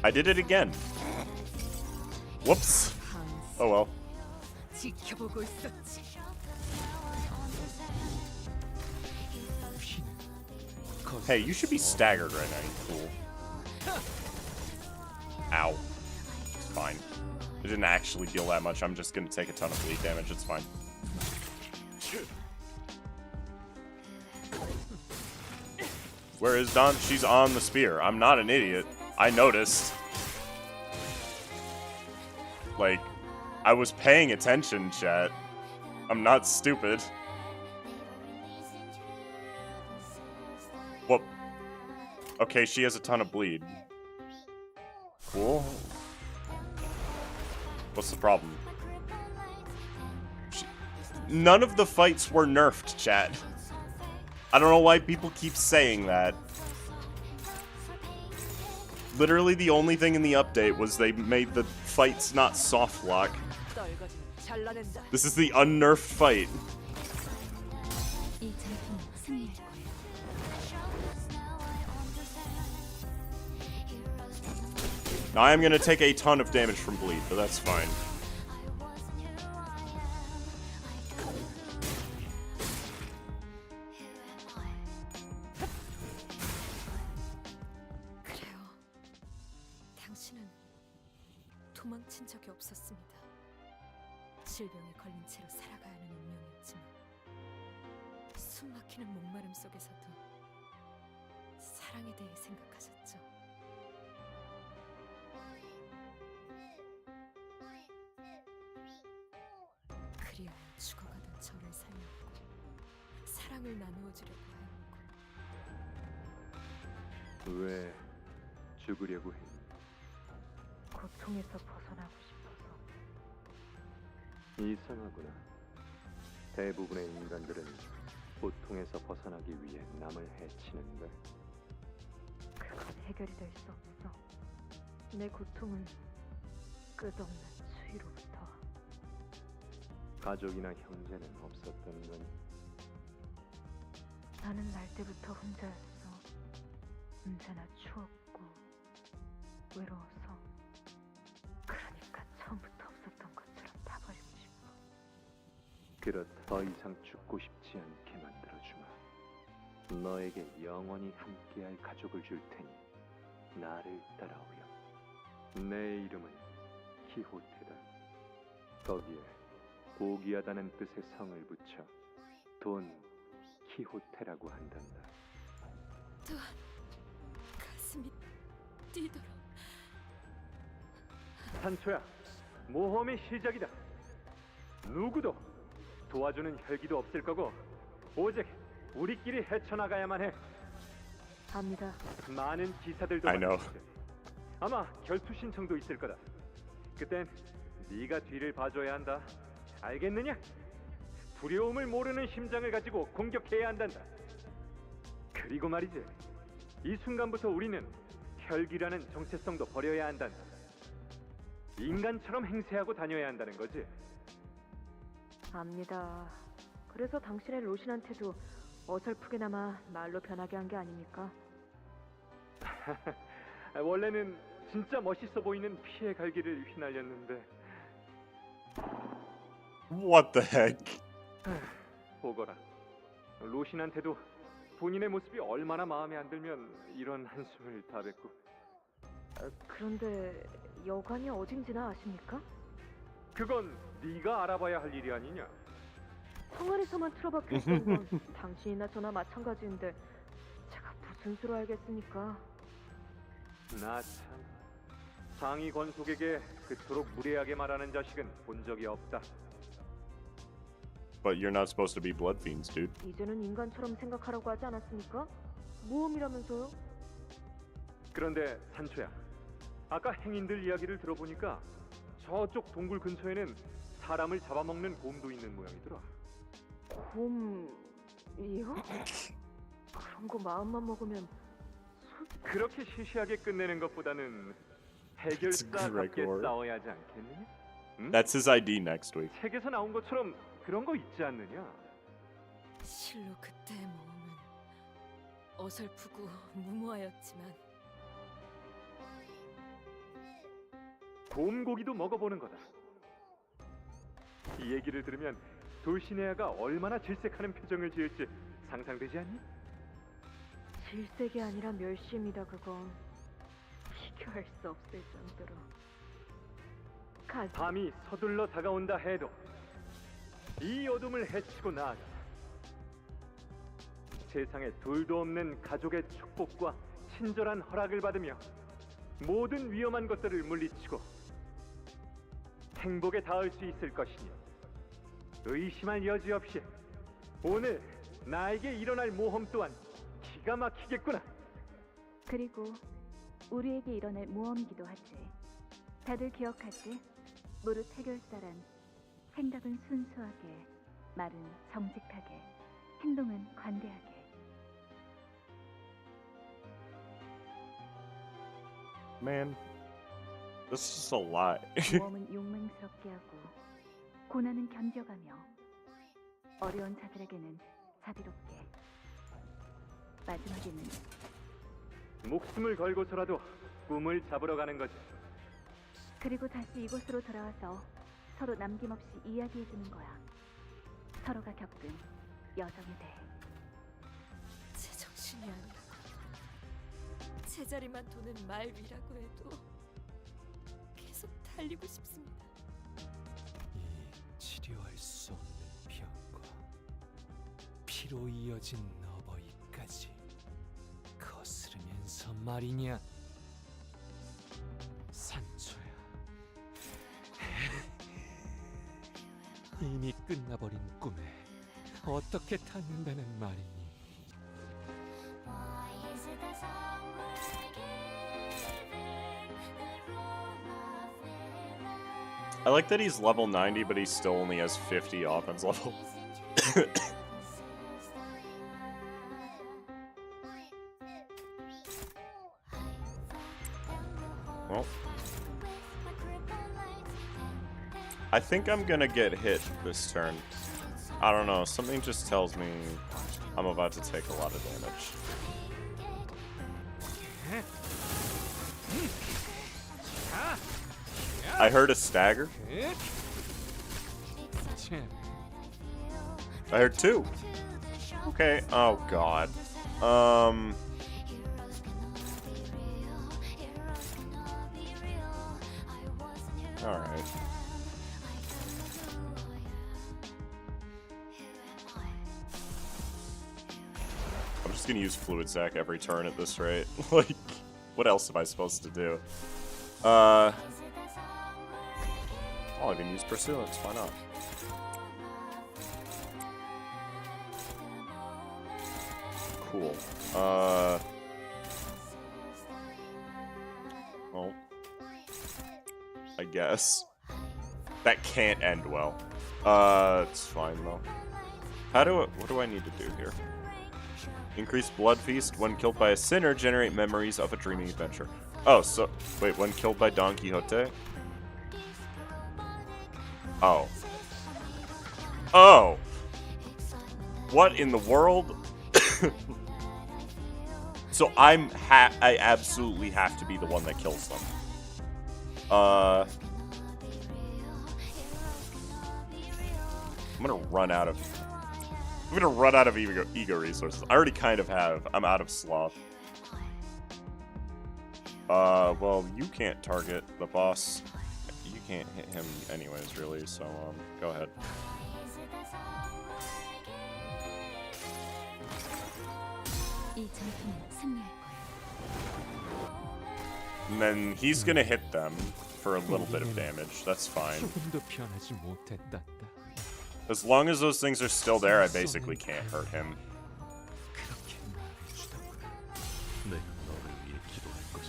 I did it again. Whoops. Oh well. Hey, you should be staggered right now, you fool. Ow. It's fine. It didn't actually deal that much. I'm just gonna take a ton of bleed damage. It's fine. Where is Dawn? She's on the spear. I'm not an idiot. I noticed. Like, I was paying attention, chat. I'm not stupid. Well, okay, she has a ton of bleed. Cool. What's the problem? None of the fights were nerfed, chat. I don't know why people keep saying that. Literally the only thing in the update was they made the fights not soft lock. This is the unnerfed fight. Now I am gonna take a ton of damage from bleed, but that's fine. 도망친 적이 없었습니다. 질병에 걸린 채로 살아가야 하는 운명이었지만 숨막히는 목마름 속에서도 사랑에 대해 생각하셨죠. 그리하여 죽어가던 저를 살렸고 사랑을 나누어 주려고 하였고. 왜 죽으려고 했니? 고통에서 벗어나고 싶어서. 이상하구나. 대부분의 인간들은 고통에서 벗어나기 위해 남을 해치는데. 그건 해결이 될 수 없어. 내 고통은 끝없는 추위로부터. 가족이나 형제는 없었던 거니? 나는 날 때부터 혼자였어. 언제나 추웠고 외로워서. 그러니까 처음부터 없었던 것처럼 다 버리고 싶어. 그렇다. 더 이상 죽고 싶지 않게 만들어주마. 너에게 영원히 함께할 가족을 줄 테니 나를 따라오렴. 내 이름은 키호테다. 거기에 고귀하다는 뜻의 성을 붙여 돈 키호테라고 한단다. 또 가슴이 뛰도록. 산초야, 모험의 시작이다. 누구도 도와주는 혈기도 없을 거고 오직 우리끼리 헤쳐나가야만 해. 압니다. 많은 기사들도 많겠지. 아마 결투 신청도 있을 거다. 그땐 네가 뒤를 봐줘야 한다. 알겠느냐? 두려움을 모르는 심장을 가지고 공격해야 한단다. 그리고 말이지, 이 순간부터 우리는 혈기라는 정체성도 버려야 한단다. 인간처럼 행세하고 다녀야 한다는 거지. 압니다. 그래서 당신의 로신한테도 어설프게나마 말로 변하게 한 게 아닙니까? 원래는 진짜 멋있어 보이는 피해 갈기를 휘날렸는데 What the heck? 보거라. 로신한테도 본인의 모습이 얼마나 마음에 안 들면 이런 한숨을 다 뱉고. 그런데 여관이 어딘지나 아십니까? 그건 네가 알아봐야 할 일이 아니냐. 성안에서만 틀어박혀 있던 건 당신이나 저나 마찬가지인데 제가 무슨 수로 알겠습니까? 나 참 상위 권속에게 그토록 무례하게 말하는 자식은 본 적이 없다. But you're not supposed to be blood fiends, dude. 이제는 인간처럼 생각하라고 하지 않았습니까? 모험이라면서요? 그런데 산초야, 아까 행인들 이야기를 들어보니까 저쪽 동굴 근처에는 사람을 잡아먹는 곰도 있는 모양이더라. 곰이요? 그런 거 마음만 먹으면 그렇게 시시하게 끝내는 것보다는 해결사답게 싸워야 하지 않겠니? 응? That's his ID next week. 책에서 나온 것처럼 그런 거 있지 않느냐? 실로 그때의 모험은 어설프고 무모하였지만 곰고기도 먹어보는 거다. 이 얘기를 들으면 돌시네아가 얼마나 질색하는 표정을 지을지 상상되지 않니? 질색이 아니라 멸시입니다. 그건 비교할 수 없을 정도로. 밤이 서둘러 다가온다 해도 이 어둠을 해치고 나아가 세상에 둘도 없는 가족의 축복과 친절한 허락을 받으며 모든 위험한 것들을 물리치고 행복에 닿을 수 있을 것이니 의심할 여지 없이 오늘 나에게 일어날 모험 또한 기가 막히겠구나. 그리고 우리에게 일어날 모험이기도 하지. 다들 기억하지? 무릇 해결사란 생각은 순수하게, 말은 정직하게, 행동은 관대하게. Man, this is a lot. 모험은 용맹스럽게 하고 고난은 견뎌가며 어려운 자들에게는 자비롭게, 마지막에는 목숨을 걸고서라도 꿈을 잡으러 가는 거지. 그리고 다시 이곳으로 돌아와서 서로 남김없이 이야기해주는 거야. 서로가 겪은 여정에 대해. 제정신이 아니라 제자리만 도는 말 위라고 해도 계속 달리고 싶습니다. 이 치료할 수 없는 병과 피로 이어진 너버이까지 거스르면서 말이냐. 산초야, 이미 끝나버린 꿈에 어떻게 닿는다는 말이니? I like that he's level 90, but he still only has 50 offense level. Well, I think I'm gonna get hit this turn. I don't know, something just tells me I'm about to take a lot of damage. I heard a stagger. I heard two. Okay, oh god. Alright. I'm just gonna use Fluid Sac every turn at this rate. Like, what else am I supposed to do? Oh, I can use Pursuance, why not? Cool. Well, I guess. That can't end well. It's fine though. What do I need to do here? Increase Blood Feast. When killed by a sinner, generate memories of a dreaming adventure. Oh, so, wait, when killed by Don Quixote? Oh. Oh! What in the world? So I absolutely have to be the one that kills them. I'm gonna run out of ego resources. I already kind of have. I'm out of sloth. Well, you can't target the boss. You can't hit him anyways, really, so, go ahead. And then he's gonna hit them for a little bit of damage. That's fine. As long as those things are still there, I basically can't hurt him.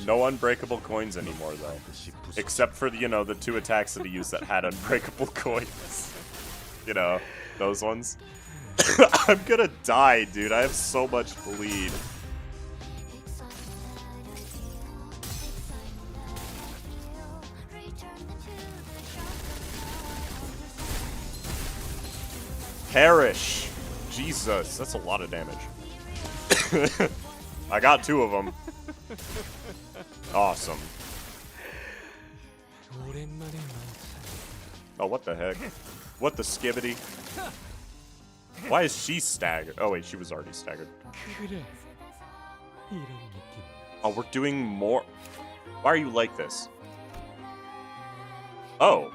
No unbreakable coins anymore, though. Except for, you know, the 2 attacks that he used that had unbreakable coins. You know, those ones. I'm gonna die, dude. I have so much bleed. Perish! Jesus, that's a lot of damage. I got 2 of them. Awesome. Oh, what the heck? What the skibbity? Why is she staggered? Oh wait, she was already staggered. Oh, we're doing more. Why are you like this? Oh.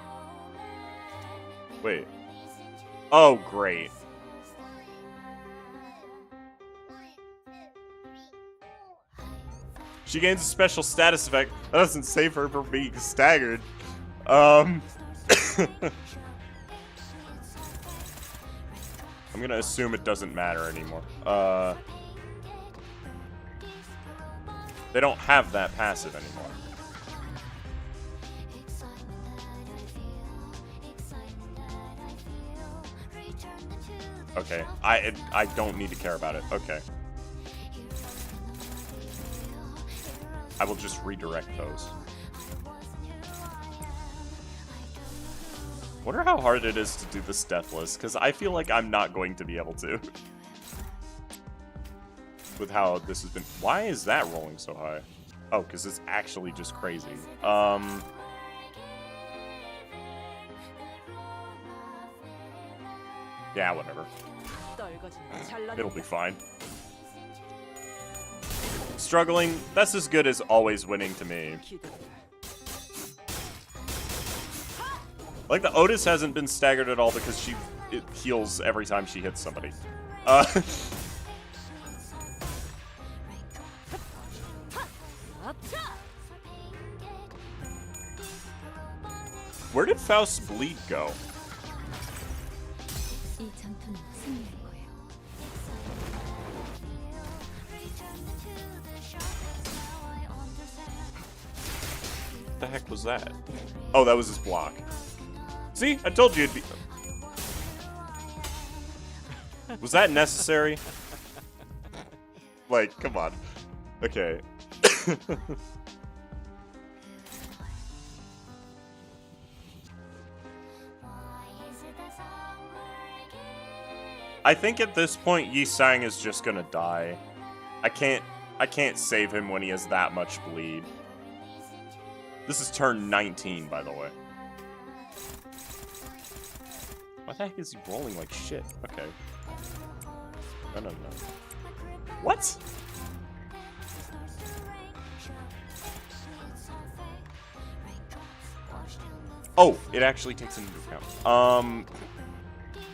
Wait. Oh, great. She gains a special status effect. That doesn't save her from being staggered. I'm gonna assume it doesn't matter anymore. They don't have that passive anymore. Okay, I don't need to care about it. Okay. I will just redirect those. Wonder how hard it is to do this deathless, because I feel like I'm not going to be able to. With how this has been. Why is that rolling so high? Oh, because it's actually just crazy. Yeah, whatever. It'll be fine. Struggling, that's as good as always winning to me. Like, the Otis hasn't been staggered at all because it heals every time she hits somebody. Where did Faust's bleed go? What the heck was that? Oh, that was his block. See? I told you it'd be... Was that necessary? Like, come on. Okay. I think at this point, Yi Sang is just gonna die. I can't save him when he has that much bleed. This is turn 19, by the way. What the heck is he rolling like shit? Okay. No. What? Oh, it actually takes into account.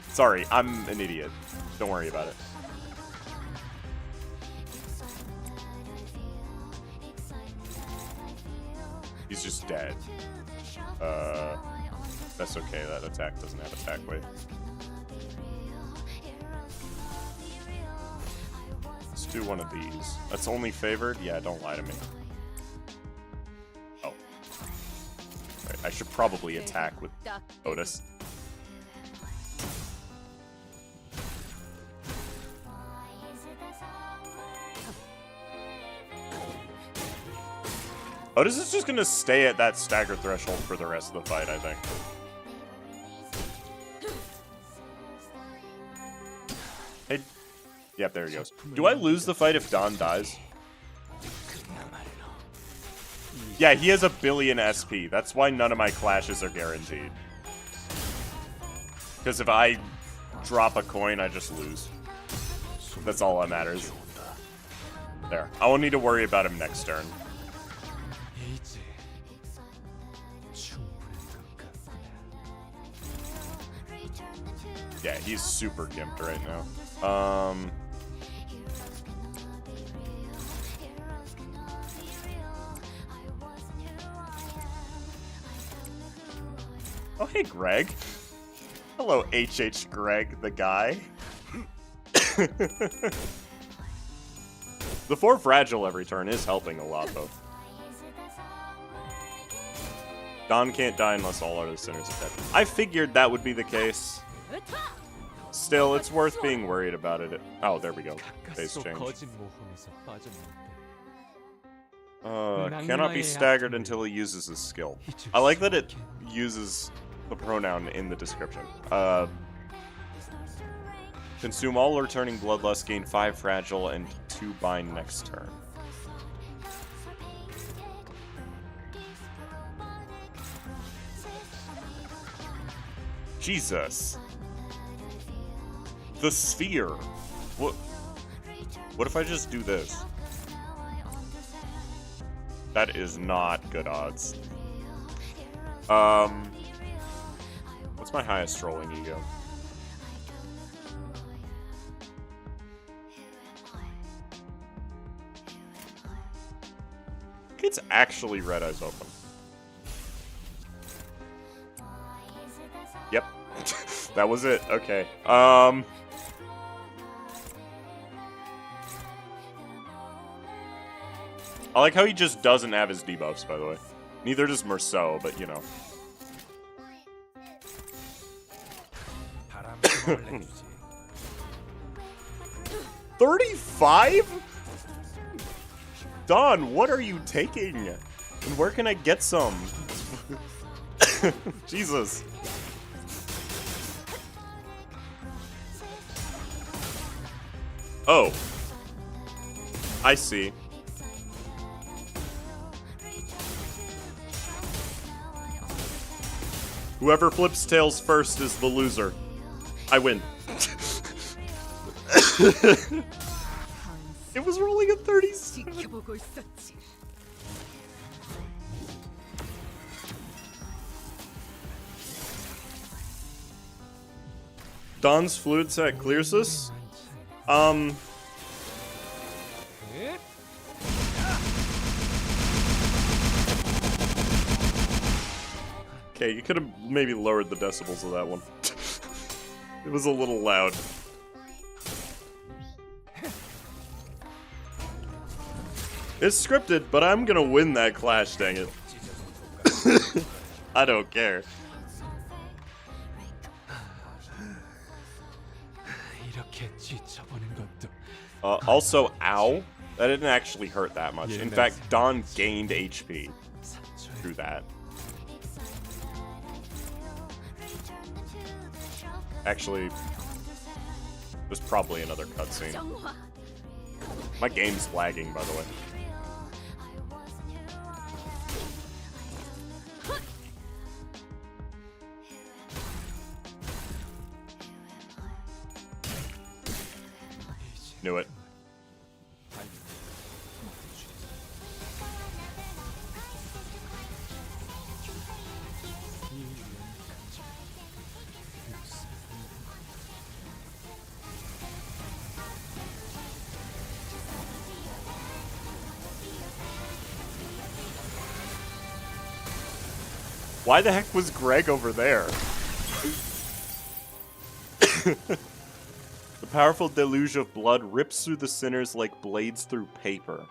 Sorry, I'm an idiot. Don't worry about it. He's just dead. That's okay, that attack doesn't have attack weight. Let's do one of these. That's only favored? Yeah, don't lie to me. Oh. Right, I should probably attack with Otis. Otis is just gonna stay at that stagger threshold for the rest of the fight, I think. Hey, Yep, there he goes. Do I lose the fight if Don dies? Yeah, he has 1 billion SP. That's why none of my clashes are guaranteed. Because if I drop a coin, I just lose. That's all that matters. There. I won't need to worry about him next turn. Yeah, he's super gimped right now. Oh, hey, Greg. Hello, HH Greg, the guy. The 4 fragile every turn is helping a lot, though. Don can't die unless all other sinners are dead. I figured that would be the case. Still, it's worth being worried about it. Oh, there we go. Base change. Cannot be staggered until he uses his skill. I like that it uses the pronoun in the description. Consume all returning bloodlust, gain 5 fragile and 2 bind next turn. Jesus. The sphere. What if I just do this? That is not good odds. What's my highest rolling ego? It's actually Red Eyes Open. Yep. That was it. Okay. I like how he just doesn't have his debuffs, by the way. Neither does Merceau, but you know. 35? Don, what are you taking? And where can I get some? Jesus. Oh. I see. Whoever flips tails first is the loser. I win. It was rolling at 37. Don's fluid set clears this? Okay, you could have maybe lowered the decibels of that one. It was a little loud. It's scripted, but I'm gonna win that clash, dang it. I don't care. Also, ow. That didn't actually hurt that much. In fact, Don gained HP through that. Actually, there's probably another cutscene. My game's lagging, by the way. Knew it. Why the heck was Greg over there? The powerful deluge of blood rips through the sinners like blades through paper.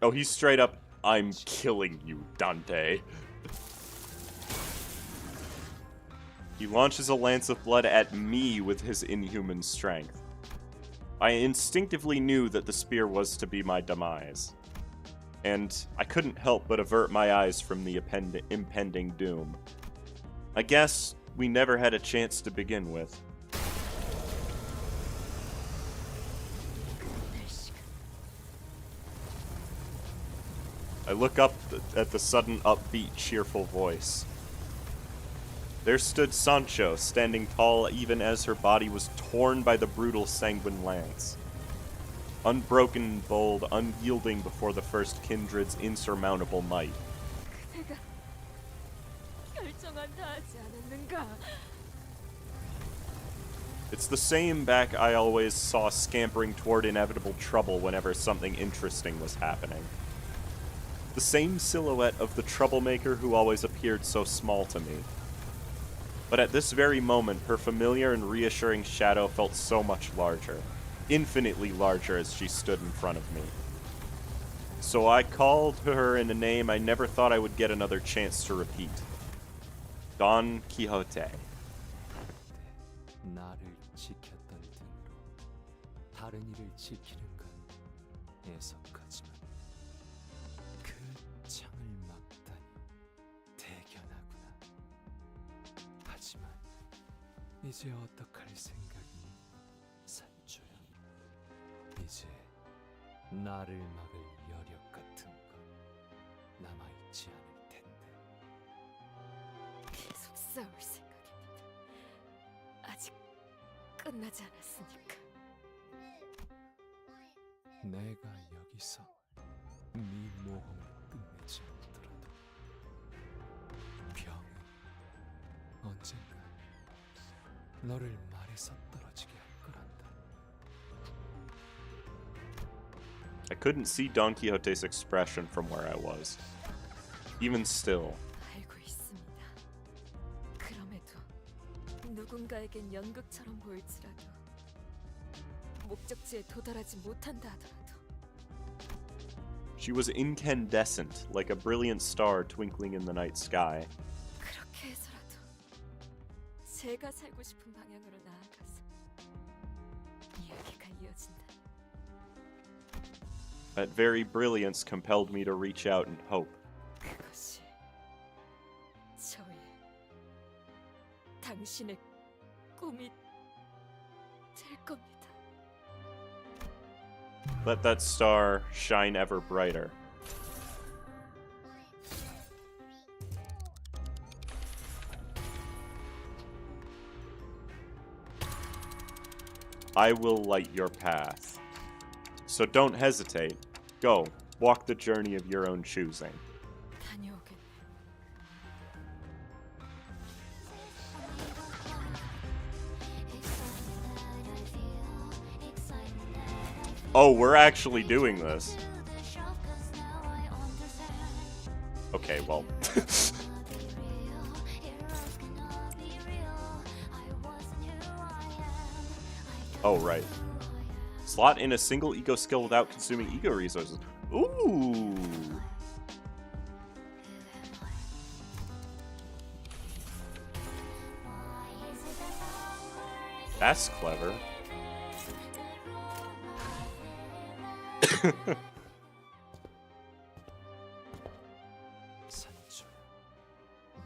Oh, he's straight up, I'm killing you, Dante. He launches a lance of blood at me with his inhuman strength. I instinctively knew that the spear was to be my demise, and I couldn't help but avert my eyes from the impending doom. I guess we never had a chance to begin with. I look up at the sudden upbeat, cheerful voice. There stood Sancho, standing tall even as her body was torn by the brutal sanguine lance. Unbroken and bold, unyielding before the first kindred's insurmountable might. 그대가 결정한다 하지 않았는가? It's the same back I always saw scampering toward inevitable trouble whenever something interesting was happening. The same silhouette of the troublemaker who always appeared so small to me. But at this very moment, her familiar and reassuring shadow felt so much larger, infinitely larger as she stood in front of me. So I called to her in a name I never thought I would get another chance to repeat. Don Quixote. 나를 지켰던 등으로 다른 이를 지키는 건 애석하지만 그 창을 막다니 대견하구나. 하지만 이제 어떡할 생각이니, 산초야? 이제 나를 막을 여력 같은 거 남아있지 않을 텐데. 계속 싸울 생각입니다. 아직 끝나지 않았으니까. 내가 여기서 네 모험을 끝내지 못하더라도 병은 언젠가 너를 말에서 떨어지게 할 거란다. I couldn't see Don Quixote's expression from where I was. Even still, 알고 있습니다. 그럼에도 누군가에겐 연극처럼 보일지라도 목적지에 도달하지 못한다 하더라도 she was incandescent, like a brilliant star twinkling in the night sky. 그렇게 해서라도 제가 살고 싶은 방향으로 나아가서 이야기가 이어진다. That very brilliance compelled me to reach out and hope. 그것이 저의 당신의 꿈이 될 겁니다. Let that star shine ever brighter. I will light your path. So don't hesitate. Go, walk the journey of your own choosing. 다녀오겠네. Oh, we're actually doing this. Okay, well. Oh, right. Slot in a single E.G.O skill without consuming E.G.O resources. Ooh. That's clever. 산초야, 나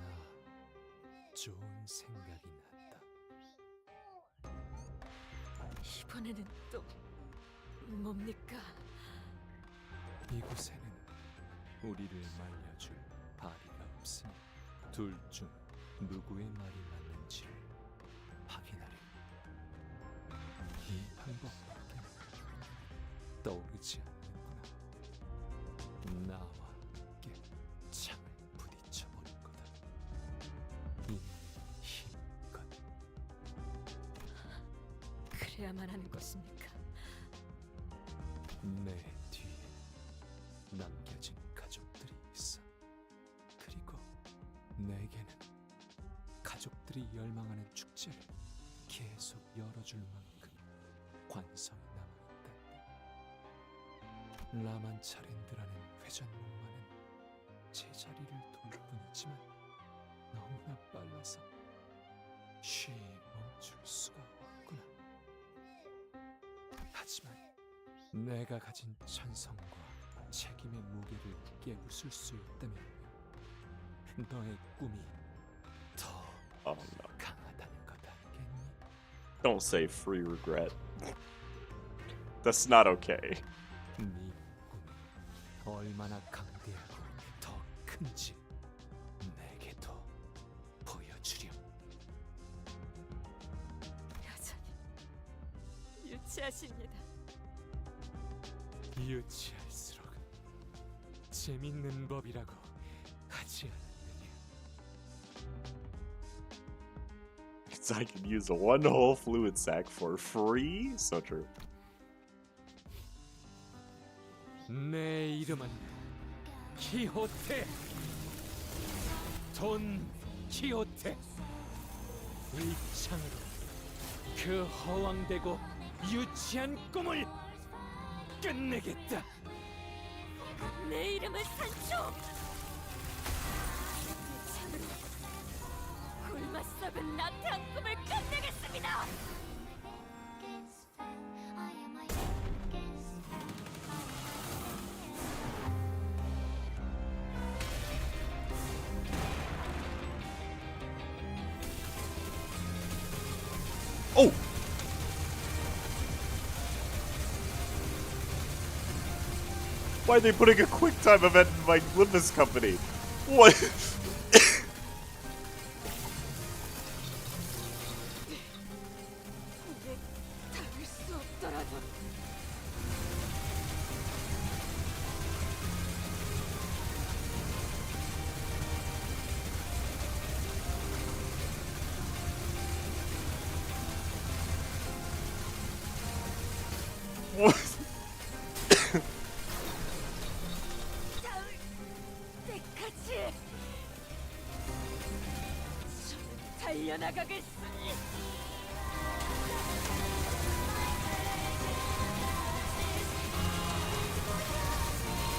좋은 생각이 났다. 이번에는 또 뭡니까? 이곳에는 우리를 말려줄 바리가 없으니 둘 중 누구의 말이 맞는지를 확인하려. 이 방법밖에 떠오르지 않는구나. 나와 함께 창을 부딪혀보는 거다. 이 힘껏. 그래야만 하는 것입니까? 내 뒤에 남겨진 가족들이 있어. 그리고 내게는 가족들이 열망하는 축제를 계속 열어줄 만큼 관성이 남아있다. 라만차랜드라는 회전목마는 제자리를 돌 뿐이지만 너무나 빨라서 쉬 멈출 수가 없구나. 하지만 내가 가진 천성과 책임의 무게를 깨부술 수 있다면 너의 꿈이 더 강하다는 것 아니겠니? Don't say free regret. That's not okay. 네 꿈이 얼마나 강대하고 더 큰지 내게도 보여주렴. 여전히 유치하십니다. 유치할수록 재밌는 법이라고 하지 않았느냐? Because I can use one whole fluid sac for free? So true. 내 이름은 키호테. 돈 키호테. 이 창으로 그 허황되고 유치한 꿈을 끝내겠다. 내 이름은 산초. 내 창으로 굶어 썩은 나태한 꿈을 끝내겠습니다. Oh! Why are they putting a quick time event in my Limbus Company? What? 닿을 수 없더라도 What? 닿을 때까지 저는 달려나가겠으니.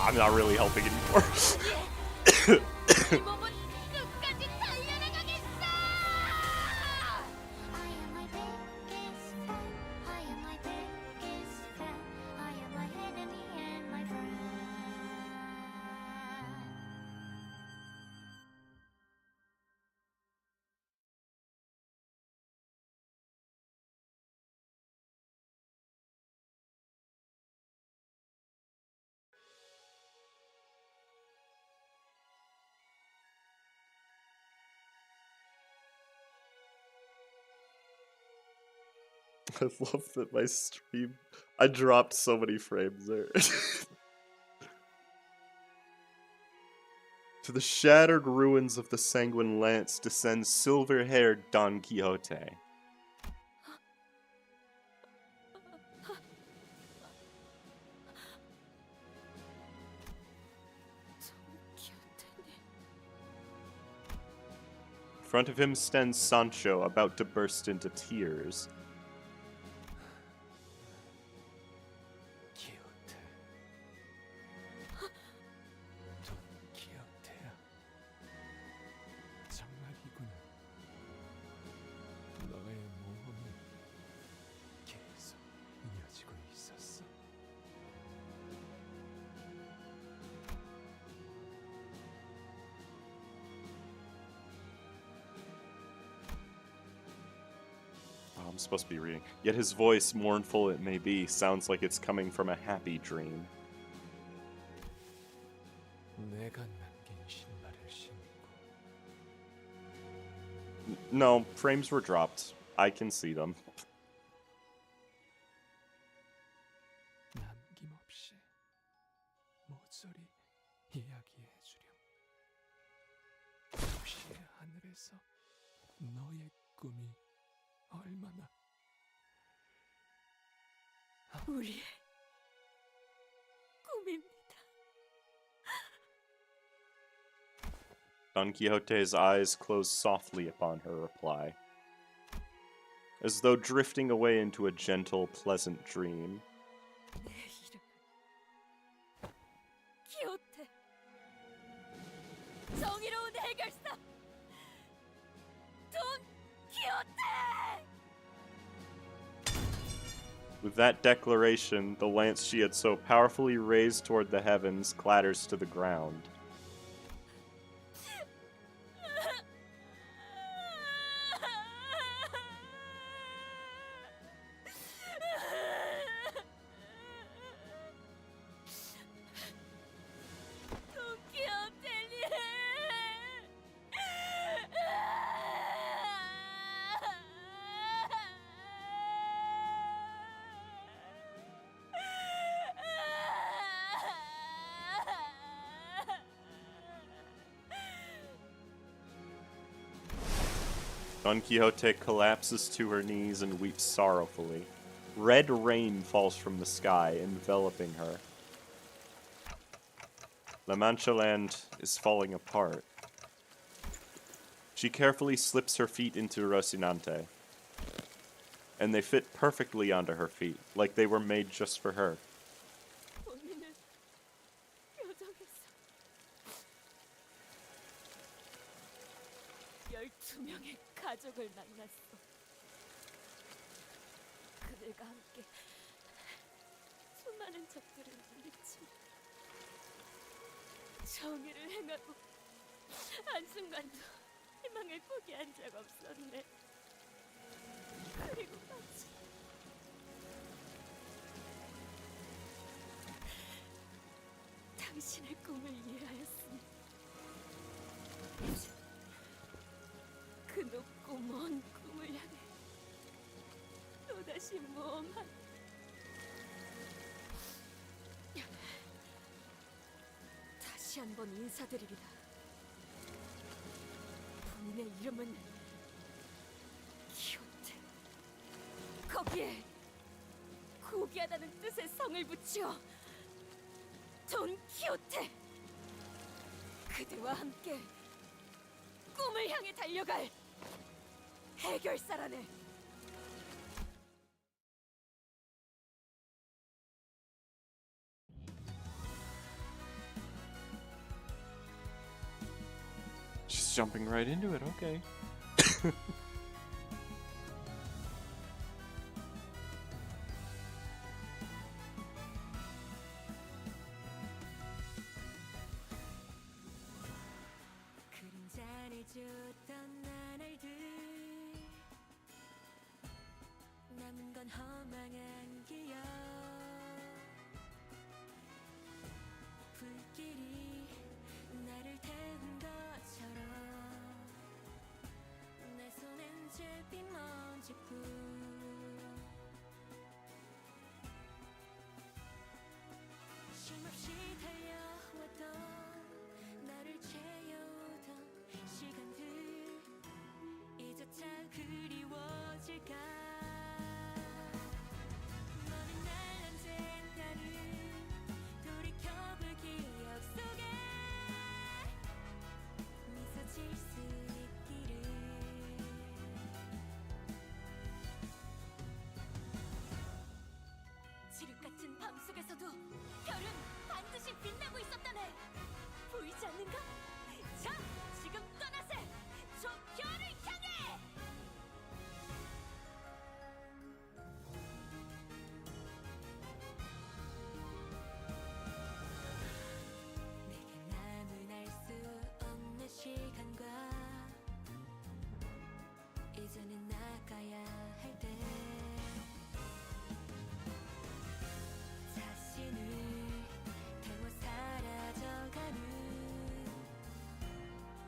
I'm not really helping anymore. 이 몸은 끝까지 달려나가겠어. I love that my stream... I dropped so many frames there. To the shattered ruins of the Sanguine Lance descends silver-haired Don Quixote. In front of him stands Sancho, about to burst into tears. 정말이구나. 너의 모험이 계속 이어지고 있었어. Oh, I'm supposed to be reading. Yet his voice, mournful it may be, sounds like it's coming from a happy dream. 내가 남긴 신발을 신고. No, frames were dropped. I can see them. 남김없이 모조리 이야기해주렴. 도시의 하늘에서 너의 꿈이 얼마나 우리의 꿈입니다. Don Quixote's eyes close softly upon her reply, as though drifting away into a gentle, pleasant dream. 내 이름은 키오테. 정의로운 해결사 돈 키오테. With that declaration, the lance she had so powerfully raised toward the heavens clatters to the ground. Don Quixote collapses to her knees and weeps sorrowfully. Red rain falls from the sky, enveloping her. Lancha Land is falling apart. She carefully slips her feet into Rocinante, and they fit perfectly onto her feet, like they were made just for her. 본인은 요정에서 12명의 가족을 만났어. 그들과 함께 수많은 적들을 물리치며 정의를 행하고 한순간도 희망을 포기한 적 없었네. 그리고 마치 당신의 꿈을 이해하였으니 이제 그 높고 먼 꿈을 향해 또다시 모험한 다시 한번 인사드리리라. 본인의 이름은 키오테. 거기에 고귀하다는 뜻의 성을 붙여 돈 키오테. 그대와 함께 꿈을 향해 달려갈 해결사라네. She's jumping right into it, okay. 그림자를 줬던 나날들 남은 건 허망한 기억 불길이 나를 태운 것처럼 내 손엔 잿빛 먼지뿐 쉼없이 달려왔던 나를 채워오던 시간들 이제차 그리워질까. 너는 날 언젠가는 돌이켜볼 기억 속에 미소 질 수 있기를. 지륵 같은 밤 속에서도 별은 반드시 빛나고 있었다네. 보이지 않는가? 자, 지금 떠나세! 저 별을 향해! 내게 남은 알 수 없는 시간과 이제는 나가야 할 때 자신을 태워 사라져가는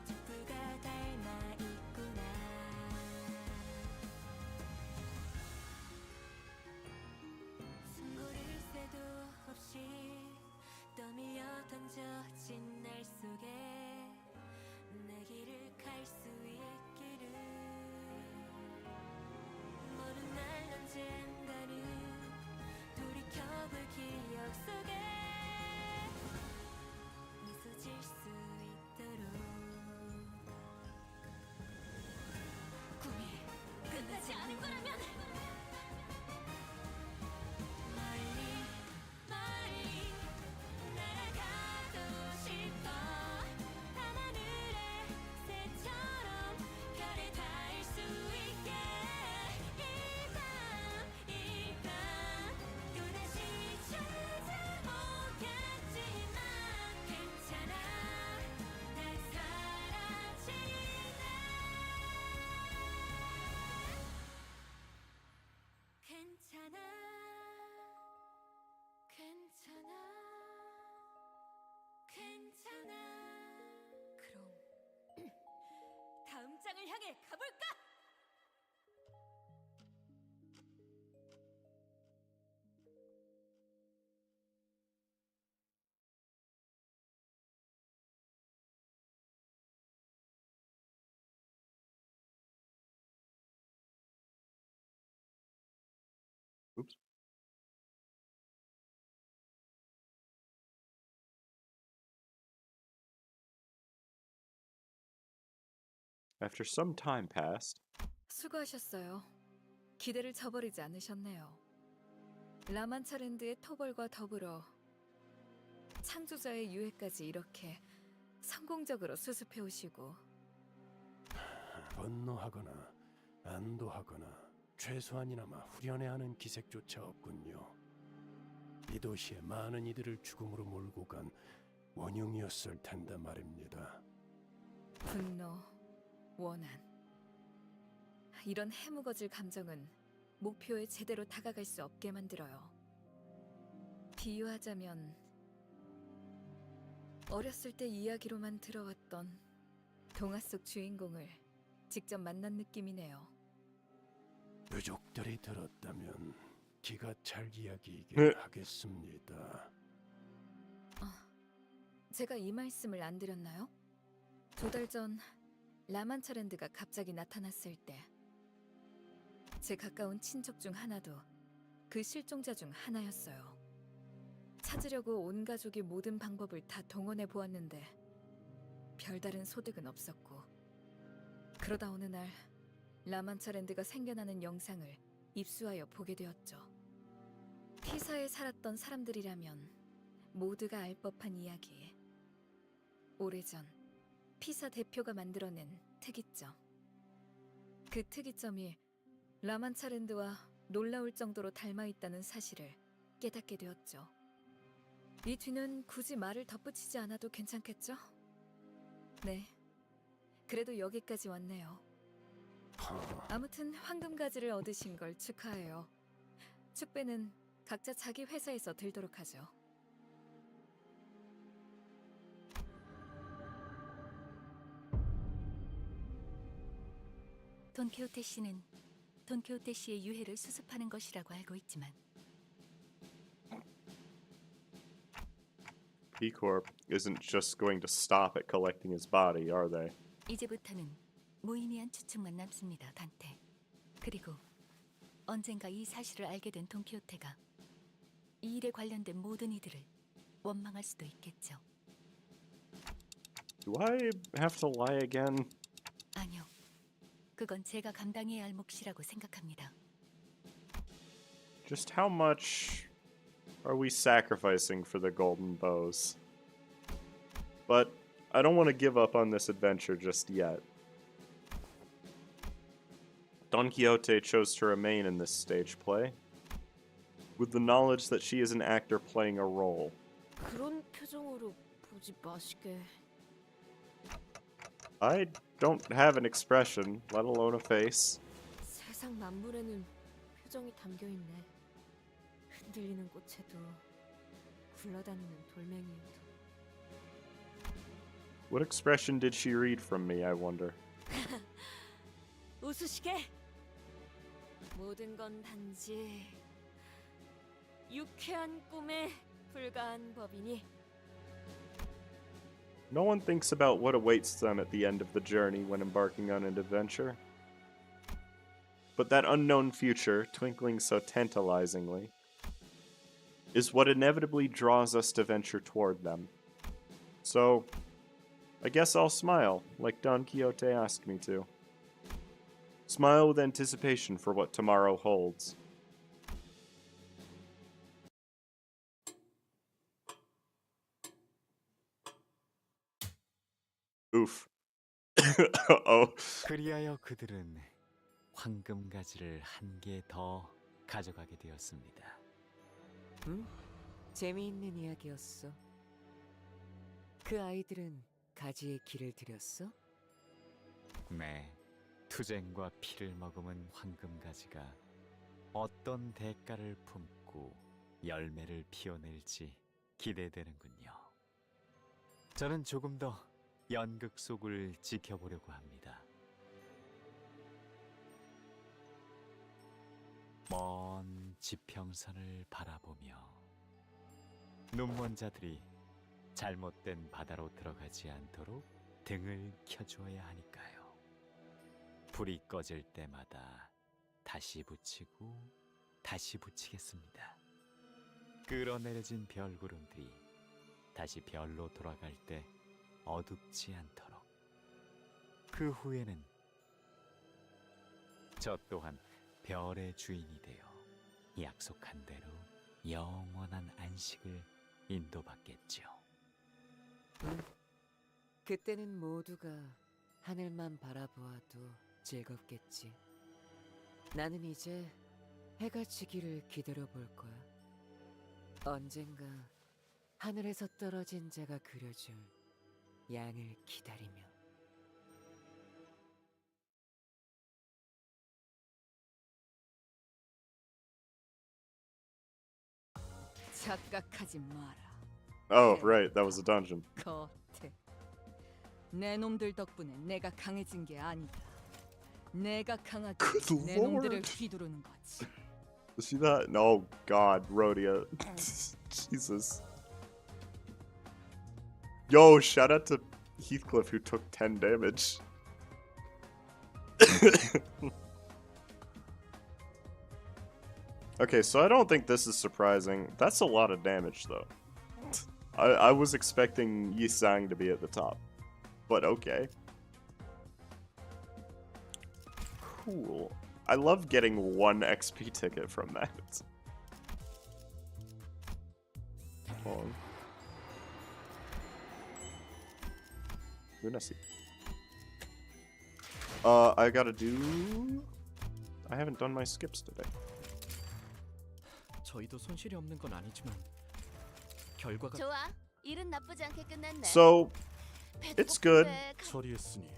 촛불가 닮아 있구나. 숨고를 새도 없이 떠밀려 던져진 날 속에 내 길을 갈 수 있기를. 모든 날 언젠가는 돌이켜볼 기억 속에 미소 질 수 있도록. 꿈이 끝나지 않은 거라면 멀리 멀리 날아가고 싶어. 밤하늘의 새처럼 별에 닿을 수 있게. 이 밤 향해 가볼까? Oops. After some time passed, 수고하셨어요. 기대를 저버리지 않으셨네요. 라만차랜드의 토벌과 더불어 창조자의 유해까지 이렇게 성공적으로 수습해 오시고 분노하거나 안도하거나 최소한이나마 후련해하는 기색조차 없군요. 이 도시의 많은 이들을 죽음으로 몰고 간 원흉이었을 텐데 말입니다. 분노, 원한 이런 해묵어질 감정은 목표에 제대로 다가갈 수 없게 만들어요. 비유하자면 어렸을 때 이야기로만 들어왔던 동화 속 주인공을 직접 만난 느낌이네요. 유족들이 들었다면 기가 찰 이야기이긴 하겠습니다. 제가 이 말씀을 안 드렸나요? 2달 전 라만차랜드가 갑자기 나타났을 때 제 가까운 친척 중 하나도 그 실종자 중 하나였어요. 찾으려고 온 가족이 모든 방법을 다 동원해 보았는데 별다른 소득은 없었고 그러다 어느 날 라만차랜드가 생겨나는 영상을 입수하여 보게 되었죠. 피사에 살았던 사람들이라면 모두가 알 법한 이야기. 오래전 피사 대표가 만들어낸 특이점. 그 특이점이 라만차랜드와 놀라울 정도로 닮아있다는 사실을 깨닫게 되었죠. 이 뒤는 굳이 말을 덧붙이지 않아도 괜찮겠죠? 네, 그래도 여기까지 왔네요. 아무튼 황금가지를 얻으신 걸 축하해요. 축배는 각자 자기 회사에서 들도록 하죠. 돈키호테 씨는 돈키호테 씨의 유해를 수습하는 것이라고 알고 있지만 E.G.O isn't just going to stop at collecting his body, are they? 이제부터는 무의미한 추측만 남습니다, 단테. 그리고 언젠가 이 사실을 알게 된 돈키호테가 이 일에 관련된 모든 이들을 원망할 수도 있겠죠. Do I have to lie again? 아니요. 그건 제가 감당해야 할 몫이라고 생각합니다. Just how much are we sacrificing for the golden bows? But I don't want to give up on this adventure just yet. Don Quixote chose to remain in this stage play, with the knowledge that she is an actor playing a role. 그런 표정으로 보지 마시게. I don't have an expression, let alone a face. 세상 만물에는 표정이 담겨 있네. 흔들리는 꽃에도 굴러다니는 돌멩이에도. What expression did she read from me, I wonder? 웃으시게. 모든 건 단지 유쾌한 꿈에 불과한 법이니. No one thinks about what awaits them at the end of the journey when embarking on an adventure. But that unknown future, twinkling so tantalizingly, is what inevitably draws us to venture toward them. So, I guess I'll smile, like Don Quixote asked me to. Smile with anticipation for what tomorrow holds. Oof. Uh-oh. 그리하여 그들은 황금가지를 한 개 더 가져가게 되었습니다. 응? 재미있는 이야기였어. 그 아이들은 가지의 길을 들였어? 네, 투쟁과 피를 머금은 황금가지가 어떤 대가를 품고 열매를 피워낼지 기대되는군요. 저는 조금 더 연극 속을 지켜보려고 합니다. 먼 지평선을 바라보며 눈먼자들이 잘못된 바다로 들어가지 않도록 등을 켜주어야 하니까요. 불이 꺼질 때마다 다시 붙이고 다시 붙이겠습니다. 끌어내려진 별구름들이 다시 별로 돌아갈 때 어둡지 않도록. 그 후에는 저 또한 별의 주인이 되어 약속한 대로 영원한 안식을 인도받겠죠. 그때는 모두가 하늘만 바라보아도 즐겁겠지. 나는 이제 해가 지기를 기다려볼 거야. 언젠가 하늘에서 떨어진 자가 그려줄 양을 기다리며. 착각하지 마라. Oh, right, that was a dungeon. 겉에 내 놈들 덕분에 내가 강해진 게 아니다. 내가 강하게 Good 내 놈들을 lord. 휘두르는 거지. See that? Oh god, Rhodia. Jesus. Yo, shout out to Heathcliff who took 10 damage. Okay, so I don't think this is surprising. That's a lot of damage, though. I was expecting Yi Sang to be at the top. But okay. Cool. I love getting 1 XP ticket from that. Hold on. Goodness. I gotta do... I haven't done my skips today. 저희도 손실이 없는 건 아니지만 결과가 좋아. 일은 나쁘지 않게 끝났네. So, it's good. 처리했으니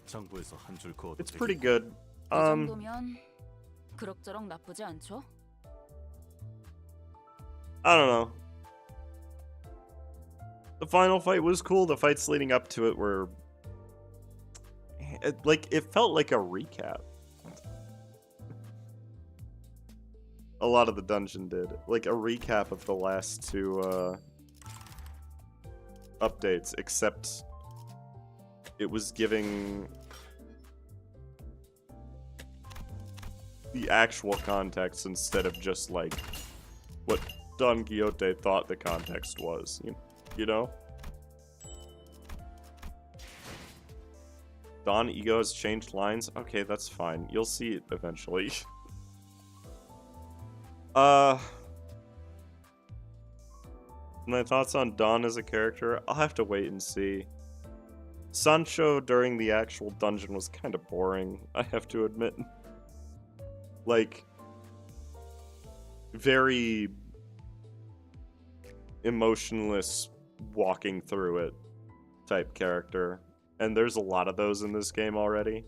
장부에서 한 줄 그어도 It's pretty good. 이 정도면 그럭저럭 나쁘지 않죠? I don't know. The final fight was cool. The fights leading up to it were... It felt like a recap. A lot of the dungeon did. Like a recap of the last 2 updates, except it was giving the actual context instead of just like what Don Quixote thought the context was, you know? Don E.G.O has changed lines? Okay, that's fine. You'll see it eventually. My thoughts on Don as a character? I'll have to wait and see. Sancho during the actual dungeon was kind of boring, I have to admit. Like, very emotionless walking through it type character. And there's a lot of those in this game already,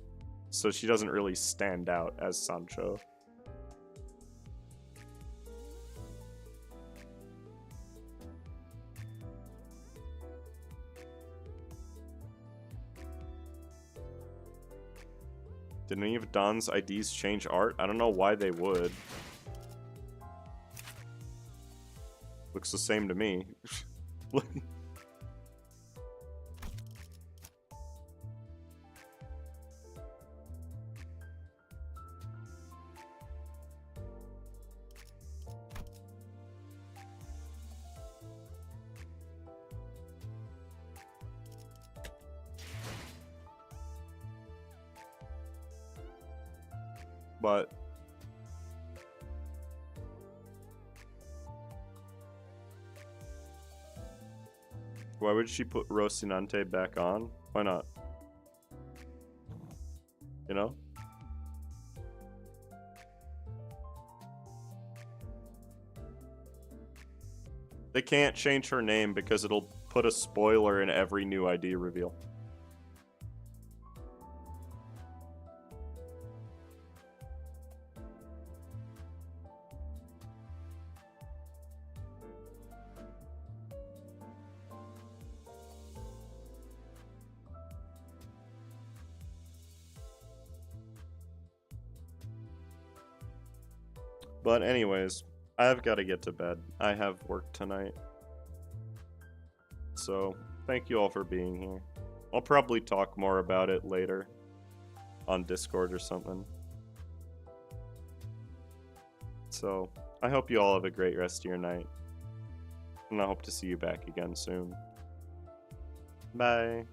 so she doesn't really stand out as Sancho. Did any of Don's IDs change art? I don't know why they would. Looks the same to me. But why would she put Rocinante back on? Why not? You know? They can't change her name because it'll put a spoiler in every new ID reveal. But anyways, I've got to get to bed. I have work tonight. So, thank you all for being here. I'll probably talk more about it later on Discord or something. So, I hope you all have a great rest of your night. And I hope to see you back again soon. Bye.